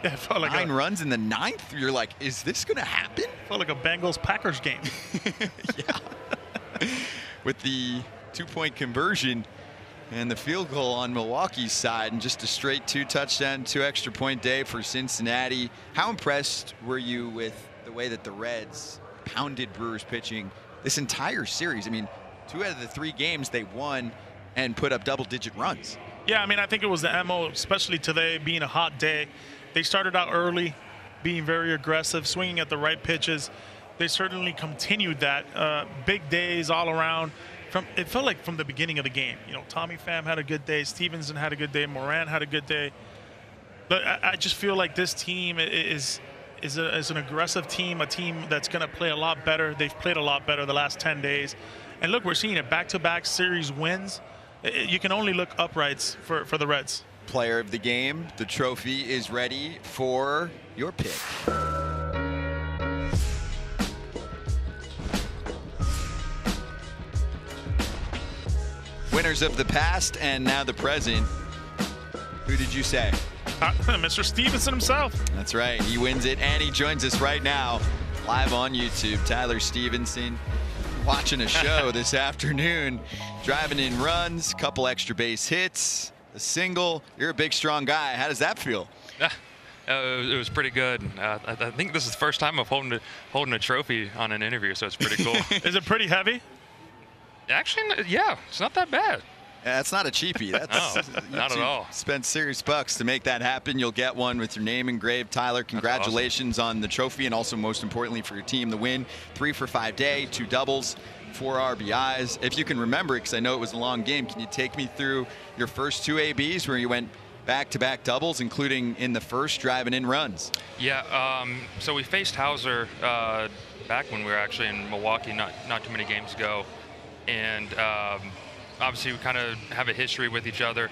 Yeah, it felt like 9 runs in the 9th. You're like, is this going to happen? Felt like a Bengals-Packers game. Yeah. With the 2-point conversion and the field goal on Milwaukee's side, and just a straight 2-touchdown, 2 extra point day for Cincinnati. How impressed were you with the way that the Reds pounded Brewers pitching this entire series? I mean, 2 out of the 3 games they won and put up double-digit runs. Yeah, I mean, I think it was the MO, especially today being a hot day. They started out early, being very aggressive, swinging at the right pitches. They certainly continued that. Big days all around. It felt like from the beginning of the game. You know, Tommy Pham had a good day. Stevenson had a good day. Moran had a good day. But I just feel like this team is an aggressive team, a team that's going to play a lot better. They've played a lot better the last 10 days. And look, we're seeing it, back-to-back series wins. You can only look uprights for the Reds. Player of the game, the trophy is ready for your pick. Winners of the past and now the present. Who did you say? Mr. Stevenson himself. That's right. He wins it, and he joins us right now live on YouTube. Tyler Stevenson watching a show this afternoon, driving in runs, couple extra base hits, a single. You're a big, strong guy. How does that feel? It was pretty good. I think this is the first time I'm holding a trophy on an interview, so it's pretty cool. Is it pretty heavy? Actually, yeah, it's not that bad. Yeah, that's not a cheapie. That's no, not at all. Spent serious bucks to make that happen. You'll get one with your name engraved. Tyler, congratulations on the trophy, and also most importantly for your team, the win. 3 for 5 day, 2 doubles, 4 RBIs. If you can remember it, because I know it was a long game, can you take me through your first 2 ABs where you went back-to-back doubles, including in the first driving in runs? Yeah, so we faced Hauser back when we were actually in Milwaukee not too many games ago, and obviously we kind of have a history with each other,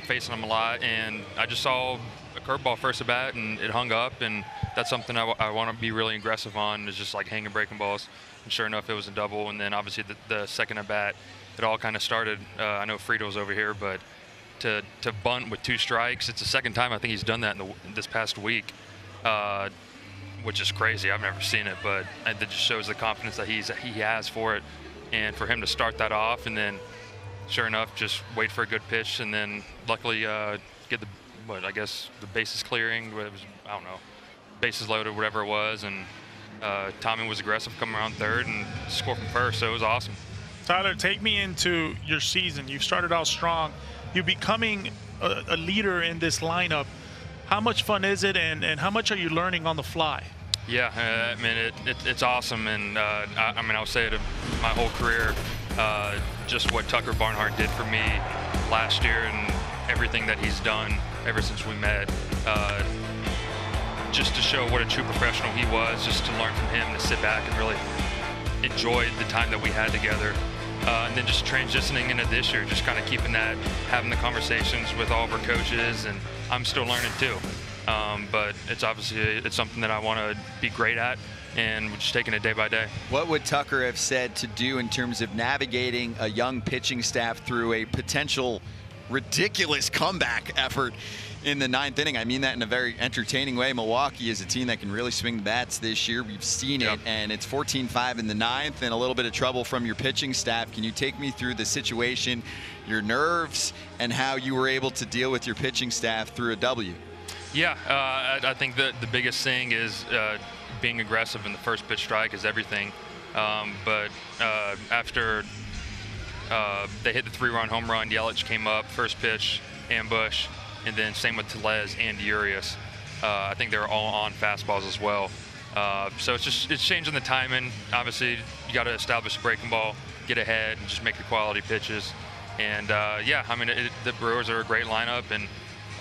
facing him a lot, and I just saw a curveball first at bat and it hung up, and that's something I want to be really aggressive on, is just like hanging breaking balls, and sure enough it was a double. And then obviously the second at bat, it all kind of started. I know Frito's over here, but to bunt with 2 strikes, it's the second time I think he's done that in this past week, which is crazy. I've never seen it, but it just shows the confidence that he has for it, and for him to start that off, and then sure enough just wait for a good pitch, and then luckily get I guess the bases clearing, it was, I don't know, bases loaded, whatever it was, and Tommy was aggressive coming around third and scored from first, so it was awesome. Tyler, take me into your season. You've started out strong. You're becoming a leader in this lineup. How much fun is it, and how much are you learning on the fly? Yeah, I mean, it's awesome, and I mean, I'll say it my whole career, just what Tucker Barnhart did for me last year and everything that he's done ever since we met, just to show what a true professional he was, just to learn from him, to sit back and really enjoy the time that we had together. And then just transitioning into this year, just kind of keeping that, having the conversations with all of our coaches, and I'm still learning too. But it's something that I want to be great at, and we're just taking it day by day. What would Tucker have said to do in terms of navigating a young pitching staff through a potential ridiculous comeback effort in the 9th inning? I mean that in a very entertaining way. Milwaukee is a team that can really swing the bats this year. We've seen it, and it's 14-5 in the 9th and a little bit of trouble from your pitching staff. Can you take me through the situation, your nerves, and how you were able to deal with your pitching staff through a W? Yeah, I think the biggest thing is being aggressive in the first pitch strike is everything. But after they hit the 3-run home run, Yelich came up, first pitch, ambush, and then same with Tellez and Urias. I think they're all on fastballs as well. So it's changing the timing. Obviously, you got to establish a breaking ball, get ahead, and just make your quality pitches. And yeah, I mean, the Brewers are a great lineup, and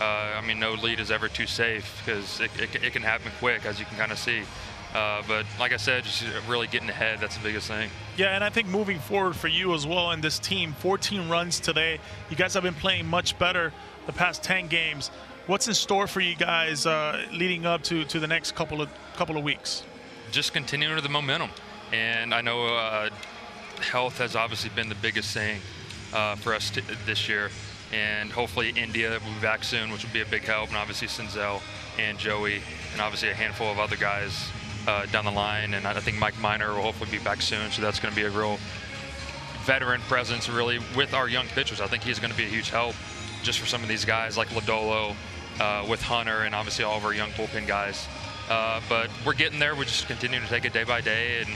I mean, no lead is ever too safe, because it can happen quick, as you can kind of see. But like I said, just really getting ahead, that's the biggest thing. Yeah, and I think moving forward for you as well in this team, 14 runs today. You guys have been playing much better the past 10 games. What's in store for you guys leading up to the next couple of weeks? Just continuing the momentum. And I know health has obviously been the biggest thing for us this year. And hopefully India will be back soon, which will be a big help. And obviously Senzel and Joey, and obviously a handful of other guys down the line. And I think Mike Minor will hopefully be back soon. So that's going to be a real veteran presence really with our young pitchers. I think he's going to be a huge help just for some of these guys like Lodolo, with Hunter, and obviously all of our young bullpen guys. But we're getting there. We're just continuing to take it day by day. And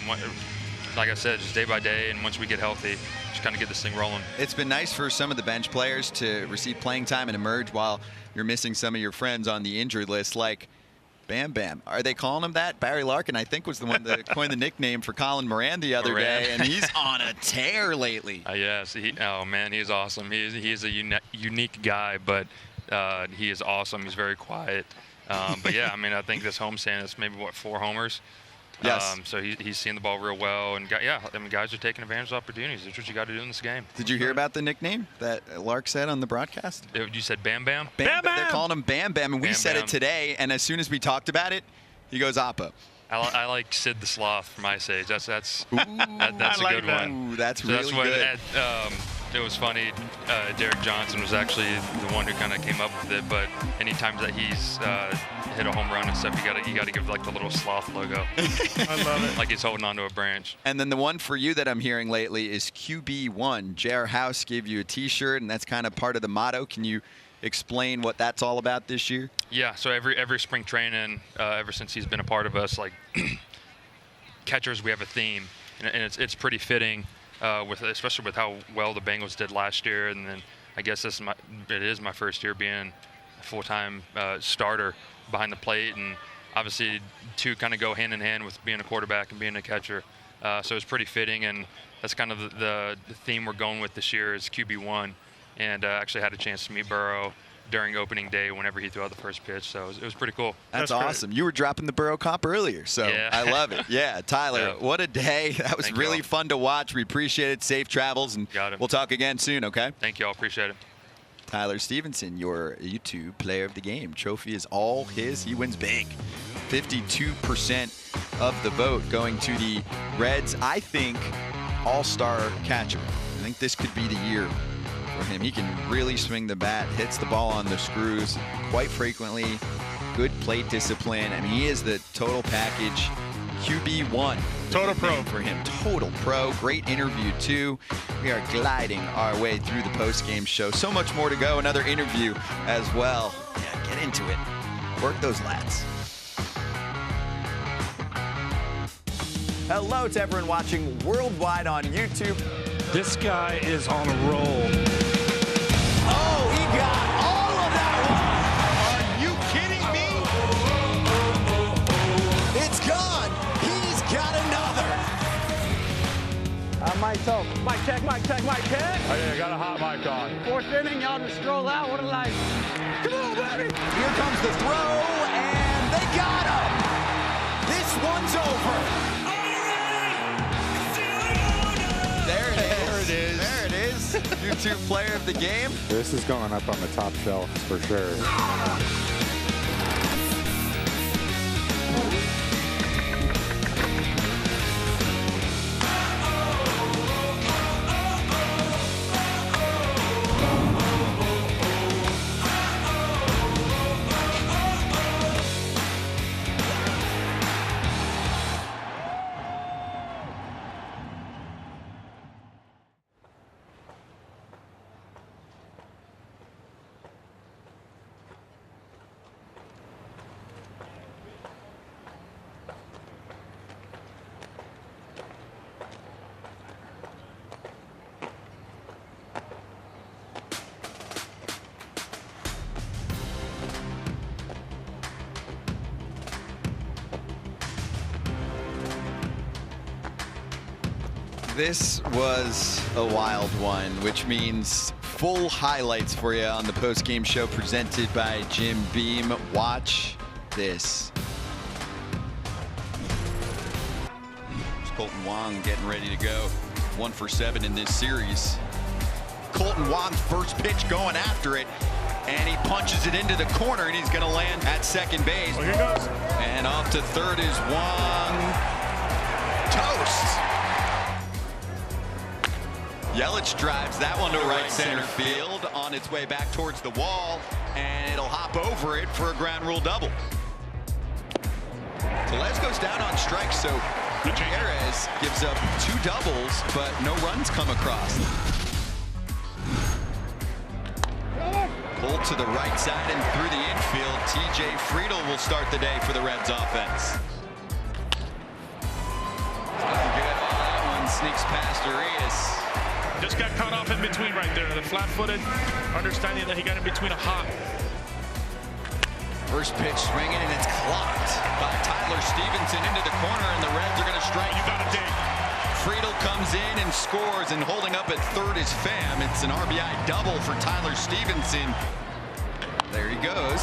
like I said, just day by day. And once we get healthy, just kind of get this thing rolling. It's been nice for some of the bench players to receive playing time and emerge while you're missing some of your friends on the injured list, like Bam Bam. Are they calling him that? Barry Larkin, I think, was the one that coined the nickname for Colin Moran the other day, and he's on a tear lately. Yes. Oh, man, he's awesome. He is a unique guy, but he is awesome. He's very quiet. But, yeah, I mean, I think this homestand is maybe, 4 homers? Yes. So he's seeing the ball real well. And, yeah, I mean, guys are taking advantage of opportunities. That's what you got to do in this game. Did you hear about the nickname that Lark said on the broadcast? You said Bam Bam? Bam Bam. They're calling him Bam Bam, and we said it today. And as soon as we talked about it, he goes Oppo. I like Sid the Sloth from Ice Age. That's a good one. Ooh, that's really good. It was funny. Derek Johnson was actually the one who kind of came up with it. But anytime that he's hit a home run and stuff, you got to give like the little sloth logo. I love it. Like he's holding onto a branch. And then the one for you that I'm hearing lately is QB1. J.R. House gave you a T-shirt, and that's kind of part of the motto. Can you explain what that's all about this year? Yeah. So every spring training, ever since he's been a part of us, like catchers, we have a theme, and it's pretty fitting. Especially with how well the Bengals did last year, and then I guess it is my first year being a full-time starter behind the plate, and obviously two kind of go hand in hand with being a quarterback and being a catcher. So it's pretty fitting, and that's kind of the theme we're going with this year is QB1, and actually had a chance to meet Burrow during opening day whenever he threw out the first pitch, so it was pretty cool. That's awesome. You were dropping the Burrow comp earlier, so yeah. I love it. Yeah, Tyler, what a day. That was really fun to watch. We appreciate it. Safe travels, and we'll talk again soon, okay? Thank you all. Appreciate it. Tyler Stevenson, your YouTube player of the game. Trophy is all his. He wins big. 52% of the vote going to the Reds. I think all-star catcher. I think this could be the year for him. He can really swing the bat, hits the ball on the screws quite frequently. Good plate discipline. I mean, he is the total package. QB1. Total pro. For him. Total pro. Great interview, too. We are gliding our way through the post-game show. So much more to go. Another interview as well. Yeah, get into it. Work those lats. Hello to everyone watching worldwide on YouTube. This guy is on a roll. Oh, he got all of that one. Are you kidding me? It's gone. He's got another. Mic talk. Mic check, mic check, mic check. Oh, yeah, got a hot mic on. 4th inning, y'all just stroll out. What a life. Come on, baby. Here comes the throw, and they got him. This one's over. There it is. YouTube player of the game. This is going up on the top shelf for sure. This was a wild one, which means full highlights for you on the post-game show presented by Jim Beam. Watch this. Kolten Wong getting ready to go. 1 for 7 in this series. Kolten Wong's first pitch going after it, and he punches it into the corner, and he's going to land at second base. Here goes. And off to third is Wong. Toast. Yelich drives that one to right center field on its way back towards the wall, and it'll hop over it for a ground rule double. Tellez goes down on strikes, so Gutierrez gives up 2 doubles, but no runs come across. Pulled to the right side and through the infield. TJ Friedl will start the day for the Reds offense. Looking good. That one sneaks past Arias. Just got caught off in between right there. The flat-footed, understanding that he got in between a hop. First pitch swinging, and it's clocked by Tyler Stevenson into the corner, and the Reds are going to strike. You got a dig. Friedl comes in and scores, and holding up at third is Pham. It's an RBI double for Tyler Stevenson. There he goes.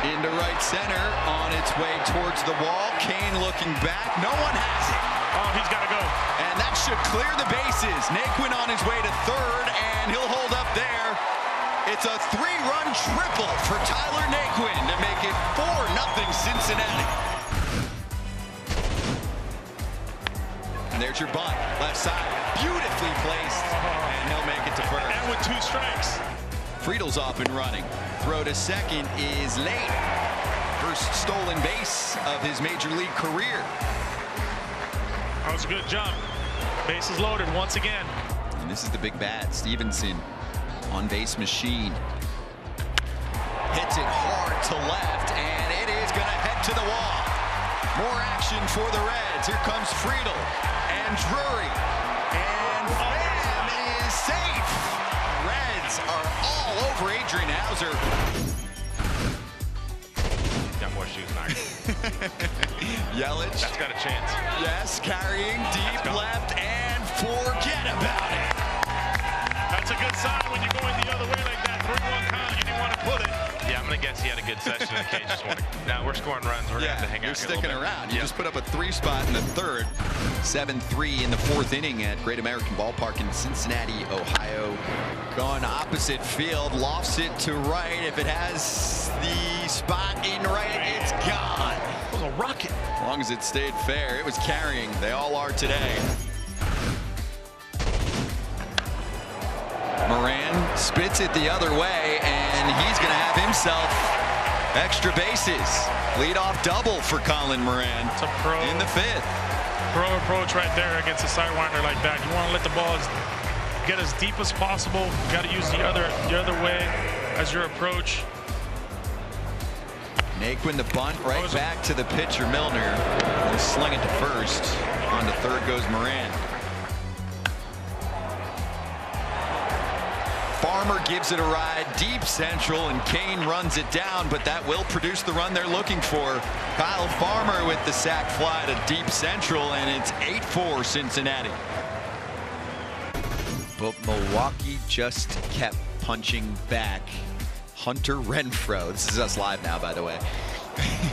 Into right center, on its way towards the wall. Kane looking back. No one has it. Oh, he's got to go. And that should clear the bases. Naquin on his way to third, and he'll hold up there. It's a 3-run triple for Tyler Naquin to make it 4-0 Cincinnati. And there's your bunt, left side, beautifully placed, and he'll make it to first. And with 2 strikes. Friedl's off and running. Throw to second is late. First stolen base of his major league career. That was a good jump. Bases loaded once again. And this is the big bat, Stevenson, on base machine. Hits it hard to left, and it is going to head to the wall. More action for the Reds. Here comes Friedl and Drury. And Pham is safe. Reds are all over Adrian Hauser. Got more shoes than I do. Yelich. That's got a chance. Yes, carrying deep left, and forget about it. That's a good sign when you're going the other way like that. 3-1 count, you didn't want to put it. Yeah, I'm going to guess he had a good session in the cage this morning. Now we're scoring runs. We're going to have to hang out. You're sticking around. You just put up a 3 spot in the third. 7-3 in the 4th inning at Great American Ballpark in Cincinnati, Ohio. Going opposite field, lofts it to right. If it has the spot in right, it's gone. It was a rocket. As long as it stayed fair, it was carrying. They all are today. Moran spits it the other way, and he's going to have himself extra bases. Leadoff double for Colin Moran. It's a pro in the 5th. Pro approach right there against a sidewinder like that. You want to let the ball get as deep as possible. You got to use the other way as your approach. Naquin the bunt right back to the pitcher Milner. He'll sling it to first. On to third goes Moran. Farmer gives it a ride deep central, and Kane runs it down, but that will produce the run they're looking for. Kyle Farmer with the sac fly to deep central, and it's 8-4 Cincinnati. But Milwaukee just kept punching back. Hunter Renfroe, this is us live now, by the way.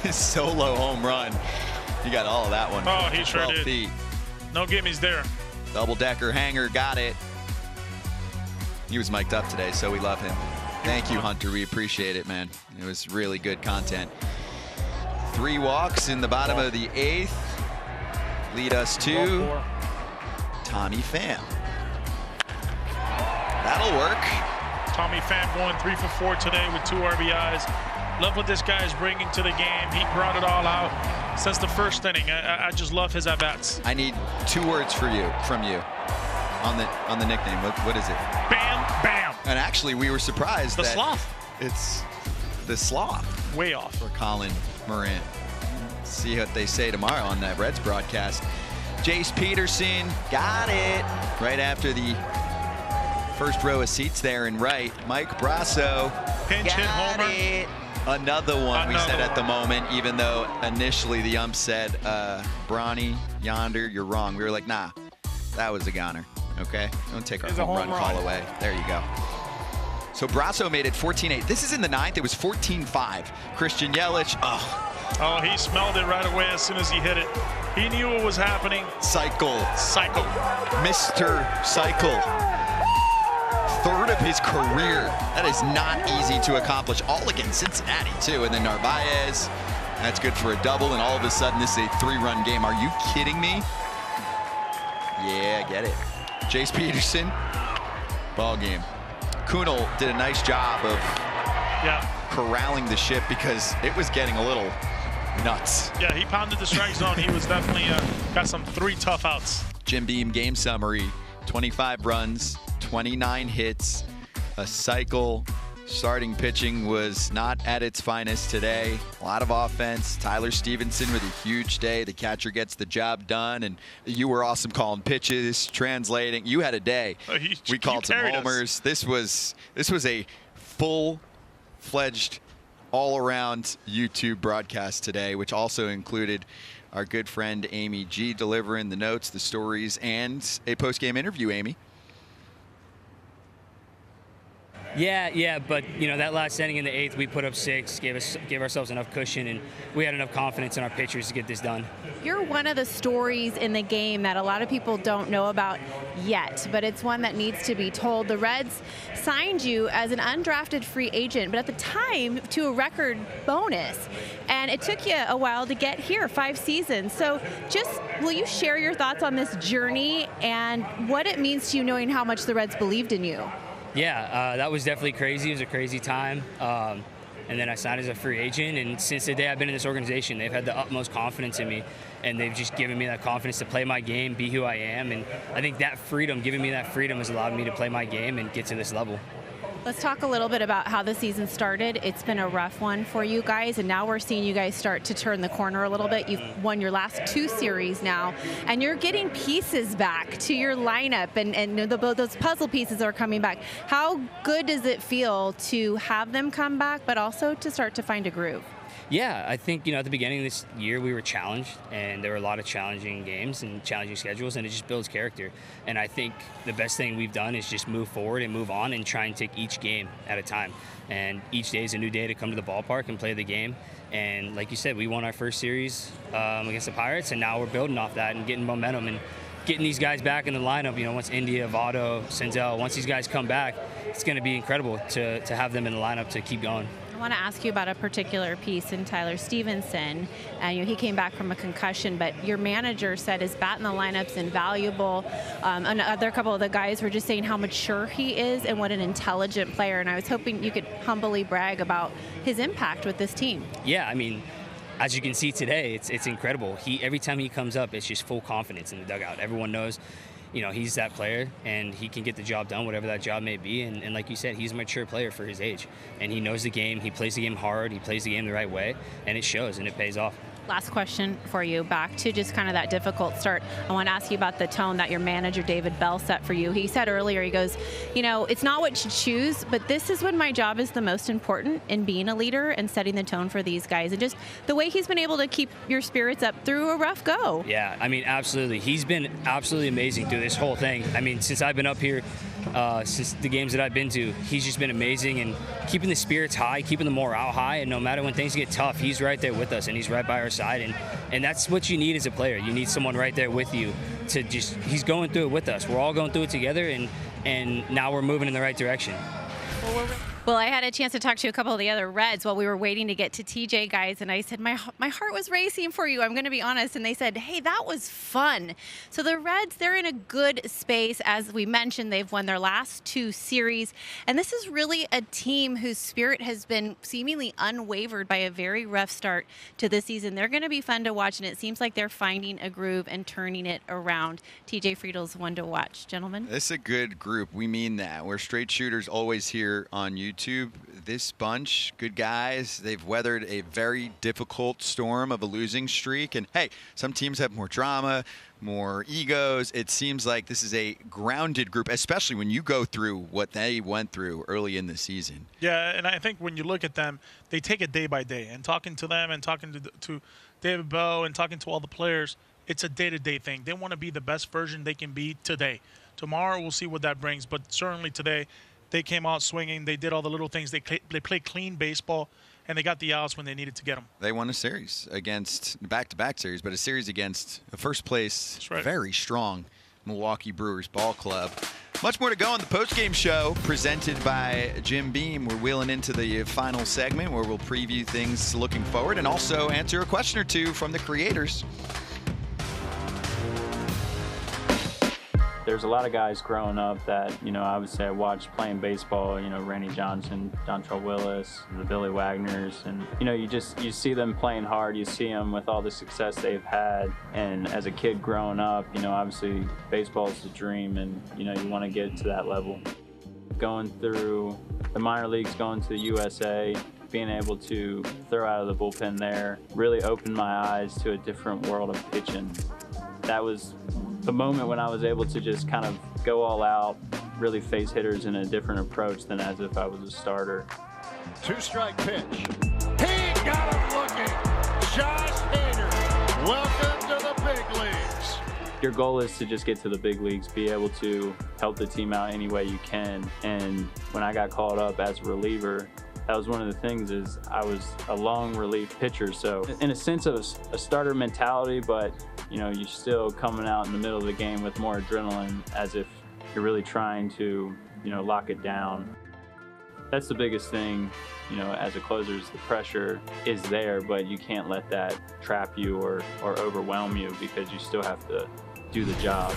His solo home run. You got all of that one. Oh, he sure did. Feet. No gimmies there. Double-decker hanger, got it. He was mic'd up today, so we love him. Thank you, Hunter. We appreciate it, man. It was really good content. 3 walks in the bottom of the 8th lead us to Tommy Pham. That'll work. Tommy Pham going 3 for 4 today with 2 RBIs. Love what this guy is bringing to the game. He brought it all out since the first inning. I just love his at-bats. I need 2 words from you on the nickname. What is it? Bam, bam. And actually, we were surprised the that sloth. It's the sloth. Way off for Colin Moran. See what they say tomorrow on that Reds broadcast. Jace Peterson got it right after the first row of seats there in right. Mike Brasso pinch hit homer. It. Another one we said at the moment, even though initially the ump said, Bronny, yonder, you're wrong. We were like, nah, that was a goner. Okay, don't take our home run call away. There you go. So Brasso made it 14-8. This is in the 9th. It was 14-5. Christian Yelich, Oh, he smelled it right away as soon as he hit it. He knew what was happening. Cycle. Mr. Cycle. Third of his career. That is not easy to accomplish. All against Cincinnati, too. And then Narvaez. That's good for a double. And all of a sudden, this is a 3-run game. Are you kidding me? Yeah, get it. Jace Peterson. Ball game. Kunal did a nice job of corralling the ship because it was getting a little nuts. Yeah, he pounded the strike zone. He was definitely got some 3 tough outs. Jim Beam game summary: 25 runs, 29 hits, a cycle. Starting pitching was not at its finest today. A lot of offense. Tyler Stevenson with a huge day. The catcher gets the job done, and you were awesome calling pitches, translating. You had a day. We called some homers. This was a full-fledged, all-around YouTube broadcast today, which also included our good friend Amy G delivering the notes, the stories, and a post-game interview. Amy. Yeah, but that last inning in the 8th, we put up 6, gave ourselves enough cushion, and we had enough confidence in our pitchers to get this done. You're one of the stories in the game that a lot of people don't know about yet, but it's one that needs to be told. The Reds signed you as an undrafted free agent, but at the time to a record bonus, and it took you a while to get here, 5 seasons. So will you share your thoughts on this journey and what it means to you knowing how much the Reds believed in you? Yeah, that was definitely crazy. It was a crazy time. And then I signed as a free agent. And since the day I've been in this organization, they've had the utmost confidence in me. And they've just given me that confidence to play my game, be who I am. And I think that freedom, giving me that freedom, has allowed me to play my game and get to this level. Let's talk a little bit about how the season started. It's been a rough one for you guys, and now we're seeing you guys start to turn the corner a little bit. You've won your last 2 series now, and you're getting pieces back to your lineup, and those puzzle pieces are coming back. How good does it feel to have them come back, but also to start to find a groove? Yeah, I think, at the beginning of this year we were challenged, and there were a lot of challenging games and challenging schedules, and it just builds character. And I think the best thing we've done is just move forward and move on and try and take each game at a time. And each day is a new day to come to the ballpark and play the game. And like you said, we won our first series against the Pirates, and now we're building off that and getting momentum and getting these guys back in the lineup. Once India, Votto, Senzel, once these guys come back, it's going to be incredible to have them in the lineup to keep going. I want to ask you about a particular piece in Tyler Stevenson. He came back from a concussion, but your manager said his bat in the lineup's invaluable. Another couple of the guys were just saying how mature he is and what an intelligent player. And I was hoping you could humbly brag about his impact with this team. Yeah, as you can see today, it's incredible. Every time he comes up, it's just full confidence in the dugout. Everyone knows, he's that player, and he can get the job done, whatever that job may be. And like you said, he's a mature player for his age, and he knows the game. He plays the game hard. He plays the game the right way, and it shows, and it pays off. Last question for you, back to just kind of that difficult start. I want to ask you about the tone that your manager, David Bell, set for you. He said earlier, he goes, it's not what you choose, but this is when my job is the most important in being a leader and setting the tone for these guys. And just the way he's been able to keep your spirits up through a rough go. Yeah, absolutely. He's been absolutely amazing through this whole thing. Since I've been up here, since the games that I've been to, he's just been amazing and keeping the spirits high, keeping the morale high, and no matter when things get tough, he's right there with us, and he's right by our side, and that's what you need as a player. You need someone right there with you to he's going through it with us. We're all going through it together, and now we're moving in the right direction. Well, I had a chance to talk to a couple of the other Reds while we were waiting to get to TJ, guys, and I said, my heart was racing for you, I'm going to be honest, and they said, hey, that was fun. So the Reds, they're in a good space. As we mentioned, they've won their last 2 series, and this is really a team whose spirit has been seemingly unwavered by a very rough start to the season. They're going to be fun to watch, and it seems like they're finding a groove and turning it around. TJ Friedel's one to watch. Gentlemen? This is a good group. We mean that. We're straight shooters always here on YouTube. This bunch, good guys. They've weathered a very difficult storm of a losing streak. And hey, some teams have more drama, more egos. It seems like this is a grounded group, especially when you go through what they went through early in the season. Yeah, and I think when you look at them, they take it day by day. And talking to them and talking to David Bell and talking to all the players, it's a day-to-day thing. They want to be the best version they can be today. Tomorrow, we'll see what that brings. But certainly today, they came out swinging. They did all the little things. They play clean baseball, and they got the outs when they needed to get them. They won a series against back-to-back series, but a series against a first-place, very strong Milwaukee Brewers ball club. Much more to go on the post-game show presented by Jim Beam. We're wheeling into the final segment where we'll preview things looking forward and also answer a question or two from the creators. There's a lot of guys growing up that, I would say I watched playing baseball, Randy Johnson, Dontrell Willis, the Billy Wagners, and, you see them playing hard, you see them with all the success they've had, and as a kid growing up, obviously baseball is the dream, and, you want to get to that level. Going through the minor leagues, going to the USA, being able to throw out of the bullpen there really opened my eyes to a different world of pitching. That was the moment when I was able to just kind of go all out, really face hitters in a different approach than as if I was a starter. 2-strike pitch. He got him looking. Josh Hader, welcome to the big leagues. Your goal is to just get to the big leagues, be able to help the team out any way you can. And when I got called up as a reliever, that was one of the things is I was a long relief pitcher. So in a sense of a starter mentality, but you're still coming out in the middle of the game with more adrenaline as if you're really trying to, lock it down. That's the biggest thing, as a closer is the pressure is there, but you can't let that trap you or overwhelm you because you still have to do the job.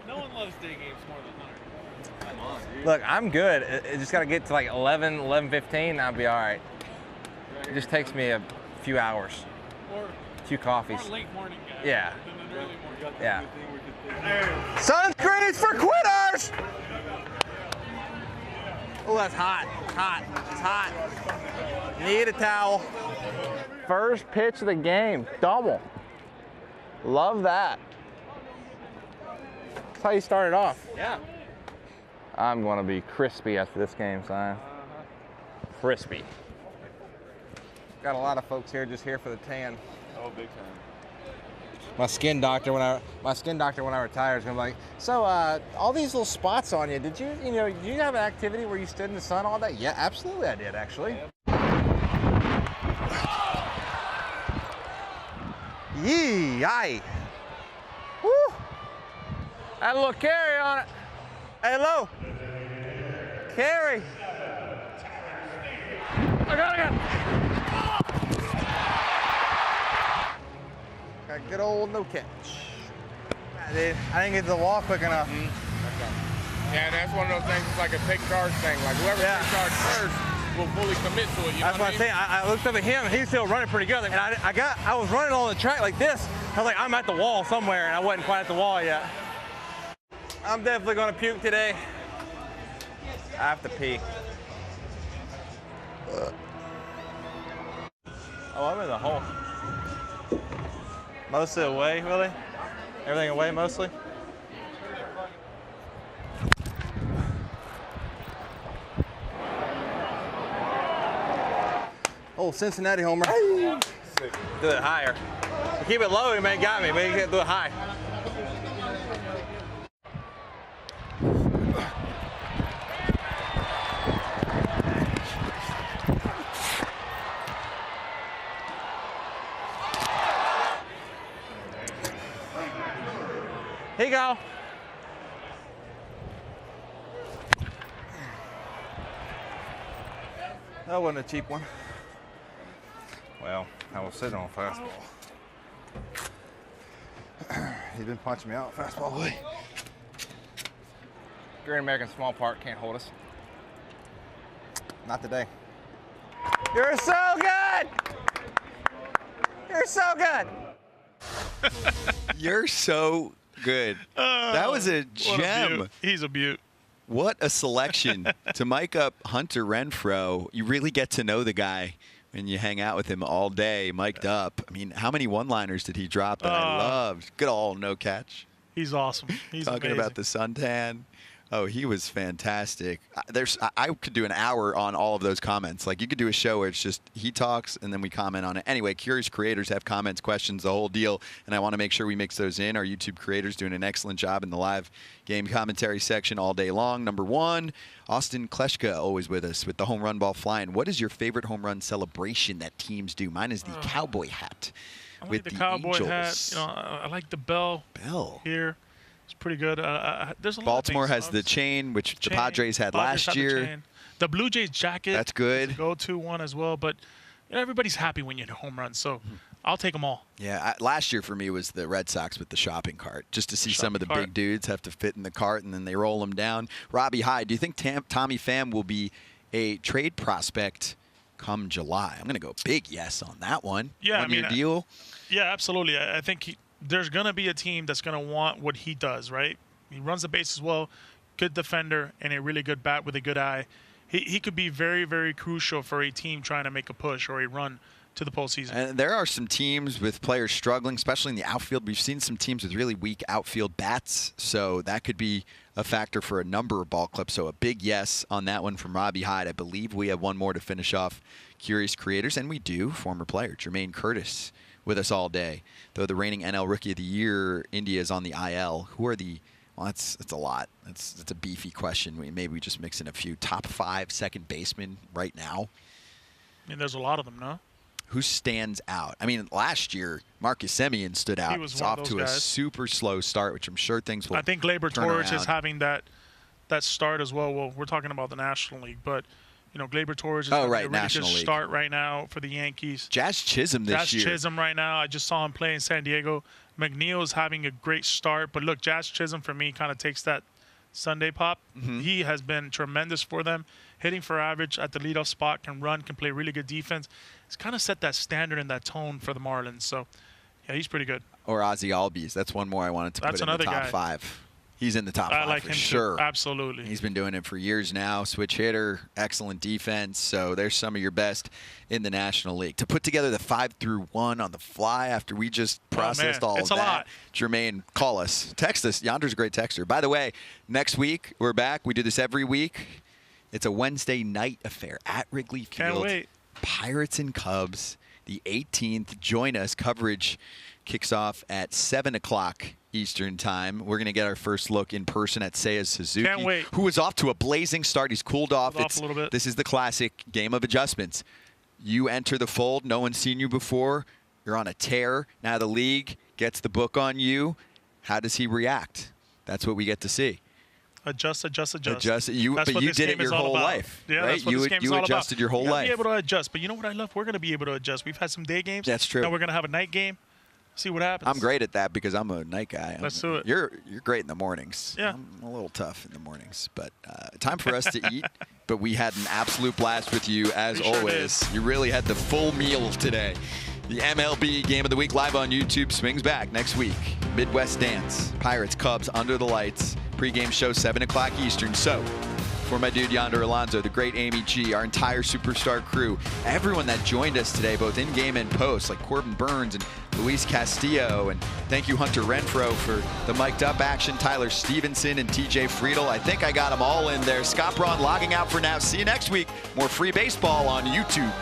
No one loves day games more than Hunter. Come on, dude. Look, I'm good. It just got to get to like 11:15, and I'll be all right. It just takes me a few hours, a few coffees. More late morning guys. Yeah. Than an early morning. Yeah. Sunscreen's for quitters! Oh, that's hot. Hot. It's hot. Need a towel. First pitch of the game. Double. Love that. That's how you started off. Yeah. I'm going to be crispy after this game, son. Crispy. Got a lot of folks here just here for the tan. Oh, big time. My skin doctor when I retire is gonna be like, so all these little spots on you, did you have an activity where you stood in the sun all day? Yeah, absolutely I did actually. Yee, aye. Woo! Had a little carry on it. Hey, low. Carry. I got it. Got a good old no catch. I didn't get to the wall quick enough. Yeah, that's one of those things. It's like a take charge thing. Like whoever takes charge first will fully commit to it. You know That's what I'm saying. I looked up at him, and he's still running pretty good. And I was running on the track like this. I was like, I'm at the wall somewhere, and I wasn't quite at the wall yet. I'm definitely gonna puke today. I have to pee. Oh, I'm in the hole. Mostly away, really? Everything away, mostly? Oh, Cincinnati homer. Do it higher. Keep it low, he may have got me, but he can't do it high. Here you go. That wasn't a cheap one. Well, I was sitting on a fastball. He's been punching me out fastball away. Great American Small Park can't hold us. Not today. You're so good! You're so good! You're so good. That was a gem. He's a beaut. What a selection to mic up Hunter Renfroe. You really get to know the guy when you hang out with him all day, mic'd up. I mean, how many one-liners did he drop that I loved? Good old no catch. He's awesome. He's talking amazing. about the suntan. Oh, he was fantastic. I could do an hour on all of those comments. Like, you could do a show where it's just he talks and then we comment on it. Anyway, curious creators have comments, questions, the whole deal, and I want to make sure we mix those in. Our YouTube creators doing an excellent job in the live game commentary section all day long. Number 1, Austin Kleshka, always with us with the home run ball flying. What is your favorite home run celebration that teams do? Mine is the cowboy hat. I like with the cowboy Angels. hat. You know, I like the bell. Here. It's pretty good. There's a lot Baltimore of things. has the chain, which the Padres had last year. The Blue Jays jacket. That's good. Go-to one as well. But you know, everybody's happy when you hit a home run, so I'll take them all. Yeah, last year for me was the Red Sox with the shopping cart, just to see some of the big dudes have to fit in the cart and then they roll them down. Robbie Hyde, do you think Tommy Pham will be a trade prospect come July? I'm going to go big yes on that one. Yeah, One-year deal. Yeah, absolutely. I think there's going to be a team that's going to want what he does, right? He runs the bases well, good defender, and a really good bat with a good eye. He could be very, very crucial for a team trying to make a push or a run to the postseason. And there are some teams with players struggling, especially in the outfield. We've seen some teams with really weak outfield bats, so that could be a factor for a number of ball clubs. So a big yes on that one from Robbie Hyde. I believe we have one more to finish off Curious Creators, and we do. Former player Jermaine Curtis with us all day. Though the reigning NL Rookie of the Year, India is on the IL. Who are the... Well, that's a lot. That's a beefy question. Maybe we just mix in a few. Top 5 second basemen right now. I mean, there's a lot of them, no? Who stands out? I mean, last year, Marcus Semien stood out. He was It's one off of to those a guys. super slow start, which I'm sure things will I think Gleyber turn Torres around. is having that start as well. Well, we're talking about the National League, but you know, Gleyber Torres is having a really National good League. start right now for the Yankees. Jazz Chisholm this year. Jazz Chisholm right now. I just saw him play in San Diego. McNeil is having a great start, but look, Jazz Chisholm for me kind of takes that Sunday pop. He has been tremendous for them, hitting for average at the leadoff spot, can run, can play really good defense. It's kind of set that standard and that tone for the Marlins. So, yeah, he's pretty good. Or Ozzie Albies. That's one more I wanted to That's put in the another top guy. 5. He's in the top 5 I like for him too. sure. Absolutely. He's been doing it for years now. Switch hitter, excellent defense. So there's some of your best in the National League. To put together the 5 through 1 on the fly after we just processed all it's of a that. lot. Jermaine, call us. Text us. Yonder's a great texter. By the way, next week we're back. We do this every week. It's a Wednesday night affair at Wrigley Field. Can't wait. Pirates and Cubs, the 18th. Join us. Coverage kicks off at 7 o'clock Eastern Time. We're going to get our first look in person at Seiya Suzuki, Can't wait. who is off to a blazing start. He's cooled off. A little bit. This is the classic game of adjustments. You enter the fold. No one's seen you before. You're on a tear. Now the league gets the book on you. How does he react? That's what we get to see. Adjust. But That's you what did this it game is your all whole about. life, Yeah, right? that's what this game is all about. You adjusted your whole You gotta life. be able to adjust. But you know what I love? We're going to be able to adjust. We've had some day games. That's true. Now we're going to have a night game. See what happens. I'm great at that because I'm a night guy. Let's do it. You're great in the mornings. Yeah. I'm a little tough in the mornings, but time for us to eat. But we had an absolute blast with you as We sure always. did. You really had the full meal today. The MLB Game of the Week live on YouTube swings back next week. Midwest Dance, Pirates, Cubs under the lights. Pre-game show 7 o'clock Eastern. So for my dude Yonder Alonso, the great Amy G, our entire superstar crew, everyone that joined us today, both in-game and post, like Corbin Burns and Luis Castillo, and thank you Hunter Renfro for the mic'd up action, Tyler Stevenson and TJ Friedel. I think I got them all in there. Scott Braun logging out for now. See you next week. More free baseball on YouTube.